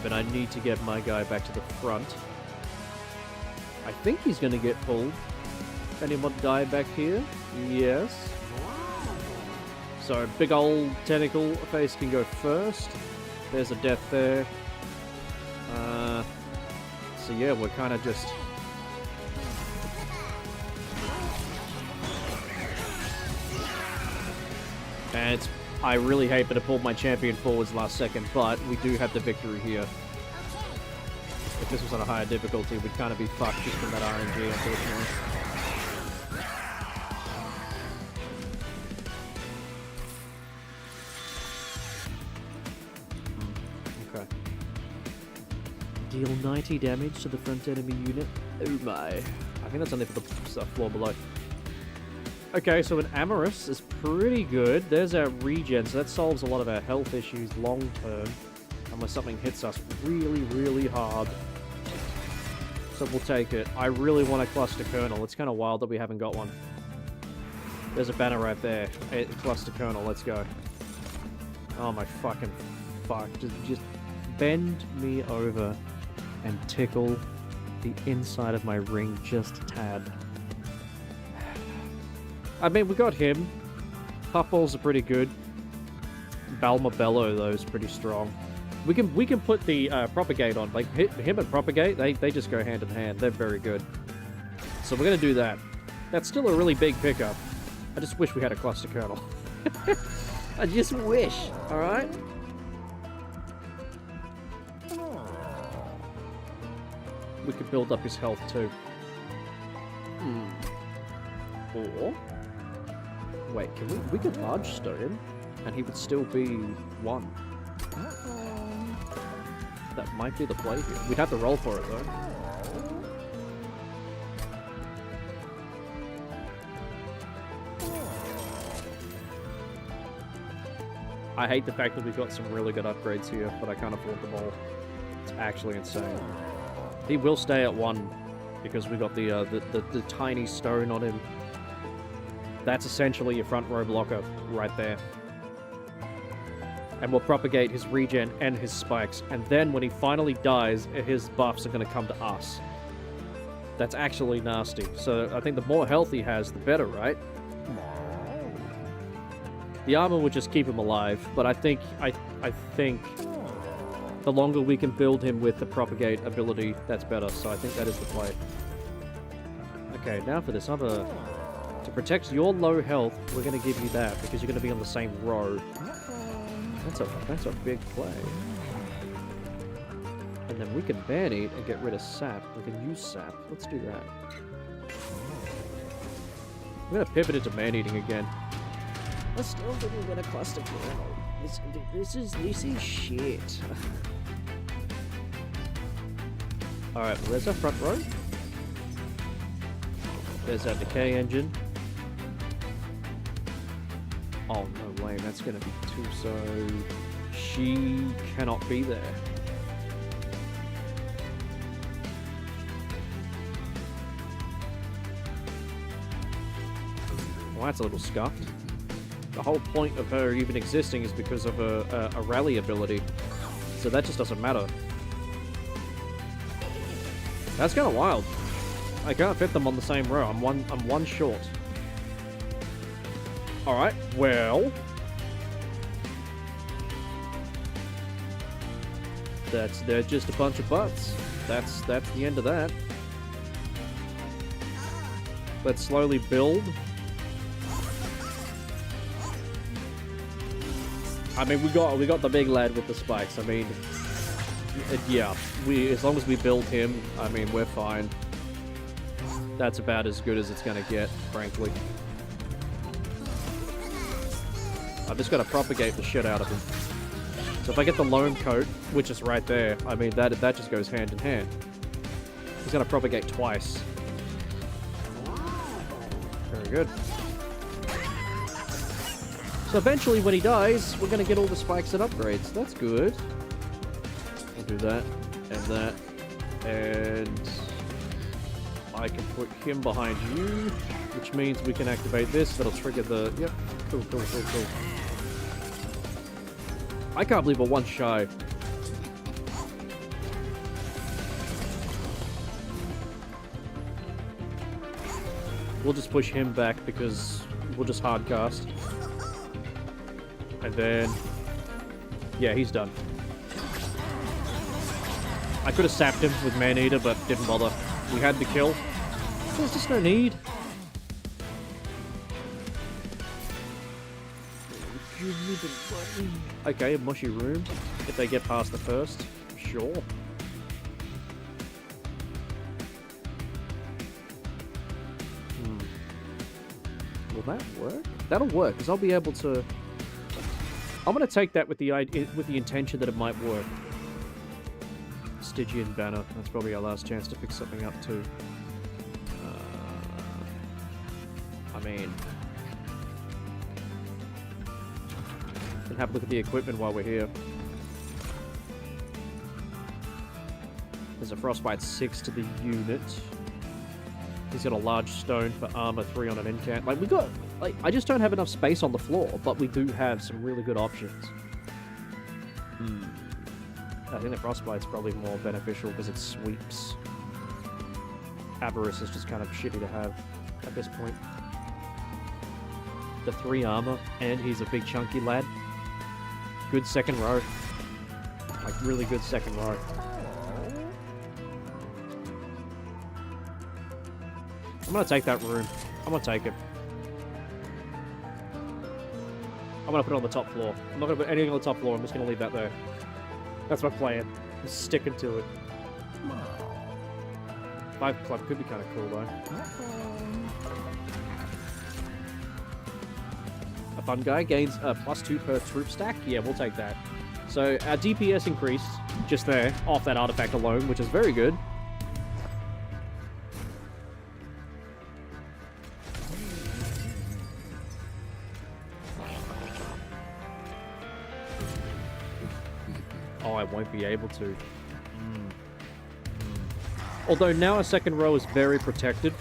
But I need to get my guy back to the front. I think he's gonna get pulled. Anyone die back here? Yes. So big old tentacle face can go first. There's a death there. So yeah, we're kind of just... And I really hate that I pulled my champion forwards last second, but we do have the victory here. If this was on a higher difficulty, we'd kind of be fucked just from that RNG, unfortunately. Okay. Deal 90 damage to the front enemy unit. Oh my. I think that's only for the floor below. Okay, so an Amorous is pretty good. There's our regen, so that solves a lot of our health issues long term. Unless something hits us really, really hard. So we'll take it. I really want a Cluster Kernel. It's kind of wild that we haven't got one. There's a banner right there. A Cluster Kernel, let's go. Oh my fucking fuck. Just bend me over and tickle the inside of my ring just a tad. I mean, we got him. Puffballs are pretty good. Balma Bello, though, is pretty strong. We can put the Propagate on. Like, him and Propagate, they just go hand in hand. They're very good. So we're going to do that. That's still a really big pickup. I just wish we had a Cluster Kernel. I just wish, alright? We could build up his health, too. Or... Wait, we could large stone, and he would still be 1. That might be the play here. We'd have to roll for it, though. I hate the fact that we've got some really good upgrades here, but I can't afford them all. It's actually insane. He will stay at 1, because we got the tiny stone on him. That's essentially your front row blocker right there. And we'll propagate his regen and his spikes. And then when he finally dies, his buffs are going to come to us. That's actually nasty. So I think the more health he has, the better, right? The armor would just keep him alive, but I think the longer we can build him with the propagate ability, that's better. So I think that is the play. Okay, now for this other... To protect your low health, we're going to give you that, because you're going to be on the same row. That's a big play. And then we can man-eat and get rid of sap. We can use sap. Let's do that. I'm going to pivot into man-eating again. I still didn't get a Cluster Kernel. This is shit. Alright, well, there's our front row. There's our decay engine. Oh, no way, that's gonna be too so... She cannot be there. Well, that's a little scuffed. The whole point of her even existing is because of a rally ability. So that just doesn't matter. That's kind of wild. I can't fit them on the same row. I'm one short. Alright, well... They're just a bunch of butts. That's the end of that. Let's slowly build. I mean, we got the big lad with the spikes. I mean, yeah, as long as we build him, I mean, we're fine. That's about as good as it's gonna get, frankly. I've just gotta propagate the shit out of him. So if I get the loam coat, which is right there, I mean, that just goes hand in hand. He's gonna propagate twice. Very good. So eventually, when he dies, we're gonna get all the spikes and upgrades. That's good. We'll do that, and that, and I can put him behind you, which means we can activate this. That'll trigger the... Yep. Cool, cool, cool, cool. I can't believe we're one shy. We'll just push him back because we'll just hard cast. And then... Yeah, he's done. I could have sapped him with Man-Eater, but didn't bother. We had the kill. There's just no need. Okay, a mushy room. If they get past the first, sure. Will that work? That'll work, because I'll be able to... I'm going to take that with the intention that it might work. Stygian banner. That's probably our last chance to pick something up too. I mean... And have a look at the equipment while we're here. There's a Frostbite 6 to the unit. He's got a large stone for armor 3 on an incant. Like, we got... Like, I just don't have enough space on the floor, but we do have some really good options. I think the Frostbite's probably more beneficial because it sweeps. Avarice is just kind of shitty to have at this point. The 3 armor, and he's a big chunky lad. Good second row. Like, really good second row. I'm gonna take that room. I'm gonna take it. I'm gonna put it on the top floor. I'm not gonna put anything on the top floor, I'm just gonna leave that there. That's my plan. I'm sticking to it. 5 club could be kind of cool, though. A fun guy gains a +2 per troop stack. Yeah, we'll take that. So our DPS increased just there, off that artifact alone, which is very good. Oh, I won't be able to. Although now our second row is very protected,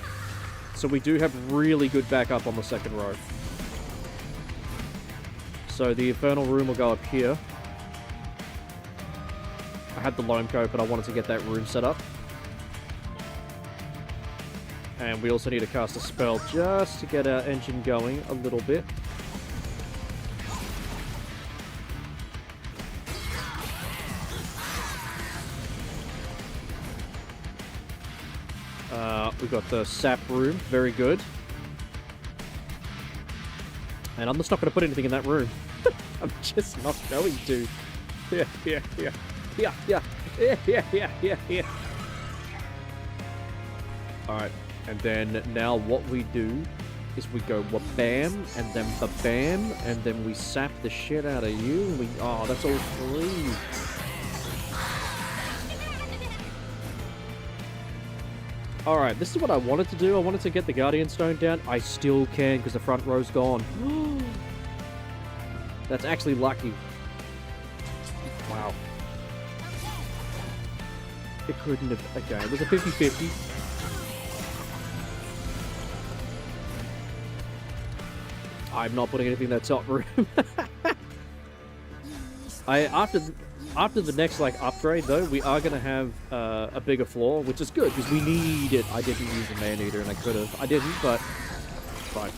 so we do have really good backup on the second row. So the Infernal Room will go up here. I had the Loam Coat, but I wanted to get that room set up. And we also need to cast a spell just to get our engine going a little bit. We've got the sap room, very good. And I'm just not going to put anything in that room. I'm just not going to. Yeah. Alright, and then now what we do is we go wha-bam, and then ba-bam, and then we sap the shit out of you, and we... Oh, that's all free. Alright, this is what I wanted to do. I wanted to get the Guardian Stone down. I still can because the front row's gone. That's actually lucky. Wow. It couldn't have... Okay, it was a 50-50. I'm not putting anything in that top room. After the next, like, upgrade, though, we are going to have a bigger floor, which is good, because we need it. I didn't use a Man-Eater, and I could have. I didn't, but... Fine.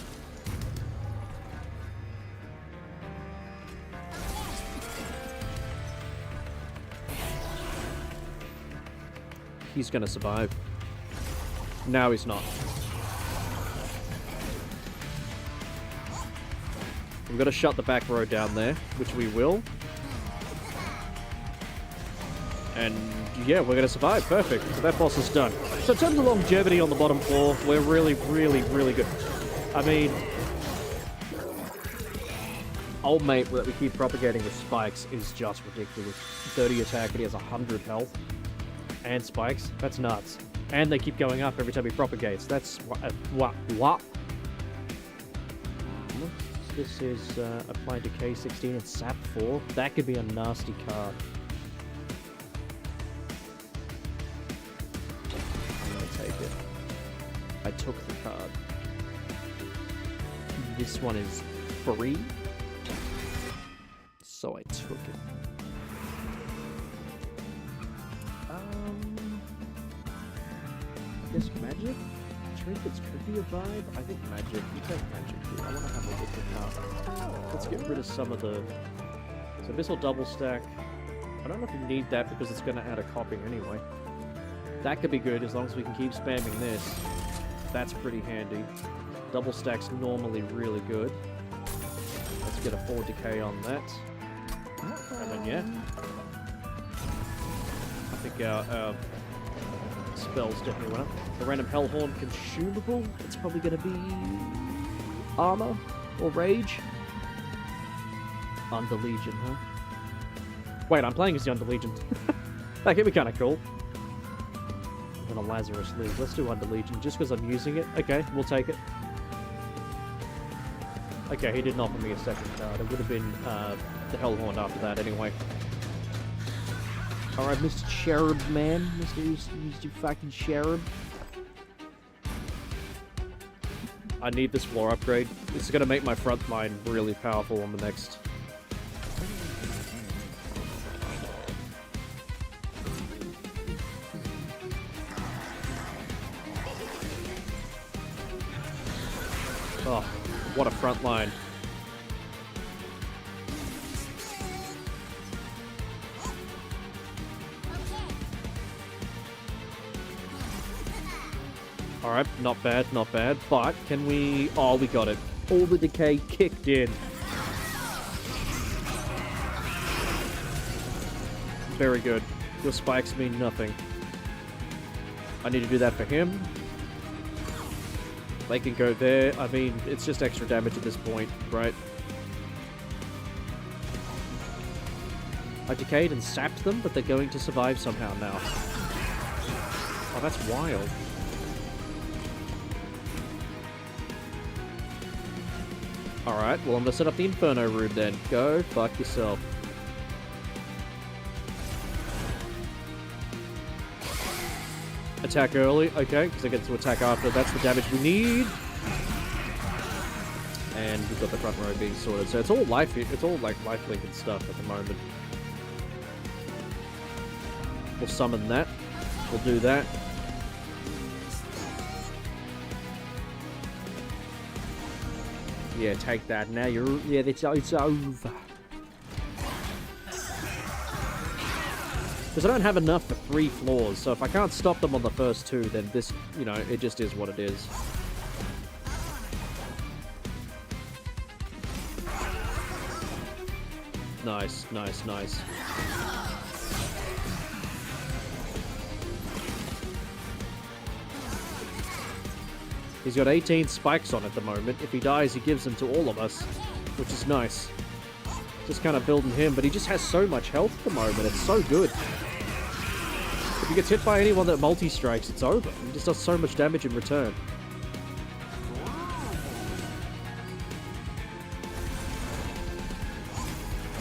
He's going to survive. No, he's not. We've got to shut the back row down there, which we will. And yeah, we're going to survive. Perfect. So that boss is done. So in terms of longevity on the bottom floor, we're really, really, really good. I mean, old mate that we keep propagating with spikes is just ridiculous. 30 attack and he has 100 health. And spikes. That's nuts. And they keep going up every time he propagates. That's... what? This is applied to K16 and SAP 4. That could be a nasty card. I'm gonna take it. I took the card. This one is free. So I took it. I guess magic? Trinkets could be a vibe. I think magic. You take magic here. I want to have a look at that. Let's get rid of some of the... So Abyssal double stack. I don't know if you need that because it's going to add a copying anyway. That could be good as long as we can keep spamming this. That's pretty handy. Double stack's normally really good. Let's get a 4 decay on that. And then yeah. I think our spells definitely went up. The random Hellhorn consumable. It's probably going to be armor or rage. Underlegion, huh? Wait, I'm playing as the Underlegion. That could be kind of cool. And a Lazarus League. Let's do Underlegion just because I'm using it. Okay, we'll take it. Okay, he didn't offer me a second card. It would have been the Hellhorn after that anyway. Alright, Mr. Cherub, man. Mr. fucking Cherub. I need this floor upgrade. This is going to make my front line really powerful on the next. Oh, what a front line. Alright, not bad, not bad. But, can we... Oh, we got it. All the decay kicked in. Very good. Your spikes mean nothing. I need to do that for him. They can go there. I mean, it's just extra damage at this point, right? I decayed and sapped them, but they're going to survive somehow now. Oh, that's wild. Alright, well I'm gonna set up the Inferno room then. Go fuck yourself. Attack early, okay, because I get to attack after. That's the damage we need. And we've got the front row being sorted. So it's all life, it's all like lifelink and stuff at the moment. We'll summon that. We'll do that. Yeah, take that. Now you're... Yeah, it's over. Because I don't have enough for 3 floors, so if I can't stop them on the first 2, then this, you know, it just is what it is. Nice, nice, nice. He's got 18 spikes on at the moment. If he dies, he gives them to all of us, which is nice. Just kind of building him, but he just has so much health at the moment. It's so good. he gets hit by anyone that multi-strikes, it's over. He just does so much damage in return.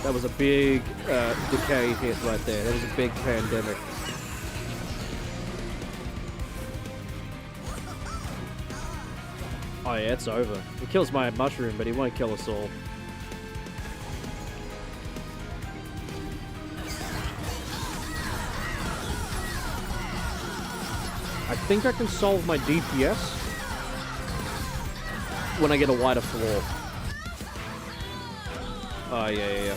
That was a big decay hit right there. That was a big pandemic. Oh yeah, it's over. He kills my mushroom, but he won't kill us all. I think I can solve my DPS when I get a wider floor. Oh, yeah.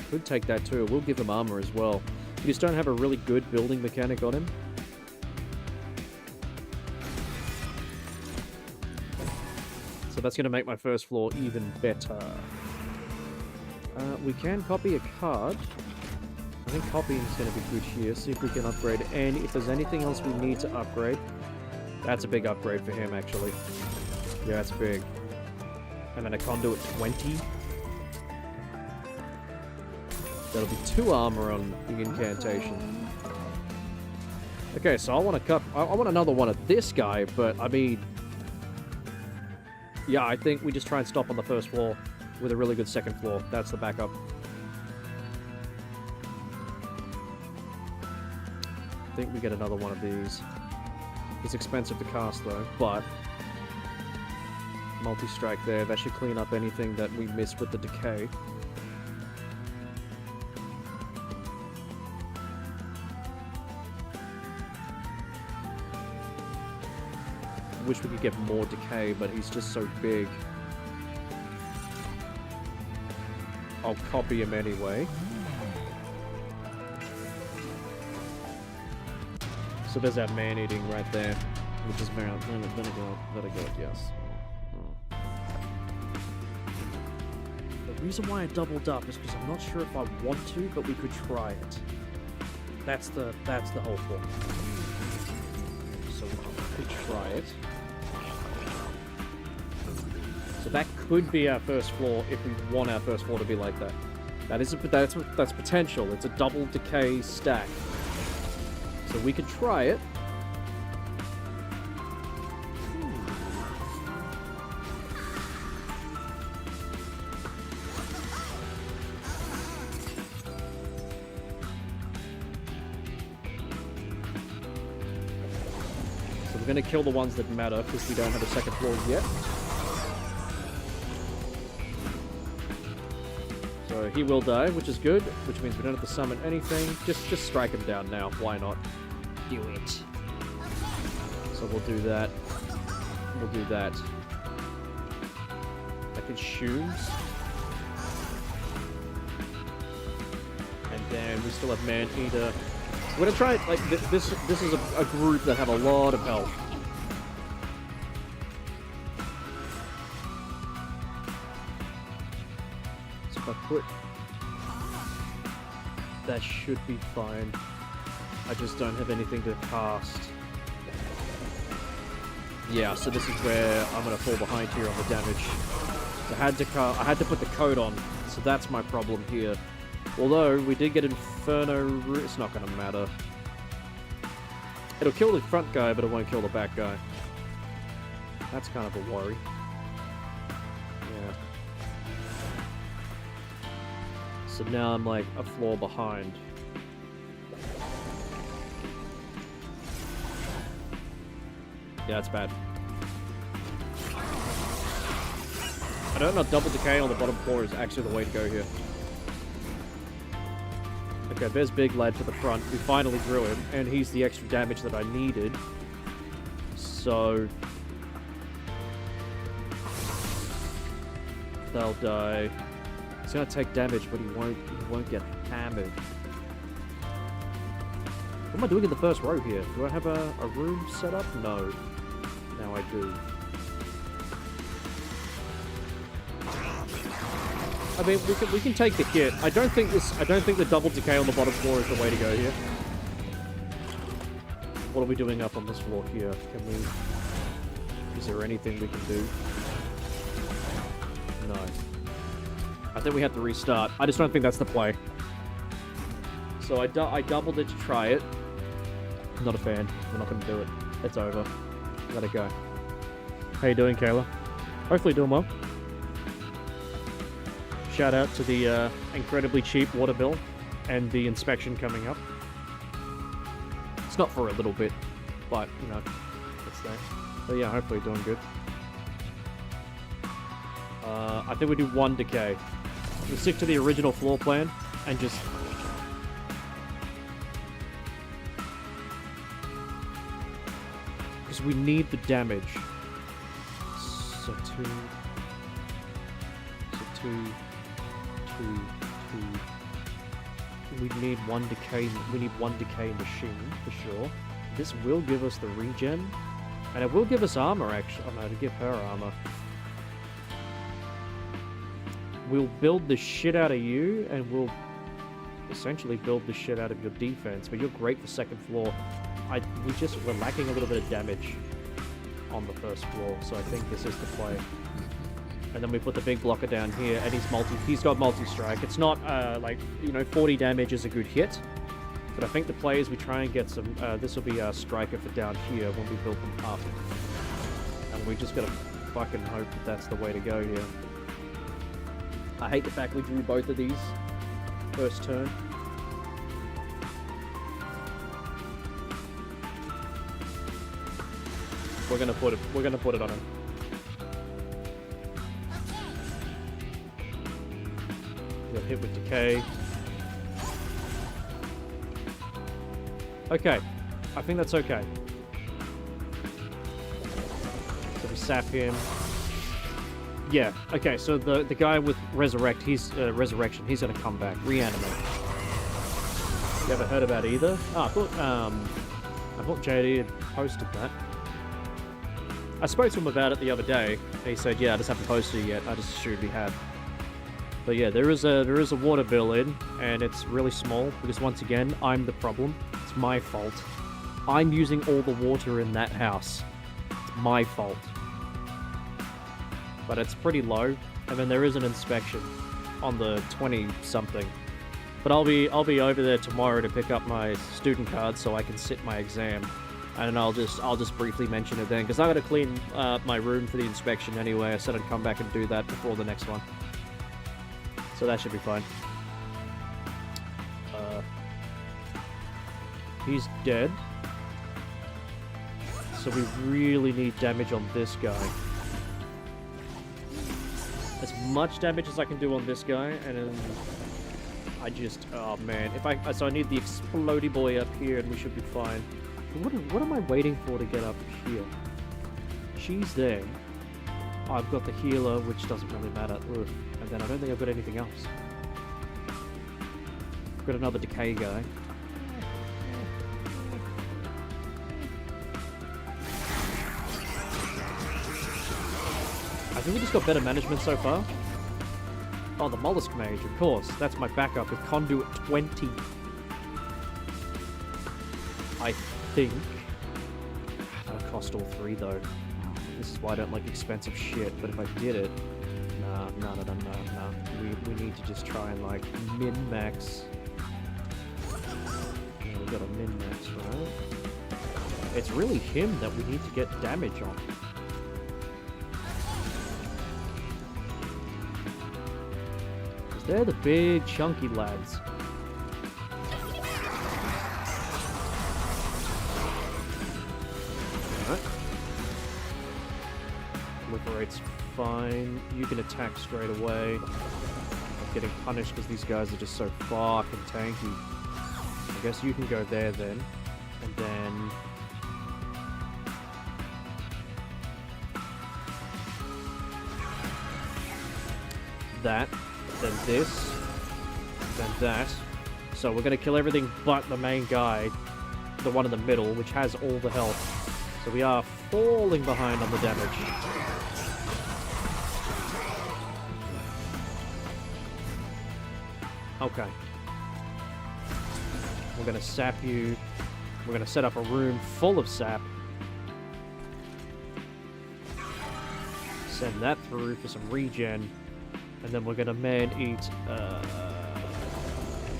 Could take that too. We'll give him armor as well. You just don't have a really good building mechanic on him. So that's going to make my first floor even better. We can copy a card. I think copying is going to be good here. See if we can upgrade. And if there's anything else we need to upgrade, that's a big upgrade for him, actually. Yeah, that's big. And then a conduit 20. That'll be 2 armor on the incantation. Okay, so I want another one of this guy, but I mean, yeah, I think we just try and stop on the first floor with a really good second floor. That's the backup. I think we get another one of these. It's expensive to cast though, but multi-strike there. That should clean up anything that we missed with the decay. Wish we could get more decay, but he's just so big. I'll copy him anyway. So there's that man-eating right there, which is vinegar, yes. The reason why I doubled up is because I'm not sure if I want to, but we could try it. That's the whole point. So we could try it. So that could be our first floor if we want our first floor to be like that. That's potential. It's a double decay stack. So we could try it. So we're going to kill the ones that matter because we don't have a second floor yet. So he will die, which is good, which means we don't have to summon anything. Just strike him down now. Why not? Do it. So we'll do that. We'll do that. I can shoes. And then we still have Man-Eater. We're gonna try it like this is a group that have a lot of health. So if I put... that should be fine. I just don't have anything to cast. Yeah, so this is where I'm gonna fall behind here on the damage. So I had to put the code on, so that's my problem here. Although we did get Inferno, it's not gonna matter. It'll kill the front guy, but it won't kill the back guy. That's kind of a worry. Yeah. So now I'm like a floor behind. Yeah, that's bad. I don't know if double decay on the bottom floor is actually the way to go here. Okay, there's Big Lad to the front. We finally drew him, and he's the extra damage that I needed. So... they'll die. He's gonna take damage, but he won't get hammered. What am I doing in the first row here? Do I have a room set up? No. Now I do. I mean, we can take the hit. I don't think the double decay on the bottom floor is the way to go here. What are we doing up on this floor here? Can we... is there anything we can do? No. I think we have to restart. I just don't think that's the play. So I doubled it to try it. Not a fan. We're not going to do it. It's over. Let it go. How you doing, Kayla? Hopefully doing well. Shout out to the incredibly cheap water bill and the inspection coming up. It's not for a little bit, but, you know, it's there. But yeah, hopefully doing good. I think we do 1 decay. We'll stick to the original floor plan and just... because we need the damage. So 2... So 2... 2... We need 1 decay. We need 1 decay machine for sure. This will give us the regen, and it will give us armor. Actually, oh no, to give her armor. We'll build the shit out of you, and we'll essentially build the shit out of your defense. But you're great for second floor. We're lacking a little bit of damage on the first floor, so I think this is the play. And then we put the big blocker down here, and he's got multi-strike. It's not, like, you know, 40 damage is a good hit. But I think the play is we try and get some, this will be our striker for down here when we build them up. And we just gotta fucking hope that that's the way to go here. I hate the fact we drew both of these first turn. We're gonna put it on him. We'll hit with decay. Okay, I think that's okay. So we sap him. Yeah, okay, so the guy with resurrection, he's gonna come back, reanimate. You ever heard about either? Oh, I thought JD had posted that. I spoke to him about it the other day. He said, yeah, I just haven't posted it yet. I just assumed he had. But yeah, there is a water bill in, and it's really small, because once again, I'm the problem. It's my fault. I'm using all the water in that house. It's my fault. But it's pretty low, and then there is an inspection on the 20-something. But I'll be over there tomorrow to pick up my student card so I can sit my exam. And I'll just briefly mention it then, because I gotta clean my room for the inspection anyway. I said I'd come back and do that before the next one. So that should be fine. He's dead. So we really need damage on this guy. As much damage as I can do on this guy, and then I just... oh man. So I need the explodey boy up here, and we should be fine. What am I waiting for to get up here? She's there. I've got the healer, which doesn't really matter. Ugh. And then I don't think I've got anything else. I've got another decay guy. I think we just got better management so far. Oh, the Mollusk Mage, of course. That's my backup with Conduit 20. I think that'll cost all 3 though. This is why I don't like expensive shit, but if I did it... No. We need to just try and, like, min-max. Yeah, we got a min-max, right? It's really him that we need to get damage on. Because they're the big, chunky lads. Liberate's fine. You can attack straight away. I'm getting punished because these guys are just so fucking tanky. I guess you can go there then. And then... that. Then this. Then that. So we're going to kill everything but the main guy. The one in the middle, which has all the health. So we are falling behind on the damage. Okay. We're gonna sap you. We're gonna set up a room full of sap. Send that through for some regen. And then we're gonna man-eat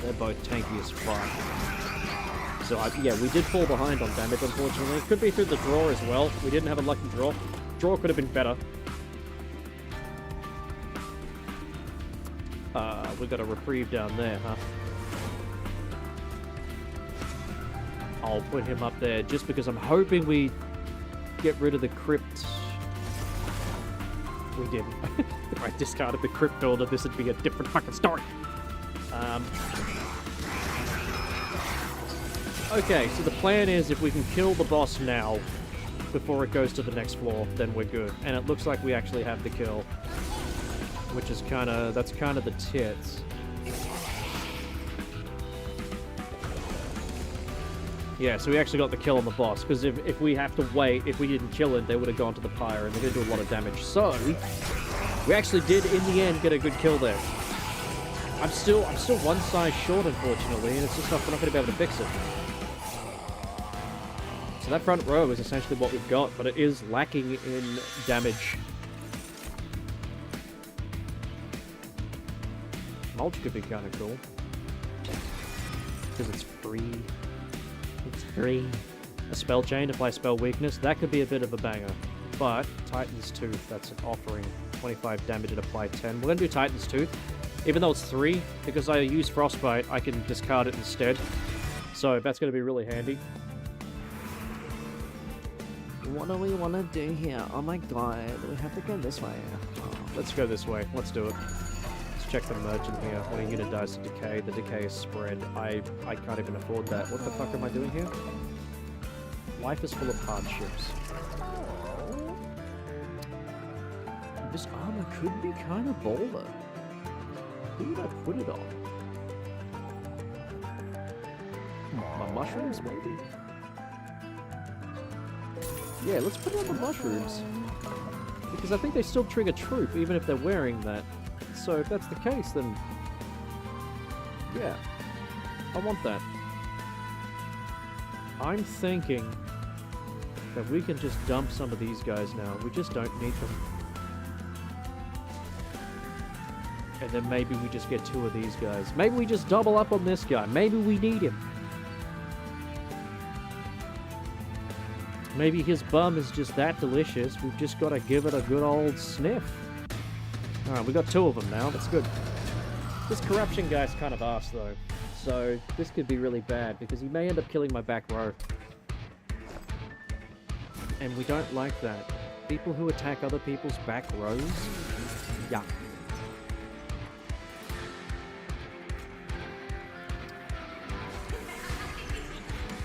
They're both tanky as fuck. So, yeah, we did fall behind on damage, unfortunately. Could be through the draw as well. We didn't have a lucky draw. Draw could have been better. We got a reprieve down there, huh? I'll put him up there just because I'm hoping we get rid of the crypt. We didn't. If I discarded the crypt order, this would be a different fucking story. Okay, so the plan is if we can kill the boss now, before it goes to the next floor, then we're good. And it looks like we actually have the kill. Which is that's kind of the tits. Yeah, so we actually got the kill on the boss, because if we have to wait, if we didn't kill it, they would have gone to the pyre, and they're going to do a lot of damage. So, we actually did, in the end, get a good kill there. I'm still one size short, unfortunately, and it's just we're not going to be able to fix it. So that front row is essentially what we've got, but it is lacking in damage. Mulch could be kind of cool. Because it's free. It's free. A spell chain, apply spell weakness. That could be a bit of a banger. But Titan's Tooth, that's an offering. 25 damage and apply 10. We're going to do Titan's Tooth. Even though it's 3, because I use Frostbite, I can discard it instead. So that's going to be really handy. What do we want to do here? Oh my god, we have to go this way. Oh, let's go this way. Let's do it. Check the merchant here. When a unit dies to decay, the decay is spread. I can't even afford that. What the fuck am I doing here? Life is full of hardships. This armor could be kind of baller. Who would I put it on? My mushrooms, maybe? Yeah, let's put it on the mushrooms. Because I think they still trigger troop, even if they're wearing that. So if that's the case, then yeah, I want that. I'm thinking that we can just dump some of these guys now. We just don't need them. And then maybe we just get 2 of these guys. Maybe we just double up on this guy. Maybe we need him. Maybe his bum is just that delicious. We've just got to give it a good old sniff. Alright, we got 2 of them now. That's good. This corruption guy's kind of arse, though. So, this could be really bad, because he may end up killing my back row. And we don't like that. People who attack other people's back rows? Yuck.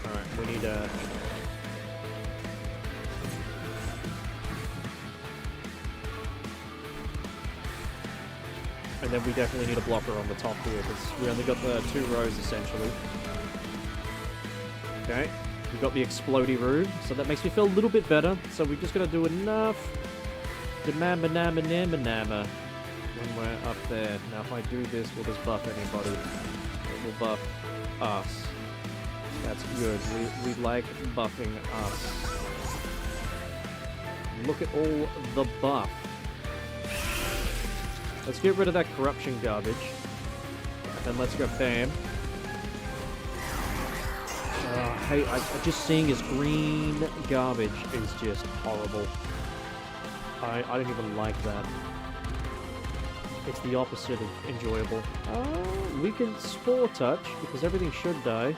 Alright, we need a... And then we definitely need a blocker on the top here, because we only got the 2 rows, essentially. Okay, we've got the Explodey Rune, so that makes me feel a little bit better. So we're just going to do enough Damama when we're up there. Now if I do this, will this buff anybody? It will buff us. That's good. We like buffing us. Look at all the buff. Let's get rid of that corruption garbage. And then let's go bam. Hey, just seeing his green garbage is just horrible. I don't even like that. It's the opposite of enjoyable. We can Spore Touch, because everything should die.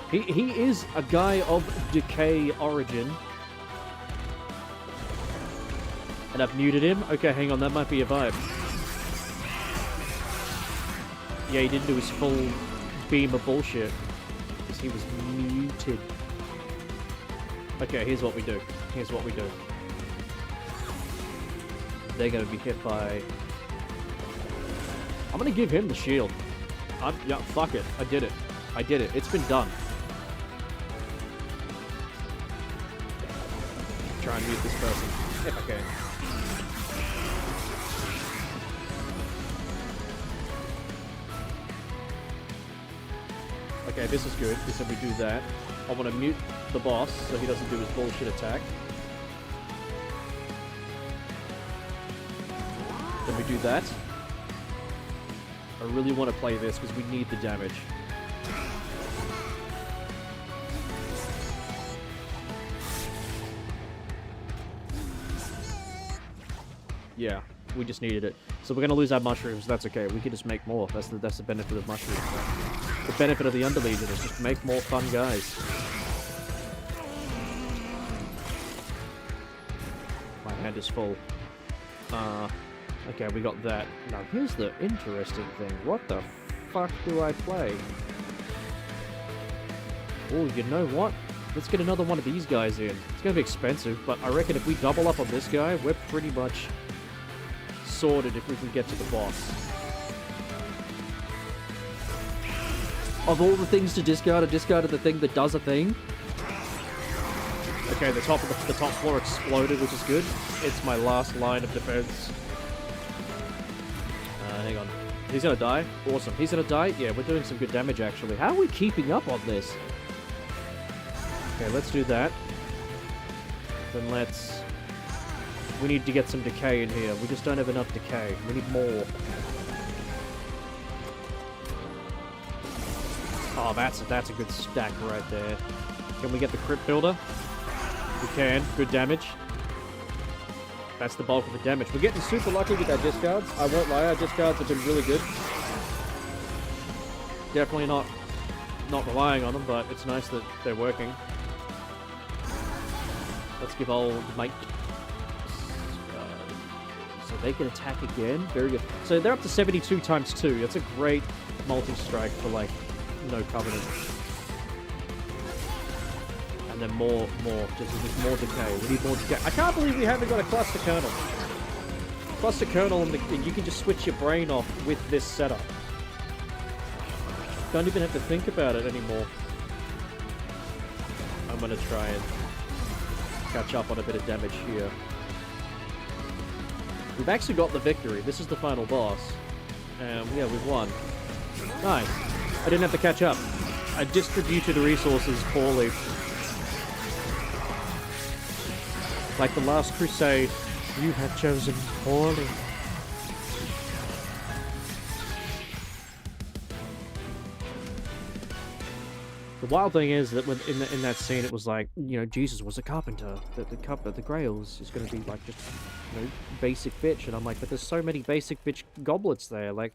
He is a guy of decay origin. And I've muted him? Okay, hang on, that might be a vibe. Yeah, he didn't do his full beam of bullshit. Because he was muted. Okay, here's what we do. Here's what we do. They're gonna be hit by... I'm gonna give him the shield. Yeah, fuck it. I did it. I did it. It's been done. Try and mute this person. If I can. Okay, this is good, because if we do that, I want to mute the boss so he doesn't do his bullshit attack. Then we do that. I really want to play this because we need the damage. Yeah, we just needed it. So we're gonna lose our mushrooms. That's okay. We can just make more. That's the benefit of mushrooms. Right? The benefit of the Underlegion is just make more fun guys. My hand is full. Okay, we got that. Now here's the interesting thing. What the fuck do I play? Oh, you know what? Let's get another one of these guys in. It's gonna be expensive, but I reckon if we double up on this guy, we're pretty much sorted if we can get to the boss. Of all the things to discard, I discarded the thing that does a thing. Okay, the top floor exploded, which is good. It's my last line of defense. Hang on. He's gonna die? Awesome. He's gonna die? Yeah, we're doing some good damage, actually. How are we keeping up on this? Okay, let's do that. Then let's... We need to get some decay in here. We just don't have enough decay. We need more. Oh, that's a good stack right there. Can we get the crit builder? We can. Good damage. That's the bulk of the damage. We're getting super lucky with our discards. I won't lie, our discards have been really good. Definitely not relying on them, but it's nice that they're working. Let's give old mate. So they can attack again. Very good. So they're up to 72 times 2. That's a great multi-strike for, like, no covenant. And then more. Just more decay. We need more decay. I can't believe we haven't got a cluster kernel. Cluster kernel, and you can just switch your brain off with this setup. Don't even have to think about it anymore. I'm gonna try and catch up on a bit of damage here. We've actually got the victory. This is the final boss. Yeah, we've won. Nice. I didn't have to catch up. I distributed the resources poorly. Like the last crusade, you have chosen poorly. The wild thing is that in that scene, it was like, you know, Jesus was a carpenter. The Grail is going to be like just, you know, basic bitch. And I'm like, but there's so many basic bitch goblets there. Like,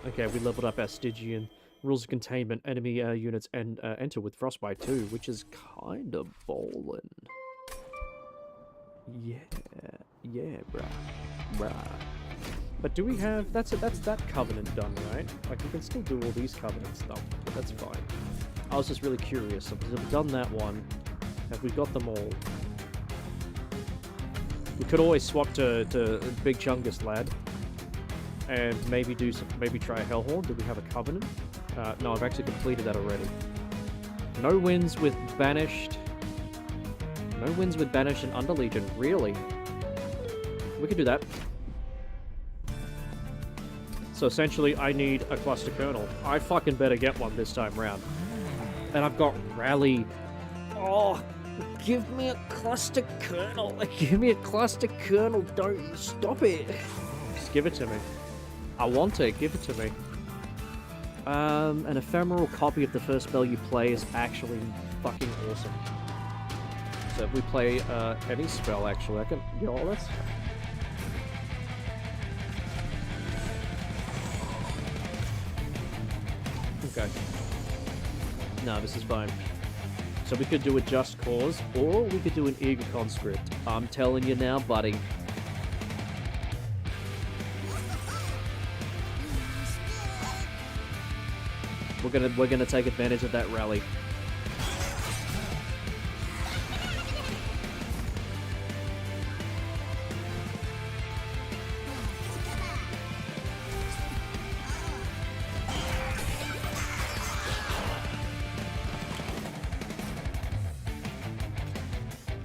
okay, we leveled up our Stygian. Rules of containment, enemy units, and enter with Frostbite too, which is kind of ballin'. Yeah, bruh. But do we have... That's that covenant done, right? Like, we can still do all these covenant stuff, but that's fine. I was just really curious. If we've done that one, have we got them all? We could always swap to Big Chungus Lad. And maybe try a Hellhorn. Do we have a covenant? No, I've actually completed that already. No wins with Banished. No wins with Banished and Underlegion. Really? We could do that. So essentially, I need a cluster kernel. I fucking better get one this time round. And I've got Rally. Oh, give me a cluster kernel. Give me a cluster kernel. Don't stop it. Just give it to me. I want it. Give it to me. An ephemeral copy of the first spell you play is actually fucking awesome. So if we play any spell, actually, I can get all this. Okay. No, this is fine. So we could do a Just Cause, or we could do an Eager Conscript. I'm telling you now, buddy. We're gonna take advantage of that rally.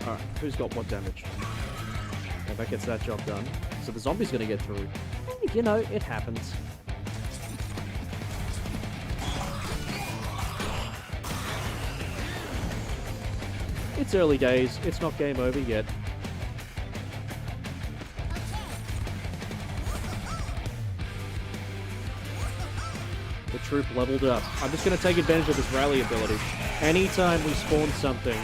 Alright, who's got what damage? And that gets that job done. So the zombie's gonna get through. You know, it happens. It's early days. It's not game over yet. troop leveled up. I'm just going to take advantage of this rally ability. Anytime we spawn something,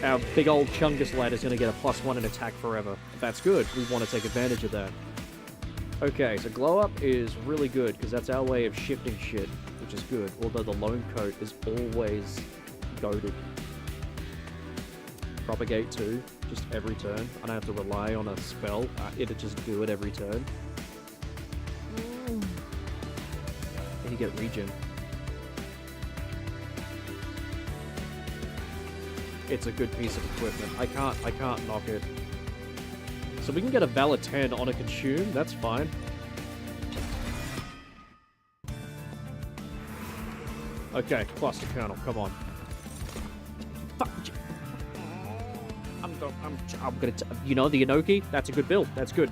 our big old Chungus lad is going to get a +1 in attack forever. That's good. We want to take advantage of that. Okay, so glow up is really good, because that's our way of shifting shit, which is good. Although the lone coat is always goated. Propagate too, just every turn. I don't have to rely on a spell. It'll just do it every turn. And you get regen. It's a good piece of equipment. I can't knock it. So we can get a Valor 10 on a Consume, that's fine. Okay, Cluster Kernel, come on. I'm gonna, you know, the Inoki, that's a good build, that's good.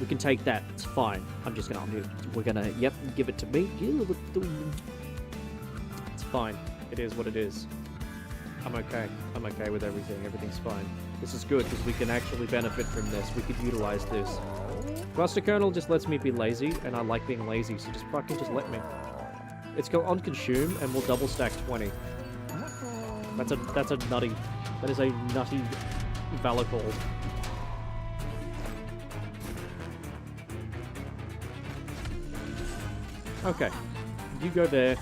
We can take that, it's fine. We're gonna, yep, give it to me. It's fine, it is what it is. I'm okay with everything, everything's fine. This is good, because we can actually benefit from this. We could utilize this. Cluster Kernel just lets me be lazy, and I like being lazy, so just fucking just let me. It's go on Consume, and we'll double stack 20. That is a nutty Valor call. Okay, you go there,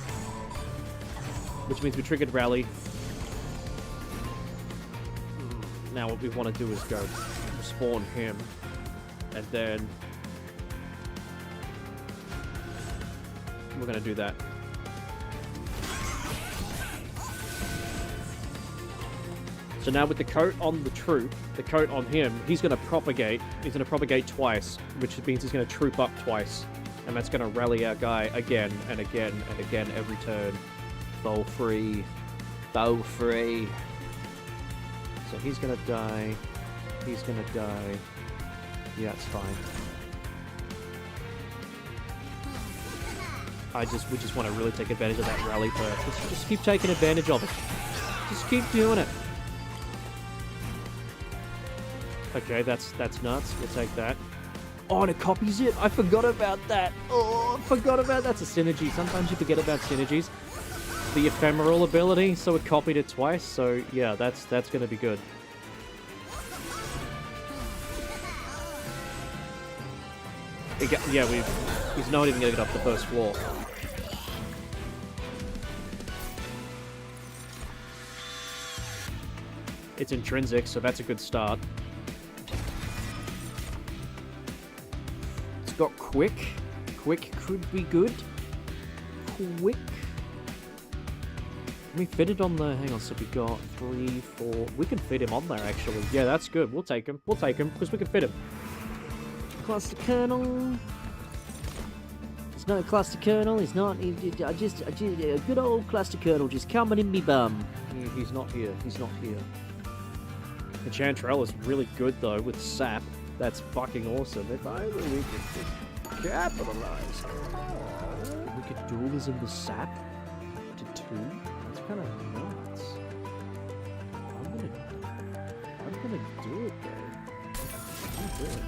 which means we triggered Rally. Now what we want to do is go spawn him, and then we're going to do that. So now with the coat on the troop, the coat on him, he's going to propagate. He's going to propagate twice, which means he's going to troop up twice. And that's going to rally our guy again and again and again every turn. Bow free. Bow free. So he's going to die. He's going to die. Yeah, it's fine. We just want to really take advantage of that rally perk. Just keep taking advantage of it. Just keep doing it. Okay, that's nuts. We'll take that. Oh, and it copies it. I forgot about that. Oh, I forgot about that's a synergy. Sometimes you forget about synergies. The ephemeral ability, so it copied it twice. So yeah, that's going to be good. He's not even going to get up the first floor. It's intrinsic, so that's a good start. It's got quick. Quick could be good. Quick. Can we fit it on the... Hang on, so we got 3, 4... We can fit him on there, actually. Yeah, that's good. We'll take him. We'll take him, because we can fit him. Cluster Kernel. It's not a Cluster Kernel. It's not... I just a good old Cluster Kernel just coming in me bum. He's not here. He's not here. The Chantrell is really good, though, with Sap. That's fucking awesome. If only we could just capitalize. We could dualism the Sap to 2. That's kind of nuts. I'm gonna do it, though. I'm do it.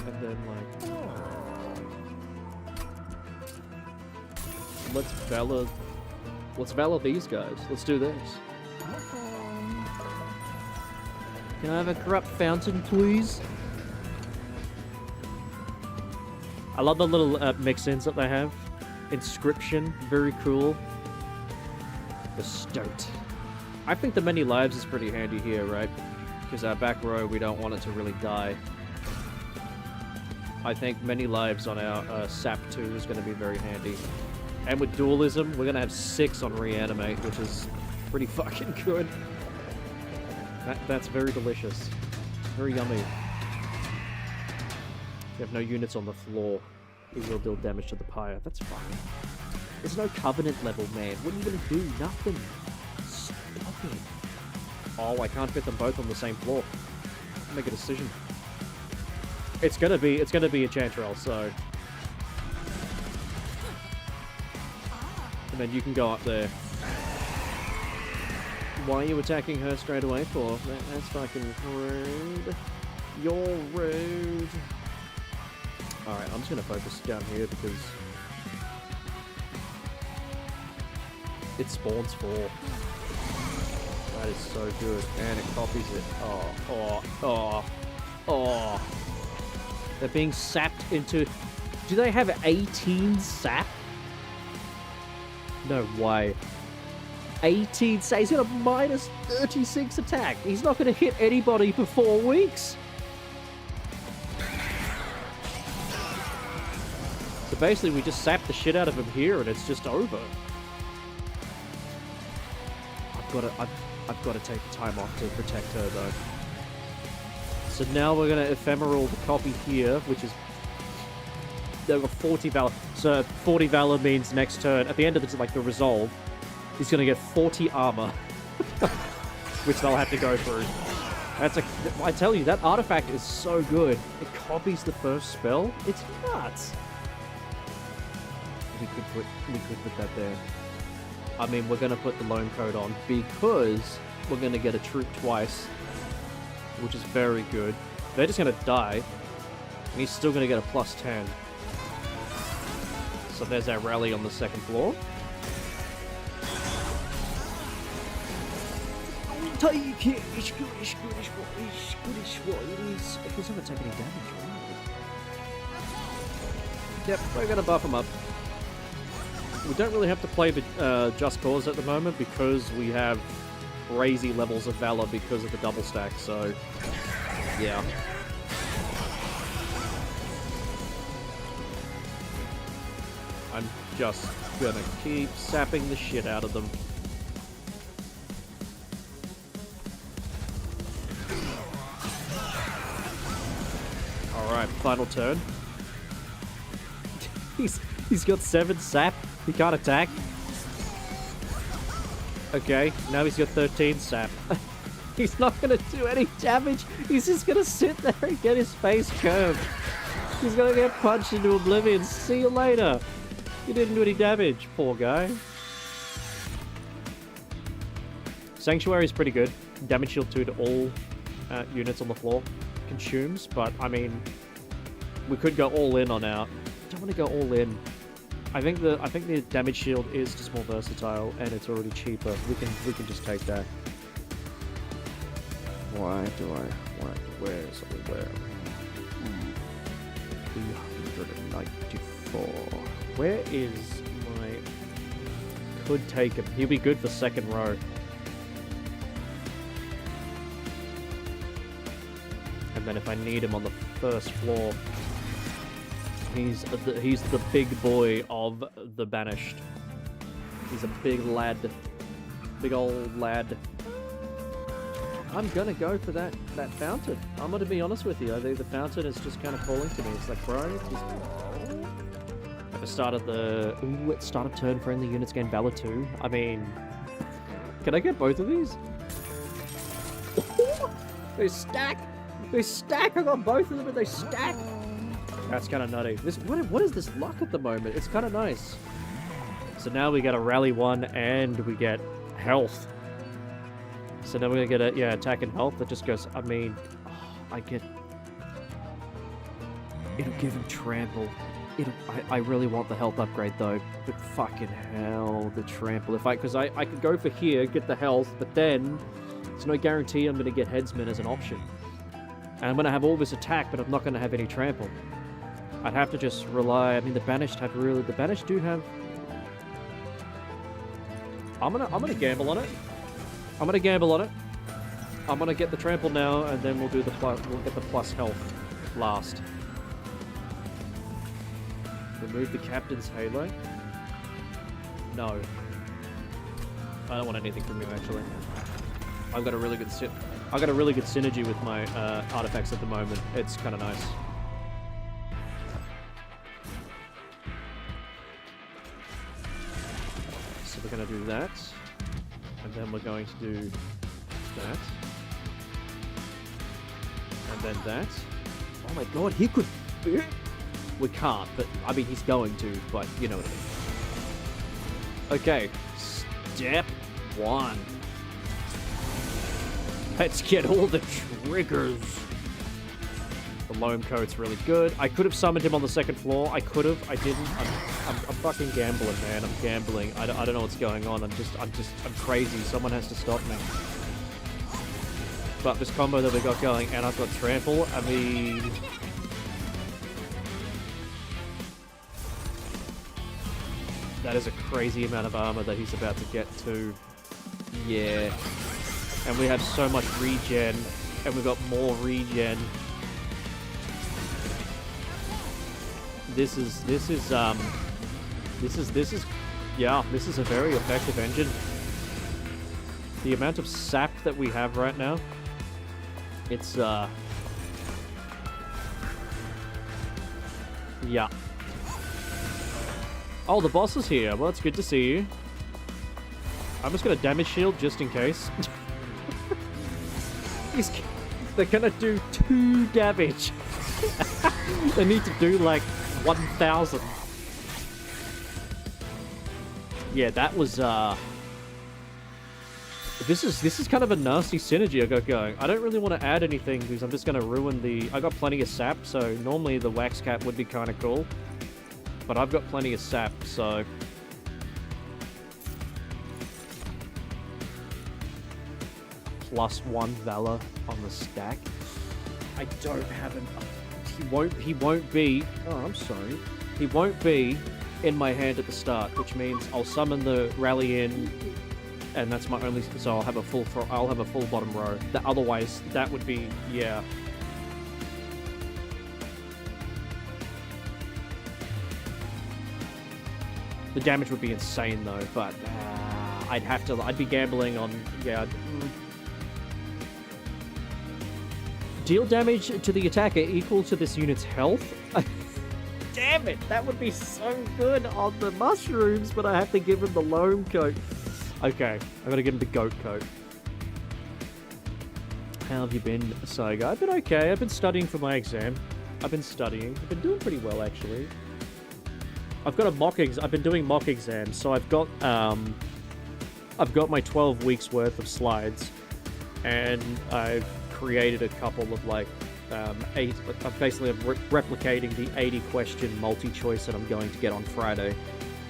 And then, like... Let's Valor these guys. Let's do this. Can I have a corrupt fountain, please? I love the little mix-ins that they have. Inscription, very cool. The Stoat. I think the many lives is pretty handy here, right? Because our back row, we don't want it to really die. I think many lives on our Sap 2 is going to be very handy. And with Dualism, we're going to have 6 on Reanimate, which is pretty fucking good. That's very delicious. Very yummy. We have no units on the floor. He will deal damage to the pyre. That's fine. There's no Covenant level, man. What are you going to do? Nothing. Stop it. Oh, I can't fit them both on the same floor. Make a decision. It's gonna be a Chantrell, so... And then you can go up there. Why are you attacking her straight away for? That's fucking rude. You're rude. Alright, I'm just gonna focus down here because it spawns 4. That is so good. And it copies it. Oh. They're being sapped into... Do they have 18 sap? No way. 18 sap. He's got a minus 36 attack. He's not going to hit anybody for 4 weeks. So basically we just sap the shit out of him here and it's just over. I've got to take the time off to protect her though. So now we're going to ephemeral the copy here, which is... There were 40 Valor. So 40 Valor means next turn, at the end of the resolve, he's going to get 40 armor. Which they'll have to go through. I tell you, that artifact is so good. It copies the first spell. It's nuts. We could put that there. I mean, we're going to put the loan code on because we're going to get a troop twice, which is very good. They're just going to die, and he's still going to get a plus 10. So there's our rally on the second floor. Take it! It's good, it's good, it's what it is. He's not going to take any damage, right? Yep, we're going to buff him up. We don't really have to play the Just Cause at the moment because we have crazy levels of Valor because of the double stack, so yeah. I'm just gonna keep sapping the shit out of them. Alright, final turn. He's got 7 sap. He can't attack. Okay, now he's got 13 sap. He's not going to do any damage. He's just going to sit there and get his face curved. He's going to get punched into oblivion. See you later. He didn't do any damage, poor guy. Sanctuary is pretty good. Damage shield 2 to all units on the floor. Consumes, but I mean, we could go all in on our... I don't want to go all in. I think the damage shield is just more versatile and it's already cheaper. We can just take that. Where? 394. Where is my... Could take him. He'll be good for second row. And then if I need him on the first floor, he's the big boy of the Banished. He's a big lad. Big old lad. I'm gonna go for that fountain. I'm gonna be honest with you. I think the fountain is just kind of calling to me. It's like, bro, at the start of the... Ooh, at start of turn, friendly units gain Valor 2. I mean... Can I get both of these? They stack! They stack! I got both of them and they stack! That's kind of nutty. What is this luck at the moment? It's kind of nice. So now we get a rally 1 and we get health. So now we're gonna get attack and health. That just goes, I mean, I get... It'll give him trample. I really want the health upgrade though. But fucking hell, the trample. Because I could go for here, get the health, but then there's no guarantee I'm gonna get headsman as an option. And I'm gonna have all this attack, but I'm not gonna have any trample. I'd have to just rely... I mean, the Banished have really... The Banished do have... I'm gonna gamble on it. I'm gonna gamble on it. I'm gonna get the trample now, and then we'll do the we'll get the plus health last. Remove the captain's halo. No. I don't want anything from you actually. I've got a really good synergy with my artifacts at the moment. It's kind of nice. So we're gonna do that. And then we're going to do that. And then that. Oh my god, he could... We can't, but... I mean, he's going to, but you know what I mean. Okay. Step 1. Let's get all the triggers. The loam coat's really good. I could have summoned him on the second floor. I could have. I didn't. I'm fucking gambling, man. I'm gambling. I don't know what's going on. I'm crazy. Someone has to stop me. But this combo that we got going, and I've got trample. I mean, that is a crazy amount of armor that he's about to get to. Yeah. And we have so much regen, and we've got more regen. This is a very effective engine. The amount of sap that we have right now, it's yeah. Oh, the boss is here. Well, it's good to see you. I'm just gonna damage shield just in case. They're gonna do 2 damage. They need to do like 1,000. Yeah, that was this is kind of a nasty synergy I got going. I don't really want to add anything because I'm just gonna ruin the. I got plenty of sap, so normally the wax cap would be kind of cool, but I've got plenty of sap, so. +1 Valor on the stack. I don't have an. He won't be. Oh, I'm sorry. He won't be in my hand at the start, which means I'll summon the rally in, and that's my only. So I'll have a full bottom row. Otherwise, that would be yeah. The damage would be insane though, but I'd be gambling on yeah. Deal damage to the attacker equal to this unit's health? Damn it! That would be so good on the mushrooms, but I have to give him the loam coat. Okay, I'm gonna give him the goat coat. How have you been, Saiga? I've been okay. I've been studying for my exam. I've been doing pretty well, actually. I've got a I've been doing mock exams, so I've got my 12 weeks worth of slides, and I've created a couple of like basically I'm replicating the 80 question multi-choice that I'm going to get on Friday.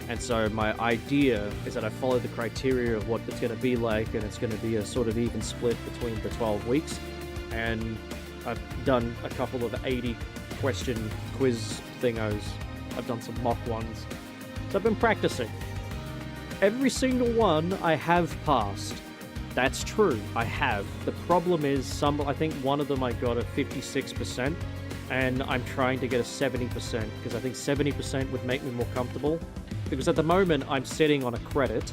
And so my idea is that I follow the criteria of what it's going to be like, and it's going to be a sort of even split between the 12 weeks. And I've done a couple of 80 question quiz thingos. I've done some mock ones. So I've been practicing. Every single one I have passed. That's true, I have. The problem is I think one of them I got a 56%, and I'm trying to get a 70%, because I think 70% would make me more comfortable. Because at the moment, I'm sitting on a credit.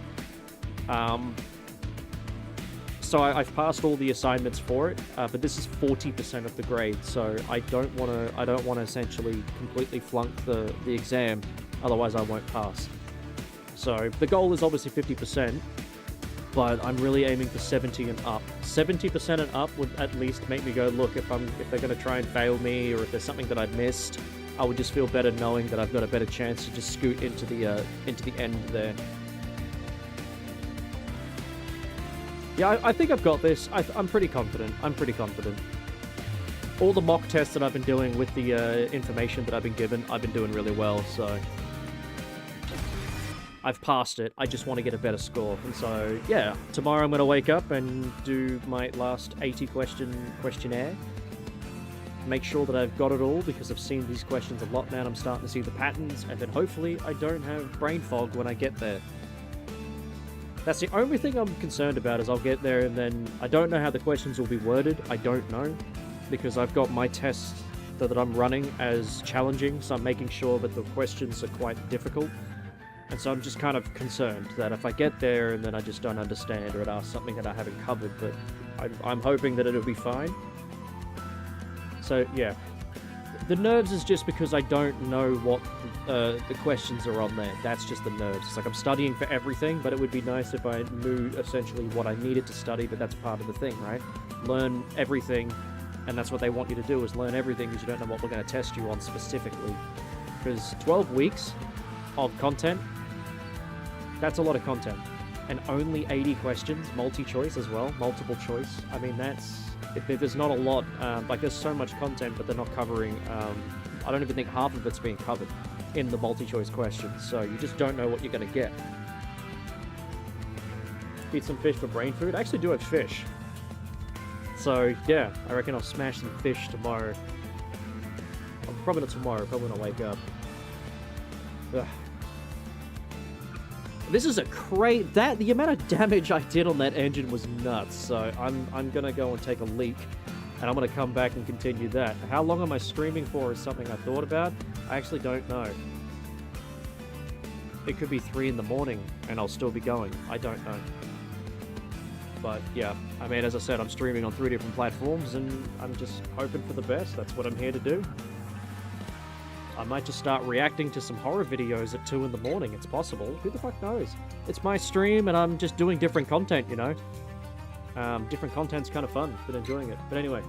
So I've passed all the assignments for it, but this is 40% of the grade, so I don't want to essentially completely flunk the exam, otherwise I won't pass. So the goal is obviously 50%. But I'm really aiming for 70 and up. 70% and up would at least make me go, look, if they're going to try and fail me, or if there's something that I've missed, I would just feel better knowing that I've got a better chance to just scoot into the end there. Yeah, I think I've got this. I'm pretty confident. All the mock tests that I've been doing with the information that I've been given, I've been doing really well, so I've passed it. I just want to get a better score. And so, yeah, tomorrow I'm going to wake up and do my last 80 questionnaire. Make sure that I've got it all, because I've seen these questions a lot now and I'm starting to see the patterns, and then hopefully I don't have brain fog when I get there. That's the only thing I'm concerned about, is I'll get there and then I don't know how the questions will be worded. I don't know, because I've got my tests that I'm running as challenging, so I'm making sure that the questions are quite difficult. And so I'm just kind of concerned that if I get there and then I just don't understand, or it asks something that I haven't covered, but I'm hoping that it'll be fine. So, yeah. The nerves is just because I don't know what the questions are on there. That's just the nerves. It's like I'm studying for everything, but it would be nice if I knew essentially what I needed to study, but that's part of the thing, right? Learn everything, and that's what they want you to do, is learn everything, because you don't know what we're going to test you on specifically. Because 12 weeks of content, that's a lot of content. and only 80 questions, multi-choice as well, multiple choice. I mean, there's not a lot, like there's so much content, but they're not covering, I don't even think half of it's being covered in the multi-choice questions, so you just don't know what you're going to get. Eat some fish for brain food? I actually do have fish. So, yeah, I reckon I'll smash some fish tomorrow. Probably not tomorrow, probably when I wake up. Ugh. This is a the amount of damage I did on that engine was nuts, so I'm gonna go and take a leak, and I'm gonna come back and continue that. How long am I streaming for is something I thought about. I actually don't know. It could be 3 in the morning, and I'll still be going. I don't know. But, yeah, I mean, as I said, I'm streaming on 3 different platforms, and I'm just hoping for the best. That's what I'm here to do. I might just start reacting to some horror videos at 2 in the morning. It's possible. Who the fuck knows? It's my stream, and I'm just doing different content, you know? Different content's kind of fun. Been enjoying it. But anyway.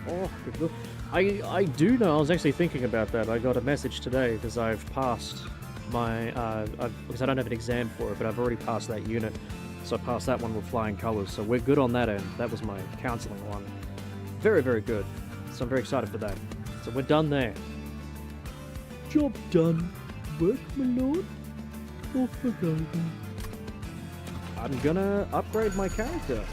Oh, good look. I do know, I was actually thinking about that. I got a message today because I've passed my, because I don't have an exam for it, but I've already passed that unit. So I passed that one with flying colors, so we're good on that end. That was my counseling one. Very, very good. So I'm very excited for that. So we're done there. Job done. Work, my lord. Off we go then. I'm gonna upgrade my character.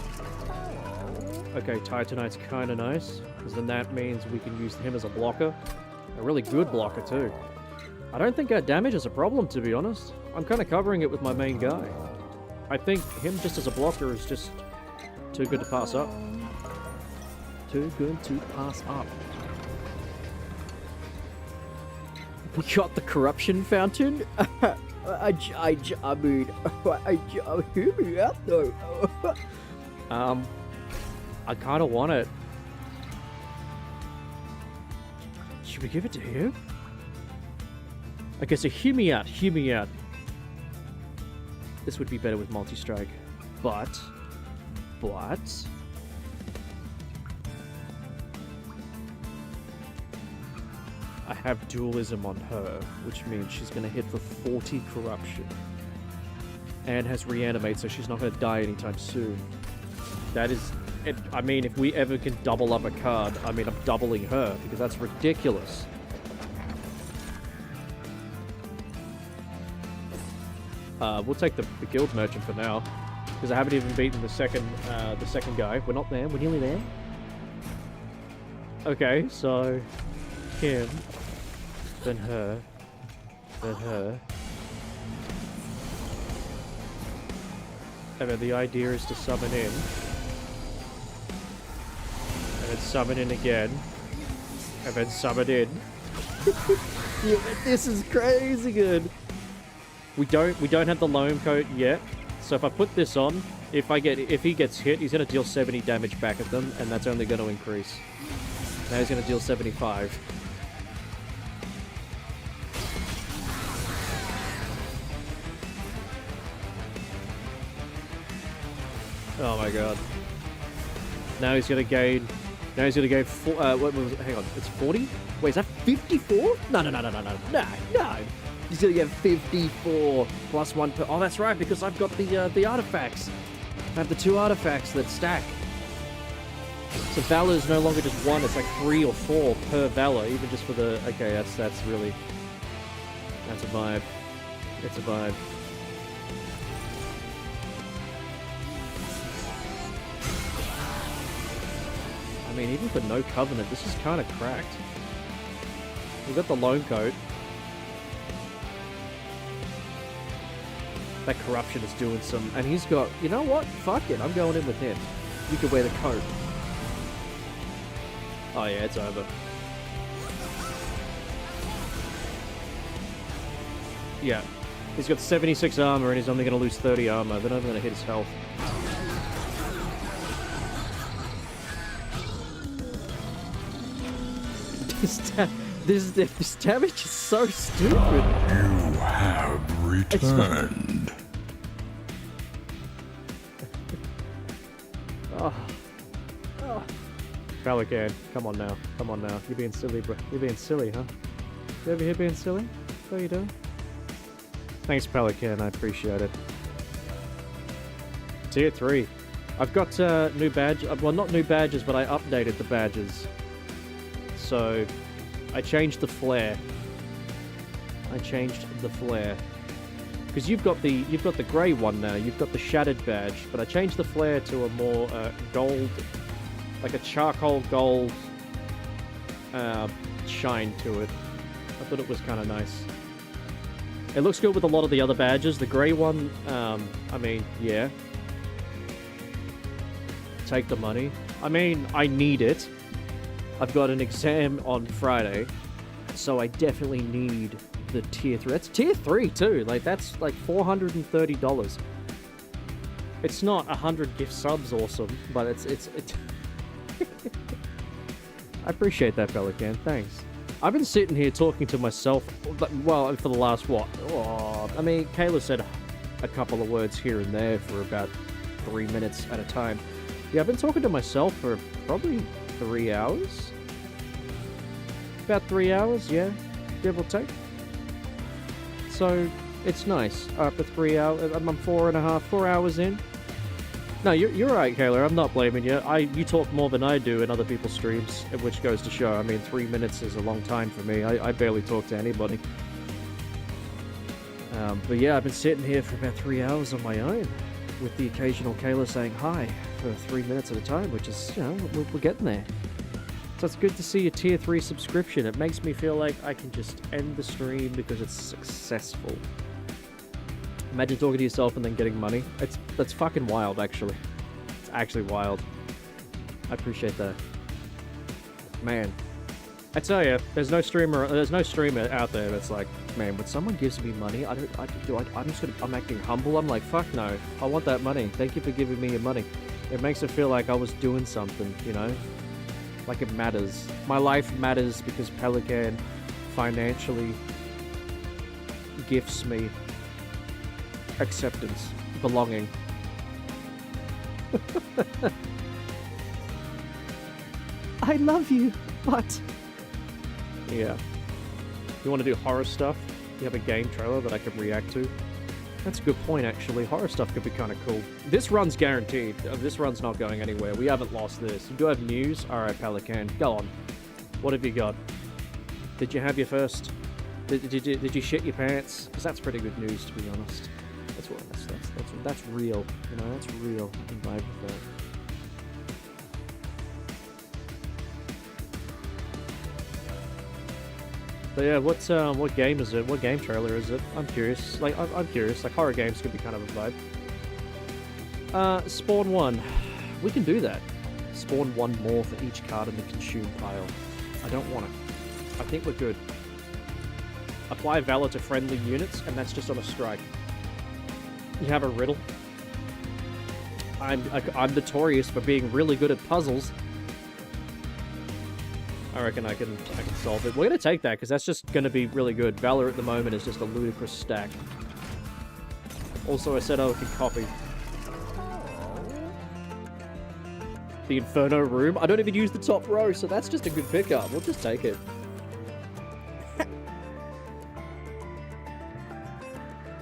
Okay, Titanite's kinda nice, because then that means we can use him as a blocker. A really good blocker too. I don't think our damage is a problem, to be honest. I'm kinda covering it with my main guy. I think him just as a blocker is just too good to pass up. Too good to pass up. We got the corruption fountain? I mean, hear me out though. I kinda want it. Should we give it to him? Okay, so hear me out, hear me out. This would be better with multi-strike. But... I have dualism on her, which means she's gonna hit for 40 corruption. And has reanimate, so she's not gonna die anytime soon. That is... I mean, if we ever can double up a card, I mean, I'm doubling her, because that's ridiculous. We'll take the guild merchant for now, because I haven't even beaten the second guy. We're not there, we're nearly there. Okay, so... him, then her, then her. And then the idea is to summon in. And then summon in again, and then summon in. Yeah, this is crazy good. We don't have the loam coat yet, so if I put this on, if he gets hit, he's gonna deal 70 damage back at them, and that's only gonna increase. Now he's gonna deal 75. Oh my god. Now he's gonna gain. Now he's gonna gain. What was? Hang on, it's 40. Wait, is that 54? No. He's gonna get 54 plus 1 per. Oh, that's right, because I've got the artifacts. I have the 2 artifacts that stack. So Valor is no longer just 1; it's like 3 or 4 per Valor, even just for the. Okay, that's really. That's a vibe. It's a vibe. I mean, even for no Covenant, this is kind of cracked. We've got the Loan Coat. That Corruption is doing some... And he's got... You know what? Fuck it, I'm going in with him. You can wear the coat. Oh yeah, it's over. Yeah. He's got 76 armor and he's only going to lose 30 armor. They're not even going to hit his health. This damage is so stupid. You have returned. Oh. Pelican, come on now. Come on now. You're being silly, bro. You're being silly, huh? You over here being silly? What are you doing? Thanks, Pelican. I appreciate it. Tier 3. I've got new badge. Well, not new badges, but I updated the badges. So, I changed the flare. Because you've got the grey one now. You've got the shattered badge, but I changed the flare to a more gold, like a charcoal gold shine to it. I thought it was kind of nice. It looks good with a lot of the other badges. The grey one, I mean, yeah. Take the money. I mean, I need it. I've got an exam on Friday, so I definitely need the tier 3. That's tier 3 too. Like, that's like $430. It's not 100 gift subs awesome, but it's I appreciate that, Pelican. Thanks. I've been sitting here talking to myself, well, for the last, what? Oh, I mean, Kayla said a couple of words here and there for about 3 minutes at a time. Yeah, I've been talking to myself for probably 3 hours. About 3 hours, yeah, give or take. So, it's nice. After 3 hours, I'm 4 hours in. No, you're right, Kayla. I'm not blaming you. You talk more than I do in other people's streams, which goes to show. I mean, 3 minutes is a long time for me. I barely talk to anybody. But yeah, I've been sitting here for about 3 hours on my own, with the occasional Kayla saying hi for 3 minutes at a time, which is, you know, we're getting there. So it's good to see a tier 3 subscription. It makes me feel like I can just end the stream because it's successful. Imagine talking to yourself and then getting money. That's fucking wild, actually. It's actually wild. I appreciate that. Man. I tell you, there's no streamer out there that's like, man, when someone gives me money, I'm acting humble. I'm like, fuck no. I want that money. Thank you for giving me your money. It makes it feel like I was doing something, you know? Like it matters. My life matters because Pelican financially gifts me acceptance, belonging. I love you, but... Yeah. You want to do horror stuff? You have a game trailer that I can react to? That's a good point, actually. Horror stuff could be kind of cool. This run's guaranteed. This run's not going anywhere. We haven't lost this. You do have news? Alright, Pelican. Go on. What have you got? Did you have your first? Did you shit your pants? Because that's pretty good news, to be honest. That's real. You know, that's real. I can vibe with that. But yeah, what game is it? What game trailer is it? I'm curious. Like, I'm curious. Like, horror games could be kind of a vibe. Spawn 1. We can do that. Spawn one more for each card in the consume pile. I don't want it. I think we're good. Apply Valor to friendly units, and that's just on a strike. You have a riddle. I'm notorious for being really good at puzzles. I reckon I can solve it. We're gonna take that because that's just gonna be really good. Valor at the moment is just a ludicrous stack. Also, I said I could copy the Inferno room. I don't even use the top row, so that's just a good pickup. We'll just take it.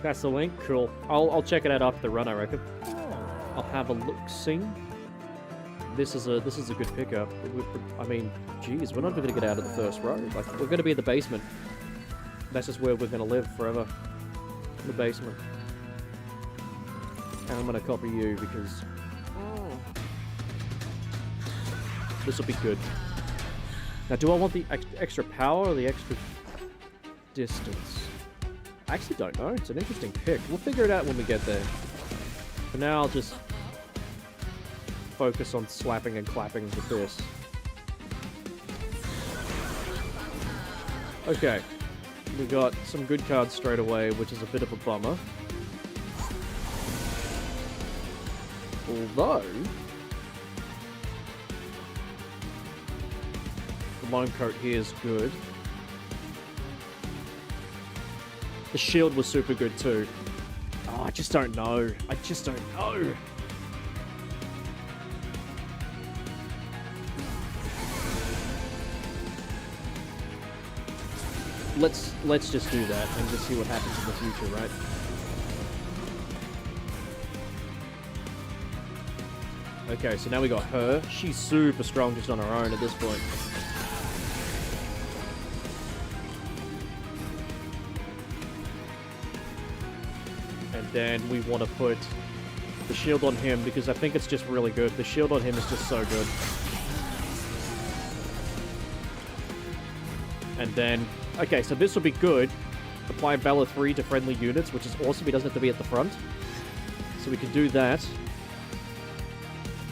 That's the link. Cool. I'll check it out after the run, I reckon. I'll have a look-see. This is a good pickup. I mean, geez, we're not even gonna get out of the first row. Like, we're gonna be in the basement. That's just where we're gonna live forever. In the basement. And I'm gonna copy you because this will be good. Now, do I want the extra power or the extra distance? I actually don't know. It's an interesting pick. We'll figure it out when we get there. For now, I'll just focus on slapping and clapping with this. Okay. We got some good cards straight away, which is a bit of a bummer. Although the Lone Coat here is good. The shield was super good too. Oh, I just don't know. I just don't know. Let's just do that and just see what happens in the future, right? Okay, so now we got her. She's super strong just on her own at this point. And then we want to put the shield on him because I think it's just really good. The shield on him is just so good. And then, okay, so this will be good. Apply Valor 3 to friendly units, which is awesome. He doesn't have to be at the front. So we can do that.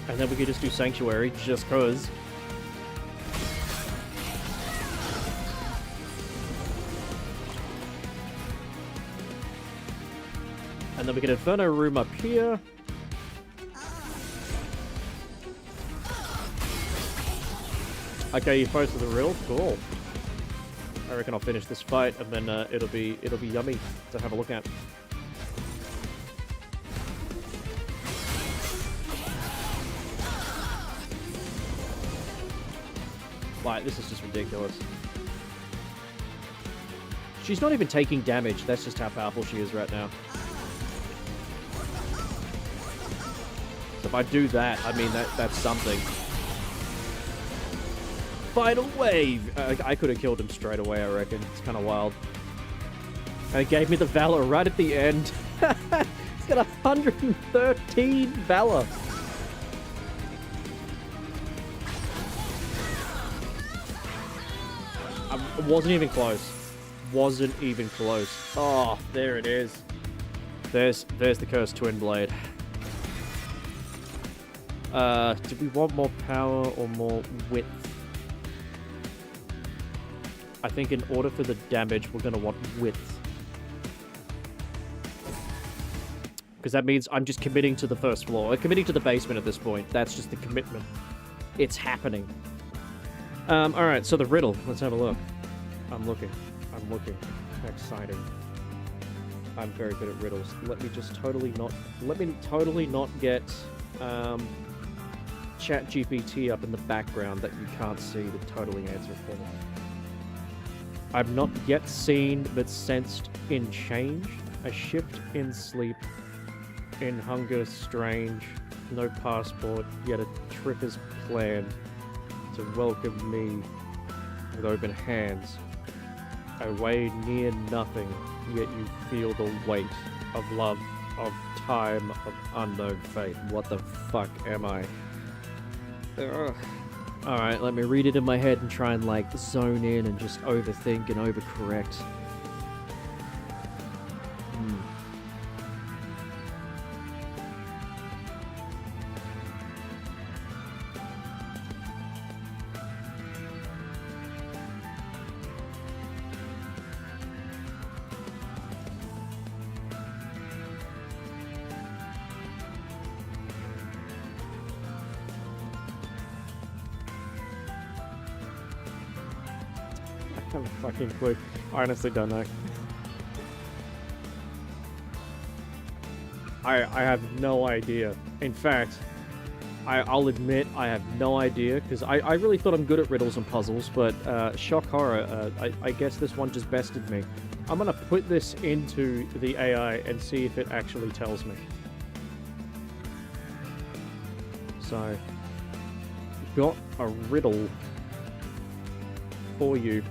And then we can just do Sanctuary, just cause. And then we get Inferno room up here. Okay, you posted the riddle. Cool. I reckon I'll finish this fight, and then it'll be yummy to have a look at. Like, this is just ridiculous. She's not even taking damage. That's just how powerful she is right now. So if I do that, I mean, that's something. Final wave! I could have killed him straight away, I reckon. It's kind of wild. And it gave me the Valor right at the end. It's got 113 Valor. I wasn't even close. Wasn't even close. Oh, there it is. There's the Cursed Twin Blade. Do we want more power or more width? I think in order for the damage, we're going to want width. Because that means I'm just committing to the first floor. I'm committing to the basement at this point. That's just the commitment. It's happening. Alright, so the riddle. Let's have a look. I'm looking. Exciting. I'm very good at riddles. Let me totally not get ChatGPT up in the background that you can't see to totally answer for me. I've not yet seen but sensed in change, a shift in sleep, in hunger strange, no passport, yet a trip is planned to welcome me with open hands. I weigh near nothing, yet you feel the weight of love, of time, of unknown fate. What the fuck am I? Alright, let me read it in my head and try and, like, zone in and just overthink and overcorrect. have a fucking clue. I honestly don't know. I have no idea. In fact, I'll admit I have no idea, because I really thought I'm good at riddles and puzzles, but shock horror, I guess this one just bested me. I'm gonna put this into the AI and see if it actually tells me. So, got a riddle for you.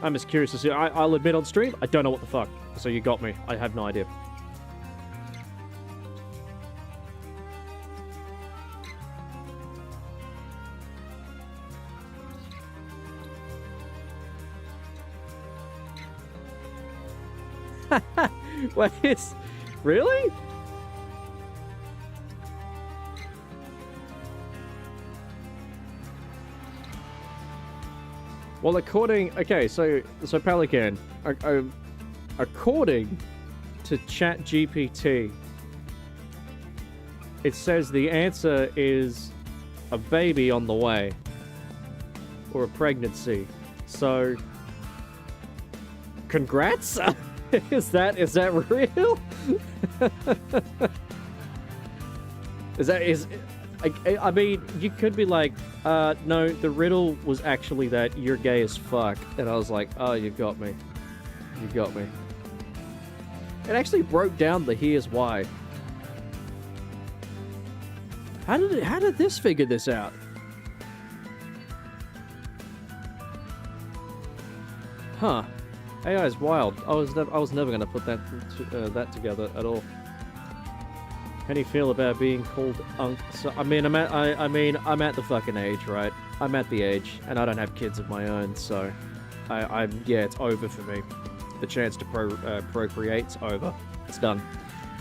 I'm just curious to see. I'll admit on stream, I don't know what the fuck. So you got me. I have no idea. What is... Really? Well, according... Okay, so Pelican, according to ChatGPT, it says the answer is a baby on the way. Or a pregnancy. So... Congrats? Is that real? I mean, you could be like, no, the riddle was actually that you're gay as fuck. And I was like, oh, you got me. You got me. It actually broke down the here's why. How did this figure this out? Huh. AI is wild. I was never gonna put that together at all. How do you feel about being called Unc? So, I mean, I'm at the fucking age, right? I'm at the age, and I don't have kids of my own, so yeah, it's over for me. The chance to procreate's over. It's done.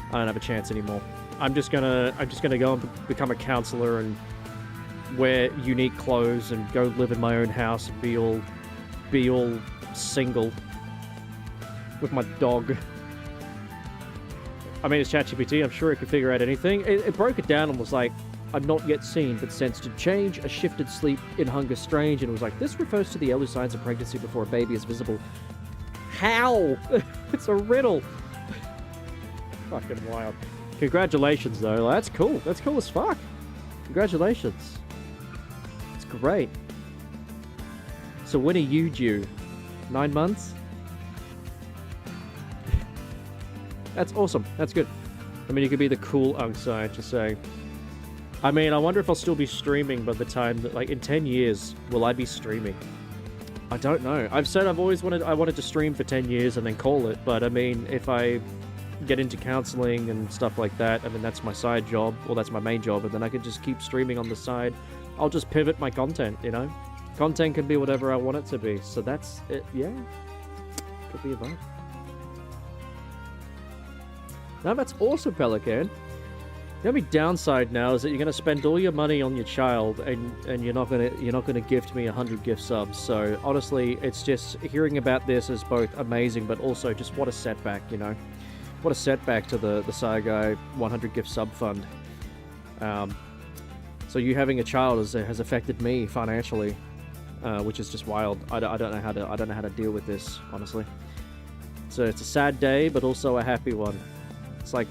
I don't have a chance anymore. I'm just gonna go and become a counselor and wear unique clothes and go live in my own house and be all single with my dog. I mean, it's ChatGPT. I'm sure it could figure out anything. It broke it down and was like, I'm not yet seen, but sensed a change, a shifted sleep in hunger strange, and it was like, this refers to the early signs of pregnancy before a baby is visible. How? It's a riddle. Fucking wild. Congratulations, though. That's cool. That's cool as fuck. Congratulations. It's great. So when are you due? 9 months? That's awesome. That's good. I mean, you could be the cool Unc scientist saying. I mean, I wonder if I'll still be streaming by the time that, like, in 10 years, will I be streaming? I don't know. I've said I wanted to stream for 10 years and then call it, but I mean, if I get into counseling and stuff like that, I mean, that's my side job, or that's my main job, and then I could just keep streaming on the side. I'll just pivot my content, you know? Content can be whatever I want it to be, so that's it, yeah. Could be a vibe. No, that's awesome, Pelican. The only downside now is that you're gonna spend all your money on your child, and you're not gonna gift me 100 gift subs. So honestly, it's just hearing about this is both amazing, but also just what a setback, you know, what a setback to the Saigai 100 gift sub fund. So you having a child has affected me financially, which is just wild. I don't know how to deal with this, honestly. So it's a sad day, but also a happy one. It's like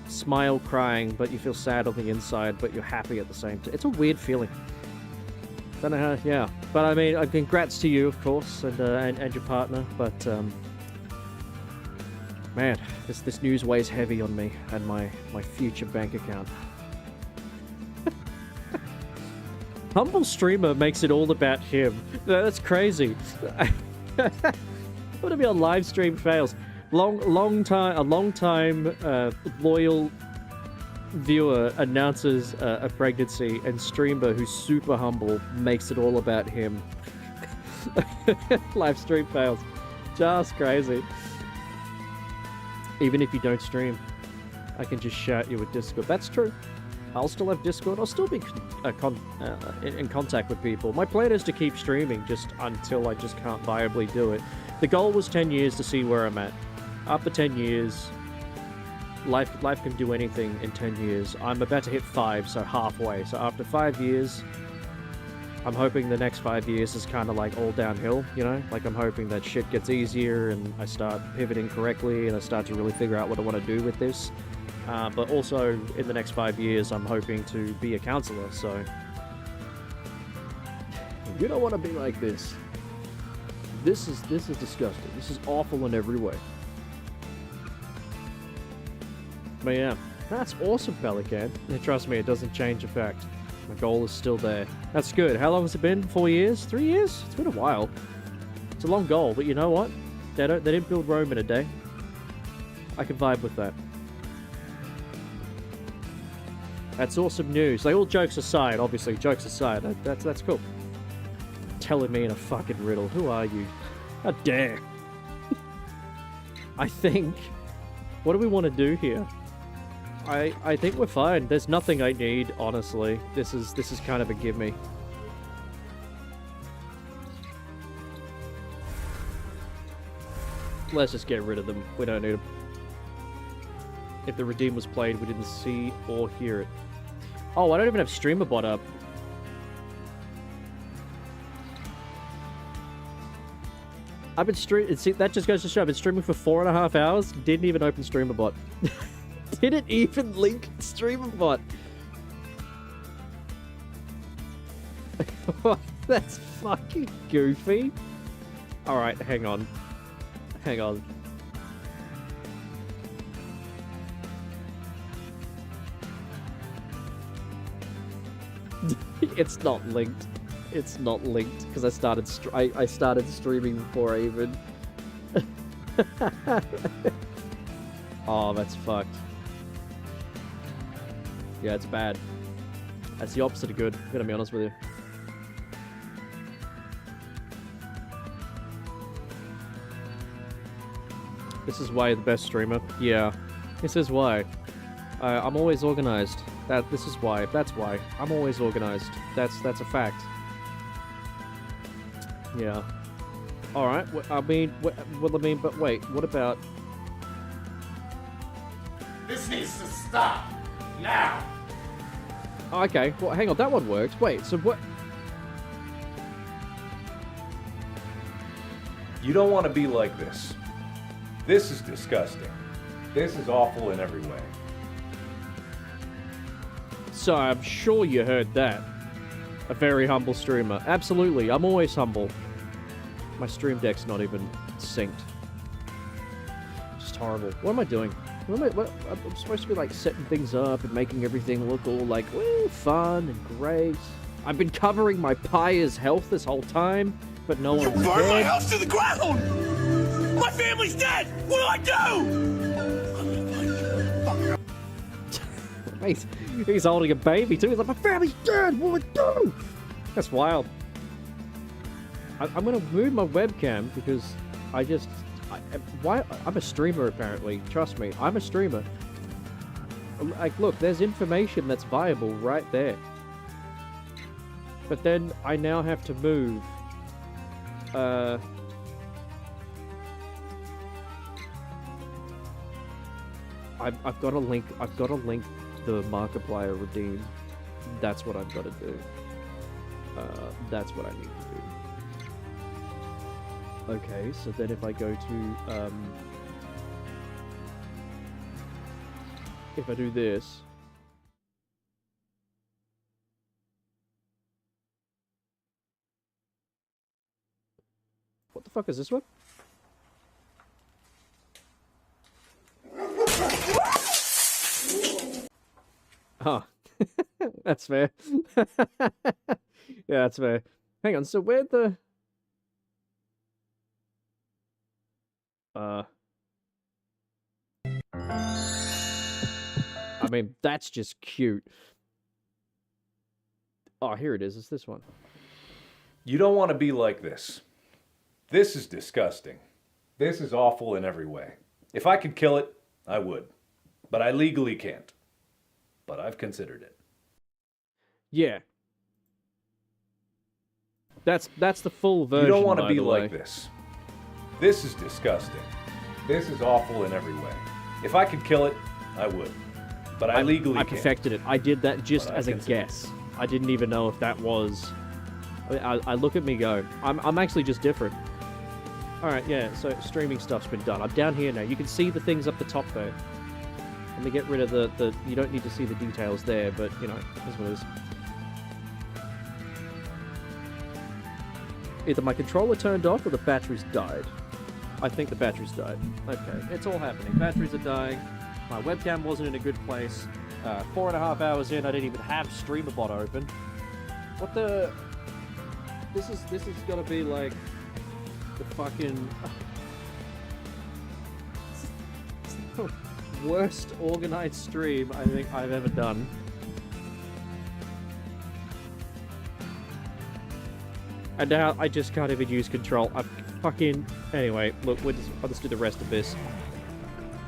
smile crying, but you feel sad on the inside, but you're happy at the same time. It's a weird feeling. Don't know how, yeah. But I mean, congrats to you, of course, and your partner. But man, this news weighs heavy on me and my future bank account. Humble streamer makes it all about him. That's crazy. I'm gonna be on live stream fails. A long time loyal viewer announces a pregnancy, and streamer who's super humble makes it all about him. Live stream fails. Just crazy. Even if you don't stream, I can just shout you with Discord. That's true. I'll still have Discord. I'll still be in contact with people. My plan is to keep streaming just until I just can't viably do it. The goal was 10 years to see where I'm at. After 10 years, life can do anything in 10 years. I'm about to hit 5, so halfway. So after 5 years, I'm hoping the next 5 years is kind of like all downhill, you know? Like, I'm hoping that shit gets easier and I start pivoting correctly and I start to really figure out what I want to do with this. But also, in the next 5 years, I'm hoping to be a counselor, so... You don't want to be like this. This is disgusting. This is awful in every way. But yeah, that's awesome, Pelican. And trust me, it doesn't change the fact. My goal is still there. That's good. How long has it been? 4 years? 3 years? It's been a while. It's a long goal, but you know what? They didn't build Rome in a day. I can vibe with that. That's awesome news. Like, all jokes aside, obviously, jokes aside, that's cool. Telling me in a fucking riddle. Who are you? How dare. I think... What do we want to do here? I think we're fine. There's nothing I need, honestly. This is kind of a gimme. Let's just get rid of them. We don't need them. If the Redeem was played, we didn't see or hear it. Oh, I don't even have StreamerBot up. I've been streaming. See, that just goes to show I've been streaming for 4.5 hours. Didn't even open StreamerBot. Didn't even link StreamerBot. That's fucking goofy. Alright, hang on. Hang on. It's not linked. It's not linked because I started streaming before I even. Oh, that's fucked. Yeah, it's bad. That's the opposite of good. I'm gonna be honest with you. This is why you're the best streamer. Yeah, this is why. I'm always organized. This is why. That's why. I'm always organized. That's a fact. Yeah. Alright, I mean, but wait, what about... This needs to stop! Now! Okay, well, hang on, that one works. Wait, so what... You don't want to be like this. This is disgusting. This is awful in every way. So, I'm sure you heard that. A very humble streamer. Absolutely, I'm always humble. My stream deck's not even synced. Just horrible. What am I doing? I'm supposed to be like setting things up and making everything look all like, woo, fun and great. I've been covering my Pyre's health this whole time, but no one's You burned my dead. house to the ground! My family's dead! What do I do? He's holding a baby too. He's like, my family's dead! What do I do? That's wild. I'm gonna move my webcam because I'm a streamer apparently. Trust me, I'm a streamer. Like, look, there's information that's viable right there. But then I now have to move. I've got to link the Markiplier Redeem. That's what I've got to do. That's what I need to do. Okay, so then if I go to, if I do this... What the fuck is this one? Oh, that's fair. Yeah, that's fair. Hang on, so where'd the... I mean, that's just cute. Oh, here it is. It's this one. You don't want to be like this. This is disgusting. This is awful in every way. If I could kill it, I would. But I legally can't. But I've considered it. Yeah. That's the full version. You don't want to by be the way. like this. This is disgusting. This is awful in every way. If I could kill it, I would. But I legally I can't. perfected it. I did that just But I as a considered it. guess. I didn't even know if that was I look at me go, I'm actually just different. Alright, yeah, so streaming stuff's been done. I'm down here now. You can see the things up the top though. Let me get rid of the you don't need to see the details there, but you know, that's what it is. Either my controller turned off or the batteries died. I think the batteries died. Okay, it's all happening. Batteries are dying. My webcam wasn't in a good place. 4.5 hours in, I didn't even have StreamerBot open. What the? This is gonna be like the fucking worst organized stream I think I've ever done. And now I just can't even use control. I'm fucking... Anyway, look, I'll just do the rest of this.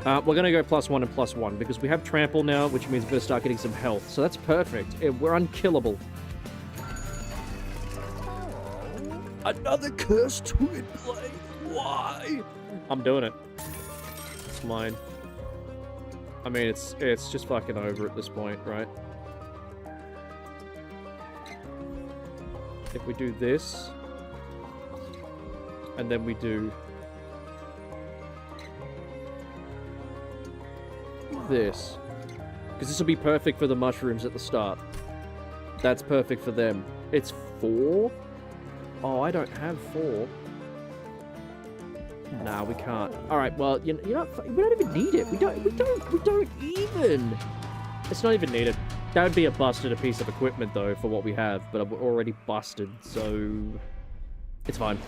We're gonna go +1 and +1, because we have trample now, which means we're gonna start getting some health. So that's perfect. We're unkillable. Another cursed twin blade. Why? I'm doing it. It's mine. I mean, it's just fucking over at this point, right? If we do this, and then we do this, because this will be perfect for the mushrooms at the start. That's perfect for them. It's 4? Oh, I don't have 4. Nah, we can't. All right, well, you know, we don't even need it. We don't even. It's not even needed. That would be a busted piece of equipment, though, for what we have, but we're already busted, so it's fine.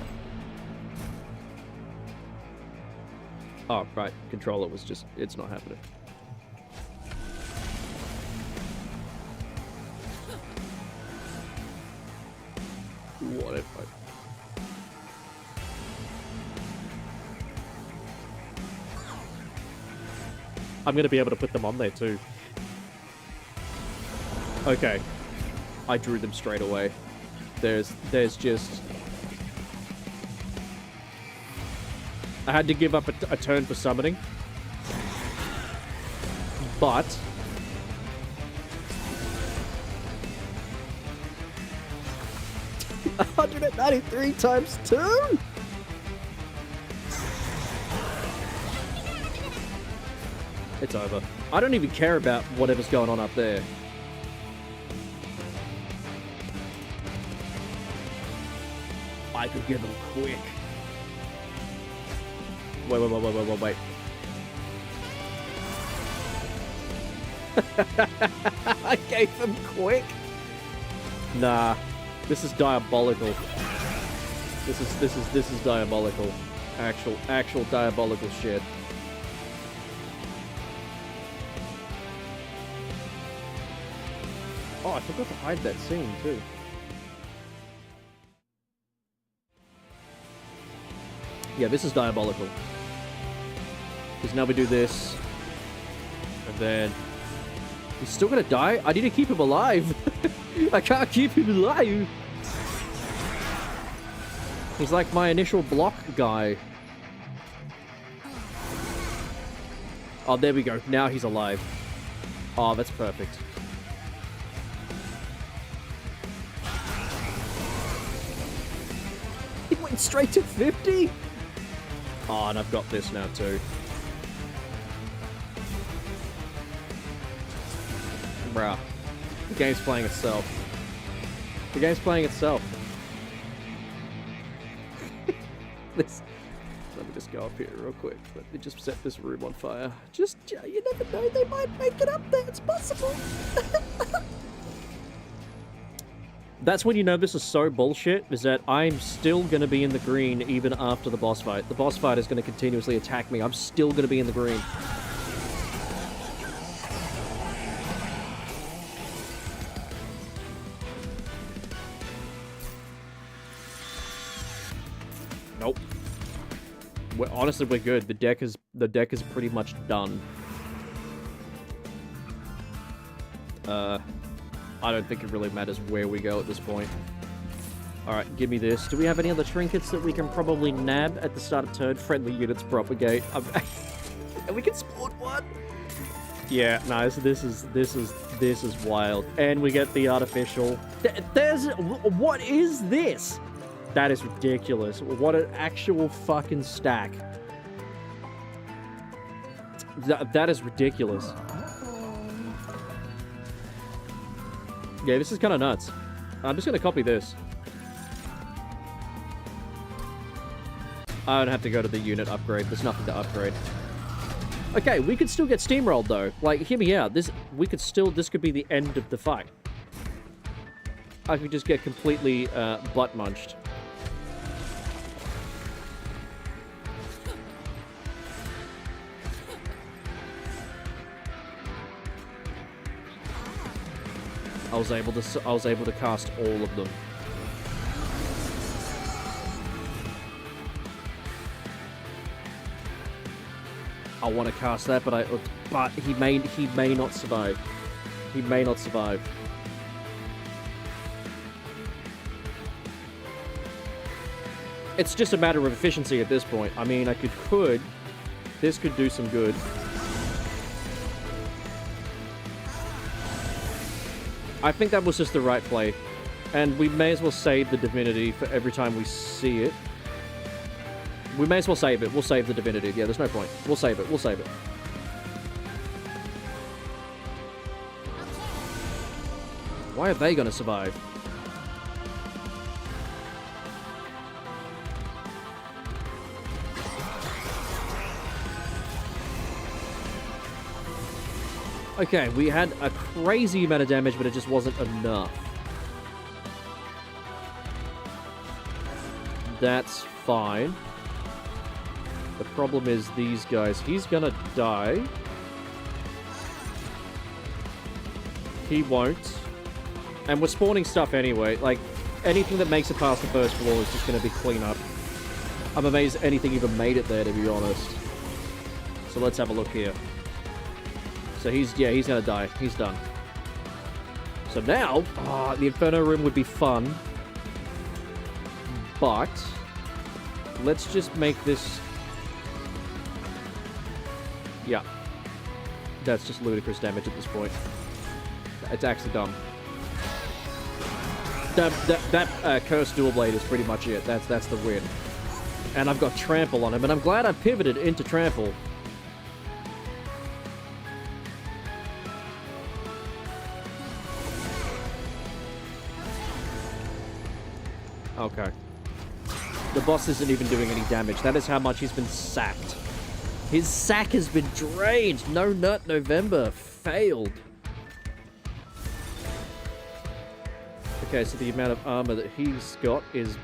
Oh, right. Controller was just... It's not happening. Whatever. I'm going to be able to put them on there, too. Okay. I drew them straight away. There's just... I had to give up a turn for summoning. But... 193 times 2? It's over. I don't even care about whatever's going on up there. I could get them quick. Wait. I gave them quick? Nah. This is diabolical. This is diabolical. Actual diabolical shit. Oh, I forgot to hide that scene too. Yeah, this is diabolical. Because now we do this. And then... He's still gonna die? I need to keep him alive! I can't keep him alive! He's like my initial block guy. Oh, there we go. Now he's alive. Oh, that's perfect. He went straight to 50? Oh, and I've got this now too. Bruh. The game's playing itself. The game's playing itself. Let me just go up here real quick. Let me just set this room on fire. Just, you never know, they might make it up there. It's possible. That's when you know this is so bullshit, is that I'm still going to be in the green even after the boss fight. The boss fight is going to continuously attack me. I'm still going to be in the green. Nope. Honestly, we're good. The deck is pretty much done. I don't think it really matters where we go at this point. Alright, give me this. Do we have any other trinkets that we can probably nab at the start of turn? Friendly units propagate. And we can spawn one. Yeah, nice. This is wild. And we get the artificial. What is this? That is ridiculous. What an actual fucking stack. That is ridiculous. Yeah, this is kind of nuts. I'm just gonna copy this. I don't have to go to the unit upgrade. There's nothing to upgrade. Okay, we could still get steamrolled though. Like, hear me out. This could be the end of the fight. I could just get completely butt munched. I was able to cast all of them. I want to cast that, but he may not survive. He may not survive. It's just a matter of efficiency at this point. I mean, this could do some good. I think that was just the right play. And we may as well save the divinity for every time we see it. We may as well save it. We'll save the divinity. Yeah, there's no point. We'll save it. We'll save it. Why are they going to survive? Okay, we had a crazy amount of damage, but it just wasn't enough. That's fine. The problem is these guys. He's gonna die. He won't. And we're spawning stuff anyway. Like, anything that makes it past the first floor is just gonna be cleanup. I'm amazed anything even made it there, to be honest. So let's have a look here. So he's gonna die. He's done. So now, the Inferno Room would be fun. But let's just make this... Yeah. That's just ludicrous damage at this point. It's actually dumb. That Cursed Dual Blade is pretty much it. That's the win. And I've got Trample on him, and I'm glad I pivoted into Trample. Okay. The boss isn't even doing any damage. That is how much he's been sacked. His sack has been drained. No Nut November. Failed. Okay, so the amount of armor that he's got is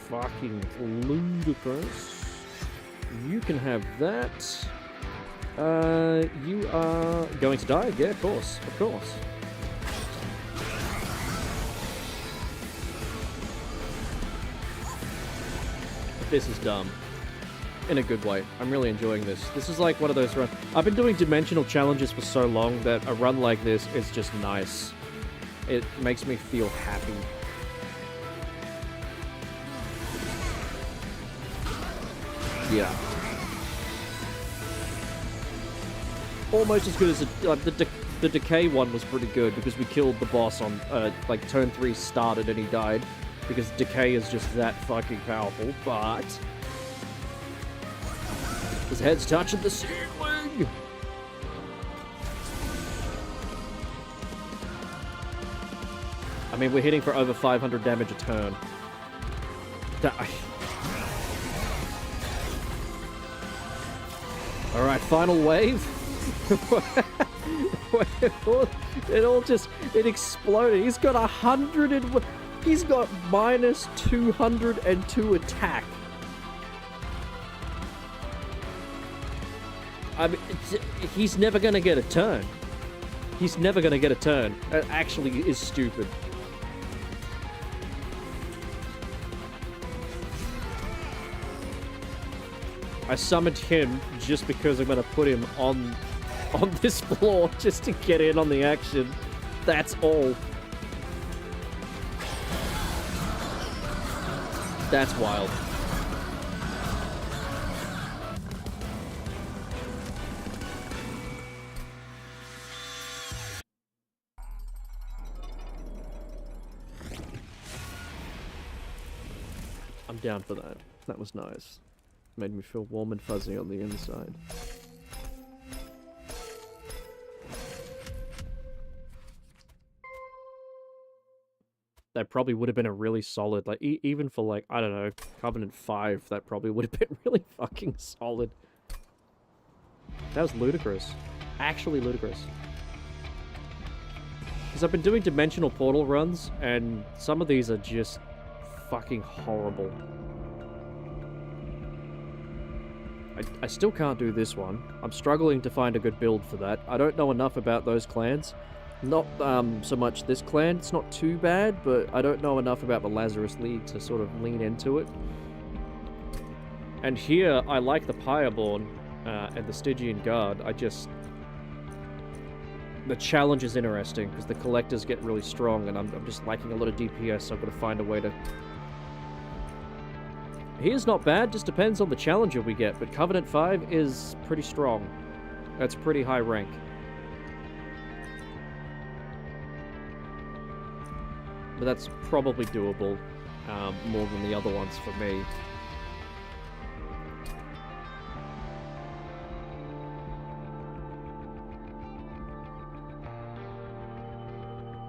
fucking ludicrous. You can have that. You are going to die? Yeah, of course. Of course. This is dumb. In a good way. I'm really enjoying this. This is like one of those runs. I've been doing dimensional challenges for so long that a run like this is just nice. It makes me feel happy. Yeah. Almost as good as the Decay one was pretty good because we killed the boss on like turn 3 started and he died. Because Decay is just that fucking powerful, but... his head's touching the ceiling! I mean, we're hitting for over 500 damage a turn. Alright, final wave. It exploded. He's got 100 and... He's got minus 202 attack. I mean, he's never gonna get a turn. He's never gonna get a turn. It actually is stupid. I summoned him just because I'm gonna put him on this floor just to get in on the action. That's all. That's wild. I'm down for that. That was nice. Made me feel warm and fuzzy on the inside. That probably would have been a really solid, like, even for, like, I don't know, Covenant 5, that probably would have been really fucking solid. That was ludicrous. Actually ludicrous. Because I've been doing Dimensional Portal runs, and some of these are just fucking horrible. I still can't do this one. I'm struggling to find a good build for that. I don't know enough about those clans. Not so much this clan, it's not too bad, but I don't know enough about the Lazarus League to sort of lean into it. And here, I like the Pyreborn and the Stygian Guard. The challenge is interesting, because the Collectors get really strong, and I'm just lacking a lot of DPS, so I've got to find a way to... Here's not bad, just depends on the challenger we get, but Covenant 5 is pretty strong. That's pretty high rank. But that's probably doable, more than the other ones for me.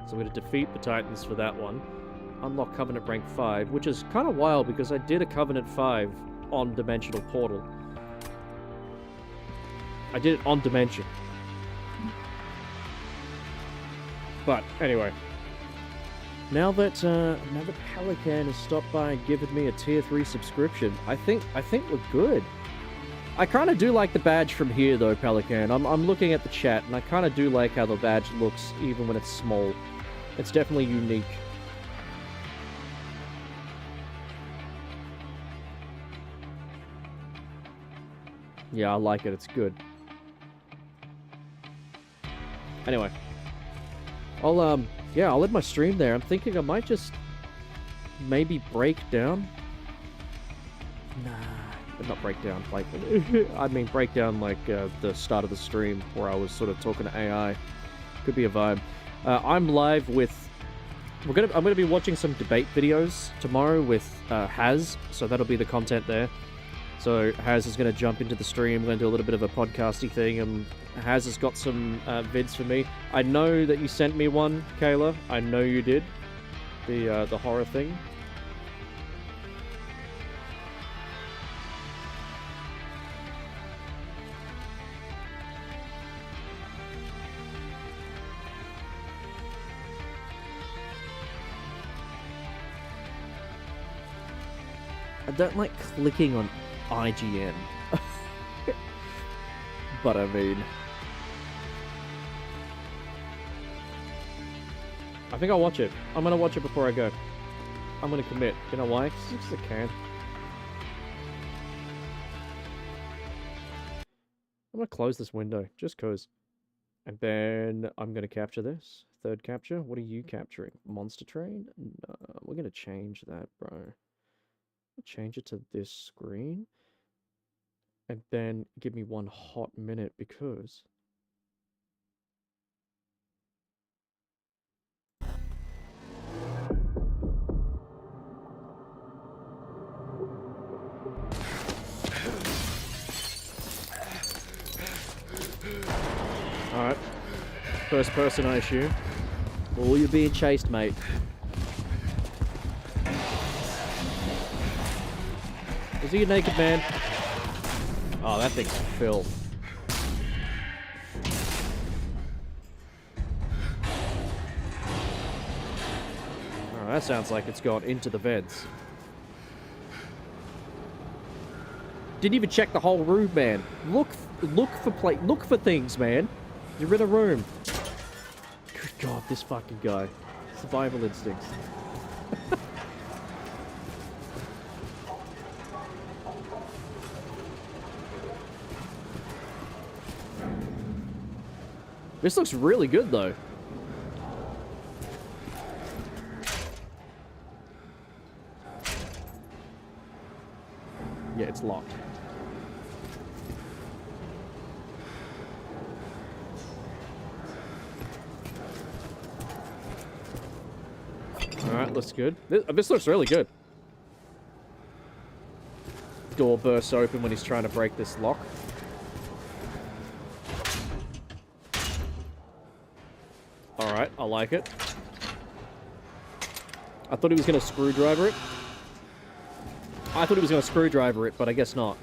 So I'm going to defeat the Titans for that one. Unlock Covenant rank 5, which is kind of wild because I did a Covenant 5 on Dimensional Portal. I did it on Dimension. But, anyway. Now that Pelican has stopped by and given me a tier 3 subscription, I think we're good. I kind of do like the badge from here though, Pelican. I'm looking at the chat and I kind of do like how the badge looks even when it's small. It's definitely unique. Yeah, I like it. It's good. Anyway. I'll end my stream there. I'm thinking I might just maybe break down. Nah, but not break down. Like, I mean break down like the start of the stream where I was sort of talking to AI. Could be a vibe. I'm live with. I'm gonna be watching some debate videos tomorrow with Haz, so that'll be the content there. So Haz is going to jump into the stream, going to do a little bit of a podcasty thing, and Haz has got some vids for me. I know that you sent me one, Kayla. I know you did. The horror thing. I don't like clicking on IGN. But I mean... I think I'll watch it. I'm gonna watch it before I go. I'm gonna commit. You know why? Because I can. I'm gonna close this window, just cause. And then I'm gonna capture this. Third capture. What are you capturing? Monster Train? No, we're gonna change that, bro. Change it to this screen. And then give me 1 hot minute because... Alright. First person, I assume. Oh, you're being chased, mate. Is he a naked man? Oh, that thing's filth. Oh, that sounds like it's gone into the vents. Didn't even check the whole room, man. Look for things, man. You're in a room. Good God, this fucking guy. Survival instincts. This looks really good, though. Yeah, it's locked. Alright, looks good. This looks really good. door bursts open when he's trying to break this lock. Alright, I like it. I thought he was going to screwdriver it. But I guess not.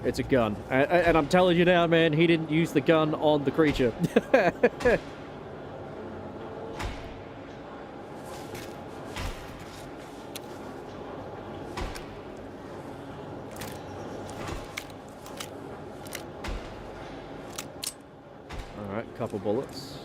It's a gun. And I'm telling you now, man, he didn't use the gun on the creature. Alright, couple bullets.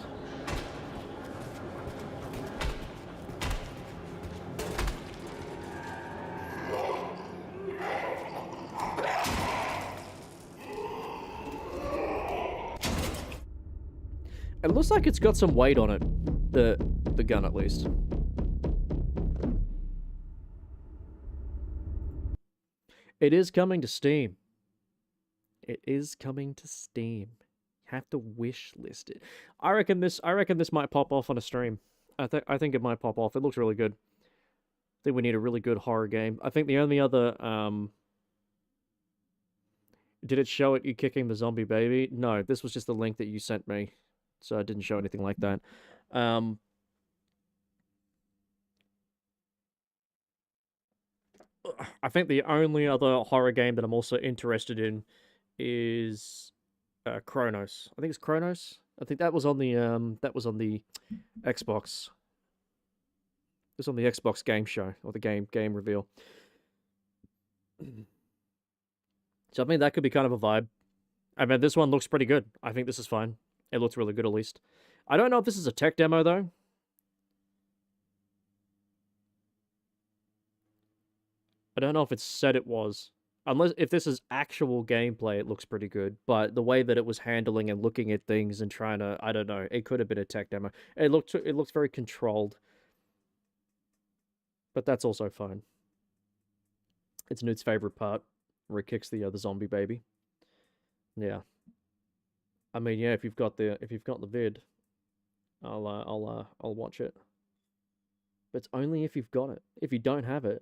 It looks like it's got some weight on it. The gun, at least. It is coming to Steam. It is coming to Steam. Have to wish list it. I reckon this might pop off on a stream. I think it might pop off. It looks really good. I think we need a really good horror game. I think the only other did it show it you kicking the zombie baby? No, this was just the link that you sent me. So it didn't show anything like that. I think the only other horror game that I'm also interested in is Chronos. I think it's Chronos. I think that was on the Xbox. It was on the Xbox game show or the game reveal. So I think that could be kind of a vibe. I mean, this one looks pretty good. I think this is fine. It looks really good, at least. I don't know if this is a tech demo, though. I don't know if it said it was. Unless, if this is actual gameplay, it looks pretty good. But the way that it was handling and looking at things and trying to, I don't know, it could have been a tech demo. It looks very controlled. But that's also fine. It's Newt's favorite part, where he kicks the zombie baby. Yeah. I mean, yeah, if you've got the vid, I'll watch it. But it's only if you've got it. If you don't have it,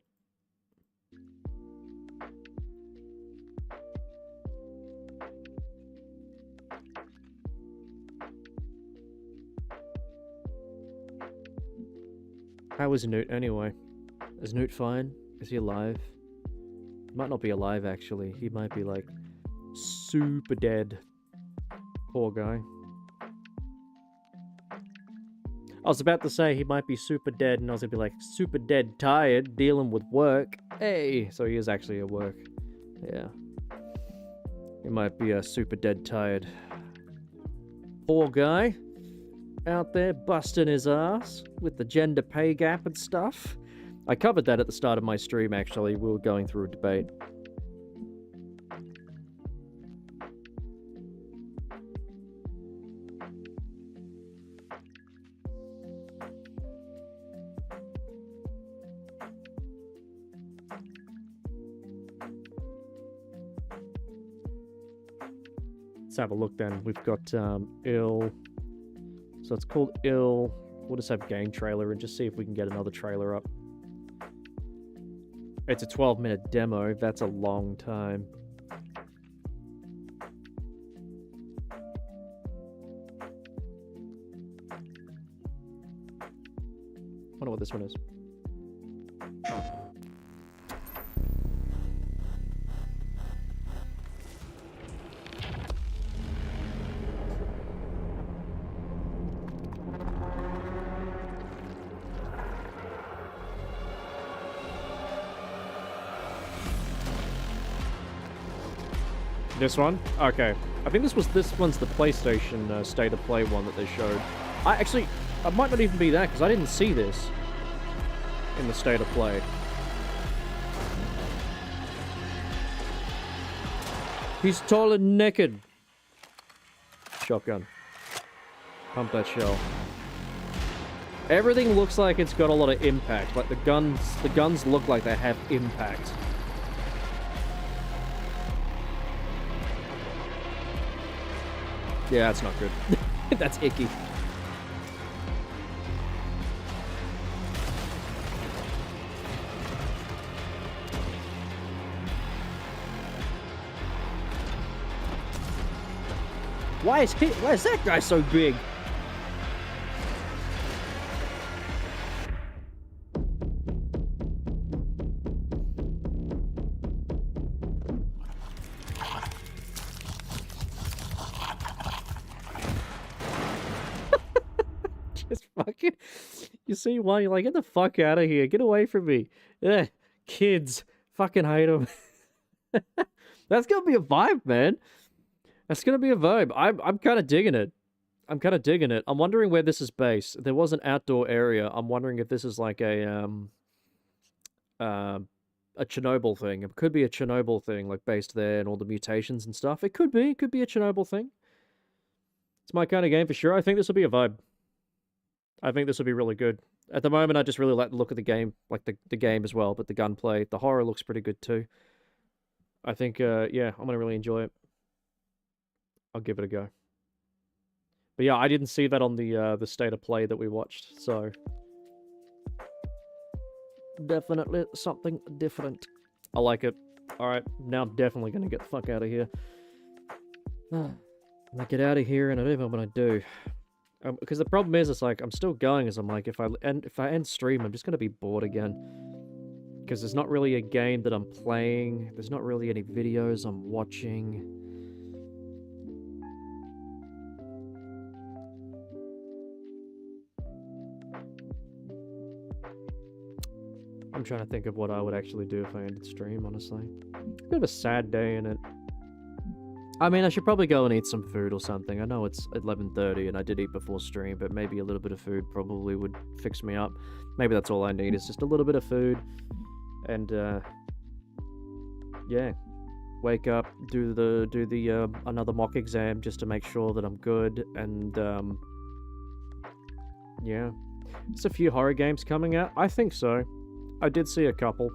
how is Newt anyway? Is Newt fine? Is he alive? He might not be alive actually. He might be like super dead. Poor guy. I was about to say he might be super dead, and I was gonna be like, super dead tired, dealing with work. Hey! So he is actually at work. Yeah. He might be super dead tired. Poor guy. Out there busting his ass with the gender pay gap and stuff. I covered that at the start of my stream, actually. We were going through a debate. Let's have a look then. We've got Ill. So it's called Ill. We'll just have game trailer and just see if we can get another trailer up. It's a 12-minute demo. That's a long time. Wonder what this one is. This one? Okay. I think this one's the PlayStation State of Play one that they showed. I might not even be that, because I didn't see this in the State of Play. He's tall and naked. Shotgun. Pump that shell. Everything looks like it's got a lot of impact. Like the guns look like they have impact. Yeah, that's not good. That's icky. Why is that guy so big? Just fucking... You see why? You're like, get the fuck out of here. Get away from me. Ugh, kids. Fucking hate them. That's gonna be a vibe, man. That's gonna be a vibe. I'm kind of digging it. I'm kind of digging it. I'm wondering where this is based. There was an outdoor area. I'm wondering if this is like a Chernobyl thing. It could be a Chernobyl thing, like based there and all the mutations and stuff. It could be. It could be a Chernobyl thing. It's my kind of game for sure. I think this will be a vibe. I think this will be really good. At the moment, I just really like the look of the game, like the game as well, but the gunplay, the horror looks pretty good too. I think, yeah, I'm gonna really enjoy it. I'll give it a go. But yeah, I didn't see that on the state of play that we watched, so definitely something different. I like it. All right, now I'm definitely gonna get the fuck out of here. I get out of here, and I don't even know what I do. Because the problem is, it's like I'm still going. As I'm like, if I end stream, I'm just gonna be bored again. Because there's not really a game that I'm playing. There's not really any videos I'm watching. I'm trying to think of what I would actually do if I ended stream, honestly. It's a bit of a sad day, innit? I mean, I should probably go and eat some food or something. I know it's 11:30 and I did eat before stream, but maybe a little bit of food probably would fix me up. Maybe that's all I need, is just a little bit of food. And, yeah. Wake up, do the another mock exam just to make sure that I'm good, and, yeah. There's a few horror games coming out. I think so. I did see a couple.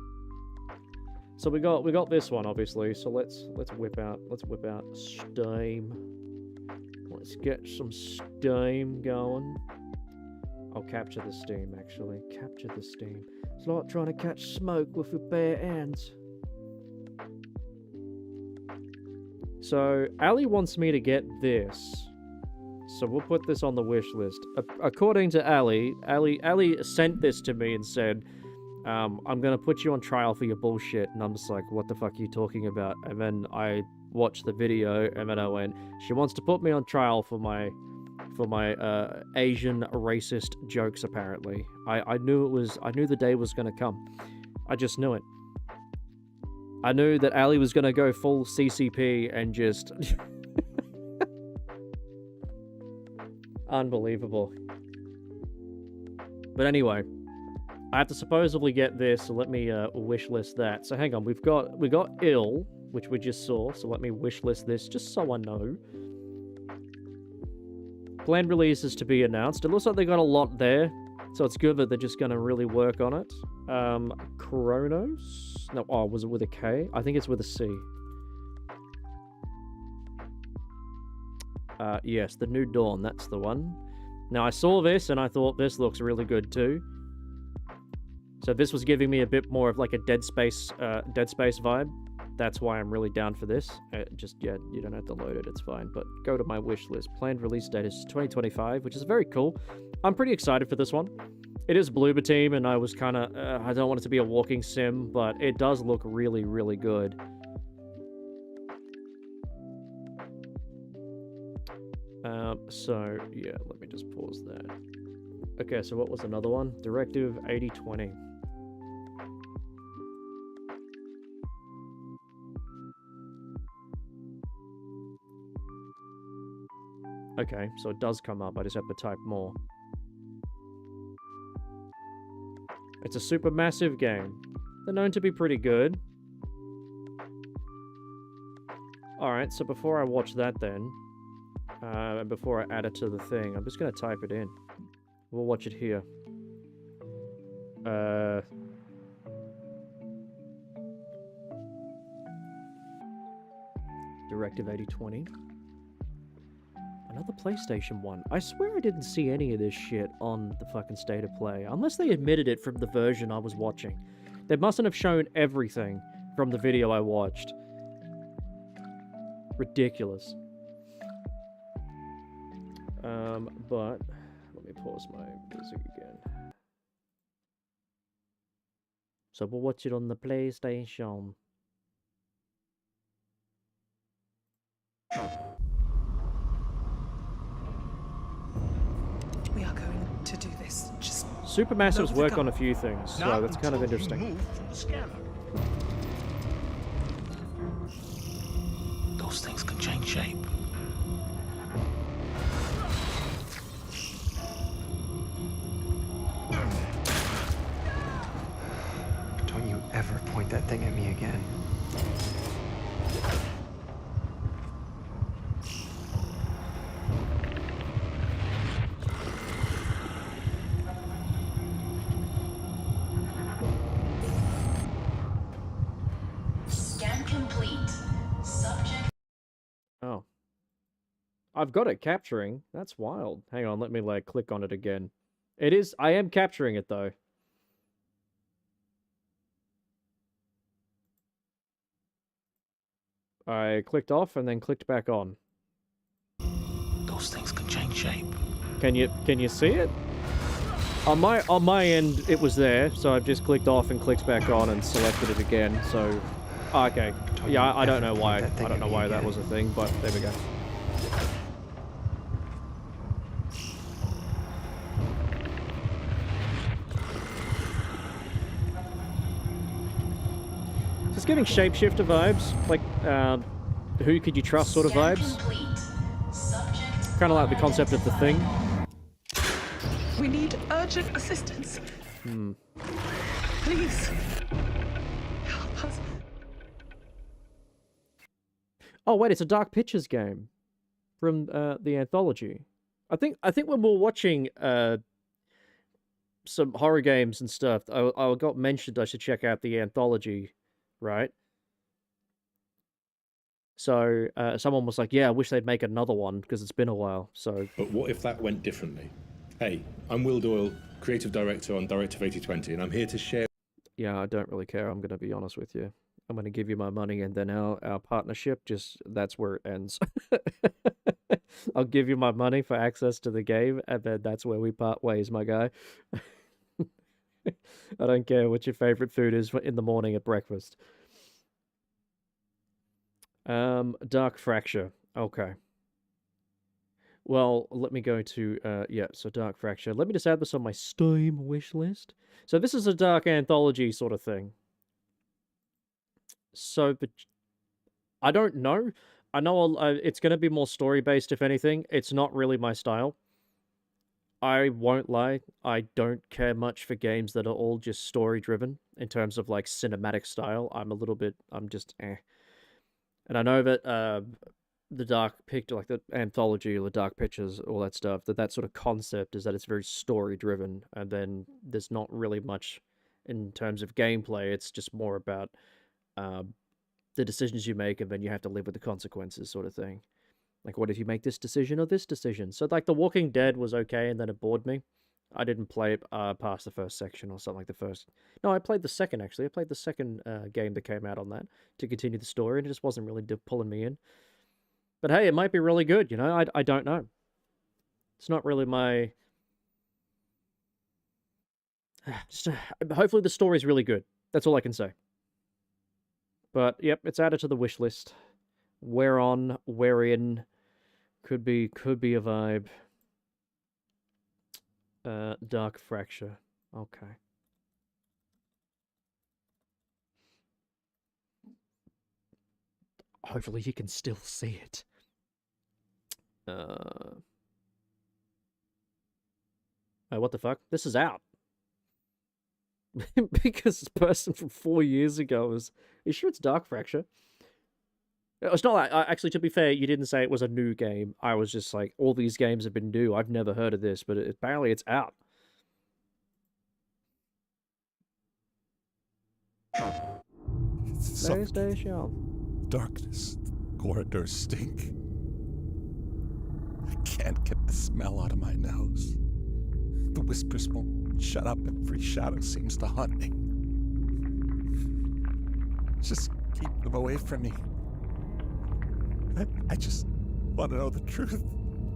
So we got this one, obviously. So let's whip out Steam. Let's get some Steam going. I'll capture the steam, actually. Capture the steam. It's like trying to catch smoke with your bare hands. So Ali wants me to get this. So we'll put this on the wish list. According to Ali sent this to me and said, I'm gonna put you on trial for your bullshit. And I'm just like, what the fuck are you talking about? And then I watched the video, and then I went, she wants to put me on trial for my Asian racist jokes, apparently. I knew the day was gonna come. I just knew it. I knew that Ali was gonna go full CCP and just... Unbelievable. But anyway, I have to supposedly get this, so let me wish list that. So hang on, we got Ill, which we just saw, so let me wish list this just so I know. Planned releases to be announced. It looks like they got a lot there, so it's good that they're just going to really work on it. Chronos? No, oh, was it with a K? I think it's with a C. Yes, the New Dawn, that's the one. Now, I saw this, and I thought this looks really good too. So this was giving me a bit more of like a Dead Space vibe. That's why I'm really down for this. Yeah, you don't have to load it, it's fine. But go to my wish list. Planned release date is 2025, which is very cool. I'm pretty excited for this one. It is Bloober Team, and I was kind of... I don't want it to be a walking sim, but it does look really, really good. So, yeah, let me just pause that. Okay, so what was another one? Directive 8020. Okay, so it does come up. I just have to type more. It's a super massive game. They're known to be pretty good. Alright, so before I watch that then, and before I add it to the thing, I'm just going to type it in. We'll watch it here. Directive 8020. Another PlayStation 1. I swear I didn't see any of this shit on the fucking State of Play. Unless they admitted it from the version I was watching. They mustn't have shown everything from the video I watched. Ridiculous. But let me pause my music again. So we'll watch it on the PlayStation. We are going to do this. Just Supermassives Load the work gun. on a few things, so Not that's kind of until you interesting. move from the scanner. Those things can change shape. Don't you ever point that thing at me again. Scan complete. Subject. Oh. I've got it capturing. That's wild. Hang on, let me like click on it again. It is, I am capturing it though. I clicked off and then clicked back on. Those things can change shape. Can you see it? On my end it was there, so I've just clicked off and clicked back on and selected it again. So okay. Yeah, I don't know why. I don't know why that was a thing, but there we go. Just giving shapeshifter vibes, like who could you trust sort of Scan vibes. complete. Subject. Kind of like the concept of The Thing. we need urgent assistance. Please help us. Oh wait, it's a Dark Pictures game from the anthology. I think when we were watching some horror games and stuff, I got mentioned I should check out the anthology, right? So someone was like, "Yeah, I wish they'd make another one because it's been a while." So But what if that went differently? Hey, I'm Will Doyle, creative director on Directive 8020, and I'm here to share. yeah, I don't really care. I'm gonna be honest with you. I'm gonna give you my money, and then our partnership that's where it ends. I'll give you my money for access to the game, and then that's where we part ways, my guy. I don't care what your favorite food is in the morning at breakfast. Dark Fracture. Okay. Well, let me go to, yeah, so Dark Fracture. Let me just add this on my Steam wish list. So this is a dark anthology sort of thing. So, but I don't know. I know it's going to be more story-based, if anything. It's not really my style. I won't lie. I don't care much for games that are all just story-driven in terms of, like, cinematic style. I'm just eh. And I know that the Dark Picture, like the anthology or the Dark Pictures, all that stuff, that sort of concept is that it's very story-driven, and then there's not really much in terms of gameplay. It's just more about the decisions you make, and then you have to live with the consequences, sort of thing. Like, what if you make this decision or this decision? So, like, The Walking Dead was okay, and then it bored me. I didn't play it past the first section or something like the first. No, I played the second, actually. I played the second game that came out on that to continue the story, and it just wasn't really pulling me in. But hey, it might be really good, you know? I don't know. It's not really my... hopefully the story's really good. That's all I can say. But, yep, it's added to the wish list. Wherein could be a vibe. Dark Fracture. Okay. Hopefully you can still see it. Oh, what the fuck? This is out. Because this person from 4 years ago was... Are you sure it's Dark Fracture? It's not like... Actually, to be fair, you didn't say it was a new game. I was just like, all these games have been new. I've never heard of this, but apparently it's out. PlayStation. Darkness. Corridors stink. I can't get the smell out of my nose. The whispers won't shut up. Every shadow seems to haunt me. Just keep them away from me. I just want to know the truth.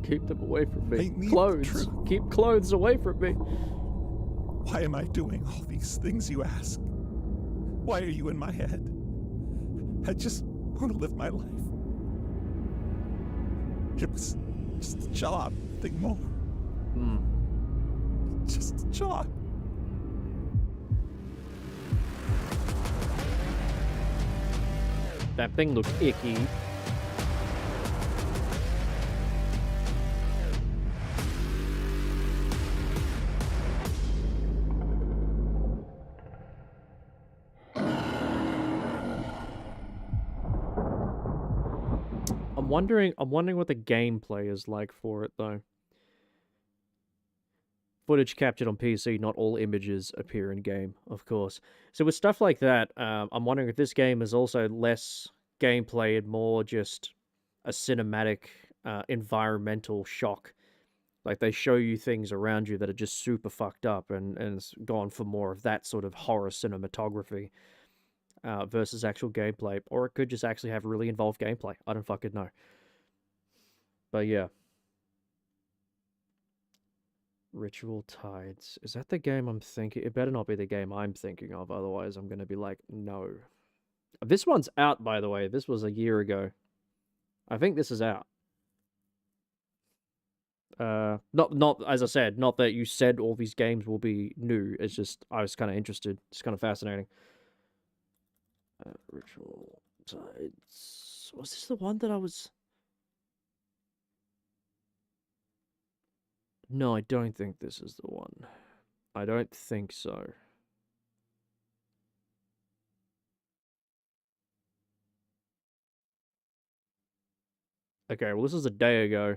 Keep them away from I me. need Clothes. truth. Keep clothes away from me. Why am I doing all these things, you ask? Why are you in my head? I just want to live my life. It was just a job, nothing more. Just a job. That thing looks icky. I'm wondering what the gameplay is like for it though. Footage captured on PC, not all images appear in game, of course. So with stuff like that, I'm wondering if this game is also less gameplay and more just a cinematic, environmental shock. Like they show you things around you that are just super fucked up, and it's gone for more of that sort of horror cinematography versus actual gameplay. Or it could just actually have really involved gameplay. I don't fucking know. But yeah. Ritual Tides. Is that the game I'm thinking? It better not be the game I'm thinking of, otherwise I'm going to be like, no. This one's out, by the way. This was a year ago. I think this is out. Not as I said, not that you said all these games will be new. It's just, I was kind of interested. It's kind of fascinating. Ritual Tides. Was this the one that I was... No, I don't think this is the one. I don't think so. Okay, well, this is a day ago.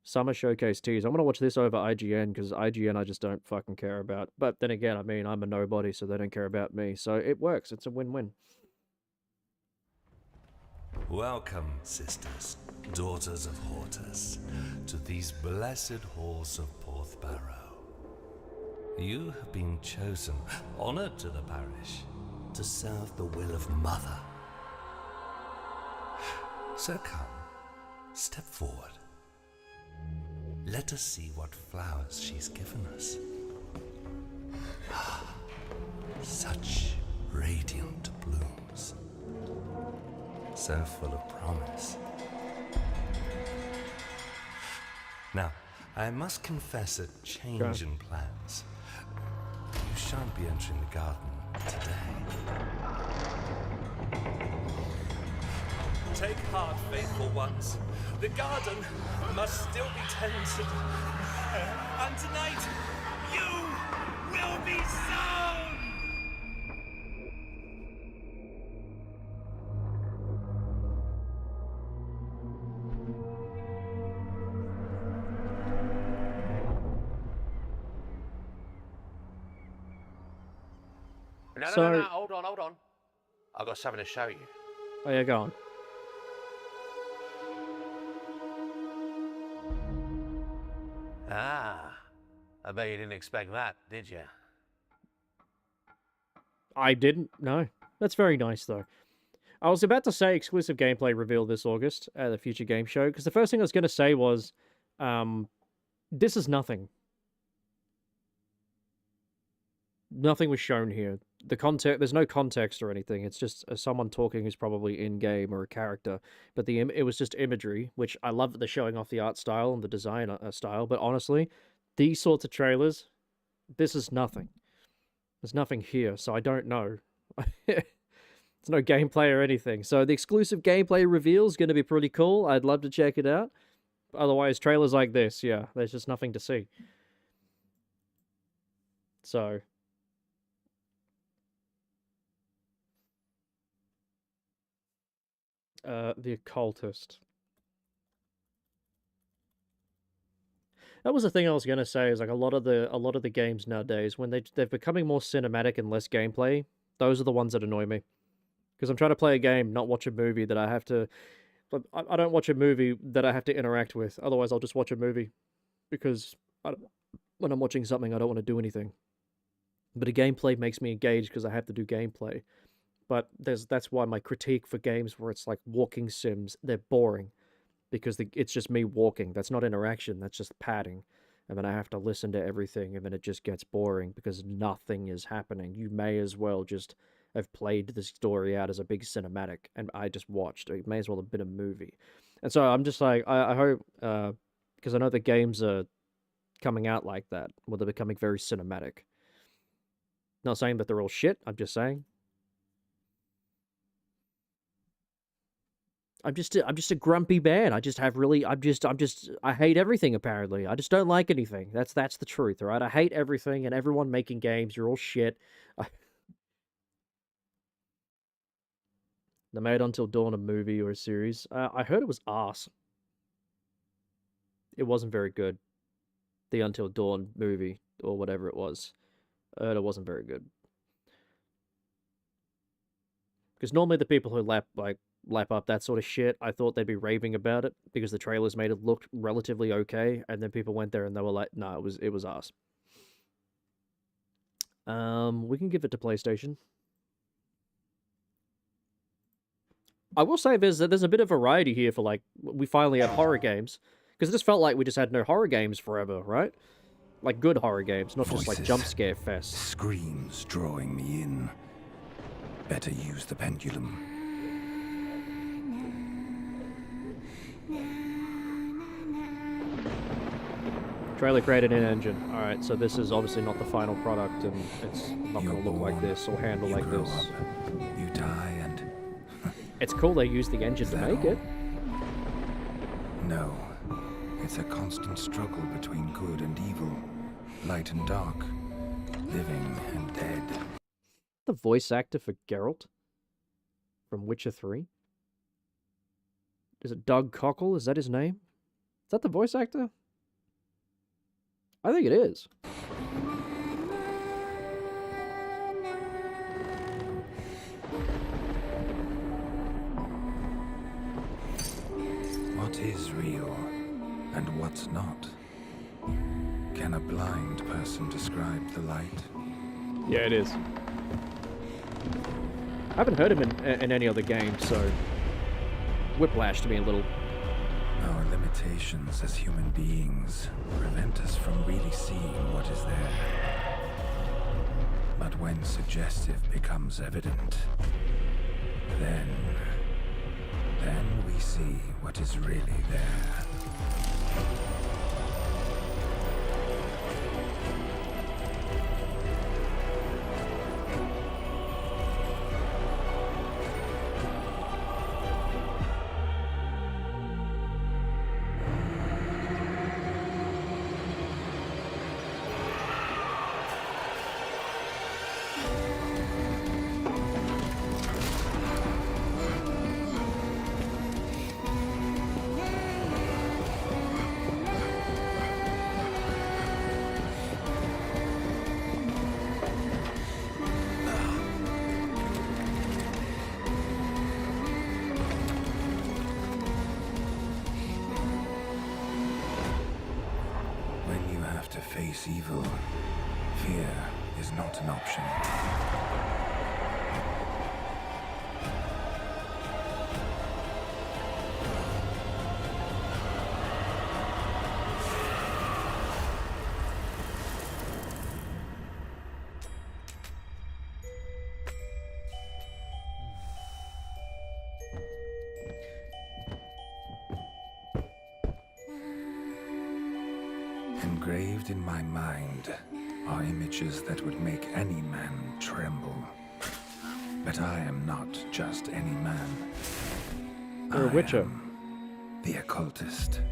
Summer Showcase tease. I'm gonna watch this over IGN, because IGN I just don't fucking care about. But then again, I mean, I'm a nobody, so they don't care about me. So it works. It's a win-win. Welcome, sisters, daughters of Hortus, to these blessed halls of Porthbarrow. You have been chosen, honored to the parish, to serve the will of Mother. So come, step forward. Let us see what flowers she's given us. Such radiant blooms. So full of promise. Now, I must confess a change in plans. You shan't be entering the garden today. Take heart, faithful ones. The garden must still be tended. And tonight, you will be sown! No, hold on. I've got something to show you. Oh yeah, go on. Ah, I bet you didn't expect that, did you? I didn't. No. That's very nice, though. I was about to say exclusive gameplay revealed this August at the Future Game Show, because the first thing I was going to say was, this is nothing. Nothing was shown here. The context, there's no context or anything. It's just someone talking who's probably in-game or a character. But it was just imagery, which I love that they're showing off the art style and the design style. But honestly, these sorts of trailers, this is nothing. There's nothing here, so I don't know. There's no gameplay or anything. So the exclusive gameplay reveal is going to be pretty cool. I'd love to check it out. Otherwise, trailers like this, yeah, there's just nothing to see. So... The Occultist. That was the thing I was gonna say. Is like a lot of the games nowadays, when they're becoming more cinematic and less gameplay, those are the ones that annoy me. Because I'm trying to play a game, not watch a movie that I have to. I don't watch a movie that I have to interact with. Otherwise, I'll just watch a movie, because when I'm watching something, I don't want to do anything. But a gameplay makes me engaged because I have to do gameplay. But that's why my critique for games where it's like walking sims, they're boring. because it's just me walking. That's not interaction, that's just padding. And then I have to listen to everything, and then it just gets boring because nothing is happening. You may as well just have played the story out as a big cinematic, and I just watched. It may as well have been a movie. And so I'm just like, I hope, because I know the games are coming out like that, where they're becoming very cinematic. Not saying that they're all shit, I'm just saying. I'm just a grumpy man. I hate everything, apparently. I just don't like anything. That's the truth, all right? I hate everything, and everyone making games, you're all shit. They made Until Dawn a movie or a series. I heard it was arse. It wasn't very good. The Until Dawn movie, or whatever it was. I heard it wasn't very good. Because normally the people who lap up that sort of shit, I thought they'd be raving about it because the trailers made it look relatively okay, and then people went there and they were like, "No, it was ass." We can give it to PlayStation. I will say there's a bit of variety here for, like, we finally have horror games, because it just felt like we just had no horror games forever, right? Like good horror games, not just like jump scare fest. Screams drawing me in. Better use the pendulum. Trailer created in engine. Alright, so this is obviously not the final product, and it's not going to look like this or handle like this. You die and... It's cool they used the engine to make it. No. It's a constant struggle between good and evil. Light and dark. Living and dead. The voice actor for Geralt from Witcher 3? Is it Doug Cockle? Is that his name? Is that the voice actor? I think it is. What is real and what's not? Can a blind person describe the light? Yeah, it is. I haven't heard him in any other game, so whiplashed me a little. Our limitations as human beings prevent us from really seeing what is there. But when suggestive becomes evident, then we see what is really there. Face evil, fear is not an option. Engraved in my mind are images that would make any man tremble. But I am not just any man. You're a Witcher. The occultist.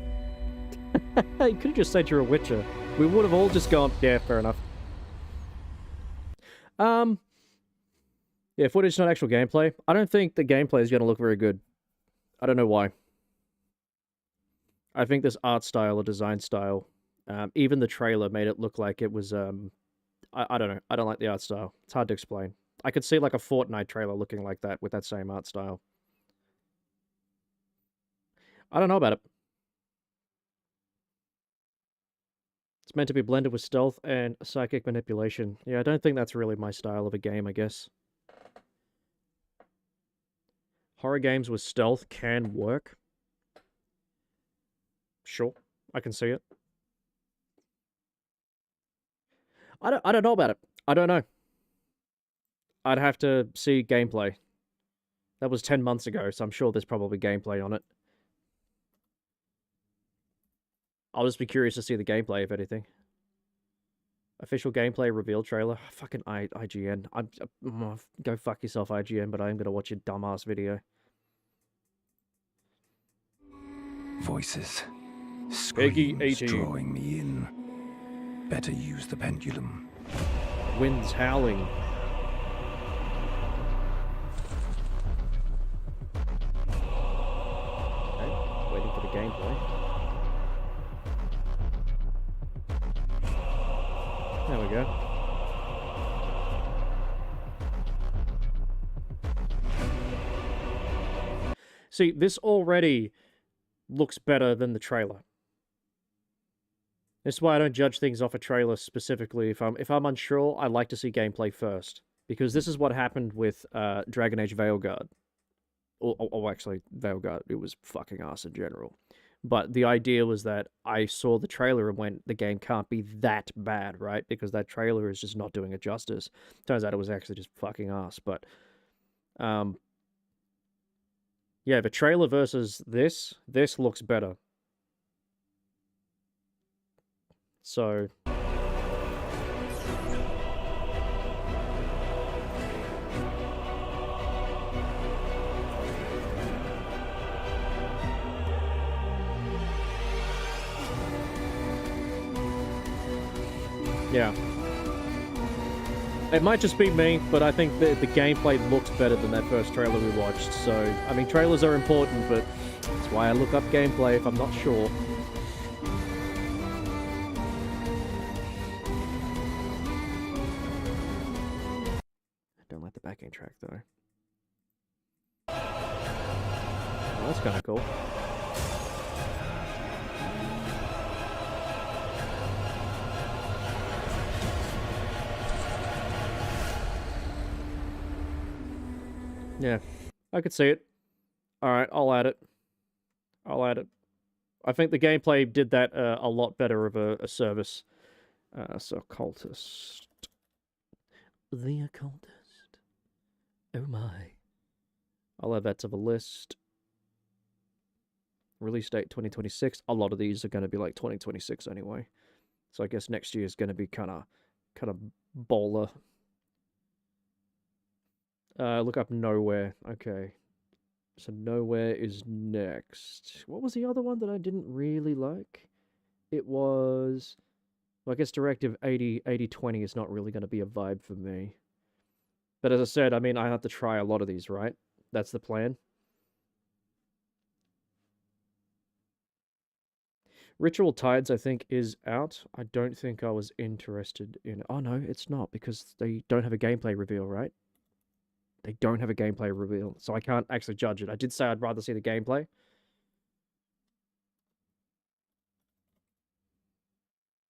You could have just said you're a Witcher. We would have all just gone, yeah, fair enough. Yeah, footage, not actual gameplay. I don't think the gameplay is going to look very good. I don't know why. I think this art style or design style, even the trailer made it look like it was, I don't know. I don't like the art style. It's hard to explain. I could see like a Fortnite trailer looking like that with that same art style. I don't know about it. It's meant to be blended with stealth and psychic manipulation. Yeah, I don't think that's really my style of a game, I guess. Horror games with stealth can work. Sure, I can see it. I don't know about it. I don't know. I'd have to see gameplay. That was 10 months ago, so I'm sure there's probably gameplay on it. I'll just be curious to see the gameplay, if anything. Official gameplay reveal trailer. Fucking IGN. Go fuck yourself, IGN, but I am going to watch your dumbass video. Voices. Peggy Screams 18. drawing me in. Better use the pendulum. Winds howling. Okay, waiting for the gameplay. There we go. See, this already looks better than the trailer. That's why I don't judge things off a trailer specifically. If I'm unsure, I like to see gameplay first. Because this is what happened with Dragon Age Veilguard. Or actually, Veilguard, it was fucking ass in general. But the idea was that I saw the trailer and went, the game can't be that bad, right? Because that trailer is just not doing it justice. Turns out it was actually just fucking ass. But, yeah, the trailer versus this looks better. So... yeah. It might just be me, but I think the gameplay looks better than that first trailer we watched. So, I mean, trailers are important, but that's why I look up gameplay if I'm not sure. I don't like the backing track, though. Oh, that's kind of cool. Yeah, I could see it. Alright, I'll add it. I'll add it. I think the gameplay did that a lot better of a service. So, Occultist. The Occultist. Oh my. I'll add that to the list. Release date 2026. A lot of these are going to be like 2026 anyway. So I guess next year is going to be kind of bowler. Look up Nowhere. Okay. So Nowhere is next. What was the other one that I didn't really like? It was... well, I guess Directive 80-20 is not really going to be a vibe for me. But as I said, I mean, I have to try a lot of these, right? That's the plan. Ritual Tides, I think, is out. I don't think I was interested in... oh, no, it's not, because they don't have a gameplay reveal, right? They don't have a gameplay reveal, so I can't actually judge it. I did say I'd rather see the gameplay.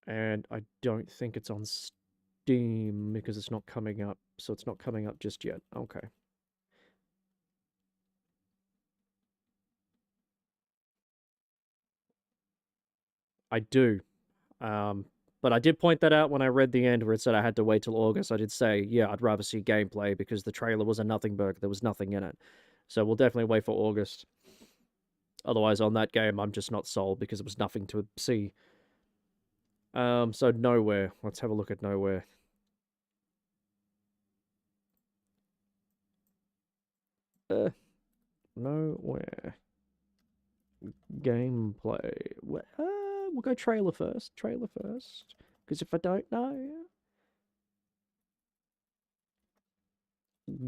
And I don't think it's on Steam, because it's not coming up. So it's not coming up just yet. Okay. I do. But I did point that out when I read the end where it said I had to wait till August. I did say, yeah, I'd rather see gameplay because the trailer was a nothing burger. There was nothing in it. So we'll definitely wait for August. Otherwise, on that game, I'm just not sold because there was nothing to see. So Nowhere. Let's have a look at Nowhere. Nowhere. Gameplay. We'll go trailer first. Trailer first. Because if I don't know...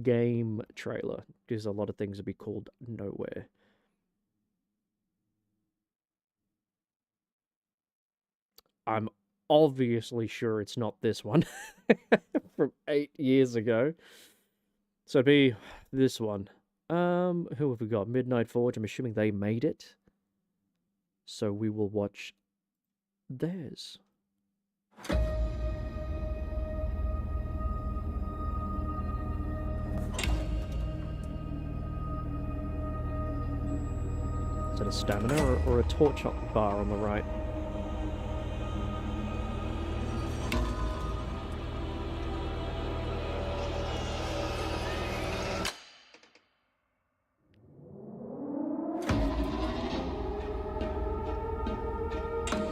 game trailer. Because a lot of things would be called Nowhere. I'm obviously sure it's not this one. From 8 years ago. So it'd be this one. Who have we got? Midnight Forge. I'm assuming they made it. So we will watch theirs. Is that a stamina or a torch bar on the right?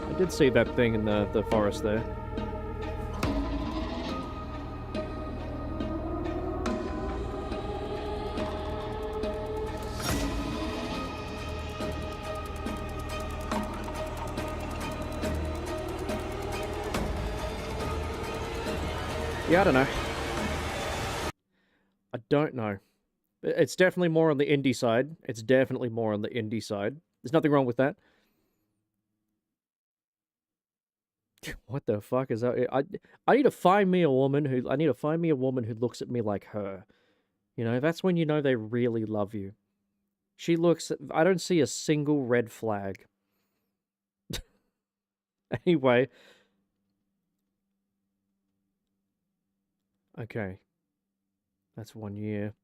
I did see that thing in the forest there. Yeah, I don't know. I don't know. It's definitely more on the indie side. It's definitely more on the indie side. There's nothing wrong with that. What the fuck is that? I need to find me a woman who looks at me like her. You know, that's when you know they really love you. She looks I don't see a single red flag. Anyway. Okay. That's 1 year.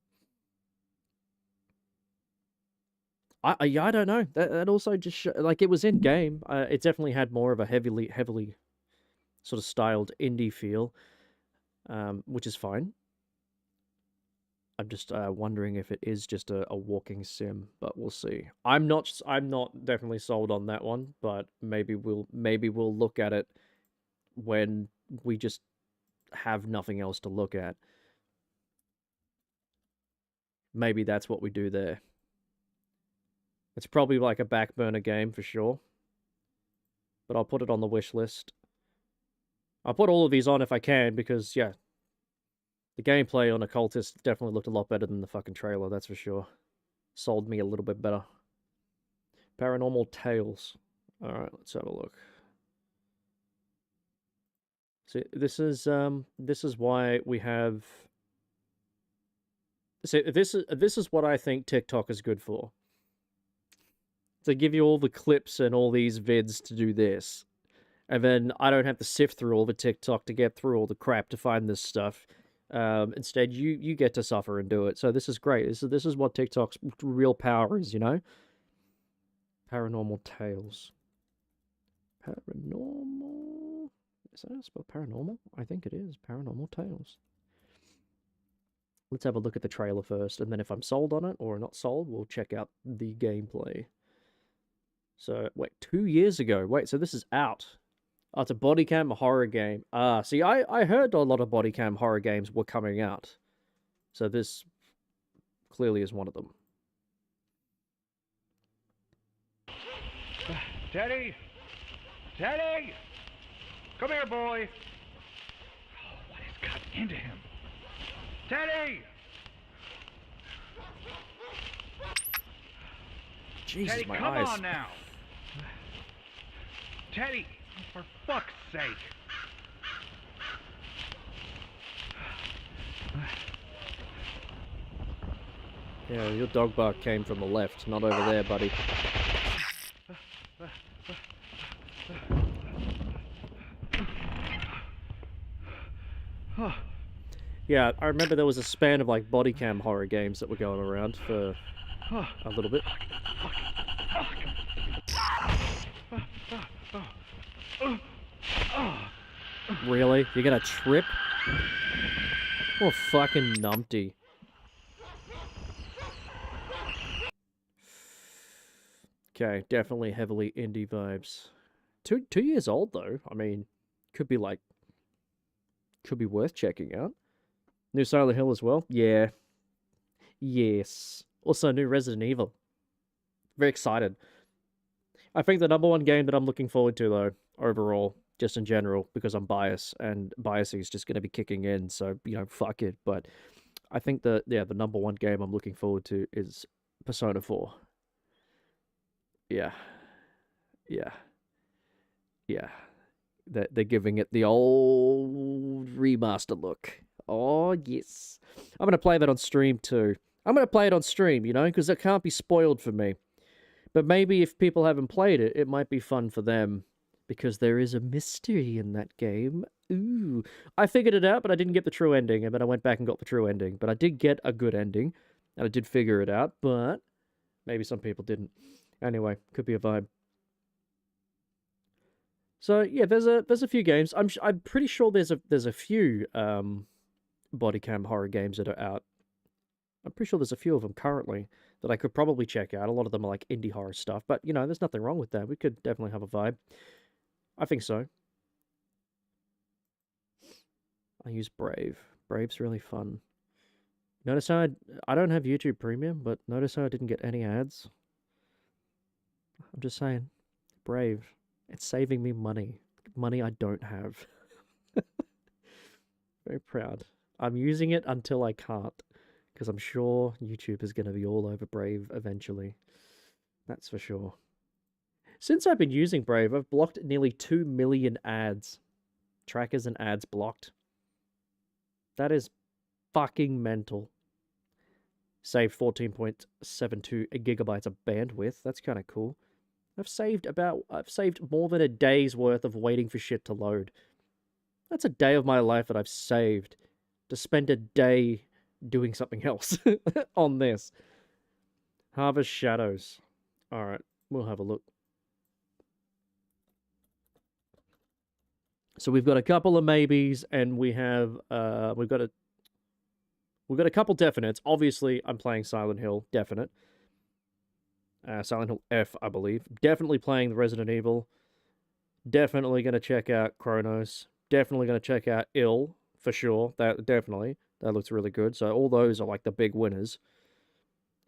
Yeah, I don't know. That also just like it was in game. It definitely had more of a heavily sort of styled indie feel, which is fine. I'm just wondering if it is just a walking sim, but we'll see. I'm not definitely sold on that one, but maybe we'll look at it when we just have nothing else to look at. Maybe that's what we do there. It's probably like a back burner game for sure. But I'll put it on the wish list. I'll put all of these on if I can, because, yeah. The gameplay on Occultist definitely looked a lot better than the fucking trailer, that's for sure. Sold me a little bit better. Paranormal Tales. Alright, let's have a look. See, this is why we have... See, this is what I think TikTok is good for. To give you all the clips and all these vids to do this. And then I don't have to sift through all the TikTok to get through all the crap to find this stuff. Instead, you get to suffer and do it. So this is great. This is what TikTok's real power is, you know? Paranormal Tales. Paranormal... Is that how it's spelled paranormal? I think it is. Paranormal Tales. Let's have a look at the trailer first, and then if I'm sold on it or not sold, we'll check out the gameplay. So, wait, 2 years ago. Wait, so this is out. Oh, it's a body cam horror game. See, I heard a lot of body cam horror games were coming out. So this clearly is one of them. Teddy! Teddy! Come here, boy! Oh, what has gotten into him? Teddy! Jesus, Teddy, my come eyes. on now! Teddy, for fuck's sake! Yeah, your dog bark came from the left, not over there, buddy. Yeah, I remember there was a span of like body cam horror games that were going around for a little bit. Really? You're gonna trip? Oh, fucking numpty. Okay, definitely heavily indie vibes. 2 years old though. I mean, could be worth checking out. New Silent Hill as well. Yeah. Yes. Also new Resident Evil. Very excited. I think the #1 game that I'm looking forward to though, overall, just in general, because I'm biased and bias is just going to be kicking in, so you know, fuck it. But I think the #1 game I'm looking forward to is Persona 4. Yeah. They're giving it the old remaster look. Oh, yes. I'm going to play that on stream, too. I'm going to play it on stream, you know, because it can't be spoiled for me. But maybe if people haven't played it, it might be fun for them. Because there is a mystery in that game. Ooh. I figured it out, but I didn't get the true ending. And then I went back and got the true ending. But I did get a good ending. And I did figure it out, but maybe some people didn't. Anyway, could be a vibe. So yeah, there's a few games. I'm pretty sure there's a few body cam horror games that are out. I'm pretty sure there's a few of them currently that I could probably check out. A lot of them are like indie horror stuff, but you know, there's nothing wrong with that. We could definitely have a vibe. I think so. I use Brave. Brave's really fun. Notice how I don't have YouTube Premium, but notice how I didn't get any ads. I'm just saying, Brave. It's saving me money. Money I don't have. Very proud. I'm using it until I can't, because I'm sure YouTube is going to be all over Brave eventually. That's for sure. Since I've been using Brave, I've blocked nearly 2 million ads. Trackers and ads blocked. That is fucking mental. Saved 14.72 gigabytes of bandwidth. That's kind of cool. I've saved more than a day's worth of waiting for shit to load. That's a day of my life that I've saved to spend a day doing something else on this. Harvest Shadows. Alright, we'll have a look. So we've got a couple of maybes, and we have we've got a couple definites. Obviously, I'm playing Silent Hill, definite. Silent Hill F, I believe. Definitely playing the Resident Evil. Definitely going to check out Chronos. Definitely going to check out Ill, for sure. That looks really good. So all those are like the big winners.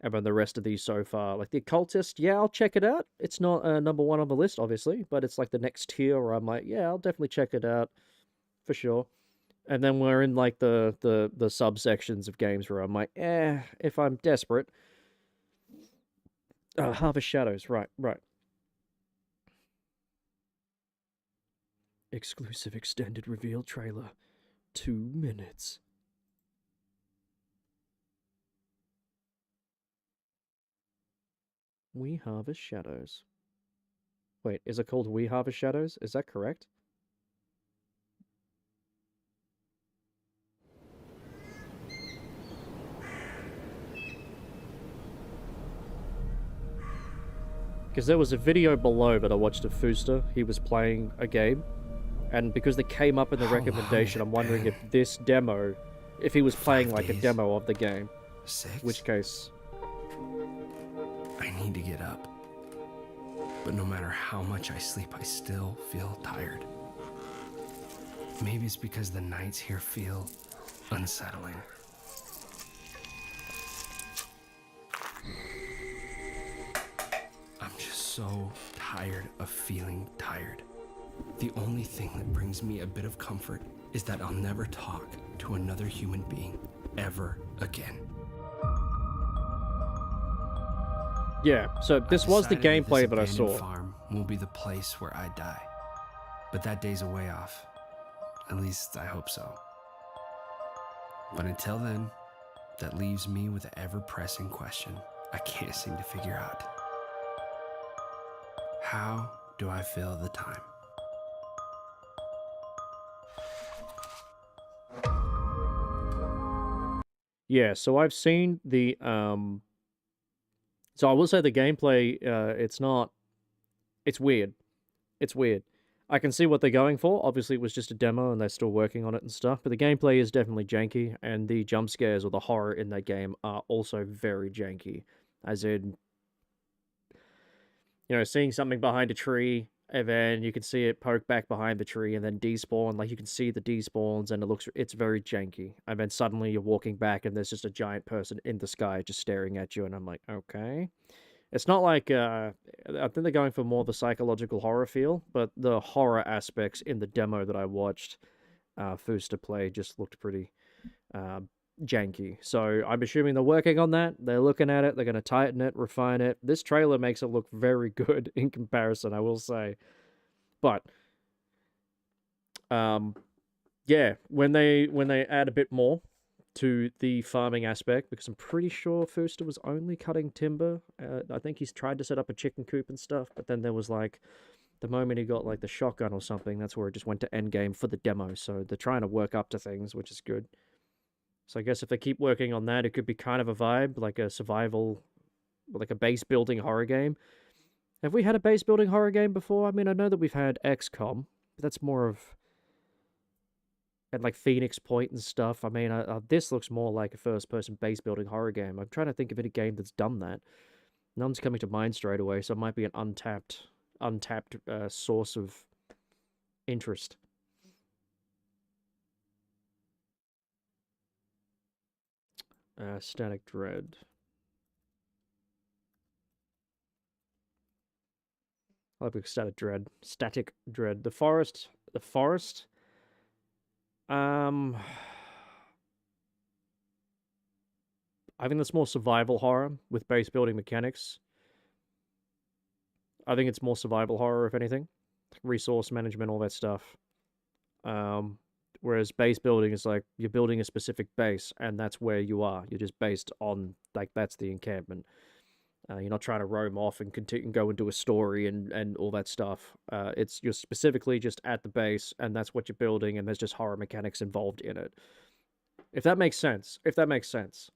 And then the rest of these so far, like The Occultist, yeah, I'll check it out. It's not number one on the list, obviously, but it's like the next tier where I'm like, yeah, I'll definitely check it out, for sure. And then we're in like the subsections of games where I'm like, if I'm desperate. Harvest Shadows, right. Exclusive extended reveal trailer. 2 minutes. We Harvest Shadows. Wait, is it called We Harvest Shadows? Is that correct? Because there was a video below that I watched of Fooster. He was playing a game. And because they came up in the recommendation, I'm wondering if this demo, if he was playing like a demo of the game. 6? Which case... I need to get up. But no matter how much I sleep, I still feel tired. Maybe it's because the nights here feel unsettling. I'm just so tired of feeling tired. The only thing that brings me a bit of comfort is that I'll never talk to another human being ever again. Yeah, so this was the gameplay that I saw. Farm will be the place where I die. But that day's a way off. At least I hope so. But until then, that leaves me with an ever-pressing question I can't seem to figure out. How do I fill the time? Yeah, so I've seen the so I will say the gameplay, it's weird. It's weird. I can see what they're going for. Obviously, it was just a demo, and they're still working on it and stuff, but the gameplay is definitely janky, and the jump scares or the horror in that game are also very janky. As in, you know, seeing something behind a tree, and then you can see it poke back behind the tree, and then despawn. Like, you can see the despawns, and it's very janky. And then suddenly you're walking back, and there's just a giant person in the sky just staring at you, and I'm like, okay. It's not like, I think they're going for more of the psychological horror feel, but the horror aspects in the demo that I watched Fooster play just looked pretty janky. So I'm assuming they're working on that. They're looking at it. They're going to tighten it, refine it. This trailer makes it look very good in comparison, I will say. But, yeah, when they add a bit more to the farming aspect, because I'm pretty sure Fooster was only cutting timber. I think he's tried to set up a chicken coop and stuff, but then there was like, the moment he got like the shotgun or something, that's where it just went to endgame for the demo. So they're trying to work up to things, which is good. So I guess if they keep working on that, it could be kind of a vibe, like a survival, like a base building horror game. Have we had a base building horror game before? I mean, I know that we've had XCOM, but that's more of... And like Phoenix Point and stuff. I mean, this looks more like a first-person base building horror game. I'm trying to think of any game that's done that. None's coming to mind straight away, so it might be an untapped source of interest. Static Dread. I like Static Dread. Static Dread. The Forest. The Forest. I think that's more survival horror with base building mechanics. I think it's more survival horror, if anything. Resource management, all that stuff. Whereas base building is like, you're building a specific base, and that's where you are. You're just based on, like, that's the encampment. You're not trying to roam off and continue and go into a story and all that stuff. You're specifically just at the base, and that's what you're building, and there's just horror mechanics involved in it. If that makes sense. If that makes sense.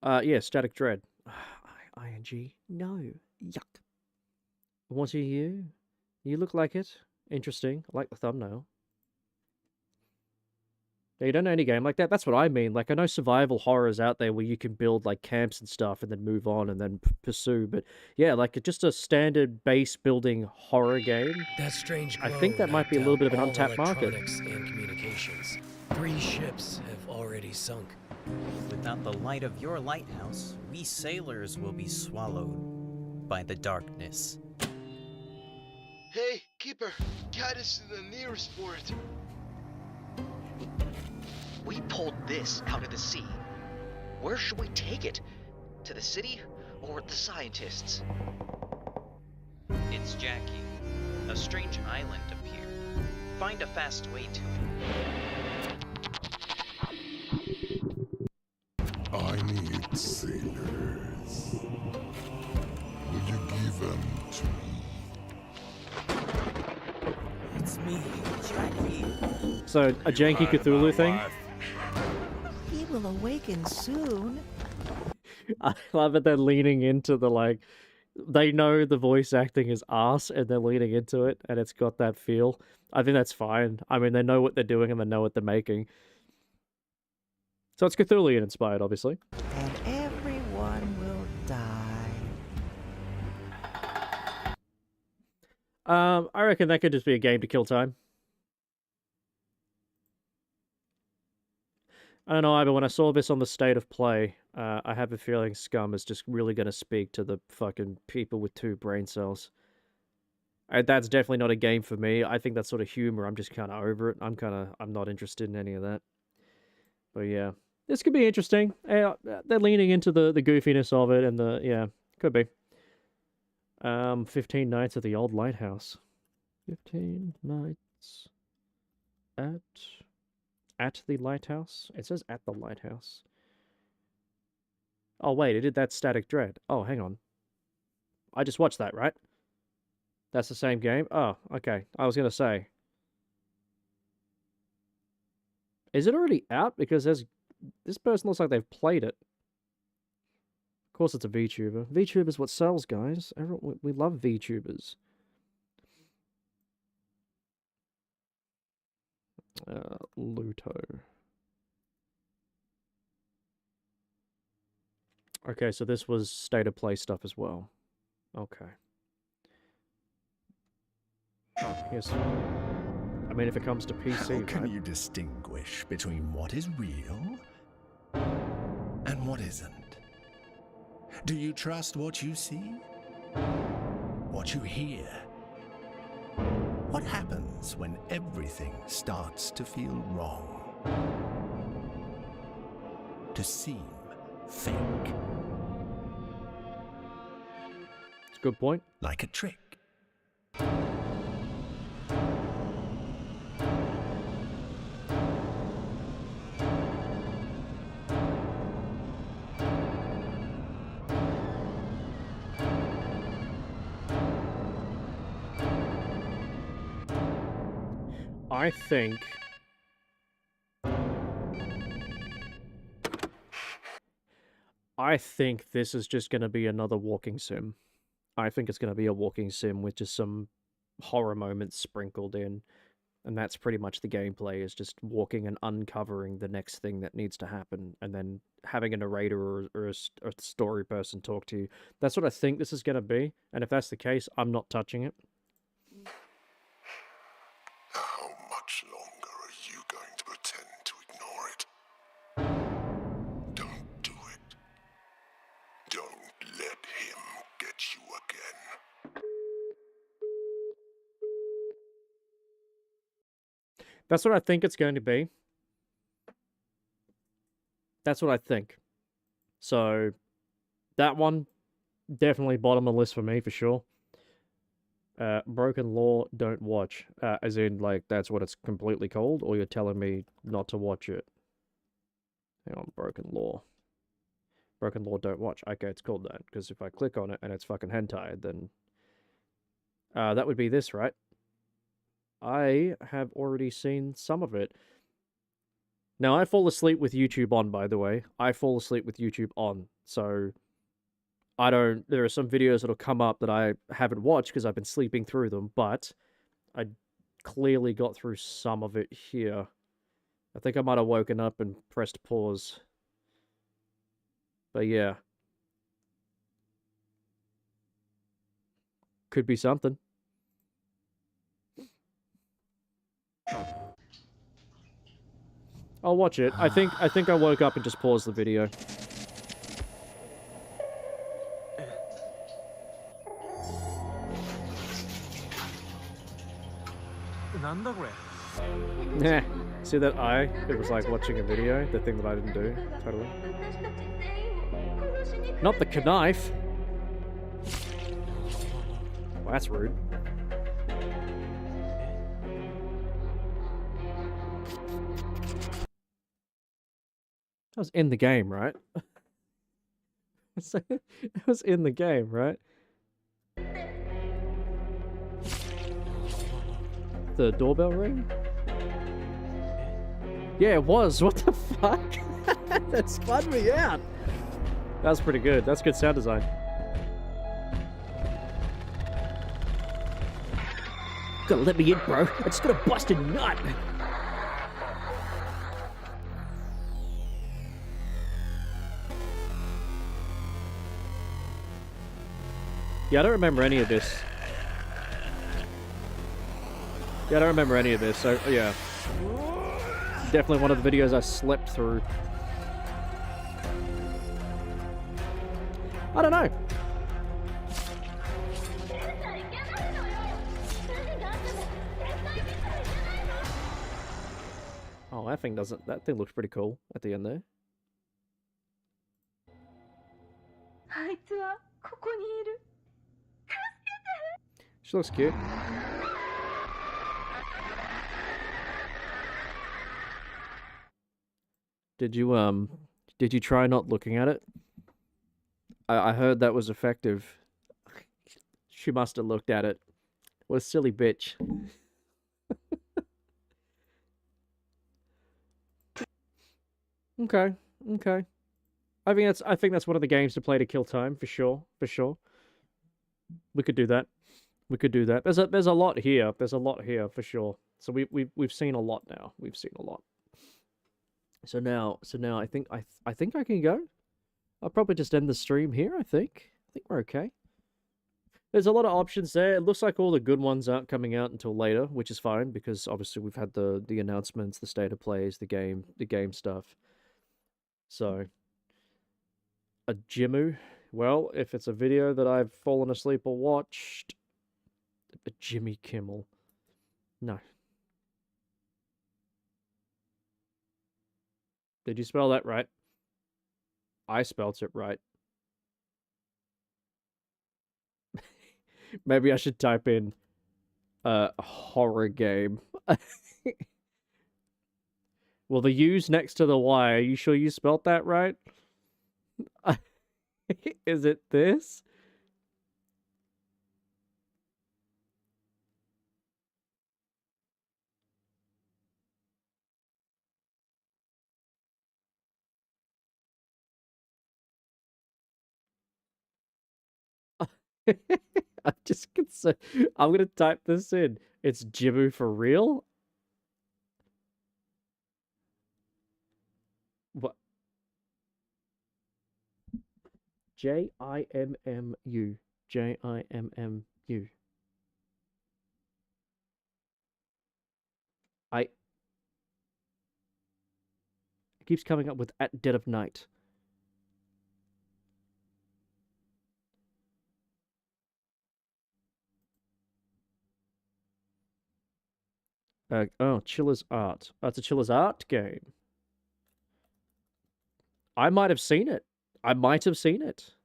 Yeah, Static Dread. ING. No. Yuck. What are you? You look like it. Interesting. I like the thumbnail. Yeah, you don't know any game like that? That's what I mean. Like, I know survival horrors out there where you can build, like, camps and stuff and then move on and then pursue. But, yeah, like, just a standard base building horror game. That strange I think that might be a little bit of an untapped market. And communications. 3 ships have already sunk. Without the light of your lighthouse, we sailors will be swallowed by the darkness. Hey, keeper, guide us to the nearest port. We pulled this out of the sea. Where should we take it? To the city or the scientists? It's Jackie. A strange island appeared. Find a fast way to it. I need sailors. Will you give them to me? It's me, Jackie. So, a janky Cthulhu thing? He will awaken soon. I love it, they're leaning into the, like... They know the voice acting is arse, and they're leaning into it, and it's got that feel. I think that's fine. I mean, they know what they're doing, and they know what they're making. So it's Cthulhian inspired, obviously. And everyone will die. I reckon that could just be a game to kill time. I don't know, but when I saw this on the State of Play, I have a feeling Scum is just really going to speak to the fucking people with 2 brain cells. And that's definitely not a game for me. I think that sort of humor, I'm just kind of over it. I'm not interested in any of that. But yeah, this could be interesting. They're leaning into the goofiness of it, and yeah, could be. 15 Nights at the Old Lighthouse. 15 Nights at the Lighthouse? It says at the Lighthouse. Oh, wait, it did that Static Dread. Oh, hang on. I just watched that, right? That's the same game? Oh, okay. I was going to say. Is it already out? Because this person looks like they've played it. Of course it's a VTuber. VTuber's what sells, guys. We love VTubers. Luto. Okay, so this was State of Play stuff as well. Okay. Oh, yes. I mean, if it comes to PC... How can you distinguish between what is real and what isn't? Do you trust what you see? What you hear? What happens when everything starts to feel wrong? To seem fake? It's a good point. Like a trick. I think... I think this is just going to be another walking sim. I think it's going to be a walking sim with just some horror moments sprinkled in. And that's pretty much the gameplay, is just walking and uncovering the next thing that needs to happen, and then having a narrator or a story person talk to you. That's what I think this is going to be, and if that's the case, I'm not touching it. How much longer are you going to pretend to ignore it? Don't do it. Don't let him get you again. That's what I think it's going to be. That's what I think. So, that one, definitely bottom of the list for me, for sure. Broken Law, don't watch. As in, like, that's what it's completely called, or you're telling me not to watch it? Hang on, Broken Law. Broken Law, don't watch. Okay, it's called that, because if I click on it and it's fucking hentai, then... that would be this, right? I have already seen some of it. Now, I fall asleep with YouTube on, by the way. I fall asleep with YouTube on, so... I don't... There are some videos that'll come up that I haven't watched because I've been sleeping through them, but I clearly got through some of it here. I think I might have woken up and pressed pause. But yeah. Could be something. I'll watch it. I think I woke up and just paused the video. Nah. See that eye? It was like watching a video. The thing that I didn't do. Totally. Not the knife. Well, that's rude. That was in the game, right? It was in the game, right? The doorbell ring? Yeah, it was. What the fuck? That spun me out. That was pretty good. That's good sound design. Gotta let me in, bro. I just got a busted nut. Yeah, I don't remember any of this. Yeah, I don't remember any of this, so yeah. Definitely one of the videos I slept through. I don't know. Oh, that thing doesn't... That thing looks pretty cool at the end there. She looks cute. Did you try not looking at it? I heard that was effective. She must have looked at it. What a silly bitch. Okay. I think that's one of the games to play to kill time, for sure. We could do that. There's a lot here. There's a lot here for sure. So we've seen a lot now. We've seen a lot. So now I think I can go. I'll probably just end the stream here, I think. I think we're okay. There's a lot of options there. It looks like all the good ones aren't coming out until later, which is fine because obviously we've had the announcements, the state of plays, the game stuff. So a Jimu. Well, if it's a video that I've fallen asleep or watched, a Jimmy Kimmel. No. Did you spell that right? I spelt it right. Maybe I should type in horror game. Well, the U's next to the Y. Are you sure you spelt that right? Is it this? I'm just concerned. I'm gonna type this in. It's Jimmu for real? What? Jimmu. Jimmu. It keeps coming up with at dead of night. Oh, Chiller's Art. Oh, it's a Chiller's Art game. I might have seen it. I might have seen it.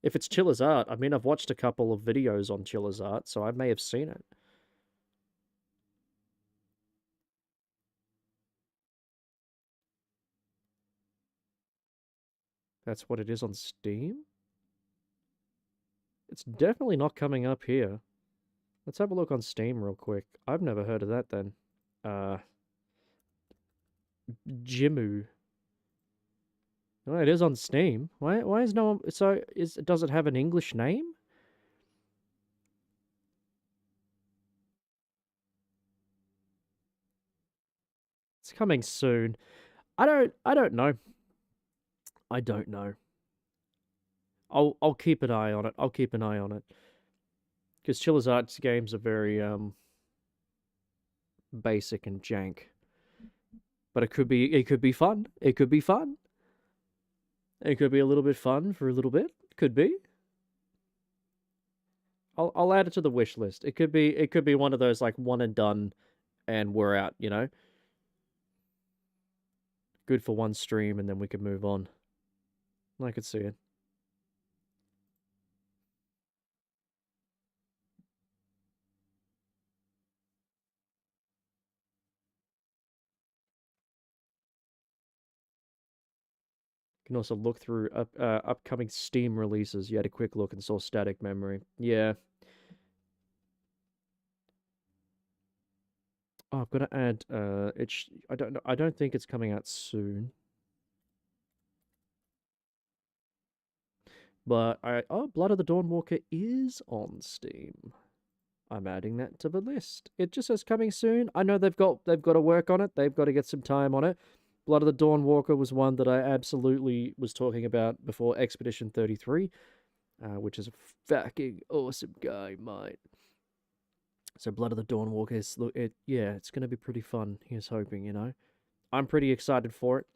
If it's Chiller's Art, I mean, I've watched a couple of videos on Chiller's Art, so I may have seen it. That's what it is on Steam? It's definitely not coming up here. Let's have a look on Steam real quick. I've never heard of that then. Jimmu. Oh, it is on Steam. Why is no one... So, does it have an English name? It's coming soon. I don't know. I don't know. I'll keep an eye on it. I'll keep an eye on it. Because Chiller's Arts games are very basic and jank. But it could be fun. It could be fun. It could be a little bit fun for a little bit. Could be. I'll add it to the wish list. It could be one of those like one and done and we're out, you know? Good for one stream and then we can move on. I could see it. You can also look through upcoming Steam releases. You had a quick look and saw Static Memory. Yeah. Oh, I've got to add. I don't know. I don't think it's coming out soon. But Blood of the Dawnwalker is on Steam. I'm adding that to the list. It just says coming soon. I know they've got to work on it. They've got to get some time on it. Blood of the Dawnwalker was one that I absolutely was talking about before Expedition 33, which is a fucking awesome game, mate. So Blood of the Dawnwalker is it's going to be pretty fun. Here's hoping, you know. I'm pretty excited for it.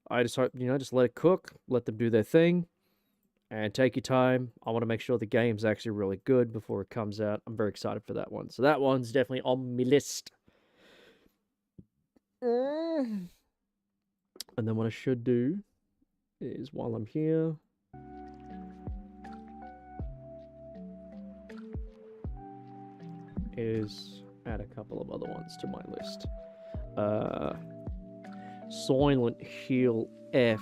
I just hope, you know, just let it cook, let them do their thing, and take your time. I want to make sure the game's actually really good before it comes out. I'm very excited for that one. So that one's definitely on my list. And then what I should do is, while I'm here, is add a couple of other ones to my list. Silent Hill F.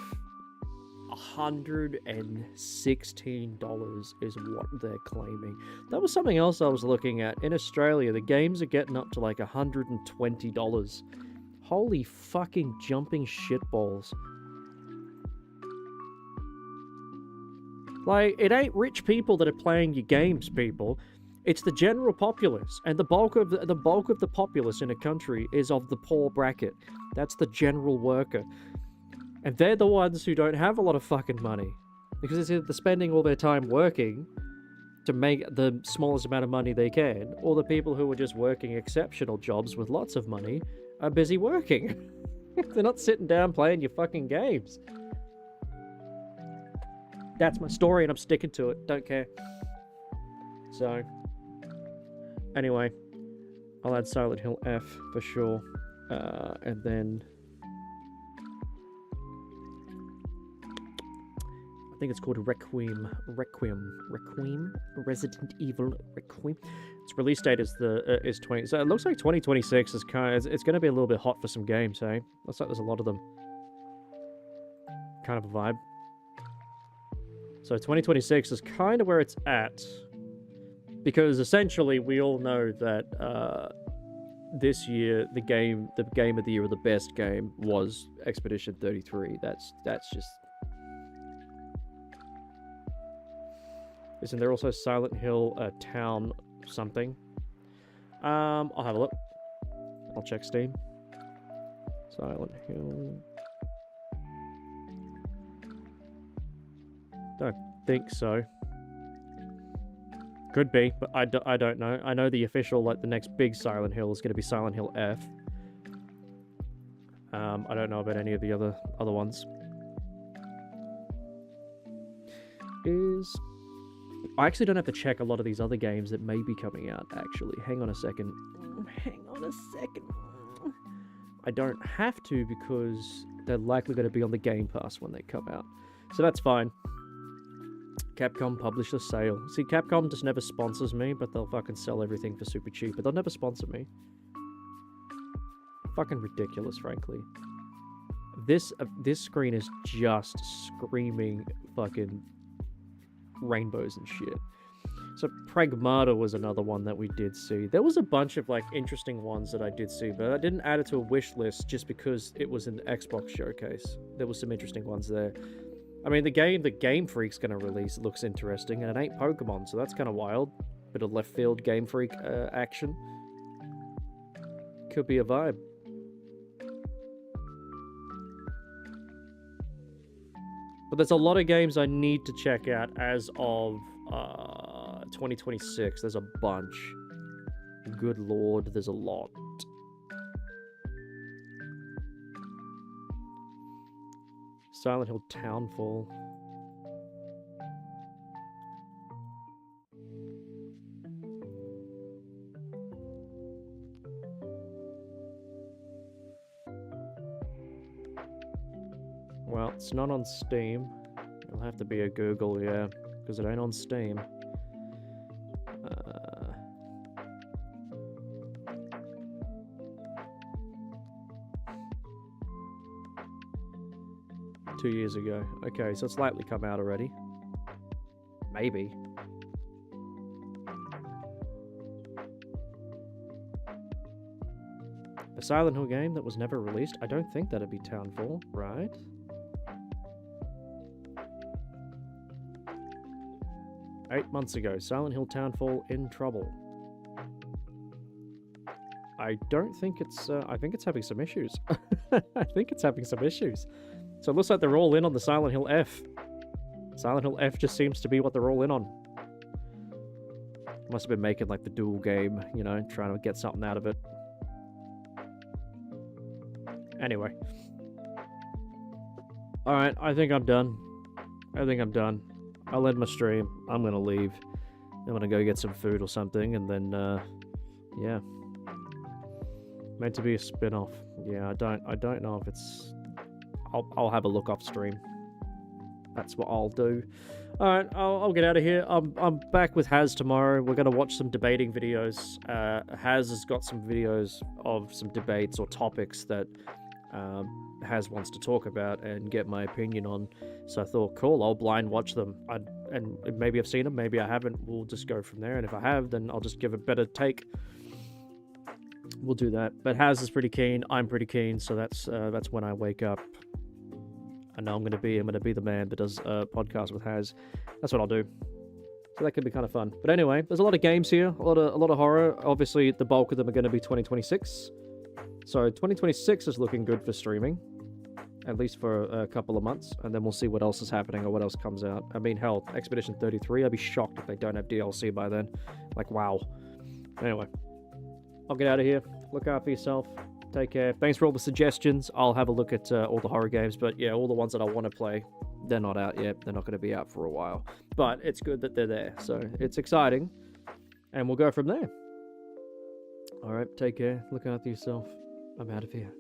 $116 is what they're claiming. That was something else I was looking at. In Australia, the games are getting up to like $120. Holy fucking jumping shitballs. Like, it ain't rich people that are playing your games, people. It's the general populace, and the bulk of the populace in a country is of the poor bracket. That's the general worker. And they're the ones who don't have a lot of fucking money. Because it's either they're spending all their time working to make the smallest amount of money they can, or the people who are just working exceptional jobs with lots of money are busy working. They're not sitting down playing your fucking games. That's my story and I'm sticking to it. Don't care. So, anyway, I'll add Silent Hill F for sure. And then I think it's called Requiem. Resident Evil Requiem. Its release date is 20. So it looks like 2026 is it's going to be a little bit hot for some games, hey? Looks like there's a lot of them. Kind of a vibe. So 2026 is kind of where it's at, because essentially we all know that this year the game of the year, or the best game, was Expedition 33. That's just Isn't there also Silent Hill Town something? I'll have a look. I'll check Steam. Silent Hill. Don't think so. Could be, but I don't know. I know the official, like, the next big Silent Hill is going to be Silent Hill F. I don't know about any of the other ones. I actually don't have to check a lot of these other games that may be coming out, actually. Hang on a second. Hang on a second. I don't have to because they're likely going to be on the Game Pass when they come out. So that's fine. Capcom published a sale. See, Capcom just never sponsors me, but they'll fucking sell everything for super cheap. But they'll never sponsor me. Fucking ridiculous, frankly. This screen is just screaming fucking rainbows and shit. So Pragmata was another one that we did see. There was a bunch of like interesting ones that I did see, but I didn't add it to a wish list just because it was an Xbox showcase. There was some interesting ones there. I mean, the game that Game Freak's gonna release looks interesting, and it ain't Pokemon, so that's kind of wild. Bit of left field Game Freak action. Could be a vibe. But there's a lot of games I need to check out as of 2026. There's a bunch. Good lord, there's a lot. Silent Hill Townfall. Well, it's not on Steam. It'll have to be a Google, yeah, because it ain't on Steam. 2 years ago. Okay, so it's likely come out already. Maybe. A Silent Hill game that was never released? I don't think that'd be Townfall, right? Eight months ago, Silent Hill Townfall in trouble. I don't think it's, I think it's having some issues. I think it's having some issues. So it looks like they're all in on the Silent Hill F. Silent Hill F just seems to be what they're all in on. Must have been making like the dual game, you know, trying to get something out of it. Anyway. Alright, I think I'm done. I'll end my stream. I'm gonna leave. I'm gonna go get some food or something, and then, yeah. Meant to be a spin-off. Yeah, I don't know if it's... I'll have a look off stream. That's what I'll do. Alright, I'll get out of here. I'm back with Haz tomorrow. We're gonna watch some debating videos. Haz has got some videos of some debates or topics that Haz wants to talk about and get my opinion on. So I thought, cool, I'll blind watch them. And maybe I've seen them, maybe I haven't. We'll just go from there. And if I have, then I'll just give a better take. We'll do that. But Haz is pretty keen. I'm pretty keen. So that's when I wake up. I know I'm gonna be the man that does a podcast with Haz. That's what I'll do. So that could be kind of fun. But anyway, there's a lot of games here, a lot of horror. Obviously, the bulk of them are going to be 2026. So 2026 is looking good for streaming, at least for a couple of months, and then we'll see what else is happening or what else comes out. I mean, hell, Expedition 33. I'd be shocked if they don't have DLC by then. Like, wow. Anyway, I'll get out of here. Look after yourself. Take care. Thanks for all the suggestions. I'll have a look at all the horror games, but yeah, all the ones that I want to play, they're not out yet. They're not going to be out for a while. But it's good that they're there, so it's exciting. And we'll go from there. Alright, take care. Look after yourself. I'm out of here.